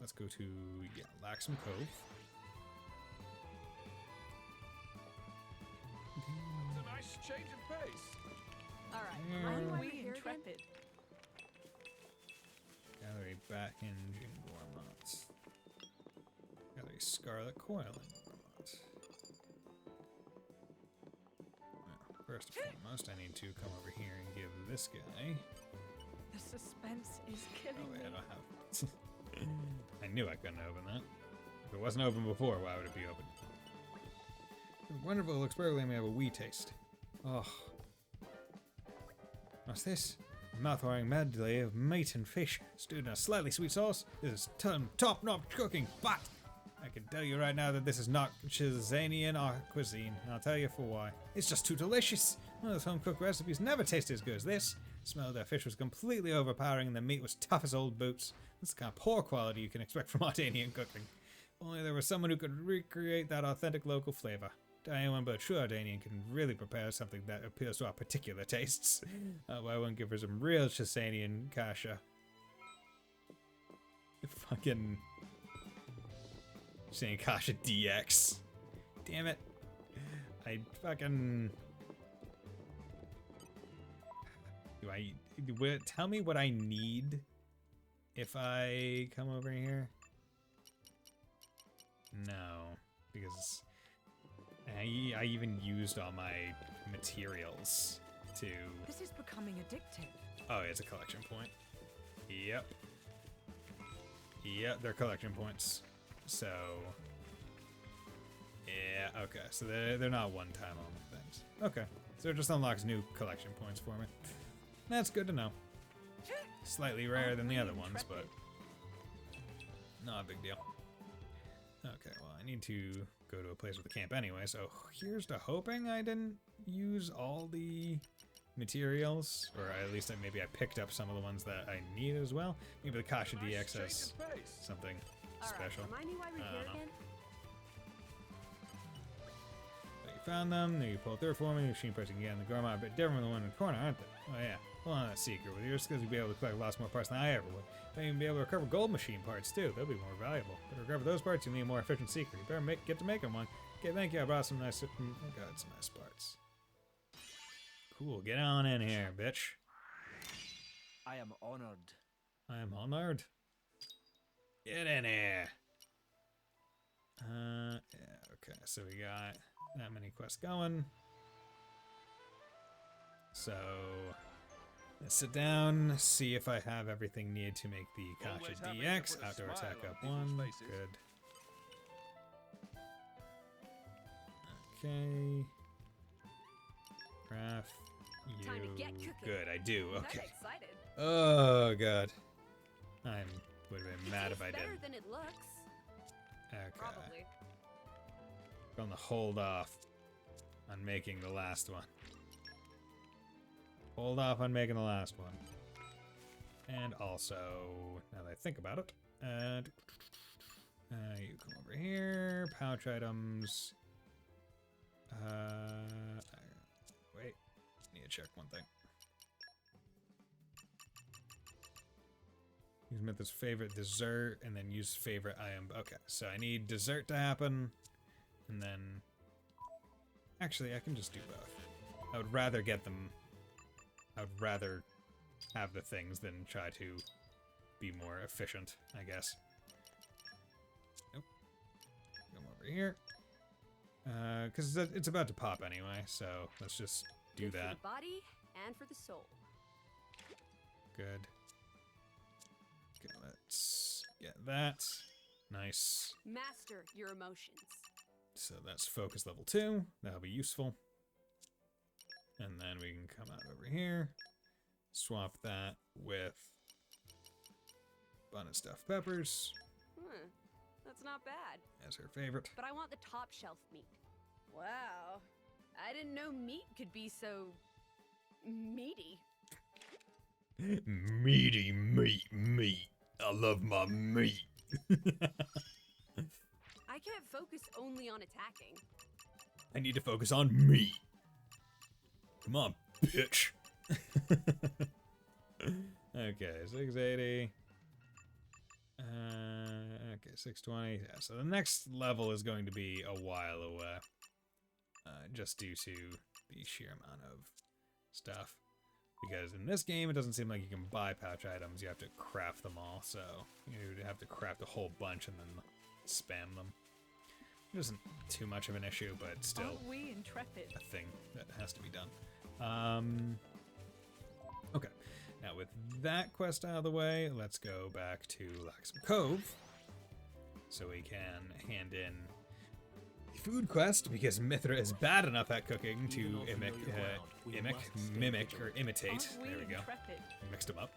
Let's go to, Laxam Cove. It's a nice change of pace. All right, Aren't we here intrepid? Gallery Bat Hinge in Gormont. Gallery Scarlet Coil in Gormont. Well, first and foremost, I need to come over here and give this guy. The suspense is killing Oh wait, me. I don't have. I knew I couldn't open that. If it wasn't open before, why would it be open? Wonderful, it looks perfect. Let me have a wee taste. Oh. What's this? A mouth-watering medley of meat and fish, stewed in a slightly sweet sauce. This is top-notch cooking, but I can tell you right now that this is not Chizanian cuisine, and I'll tell you for why. It's just too delicious. One of those home-cooked recipes never tasted as good as this. The smell of that fish was completely overpowering, and the meat was tough as old boots. That's the kind of poor quality you can expect from Ardanian cooking. If only there was someone who could recreate that authentic local flavor. Anyone but a true Ardanian can really prepare something that appeals to our particular tastes. Why wouldn't give her some real Chisanian kasha? Fucking saying kasha DX. Damn it. I fucking... Tell me what I need if I come over here? No, because I even used all my materials to... This is becoming addictive. Oh, it's a collection point. Yep. Yep, they're collection points. So... Yeah, okay. So they're not one-time only things. Okay. So it just unlocks new collection points for me. That's good to know. Slightly rarer than the other ones, but... not a big deal. Okay, well, I need to go to a place with a camp anyway, so here's to hoping I didn't use all the materials, or at least maybe I picked up some of the ones that I need as well. Maybe the Kasha DX has something special. Remind me why we're here again? found them. They pull through for me. The machine parts again. The Gorma are a bit different from the one in the corner, aren't they? Oh yeah. Hold on, that secret. With your skills, you'll be able to collect lots more parts than I ever would. You'll even be able to recover gold machine parts too. They'll be more valuable. But to recover those parts, you need a more efficient secret. You better get to making one. Okay, thank you. I brought some nice. Got some nice parts. Cool. Get on in here, bitch. I am honored. I am honored. Get in here. Yeah. Okay. So we got that many quests going. So let's sit down, see if I have everything needed to make the Kacha DX. Outdoor attack up 1. Good. Okay. Craft. You. Good, I do. Okay. Oh god. I would have been mad if I didn't. Better than it looks. Okay. Probably. Gonna hold off on making the last one. Hold off on making the last one. And also, now that I think about it, you come over here, pouch items. Wait, need to check one thing. Use Mythos favorite dessert, and then use favorite item. Okay, so I need dessert to happen, and then... Actually, I can just do both. I would rather get them... I would rather have the things than try to be more efficient, I guess. Nope. Come over here. Because it's about to pop anyway, so let's just do that. For the body and for the soul. Good. Okay, let's get that. Nice. Master your emotions. So that's focus level 2. That'll be useful. And then we can come out over here. Swap that with Bun and Stuffed Peppers. That's not bad. As her favorite. But I want the top shelf meat. Wow. I didn't know meat could be so... meaty. Meaty meat. I love my meat. I can't focus only on attacking. I need to focus on meat. Come on, bitch. Okay, 680. Okay, 620. Yeah, so the next level is going to be a while away. Just due to the sheer amount of stuff. Because in this game, it doesn't seem like you can buy pouch items. You have to craft them all. So you have to craft a whole bunch and then spam them. It isn't too much of an issue, but it's still we intrepid? A thing that has to be done. Okay. Now with that quest out of the way, let's go back to Laxum Cove. So we can hand in the food quest, because Mithra is bad enough at cooking to mimic or imitate. There we go. Mixed them up.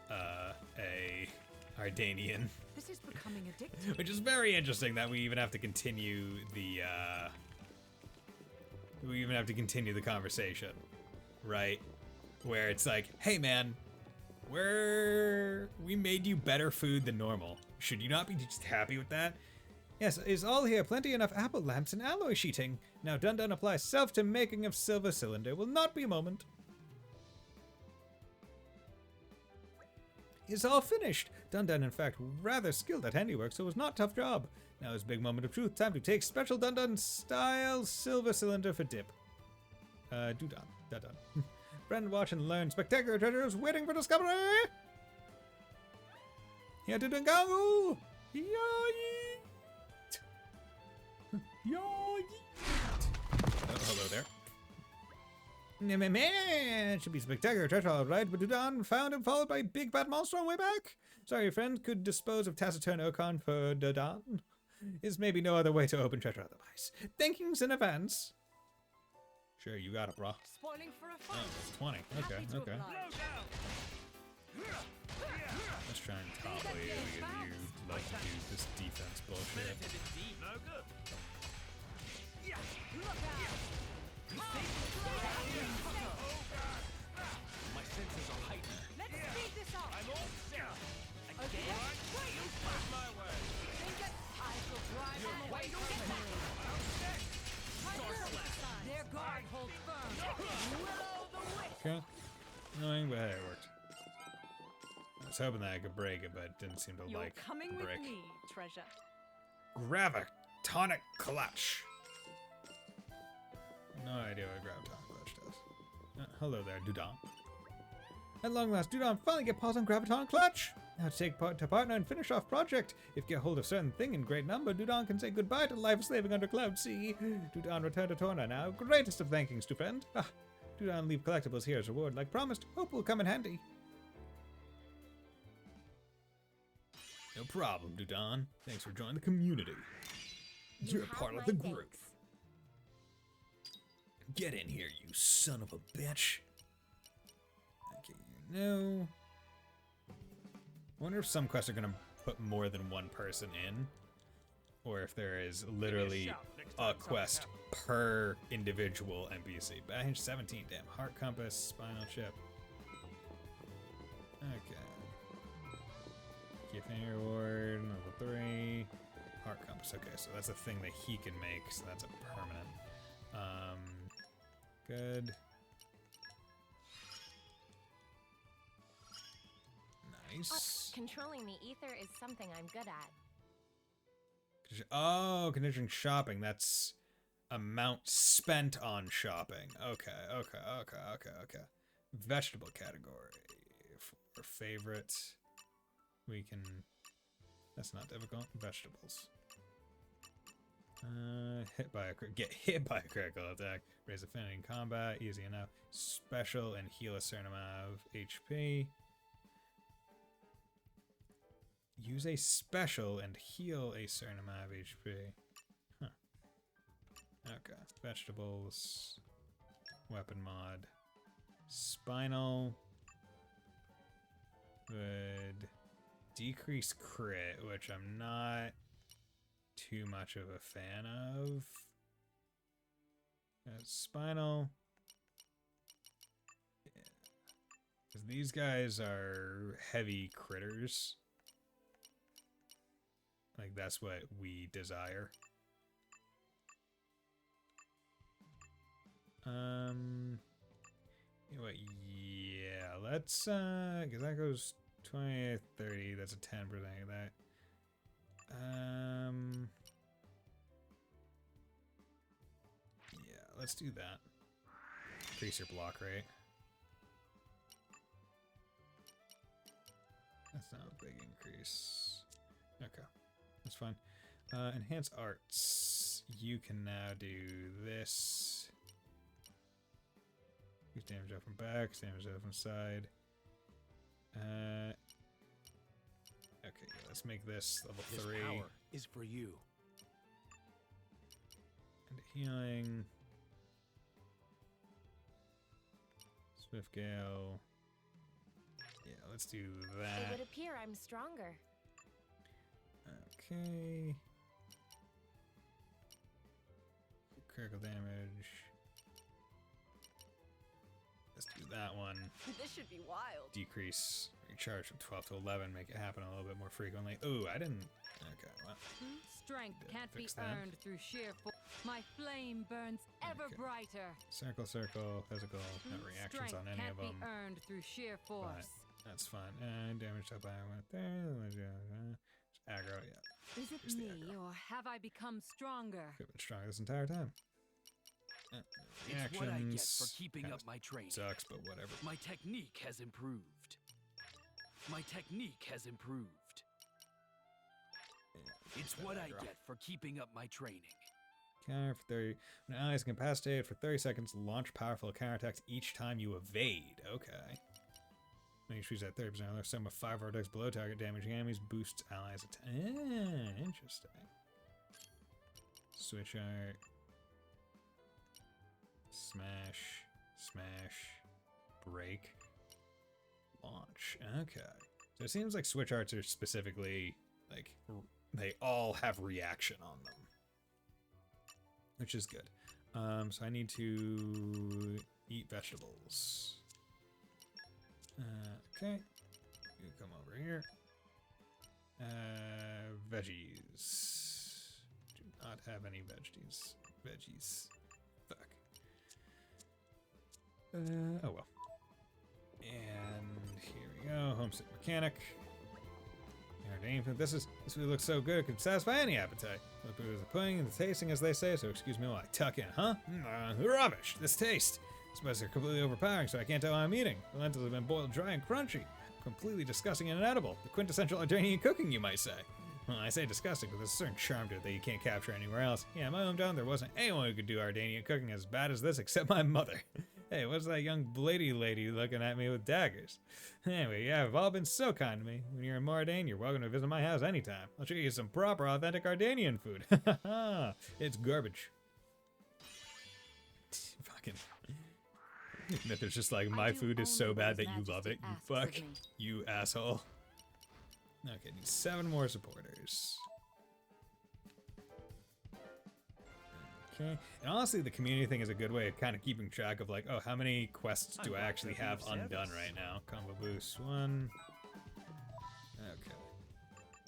A Ardanian. This is becoming addictive. Which is very interesting that we even have to continue the conversation, right? Where it's like, hey man, we made you better food than normal. Should you not be just happy with that? Yes, is all here plenty enough apple lamps and alloy sheeting. Now Dun Dun applies self to making of silver cylinder. Will not be a moment. It's all finished. Dun Dun, in fact, rather skilled at handiwork, so it was not a tough job. Now is big moment of truth. Time to take special Dun Dun style silver cylinder for dip. Dun Dun. Friend, watch and learn. Spectacular treasures waiting for discovery. Here to go. Oh, hello there. Man, should be spectacular treasure, all right. But Dudan found and followed by a big bad monster on the way back. Sorry, your friend could dispose of taciturn Okon for Dudan. Is maybe no other way to open treasure otherwise. Thankings in advance. Sure, you got it, bro. Spoiling for a fight. Oh, 20. Okay. Let's try and topple you because you like to do this defense bullshit. No good. Look out! My senses are heightened. Let's speed this up. I'm all set. Okay. You fight my way. I shall drive You're them away. way too Get back. I'm set. My Door girl slap. side. Okay. Annoying, but hey, it worked. I was hoping that I could break it, but it didn't seem to You're like coming break. with me, treasure. Gravitonic Clutch. No idea what Gravitonic Clutch does. Hello there, Dudon. At long last, Dudon finally get paws on Gravitonic Clutch. Now to take part to partner and finish off project. If get hold of certain thing in great number, Dudon can say goodbye to life slaving under Cloud Sea. Dudon return to Torna now. Greatest of thankings to friend. Ah, Dudon leave collectibles here as reward, like promised. Hope will come in handy. No problem, Dudon. Thanks for joining the community. You're a part of the group. Get in here, you son of a bitch. Okay, you know. I wonder if some quests are gonna put more than one person in, or if there is literally a quest per individual NPC. Baggage 17, damn. Heart Compass, Spinal Chip. Okay. Keeping reward, level 3. Heart Compass, okay, so that's a thing that he can make, so that's a permanent. Good. Nice. Controlling the ether is something I'm good at. Oh, conditioning shopping. That's amount spent on shopping. Okay. Vegetable category. For favorite. We can... That's not difficult. Vegetables. Get hit by a critical attack. Raise affinity in combat. Easy enough. Special and heal a certain amount of HP. Use a special and heal a certain amount of HP. Huh. Okay. Vegetables. Weapon mod. Spinal. Would decrease crit, which I'm not too much of a fan of. Spinal. Yeah. 'Cause these guys are heavy critters. Like, that's what we desire. You know what? Yeah, let's, because that goes 20, 30, that's a 10% of that. Yeah, let's do that. Increase your block rate. That's not a big increase. Okay, that's fine. Enhance arts. You can now do this. Use damage out from back, damage out from side. Okay, let's make this level 3. This power is for you. And healing. Swift Gale. Yeah, let's do that. It would appear I'm stronger. Okay. Critical damage. Let's do that one. This should be wild. Decrease recharge from 12 to 11. Make it happen a little bit more frequently. Ooh, I didn't. Okay, well. Strength can't be that. earned through sheer force. My flame burns ever brighter. Circle, physical. Not reactions on any of them. Can't be earned through sheer force. That's fine. And damage up by one there. Aggro, yeah. Is it me, or have I become stronger? Could have been stronger this entire time. It's what I get for keeping up my training. Sucks, but whatever. My technique has improved. My technique has improved. Yeah, it's what I get for keeping up my training. Counter for 30. When an ally is incapacitated for 30 seconds, launch powerful counterattacks each time you evade. Okay. When you choose that 30% other sum of 5 vortex below target, damaging enemies boosts allies' attack. Interesting. Switch art. Smash, break, launch. Okay. So it seems like switch arts are specifically, like, they all have reaction on them. Which is good. So I need to eat vegetables. Okay. You come over here. Veggies. Do not have any veggies. Fuck. Oh well. Sick mechanic. This food looks so good it could satisfy any appetite. Look at the pudding and the tasting, as they say, so excuse me while I tuck in, huh? Rubbish! This taste! Spices are completely overpowering, so I can't tell what I'm eating. The lentils have been boiled dry and crunchy. Completely disgusting and inedible. The quintessential Ardanian cooking, you might say. Well, I say disgusting, but there's a certain charm to it that you can't capture anywhere else. Yeah, in my hometown, there wasn't anyone who could do Ardanian cooking as bad as this except my mother. Hey, what's that young blady lady looking at me with daggers? Anyway, yeah, you've all been so kind to me. When you're in Mordane, you're welcome to visit my house anytime. I'll show you some proper, authentic Ardanian food. It's garbage. Fucking... That there's just like, my food is so bad that you love it, you fuck. You asshole. Okay, need 7 more supporters. Okay, and honestly, the community thing is a good way of kind of keeping track of like, oh, how many quests do I actually have undone right now? Combo boost 1. Okay.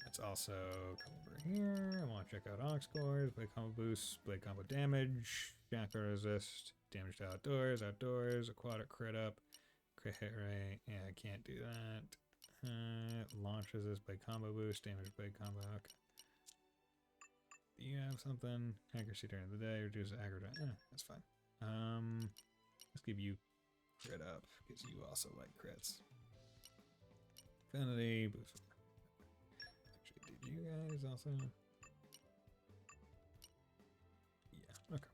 Let's also come over here. I want to check out Ox cores, blade combo boost, blade combo damage, shackle resist, damage to outdoors, aquatic crit up, crit hit rate. Yeah, I can't do that. Launch resist, blade combo boost, damage blade combo. Okay. Do you have something? Accuracy during the day, reduce aggro. Yeah, that's fine. Let's give you crit up, because you also like crits. Affinity, boost. Actually, did you guys also? Yeah, okay.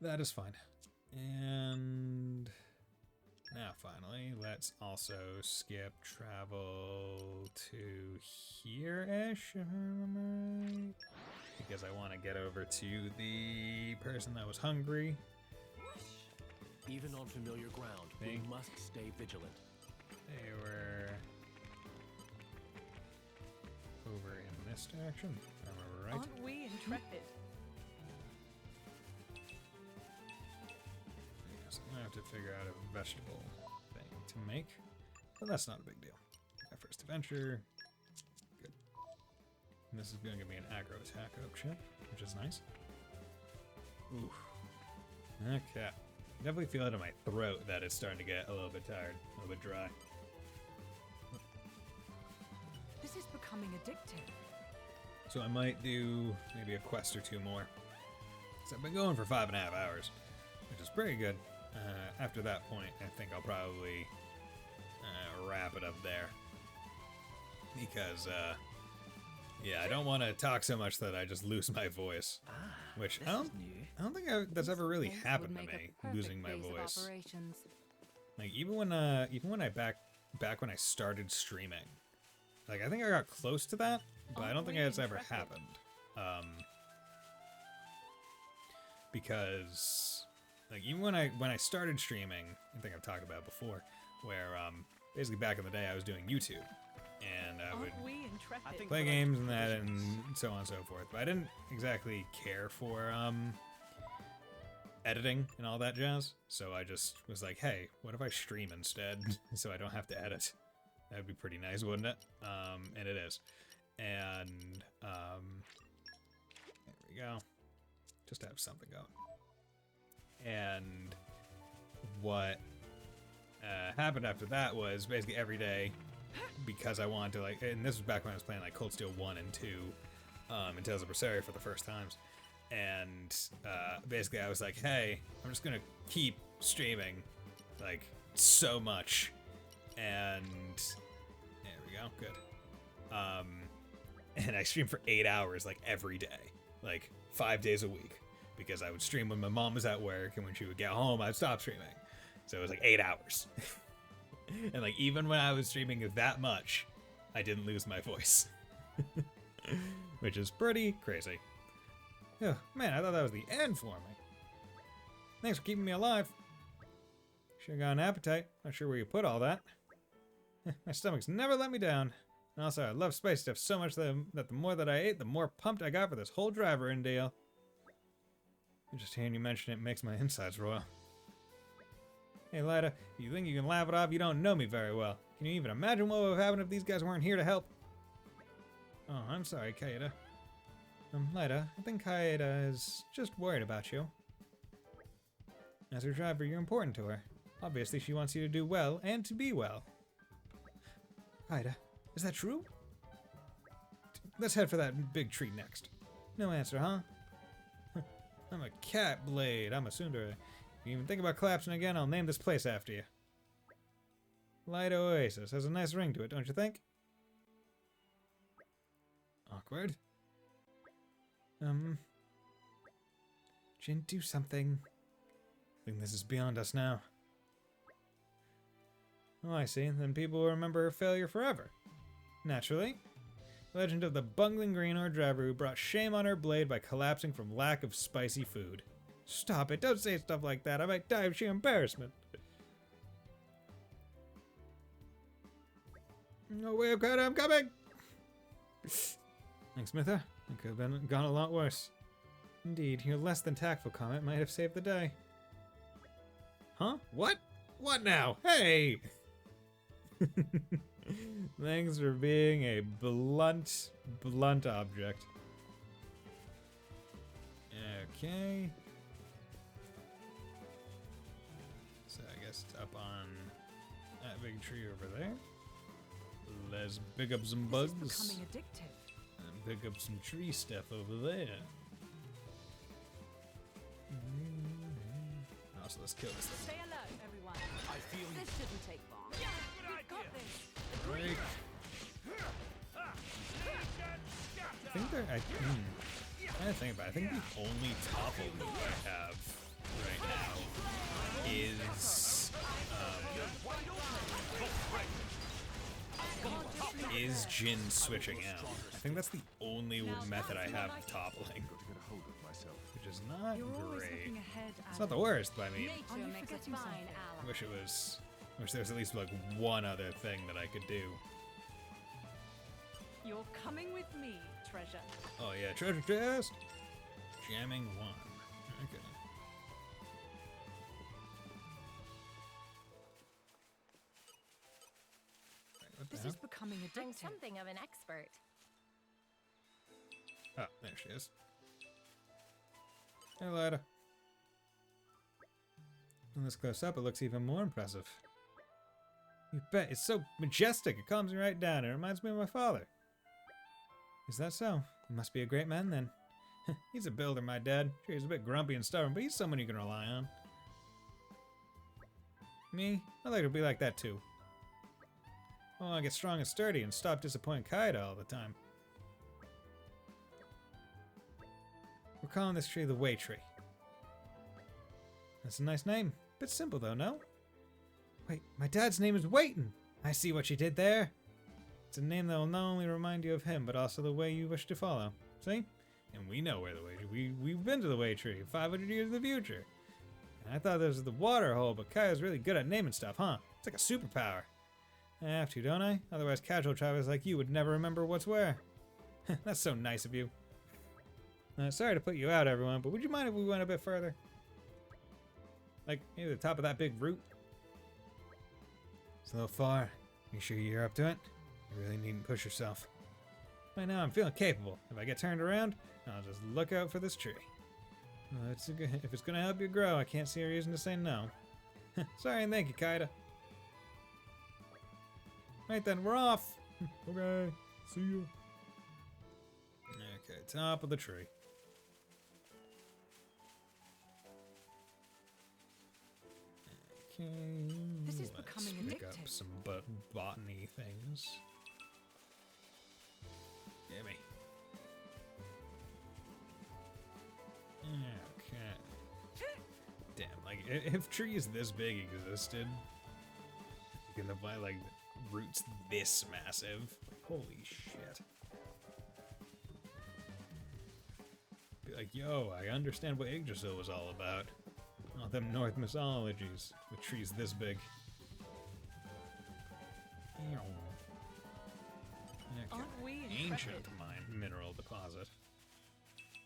That is fine. And now finally, let's also skip travel to here-ish, if I remember right. Because I want to get over to the person that was hungry. Even on familiar ground, we must stay vigilant. They were over in this direction, if I remember right. Aren't we intrepid? Yes, I'm gonna have to figure out a vegetable thing to make, but that's not a big deal. My first adventure. Good. And this is gonna give me an aggro attack oak chip, which is nice. Oof. Okay. Definitely feel it in my throat that it's starting to get a little bit tired, a little bit dry. This is becoming addictive. So I might do maybe a quest or 2 more. So I've been going for 5.5 hours, which is pretty good. After that point, I think I'll probably wrap it up there. Because, yeah, I don't want to talk so much that I just lose my voice. Which I don't think that's ever really happened to me, losing my voice. Like even when I back when I started streaming, like I think I got close to that, but I don't think it's ever happened. Because like even when I started streaming, I think I've talked about it before, where basically back in the day I was doing YouTube. And I would play games and that and so on and so forth. But I didn't exactly care for editing and all that jazz. So I just was like, hey, what if I stream instead? So I don't have to edit. That would be pretty nice, wouldn't it? And it is. And there we go. Just to have something going. And what happened after that was basically every day, because I wanted to, like, and this was back when I was playing like Cold Steel 1 and 2 and Tales of Berseria for the first times, and basically I was like, hey, I'm just gonna keep streaming like so much, and there we go, good. And I streamed for 8 hours like every day, like 5 days a week, because I would stream when my mom was at work, and when she would get home I'd stop streaming, so it was like 8 hours. And like even when I was streaming that much, I didn't lose my voice. Which is pretty crazy. Oh, man, I thought that was the end for me. Thanks for keeping me alive. Sure got an appetite. Not sure where you put all that. My stomach's never let me down. And also, I love spicy stuff so much that the more that I ate, the more pumped I got for this whole driver-in deal. Just hearing you mention it makes my insides roil. Hey, Lyda, you think you can laugh it off? You don't know me very well. Can you even imagine what would have happened if these guys weren't here to help? Oh, I'm sorry, Kaeda. Lyda, I think Kaeda is just worried about you. As her driver, you're important to her. Obviously, she wants you to do well and to be well. Ida, is that true? Let's head for that big tree next. No answer, huh? I'm a cat blade. I'm a tsundere. If you even think about collapsing again, I'll name this place after you. Light Oasis has a nice ring to it, don't you think? Awkward. Jin, do something. I think this is beyond us now. Oh, I see. Then people will remember her failure forever. Naturally. Legend of the bungling greenhorn driver who brought shame on her blade by collapsing from lack of spicy food. Stop it. Don't say stuff like that. I might die of sheer embarrassment. No way, I'm coming! Thanks, Smitha. It could have gone a lot worse. Indeed, your less than tactful comment might have saved the day. Huh? What? What now? Hey! Thanks for being a blunt object. Okay. So I guess it's up on that big tree over there. Let's pick up some bugs. This is becoming addictive. And pick up some tree stuff over there. Also, let's kill this thing. Stay alert, everyone. I feel This shouldn't take long. Yeah, We've got this. Break. I think they're. I think about it. I think the only topple move I have right now is Jin switching out. I think that's the only method I have of toppling, which is not great. It's not the worst, but I mean, wish it was. Wish there was at least like one other thing that I could do. You're coming with me, treasure. Oh yeah, treasure chest. Jamming one. Okay. This is becoming addictive. I'm something of an expert. Oh, there she is. Hey, Lida. From this close up, it looks even more impressive. You bet. It's so majestic. It calms me right down. It reminds me of my father. Is that so? He must be a great man, then. He's a builder, my dad. Sure, he's a bit grumpy and stubborn, but he's someone you can rely on. Me? I'd like to be like that, too. I want to get strong and sturdy and stop disappointing Kaida all the time. We're calling this tree the Way Tree. That's a nice name. Bit simple, though, no? Wait, my dad's name is Waitin. I see what you did there. It's a name that will not only remind you of him, but also the way you wish to follow. See? And we know where the Way Tree. We've been to the Way Tree 500 years in the future. And I thought this was the water hole, but Kai's really good at naming stuff, huh? It's like a superpower. I have to, don't I? Otherwise, casual travelers like you would never remember what's where. That's so nice of you. Sorry to put you out, everyone, but would you mind if we went a bit further? Like, maybe the top of that big root? It's a little far. You sure you're up to it? You really needn't push yourself. Right now, I'm feeling capable. If I get turned around, I'll just look out for this tree. If it's gonna help you grow, I can't see a reason to say no. Sorry and thank you, Kaida. Right then, we're off. Okay, see you. Okay, top of the tree. Okay, This is let's becoming pick up addictive. some botany things. Gimme. Okay. Damn, like if trees this big existed, you can buy like roots this massive. Holy shit. Be like, yo, I understand what Yggdrasil was all about. All them North mythologies with trees this big. Aren't we Ancient intrepid? mineral deposit.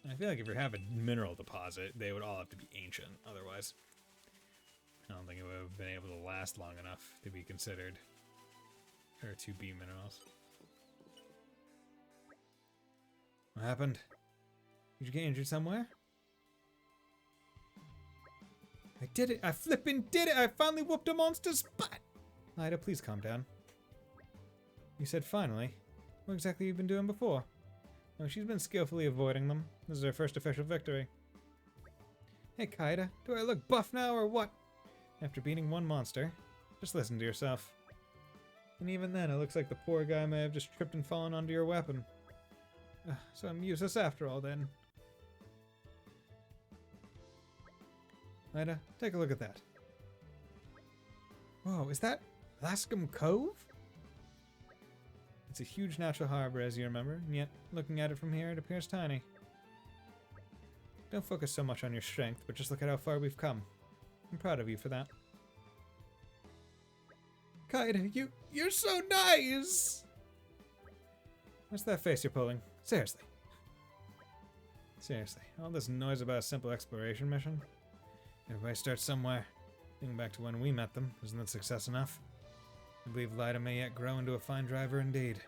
I feel like if you have a mineral deposit, they would all have to be ancient. Otherwise, I don't think it would have been able to last long enough to be considered. Or to be minerals. What happened? Did you get injured somewhere? I did it! I flippin' did it! I finally whooped a monster's butt! Ida, please calm down. You said finally. What exactly have you been doing before? Oh, she's been skillfully avoiding them. This is her first official victory. Hey, Kaida, do I look buff now or what? After beating one monster, just listen to yourself. And even then, it looks like the poor guy may have just tripped and fallen onto your weapon. So I'm useless after all, then. Kaida, take a look at that. Whoa, is that Lascum Cove? It's a huge natural harbor, as you remember, and yet, looking at it from here, it appears tiny. Don't focus so much on your strength, but just look at how far we've come. I'm proud of you for that. Kaida, you're so nice! What's that face you're pulling? Seriously. Seriously, all this noise about a simple exploration mission? Everybody starts somewhere. Thinking back to when we met them, isn't that success enough? I believe Lyda may yet grow into a fine driver indeed.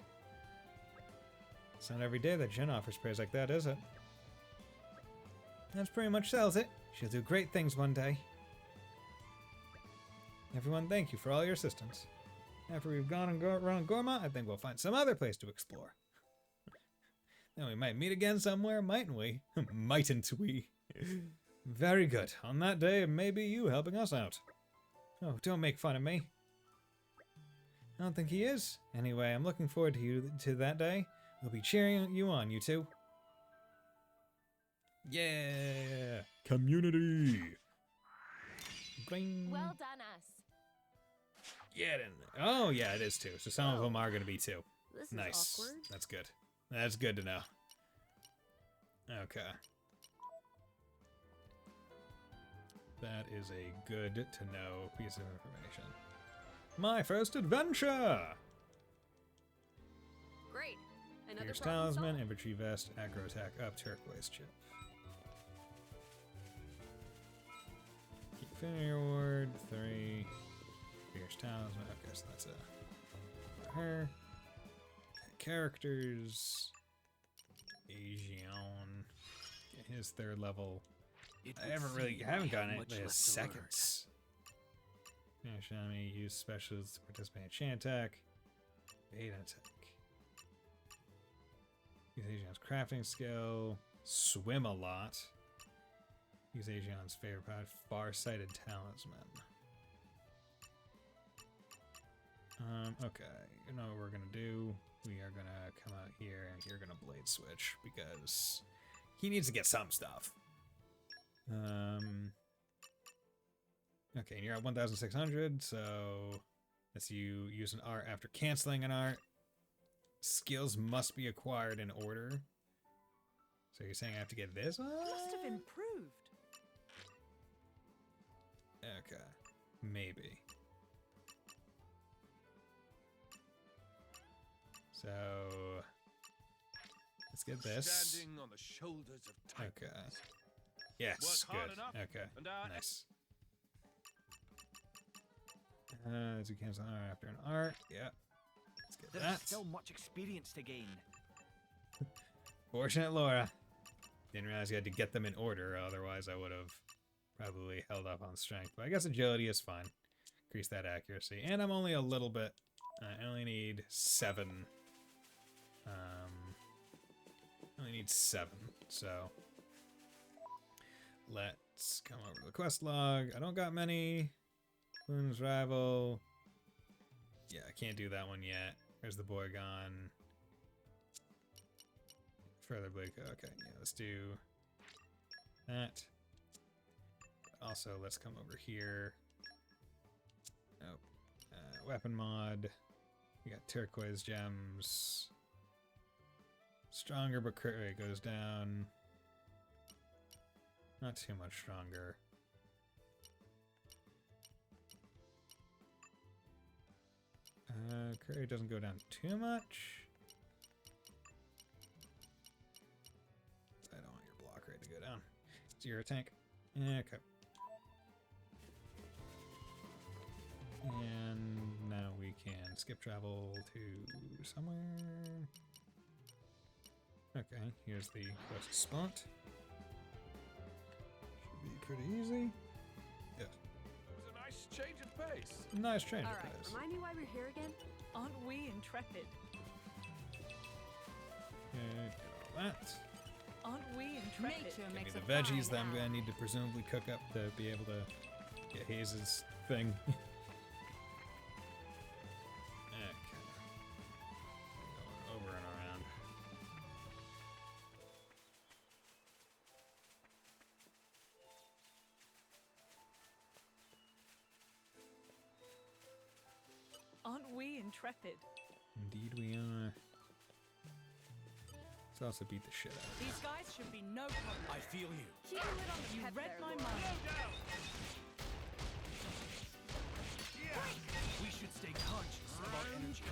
It's not every day that Jin offers praise like that, is it? That pretty much sells it. She'll do great things one day. Everyone, thank you for all your assistance. After we've gone and around Gorma, I think we'll find some other place to explore. Then we might meet again somewhere, mightn't we? Mightn't we? Very good. On that day, it may be you helping us out. Oh, don't make fun of me. I don't think he is. Anyway, I'm looking forward to that day. We'll be cheering you on, you two. Yeah! Community! Bling. Well done, us. Get in there. Oh, yeah, it is too. So some of them are going to be two. This Nice. is awkward. That's good. That's good to know. Okay. That is a good to know piece of information. My first adventure! Great. Another Pierce problem Talisman, solved. Infantry Vest, Aggro Attack up, Turquoise Chip. Keep Infinity Ward, 3. Pierce Talisman, okay, so that's her. Okay, characters. Asian. Get his 3rd level. I haven't gotten it in seconds. Finish enemy, use specials to participate in chain attack. Bait attack. Use Asian's crafting skill. Swim a lot. Use Asian's favorite pod, Far-Sighted Talisman. Okay, you know what we're gonna do? We are gonna come out here and you're gonna blade switch because he needs to get some stuff. Okay, and you're at 1,600, so that's you use an art after canceling an art. Skills must be acquired in order. So you're saying I have to get this? Must have improved. Okay, maybe. So let's get this. Standing on the shoulders of titans. Okay. Yes, Work hard good. enough, Okay, and nice. As we cancel an art after an art. Yeah. Let's get There's that. still much experience to gain. Fortunate Laura. Didn't realize you had to get them in order, otherwise I would have probably held up on strength. But I guess agility is fine. Increase that accuracy. And I'm only a little bit... I only need 7. I only need 7, so... Let's come over to the quest log. I don't got many. Boon's Rival. Yeah, I can't do that one yet. Where's the boy gone? Further Blade. Okay, yeah, let's do that. Also, let's come over here. Oh, weapon mod. We got turquoise gems. Stronger, but crit rate goes down. Not too much stronger. Crit rate doesn't go down too much. I don't want your block rate to go down. So you're a tank. Okay. And now we can skip travel to somewhere. Okay, here's the quest spot. Should be pretty easy. Yeah. It was a nice change of pace. Nice change All of right, pace. remind me why we're here again? Aren't we intrepid? Get all that. Aren't we intrepid? Nature Give me makes the a veggies fine that I'm gonna ally. need to presumably cook up to be able to get Hayes' thing. Okay. Going over and around. Aren't we intrepid? Indeed we are. Let's also beat the shit out of These guys should be no problem. I feel you. Keep a lid on the you read my mind. We should stay conscious of our energy.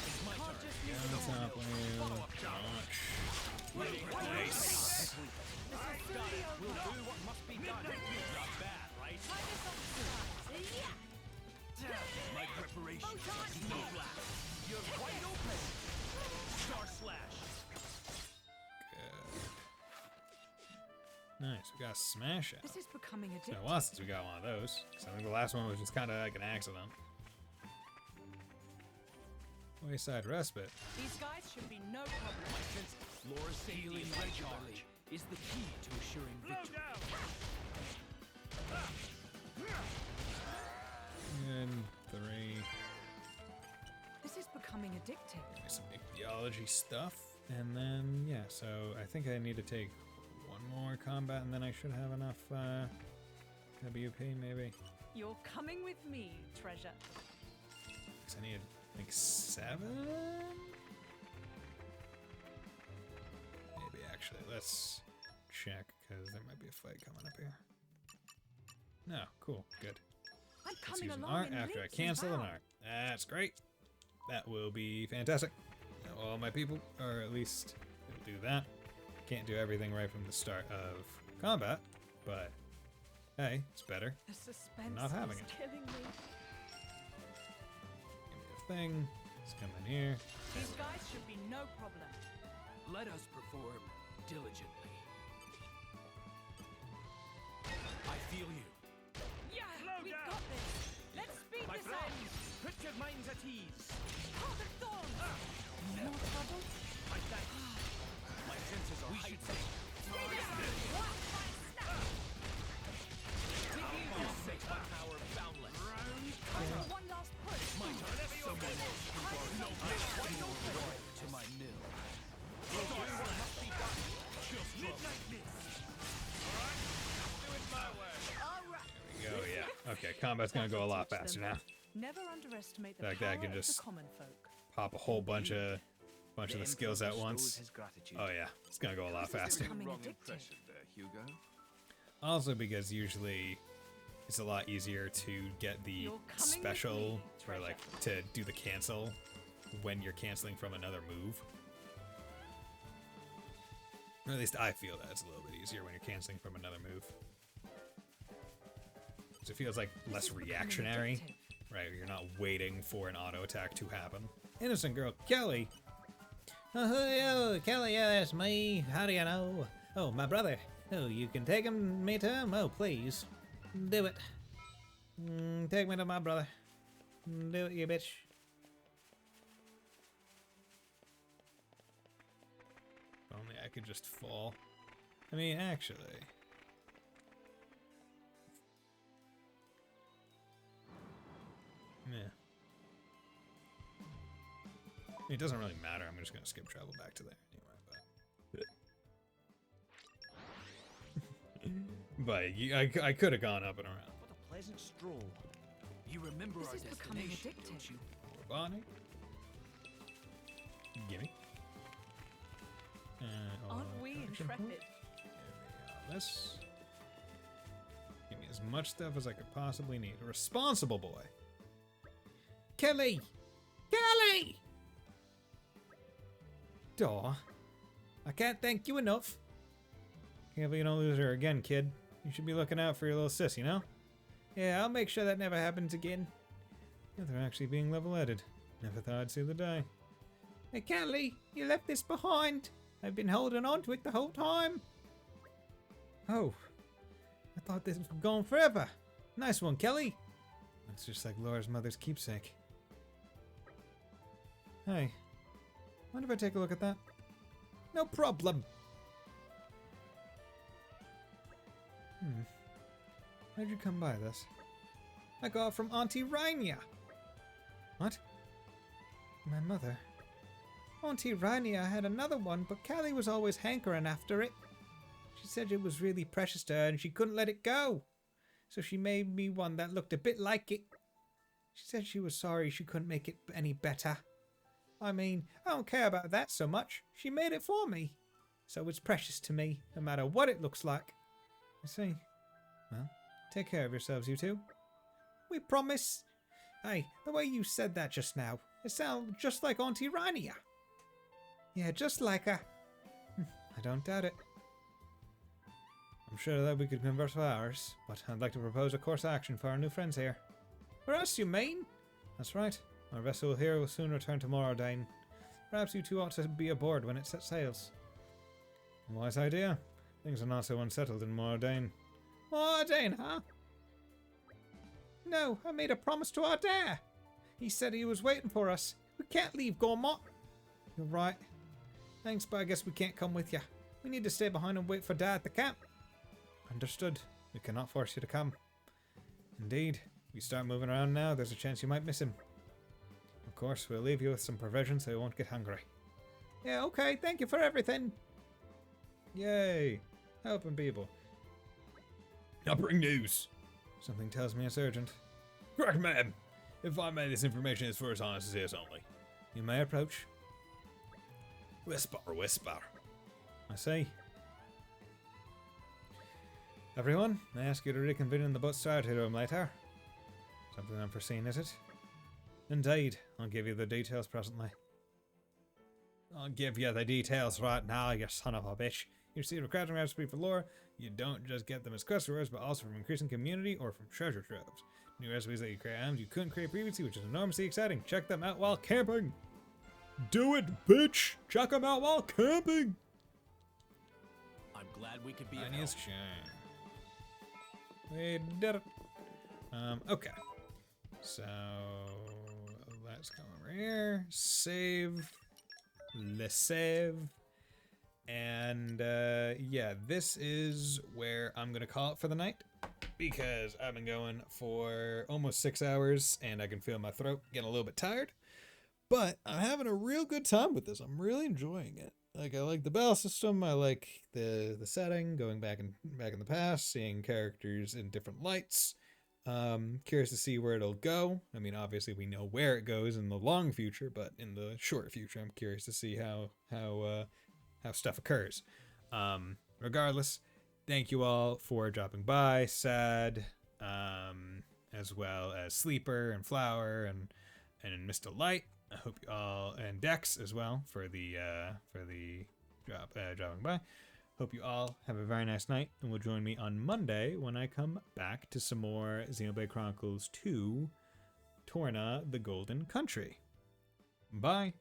It's my turn. Down top wheel. Launch. Nice. Got it. We'll do what must be done. Not bad, right? My preparation is no lack. You're wide open. Star slash. Nice, we got a smash out. This is becoming It's been addictive. a while since we got one of those. 'Cause I think the last one was just kind of like an accident. Wayside respite. These guys should be no problem. My sense floor sailing regularly is the key to assuring victory. And 3. This is becoming addictive. Give me some ichthyology stuff. And then, yeah, so I think I need to take one more combat and then I should have enough WP maybe. You're coming with me, treasure. Because I need like 7? Maybe actually. Let's check because there might be a fight coming up here. No, cool, good. I'm Let's coming use an along art in after I leaps and cancel an bounds. art. That's great. That will be fantastic. Now all my people, or at least they'll do that. Can't do everything right from the start of combat, but hey, it's better. The suspense Not having is it. killing me. Give me the thing. Let's come in here. These guys should be no problem. Let us perform diligently. I feel you. Yeah, we got this. Let's speed My this friends, up. put your minds at ease. Heart of thorns. No trouble. My thanks. My senses are heightened. This makes my power boundless. Time for one last push. My turn. Someone else can borrow. No, wide open to my mill. We'll do what must be done. Just midnight miss. Do it my way. There we go, yeah. Okay, combat's gonna go a lot faster now. Never underestimate the Like power that, I can of just the common folk. pop a whole bunch of the skills at once. Oh yeah, it's gonna go a lot faster. Wrong impression there, Hugo. Also because usually it's a lot easier to get the You're coming with special me, or like to do the cancel when you're canceling from another move. Or at least I feel that it's a little bit easier when you're canceling from another move. 'Cause it feels like less reactionary, right? You're not waiting for an auto attack to happen. Innocent girl, Kelly. Oh, Kelly, yeah, that's me. How do you know? Oh, my brother. Oh, you can take him me to him? Oh, please. Do it. Take me to my brother. Do it, you bitch. If only I could just fall. I mean, actually. Yeah. I mean, it doesn't really matter. I'm just gonna skip travel back to there anyway. But I could have gone up and around. What a pleasant stroll. You remember This our is becoming destination, addictive. don't you? Bonnie? Gimme. Aren't we intrepid? This. Give me as much stuff as I could possibly need. A responsible boy. Kelly! Kelly! Daw. I can't thank you enough. Careful you don't lose her again, kid. You should be looking out for your little sis, you know? Yeah, I'll make sure that never happens again. Yeah, they're actually being level-headed. Never thought I'd see the day. Hey, Kelly, you left this behind. I've been holding on to it the whole time. Oh. I thought this was gone forever. Nice one, Kelly. Looks just like Laura's mother's keepsake. Hey, mind if I take a look at that? No problem. How'd you come by this? I got it from Auntie Rainia. What? My mother? Auntie Rainia had another one, but Callie was always hankering after it. She said it was really precious to her and she couldn't let it go. So she made me one that looked a bit like it. She said she was sorry she couldn't make it any better. I mean, I don't care about that so much. She made it for me. So it's precious to me, no matter what it looks like. I see. Well, take care of yourselves, you two. We promise. Hey, the way you said that just now, it sounded just like Auntie Rania. Yeah, just like her. I don't doubt it. I'm sure that we could converse for hours, but I'd like to propose a course of action for our new friends here. For us, you mean? That's right. Our vessel here will soon return to Moradine. Perhaps you two ought to be aboard when it sets sails. A wise idea. Things are not so unsettled in Moradine. Moradine, huh? No, I made a promise to our dad. He said he was waiting for us. We can't leave Gormont. You're right. Thanks, but I guess we can't come with you. We need to stay behind and wait for Dad at the camp. Understood. We cannot force you to come. Indeed. If you start moving around now, there's a chance you might miss him. Of course, we'll leave you with some provisions so you won't get hungry. Yeah, okay. Thank you for everything. Yay. Helping people. Now bring news. Something tells me it's urgent. Correct, ma'am. If I may, this information is for his honest ears only. You may approach. Whisper, whisper. I see. Everyone, I ask you to reconvene in the boat started room later. Something unforeseen, is it? Indeed. I'll give you the details presently. I'll give you the details right now, you son of a bitch. You see the crafting recipe for lore. You don't just get them as customers, but also from increasing community or from treasure troves. New recipes that you create items you couldn't create previously, which is enormously exciting. Check them out while camping. Do it, bitch! Check them out while camping! I'm glad we could be of help. Nice. We did it. Okay. So let's come over here. Save. Let's save. And yeah, this is where I'm gonna call it for the night because I've been going for almost 6 hours and I can feel my throat getting a little bit tired. But I'm having a real good time with this. I'm really enjoying it. Like, I like the battle system. I like the setting, going back in the past, seeing characters in different lights. Curious to see where it'll go. I mean, obviously we know where it goes in the long future, but in the short future, I'm curious to see how stuff occurs. Regardless, thank you all for dropping by. Sad, as well as Sleeper and Flower and Mr. Light. I hope you all, and Dex as well for the dropping by. Hope you all have a very nice night, and will join me on Monday when I come back to some more Xenoblade Chronicles 2, Torna, the Golden Country. Bye.